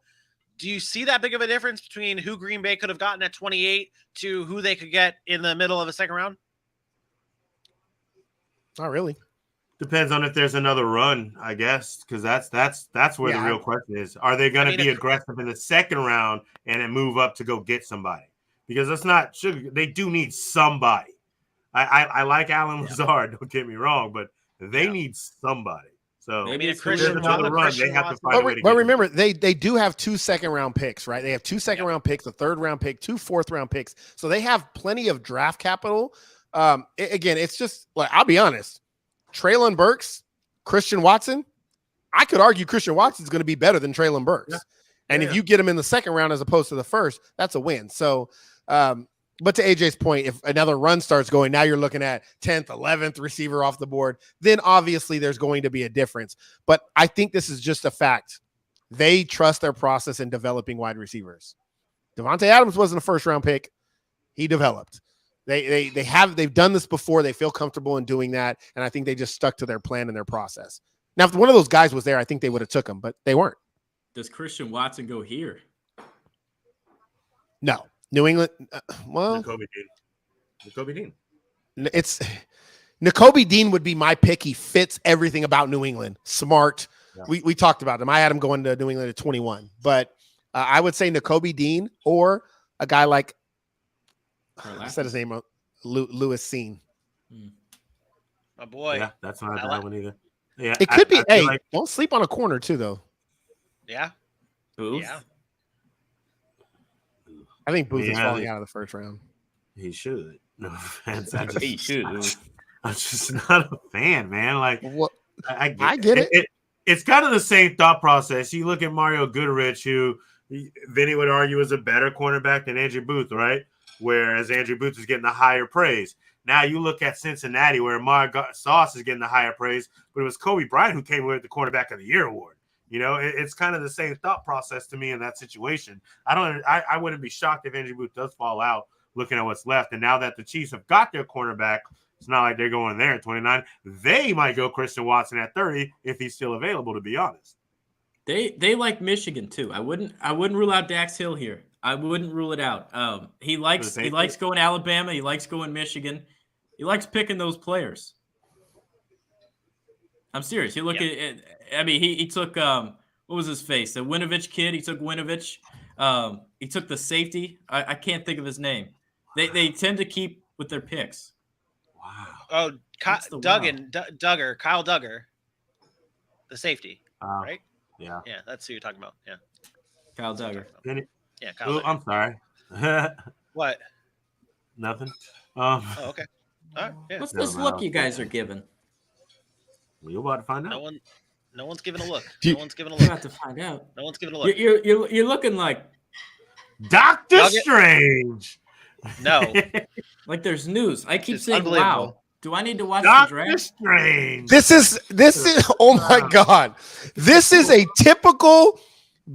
do you see that big of a difference between who Green Bay could have gotten at 28 to who they could get in the middle of a second round? Not really. Depends on if there's another run, I guess, because that's where the real question is. Are they going to be aggressive in the second round and then move up to go get somebody? Because that's not sugar. They do need somebody. I like Alan Lazard, don't get me wrong, but they need somebody. So maybe if there's another run, they have to find a way to But remember, they do have 2 second-round picks, right? They have 2 second-round picks, a third-round pick, 2 fourth-round picks. So they have plenty of draft capital. Again, it's just, like, I'll be honest, Treylon Burks, Christian Watson, I could argue Christian Watson is going to be better than Treylon Burks. Yeah. And if you get him in the second round as opposed to the first, that's a win. So, but to AJ's point, if another run starts going, now you're looking at 10th, 11th receiver off the board, then obviously there's going to be a difference. But I think this is just a fact. They trust their process in developing wide receivers. Davante Adams wasn't a first-round pick. He developed. They've done this before. They feel comfortable in doing that, and I think they just stuck to their plan and their process. Now, if one of those guys was there, I think they would have took him, but they weren't. Does Christian Watson go here? No. New England, Nakobe Dean. It's Nakobe Dean would be my pick. He fits everything about New England. Smart. Yeah. We talked about him. I had him going to New England at 21, but I would say Nakobe Dean or a guy like I said his name, Lewis Seen. My boy. Yeah, that's not a bad one either. Yeah, it could be. Hey, don't sleep on a corner too, though. Yeah. Booth? Yeah. I think Booth is falling out of the first round. He should. No offense. He should. I'm just not a fan, man. Like, I get it. It's kind of the same thought process. You look at Mario Goodrich, who Vinny would argue is a better cornerback than Andrew Booth, right? Whereas Andrew Booth is getting the higher praise. Now you look at Cincinnati, where Mario Sauce is getting the higher praise, but it was Kobe Bryant who came with the Cornerback of the Year award. You know, it's kind of the same thought process to me in that situation. I wouldn't be shocked if Andrew Booth does fall out looking at what's left. And now that the Chiefs have got their cornerback, it's not like they're going there at 29. They might go Christian Watson at 30 if he's still available, to be honest. They like Michigan too. I wouldn't rule out Dax Hill here. I wouldn't rule it out. He likes going Alabama. He likes going Michigan. He likes picking those players. I'm serious. You look at I mean, he took what was his face? The Winovich kid. He took Winovich. He took the safety. I can't think of his name. They tend to keep with their picks. Wow. Oh, Kyle Duggar, the safety, right? Yeah. Yeah, that's who you're talking about. Yeah. Kyle Duggar. Yeah, Kyle Duggar. I'm sorry. What? Nothing. Oh, okay. All right. Yeah. What's this look you guys are giving? We're about to find out. No one's giving a look. No one's giving a look. About to find out. No one's giving a look. You're looking like Doctor Strange. No. Like there's news. I keep saying wow. Do I need to watch Doctor the draft? Strange. This is oh my God. This is a typical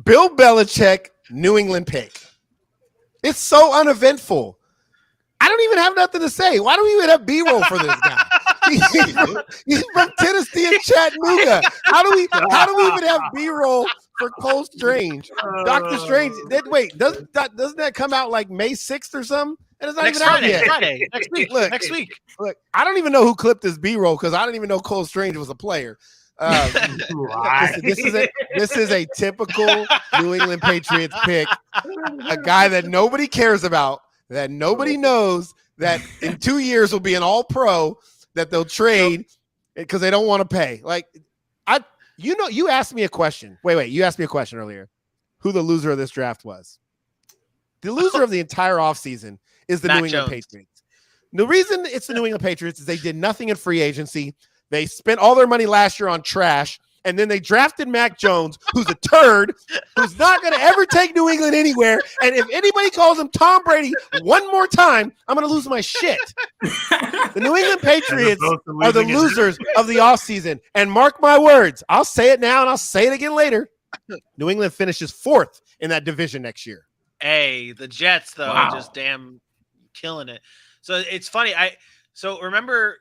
Bill Belichick New England pick. It's so uneventful. I don't even have nothing to say. Why do we even have B-roll for this guy? He's from Tennessee and Chattanooga. How do we even have B-roll for Cole Strange? Dr. Strange. Doesn't that come out like May 6th or something? And it's not Next even out Friday, yet. Friday, next week. Next week. Look, I don't even know who clipped this B-roll because I didn't even know Cole Strange was a player. This is a typical New England Patriots pick. A guy that nobody cares about, that nobody knows, that in 2 years will be an all-pro, that they'll trade because they don't want to pay. You asked me a question. Wait, you asked me a question earlier. Who the loser of this draft was? The loser of the entire offseason is the Mac New England Jones. Patriots. The reason it's the New England Patriots is they did nothing in free agency. They spent all their money last year on trash, and then they drafted Mac Jones, who's a turd, who's not going to ever take New England anywhere. And if anybody calls him Tom Brady one more time, I'm going to lose my shit. The New England Patriots are the losers of the offseason. And mark my words, I'll say it now and I'll say it again later. New England finishes 4th in that division next year. Hey, the Jets, though, Wow. just damn killing it. So it's funny. So remember,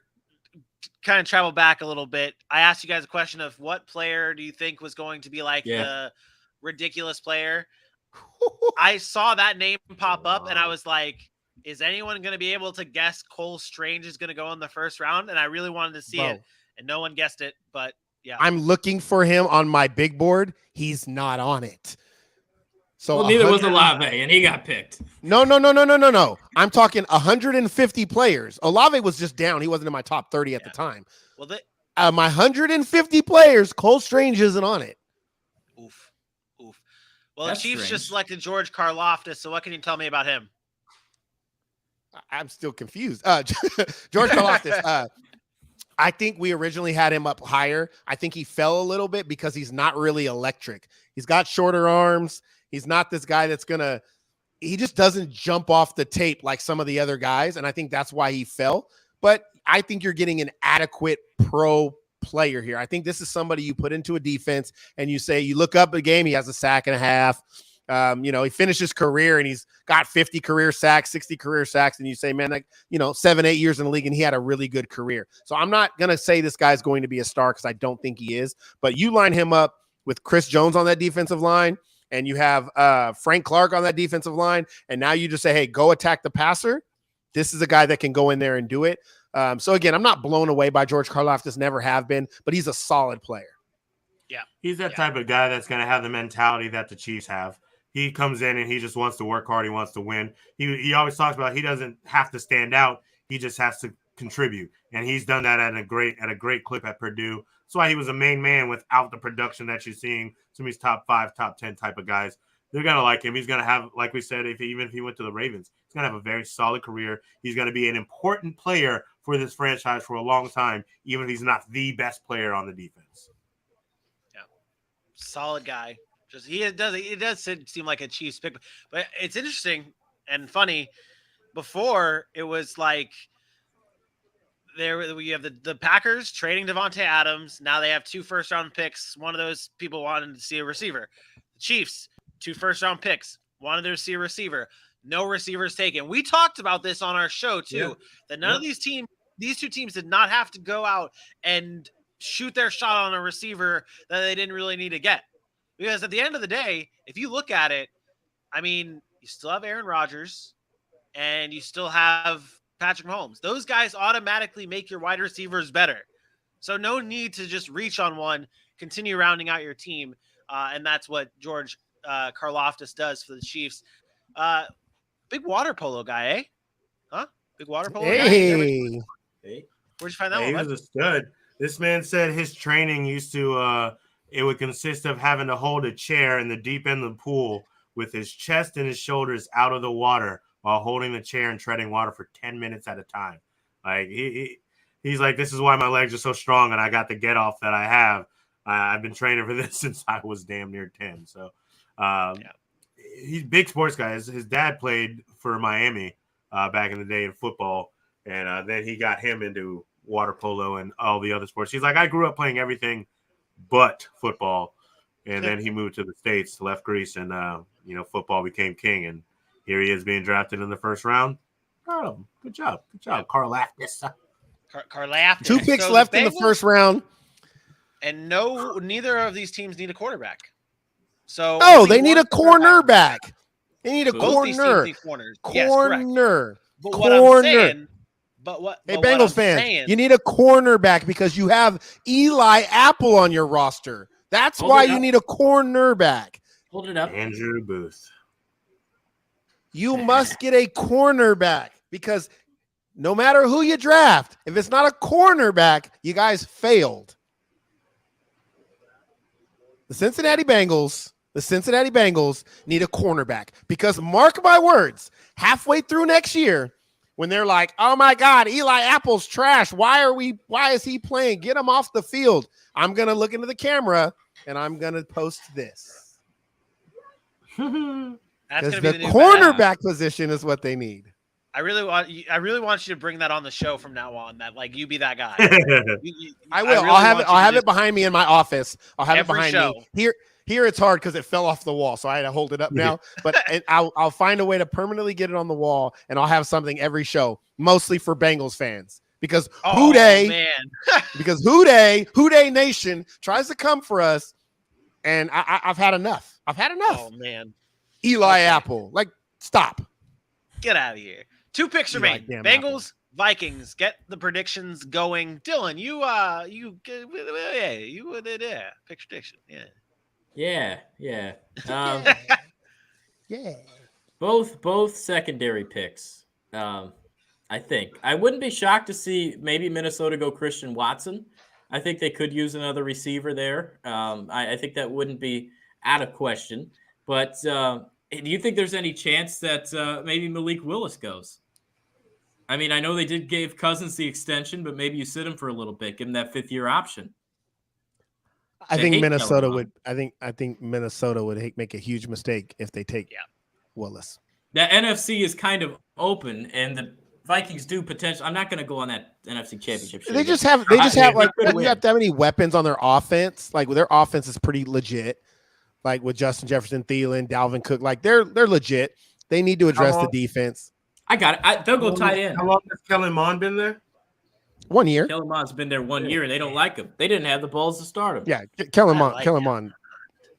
kind of travel back a little bit. I asked you guys a question of what player do you think was going to be like the ridiculous player? I saw that name pop up and I was like, is anyone going to be able to guess Cole Strange is going to go in the first round? And I really wanted to see it, and no one guessed it, but yeah. I'm looking for him on my big board. He's not on it. So Well, neither was Olave, and he got picked. No. I'm talking 150 players. Olave was just down. He wasn't in my top 30 at the time. Well, my 150 players, Cole Strange isn't on it. Oof. Well, That's the Chiefs strange. just selected George Karlaftis, so what can you tell me about him? I'm still confused. George Karlaftis. I think we originally had him up higher. I think he fell a little bit because he's not really electric. He's got shorter arms. He's not this guy he just doesn't jump off the tape like some of the other guys. And I think that's why he fell. But I think you're getting an adequate pro player here. I think this is somebody you put into a defense and you say, you look up a game, he has a sack and a half. He finished his career and he's got 50 career sacks, 60 career sacks. And you say, man, 7-8 years in the league and he had a really good career. So I'm not going to say this guy's going to be a star because I don't think he is. But you line him up with Chris Jones on that defensive line, and you have Frank Clark on that defensive line, and now you just say, hey, go attack the passer. This is a guy that can go in there and do it. So, again, I'm not blown away by George Karlaftis, never have been, but he's a solid player. Yeah. He's that type of guy that's going to have the mentality that the Chiefs have. He comes in and he just wants to work hard. He wants to win. He always talks about he doesn't have to stand out. He just has to contribute, and he's done that at a great clip at Purdue. That's why he was a main man without the production that you're seeing. Some of these top 5, top 10 type of guys. They're going to like him. He's going to have, like we said, even if he went to the Ravens, he's going to have a very solid career. He's going to be an important player for this franchise for a long time, even if he's not the best player on the defense. Yeah. Solid guy. It does seem like a Chiefs pick, but it's interesting and funny. Before it was like we have the Packers trading Devontae Adams. Now they have 2 first-round picks. One of those people wanted to see a receiver. The Chiefs, 2 first-round picks. Wanted to see a receiver. No receivers taken. We talked about this on our show too. That none of these 2 teams did not have to go out and shoot their shot on a receiver that they didn't really need to get. Because at the end of the day, if you look at it, I mean, you still have Aaron Rodgers and you still have Patrick Mahomes. Those guys automatically make your wide receivers better. So no need to just reach on one, continue rounding out your team. And that's what George Karlaftis does for the Chiefs. Big water polo guy, eh? Huh? Big water polo guy? Hey. Where'd you find that He one? was a stud. This man said his training used to it would consist of having to hold a chair in the deep end of the pool with his chest and his shoulders out of the water while holding the chair and treading water for 10 minutes at a time. Like he's like, this is why my legs are so strong and I got the get off that I have. I've been training for this since I was damn near 10. So he's a big sports guy. His dad played for Miami back in the day in football. And then he got him into water polo and all the other sports. He's like, I grew up playing everything but football. And then he moved to the States, left Greece, and, football became king. And here he is being drafted in the first round. Oh, good job. Good job, Karlaftis. Karlaftis. 2 picks So left the in the Bengals- first round. And neither of these teams need a quarterback. So Oh, they need a cornerback. They need a Both these teams corner. need corners. Yes, correct. Corner. But what I'm saying, Hey, Bengals fans, you need a cornerback because you have Eli Apple on your roster. That's why you need a cornerback. Hold it up. Andrew Booth. You must get a cornerback because no matter who you draft, if it's not a cornerback, you guys failed. The Cincinnati Bengals need a cornerback because mark my words, halfway through next year, when they're like, oh my God, Eli Apple's trash. Why is he playing? Get him off the field. I'm going to look into the camera and I'm going to post this. Because the cornerback position is what they need. I really want you to bring that on the show from now on. That like you be that guy. I will. I'll have it behind me in my office. I'll have it behind me here. It's hard because it fell off the wall, so I had to hold it up now. But I'll find a way to permanently get it on the wall, and I'll have something every show, mostly for Bengals fans. Because Who Day Nation tries to come for us, and I've had enough. Oh man, Eli Apple, like stop. Get out of here. 2 picks remain. Bengals, Vikings. Get the predictions going. Dylan, you pick prediction. Yeah. Yeah. Both secondary picks. I think I wouldn't be shocked to see maybe Minnesota go Christian Watson. I think they could use another receiver there. I think that wouldn't be out of question. But do you think there's any chance that maybe Malik Willis goes? I mean, I know they did give Cousins the extension, but maybe you sit him for a little bit, give him that 5th-year option. I think Minnesota would. I think Minnesota would make a huge mistake if they take Willis. The NFC is kind of open, and the Vikings do potential. I'm not going to go on that NFC Championship show. They just have like you have that many weapons on their offense. Like their offense is pretty legit. Like with Justin Jefferson, Thielen, Dalvin Cook, like they're legit. They need to address the defense. I got it. They'll go tight end. How long has Kellen Mond been there? 1 year. Kellen Mond's been there 1 year, and they don't like him. They didn't have the balls to start him. Yeah, Kellen Mond.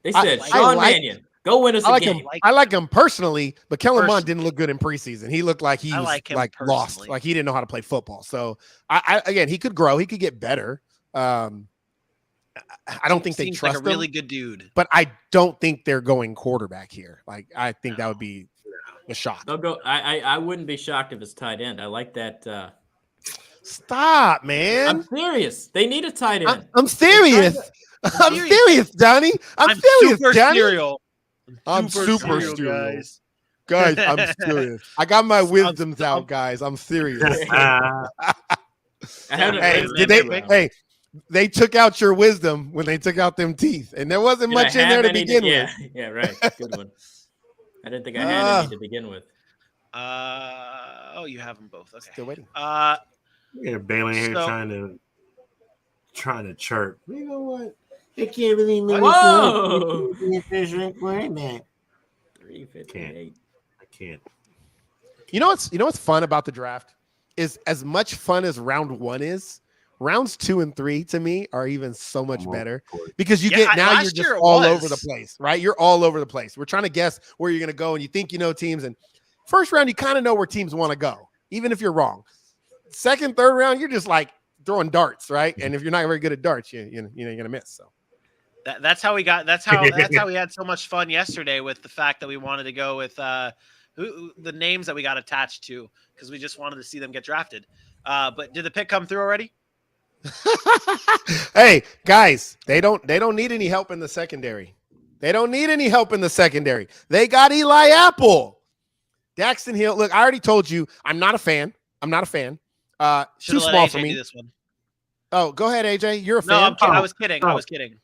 They said, Sean Mannion, go win us a game. I like him personally, but Kellen Mond didn't look good in preseason. He looked like he was lost, like he didn't know how to play football. So, again, he could grow. He could get better. I don't think they trust him. A really good dude. But I don't think they're going quarterback here. Like, I think that would be a shock. They'll go. I wouldn't be shocked if it's tight end. I like that. Stop, man. I'm serious. They need a tight end. I'm serious. I'm serious, Johnny. I'm serious, Johnny. I'm super serious. Guys, I'm serious. I got my wisdoms out, guys. I'm serious. They took out your wisdom when they took out them teeth, and there wasn't much in there to begin with. Yeah, right. Good one. I didn't think I had any to begin with. You have them both. Okay. Still waiting. You're bailing here trying to chirp. You know what? I can't believe me. Whoa! 358. I can't. You know what's fun about the draft is as much fun as round 1 is. Rounds 2 and 3 to me are even so much better because you're just all over the place, right? You're all over the place. We're trying to guess where you're going to go, and you think you know teams. And first round, you kind of know where teams want to go, even if you're wrong. Second, third round, you're just like throwing darts, right? And if you're not very good at darts, you're going to miss. So that's how we got. That's how we had so much fun yesterday with the fact that we wanted to go with the names that we got attached to because we just wanted to see them get drafted. But did the pick come through already? Hey guys, they don't need any help in the secondary. They got Eli Apple, Daxton Hill. Look, I already told you I'm not a fan. Too small for me. This one. Oh, go ahead, AJ. You're a fan. No, I was kidding. I was kidding.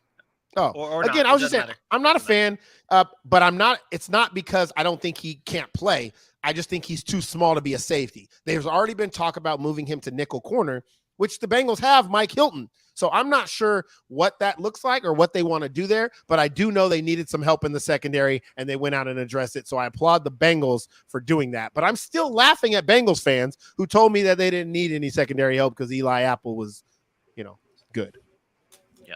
Oh, or again, not. I was just saying I'm not a fan. But I'm not. It's not because I don't think he can't play. I just think he's too small to be a safety. There's already been talk about moving him to nickel corner, which the Bengals have Mike Hilton. So I'm not sure what that looks like or what they want to do there, but I do know they needed some help in the secondary, and they went out and addressed it. So I applaud the Bengals for doing that. But I'm still laughing at Bengals fans who told me that they didn't need any secondary help because Eli Apple was, good. Yeah.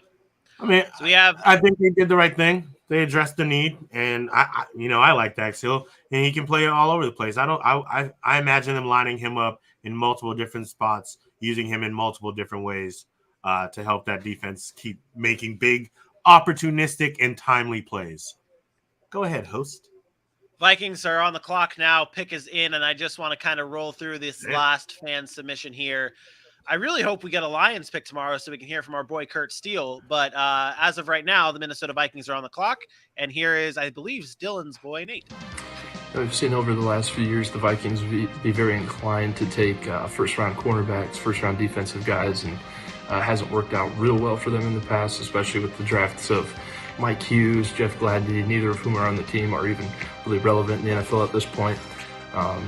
I mean, so I think they did the right thing. They addressed the need, and I like Dax Hill, and he can play all over the place. I imagine them lining him up in multiple different spots, using him in multiple different ways. To help that defense keep making big, opportunistic, and timely plays. Go ahead, host. Vikings are on the clock now. Pick is in, and I just want to kind of roll through this last fan submission here. I really hope we get a Lions pick tomorrow so we can hear from our boy Kurt Steele. But as of right now, the Minnesota Vikings are on the clock, and here is, I believe, Dylan's boy Nate. We've seen over the last few years the Vikings be very inclined to take first-round cornerbacks, first-round defensive guys, and hasn't worked out real well for them in the past, especially with the drafts of Mike Hughes, Jeff Gladney, neither of whom are on the team or even really relevant in the NFL at this point.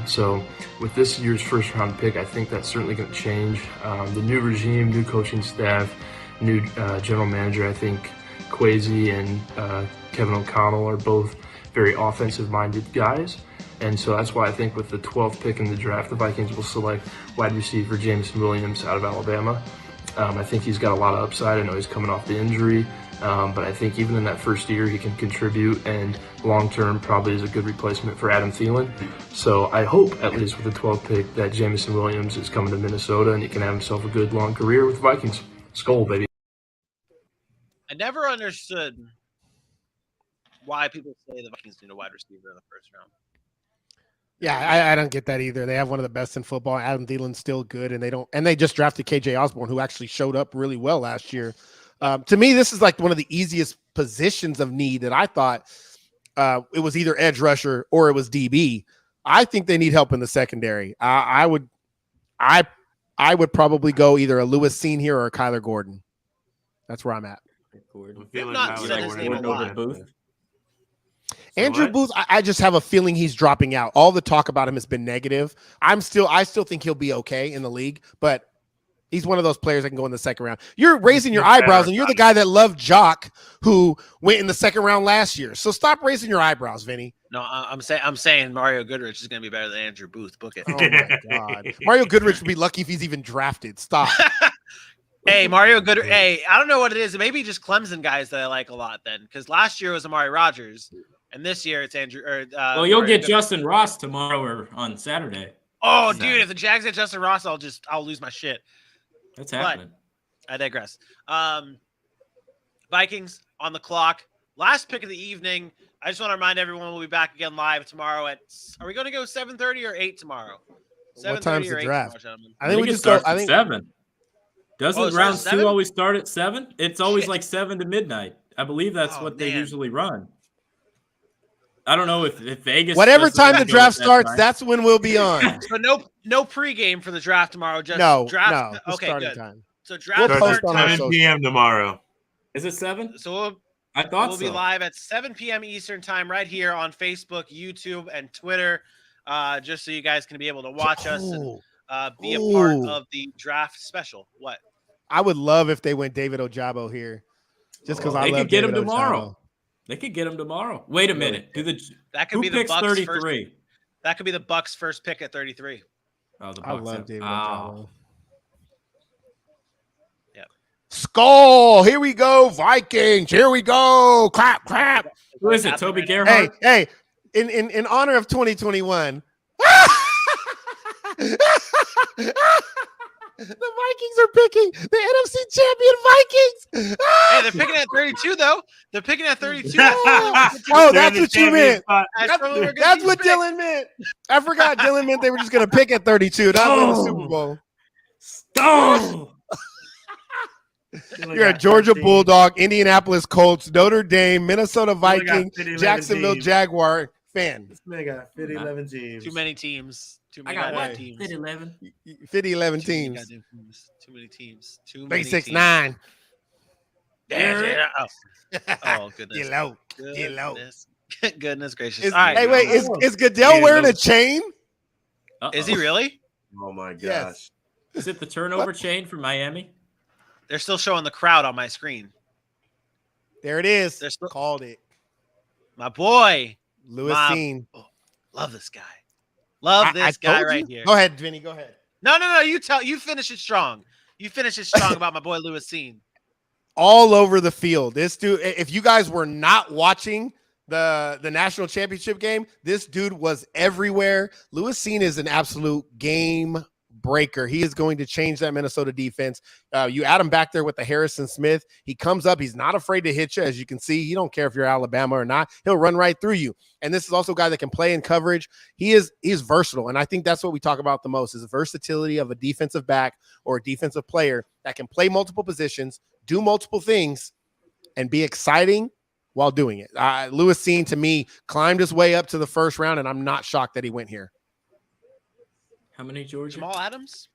So with this year's first-round pick, I think that's certainly going to change. The new regime, new coaching staff, new general manager, I think Kwesi and Kevin O'Connell are both very offensive-minded guys. And so that's why I think with the 12th pick in the draft, the Vikings will select wide receiver Jameson Williams out of Alabama. I think he's got a lot of upside. I know he's coming off the injury, but I think even in that first year he can contribute, and long-term probably is a good replacement for Adam Thielen. So I hope, at least with the 12th pick, that Jameson Williams is coming to Minnesota and he can have himself a good long career with the Vikings. Skol, baby. I never understood why people say the Vikings need a wide receiver in the first round. Yeah, I don't get that either. They have one of the best in football. Adam Thielen's still good, and they just drafted KJ Osborne, who actually showed up really well last year. To me, this is like one of the easiest positions of need that I thought it was either edge rusher or it was DB. I think they need help in the secondary. I would probably go either a Lewis Cine here or a Kyler Gordon. That's where I'm at. I'm not said his name a lot. Andrew Booth, I just have a feeling he's dropping out. All the talk about him has been negative. I still think he'll be okay in the league, but he's one of those players that can go in the second round. You're raising your eyebrows, and you're the guy that loved Jock, who went in the second round last year. So stop raising your eyebrows, Vinny. No, I'm saying Mario Goodrich is going to be better than Andrew Booth. Book it. Oh my God, Mario Goodrich would be lucky if he's even drafted. Stop. Hey, Mario Goodrich. Hey, I don't know what it is. Maybe just Clemson guys that I like a lot then, because last year was Amari Rodgers. And this year it's Andrew. Well, you'll get Justin Ross tomorrow or on Saturday. Oh, dude! If the Jags get Justin Ross, I'll lose my shit. That's happening. But I digress. Vikings on the clock. Last pick of the evening. I just want to remind everyone we'll be back again live tomorrow at. Are we going to go 7:30 or 8 tomorrow? What time's the draft? I think we just start at 7. Doesn't round 2 always start at 7? It's always like 7 to midnight. I believe that's what they usually run. I don't know if Vegas. Whatever time the draft starts, that's when we'll be on. So no pregame for the draft tomorrow. Just draft. No. Okay, good. Time. So draft starts at 7 p.m. tomorrow. Is it 7? So I thought we'll be live at 7 p.m. Eastern time right here on Facebook, YouTube, and Twitter, just so you guys can be able to watch us and be a part of the draft special. What? I would love if they went David Ojabo here, just because I love could get David him tomorrow. Ojabo. They could get him tomorrow. Wait a minute. That could who be the picks Bucks 33? First, that could be the Bucks' first pick at 33. Oh, the Bucks. I love David Ojabo. Yeah. Skull. Here we go, Vikings. Here we go. Clap, clap. Who is it? Toby Gerhardt? Hey. In honor of 2021. The Vikings are picking the NFC champion Vikings. Hey, they're picking at 32, though. They're picking at 32. Oh, that's what you meant. That's what Dylan meant. I forgot Dylan meant they were just going to pick at 32, not win the Super Bowl. Stop. You're a Georgia Bulldog, Indianapolis Colts, Notre Dame, Minnesota Viking, Jacksonville Jaguar fan. This man got 11 teams. Too many teams. I got what? 11. 11 teams. Too many teams. Too many teams. 6'9". Oh, goodness. Get low. Goodness gracious. Is, all right. Hey, wait. Is Goodell wearing a chain? Is he really? Oh, my gosh. Yes. Is it the turnover chain for Miami? They're still showing the crowd on my screen. There it is. They're still, called it. My boy. Lewisine. Love this guy. Love this guy right here. Go ahead, Vinny. Go ahead. No. You finish it strong. You finish it strong about my boy Lewisine. All over the field. This dude, if you guys were not watching the national championship game, this dude was everywhere. Lewisine is an absolute game breaker. He is going to change that Minnesota defense. You add him back there with the Harrison Smith. He comes up. He's not afraid to hit you. As you can see, he don't care if you're Alabama or not. He'll run right through you. And this is also a guy that can play in coverage. He is versatile. And I think that's what we talk about the most is the versatility of a defensive back or a defensive player that can play multiple positions, do multiple things, and be exciting while doing it. Lewisine, to me, climbed his way up to the first round, and I'm not shocked that he went here. How many, Georgia? Jamal Adams?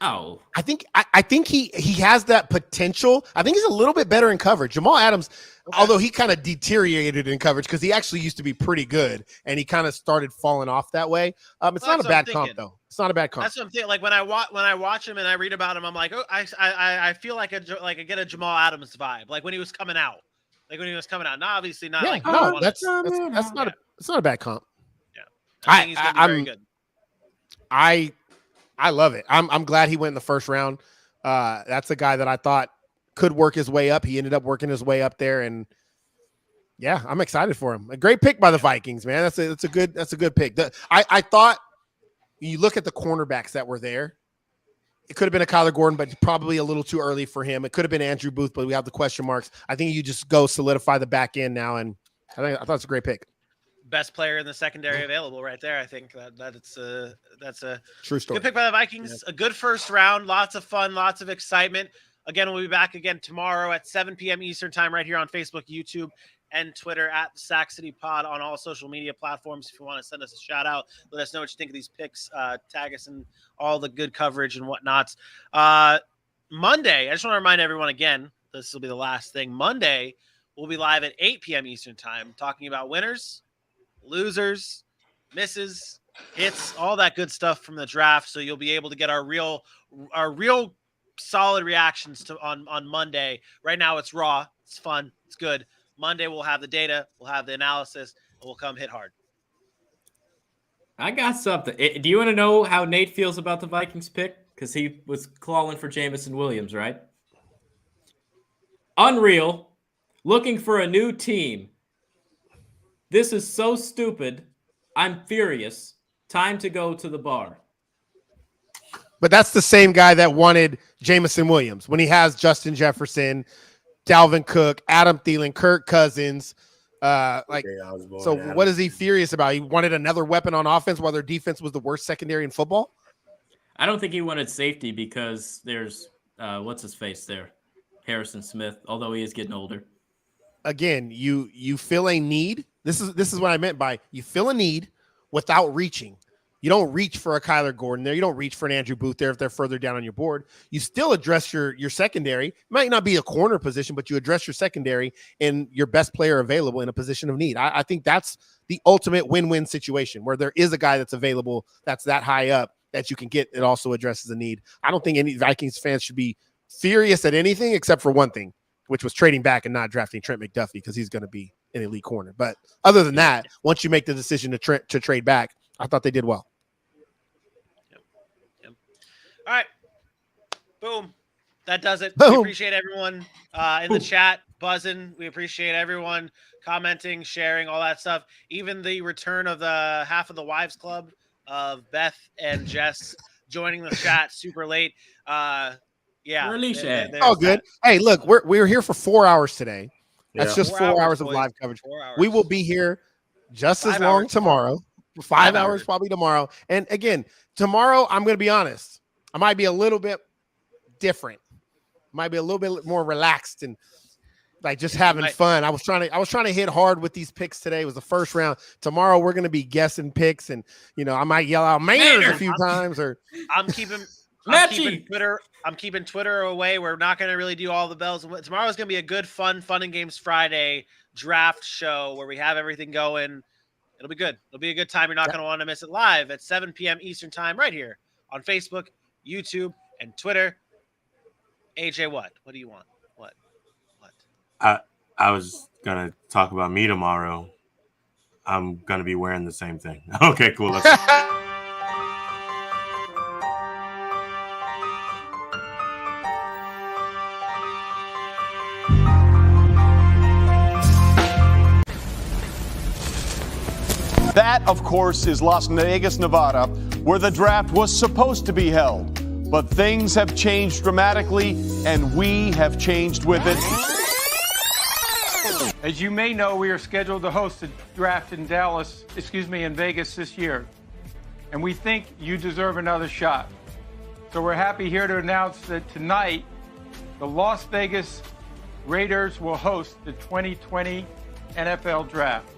Oh. I think he has that potential. I think he's a little bit better in coverage. Jamal Adams, although he kind of deteriorated in coverage because he actually used to be pretty good, and he kind of started falling off that way. It's not a bad comp, though. It's not a bad comp. That's what I'm thinking. Like when I watch him and I read about him, I'm like, oh, I feel like I get a Jamal Adams vibe. Like when he was coming out. Now, obviously not. Yeah, like no, that's not a bad comp. Yeah, I think he's gonna be very good. I love it. I'm glad he went in the first round. That's a guy that I thought could work his way up. He ended up working his way up there, and yeah, I'm excited for him. A great pick by the Vikings, man. That's a good pick. I thought you look at the cornerbacks that were there. It could have been a Kyler Gordon, but probably a little too early for him. It could have been Andrew Booth, but we have the question marks. I think you just go solidify the back end now, and I thought it's a great pick. Best player in the secondary available right there. I think that's a true story. Good pick by the Vikings. Yep. A good first round. Lots of fun. Lots of excitement. Again, we'll be back again tomorrow at 7 p.m. Eastern time right here on Facebook, YouTube, and Twitter at the Sac City Pod on all social media platforms. If you want to send us a shout out, let us know what you think of these picks. Tag us in all the good coverage and whatnots. Monday, I just want to remind everyone again, this will be the last thing. Monday, we'll be live at 8 p.m. Eastern time talking about winners, losers, misses, hits, all that good stuff from the draft. So you'll be able to get our real solid reactions on Monday. Right now it's raw. It's fun. It's good. Monday we'll have the data. We'll have the analysis. And we'll come hit hard. I got something. Do you want to know how Nate feels about the Vikings pick? Because he was clawing for Jameson Williams, right? Unreal. Looking for a new team. This is so stupid. I'm furious. Time to go to the bar. But that's the same guy that wanted Jameson Williams when he has Justin Jefferson, Dalvin Cook, Adam Thielen, Kirk Cousins. What is he furious about? He wanted another weapon on offense while their defense was the worst secondary in football? I don't think he wanted safety because there's what's his face there? Harrison Smith, although he is getting older. Again, you feel a need. This is what I meant by you feel a need without reaching. You don't reach for a Kyler Gordon there. You don't reach for an Andrew Booth there if they're further down on your board. You still address your secondary. It might not be a corner position, but you address your secondary and your best player available in a position of need. I think that's the ultimate win-win situation where there is a guy that's available that's that high up that you can get. It also addresses a need. I don't think any Vikings fans should be furious at anything except for one thing, which was trading back and not drafting Trent McDuffie because he's going to be an elite corner. But other than that, once you make the decision to trade back, I thought they did well. All right. Boom. That does it. Boom. We appreciate everyone in the chat buzzing. We appreciate everyone commenting, sharing, all that stuff. Even the return of the half of the wives club of Beth and Jess joining the chat super late. Yeah. All good. Hey, look, we're here for 4 hours today. That's just 4 hours of live coverage. We will be here just as long tomorrow. 5 hours probably tomorrow. And again, tomorrow, I'm going to be honest. I might be a little bit different. Might be a little bit more relaxed and like just having fun. I was trying to hit hard with these picks today. It was the first round. Tomorrow we're going to be guessing picks, and I might yell out Maynard a few times. Or I'm keeping Twitter away. We're not going to really do all the bells. Tomorrow's going to be a good fun and games Friday draft show where we have everything going. It'll be good. It'll be a good time. You're not going to want to miss it live at 7 p.m. Eastern time right here on Facebook, YouTube, and Twitter. AJ, what? What do you want? What? I was going to talk about me tomorrow. I'm going to be wearing the same thing. Okay, cool. Let's That, of course, is Las Vegas, Nevada, where the draft was supposed to be held. But things have changed dramatically, and we have changed with it. As you may know, we are scheduled to host the draft in in Vegas this year. And we think you deserve another shot. So we're happy here to announce that tonight, the Las Vegas Raiders will host the 2020 NFL Draft.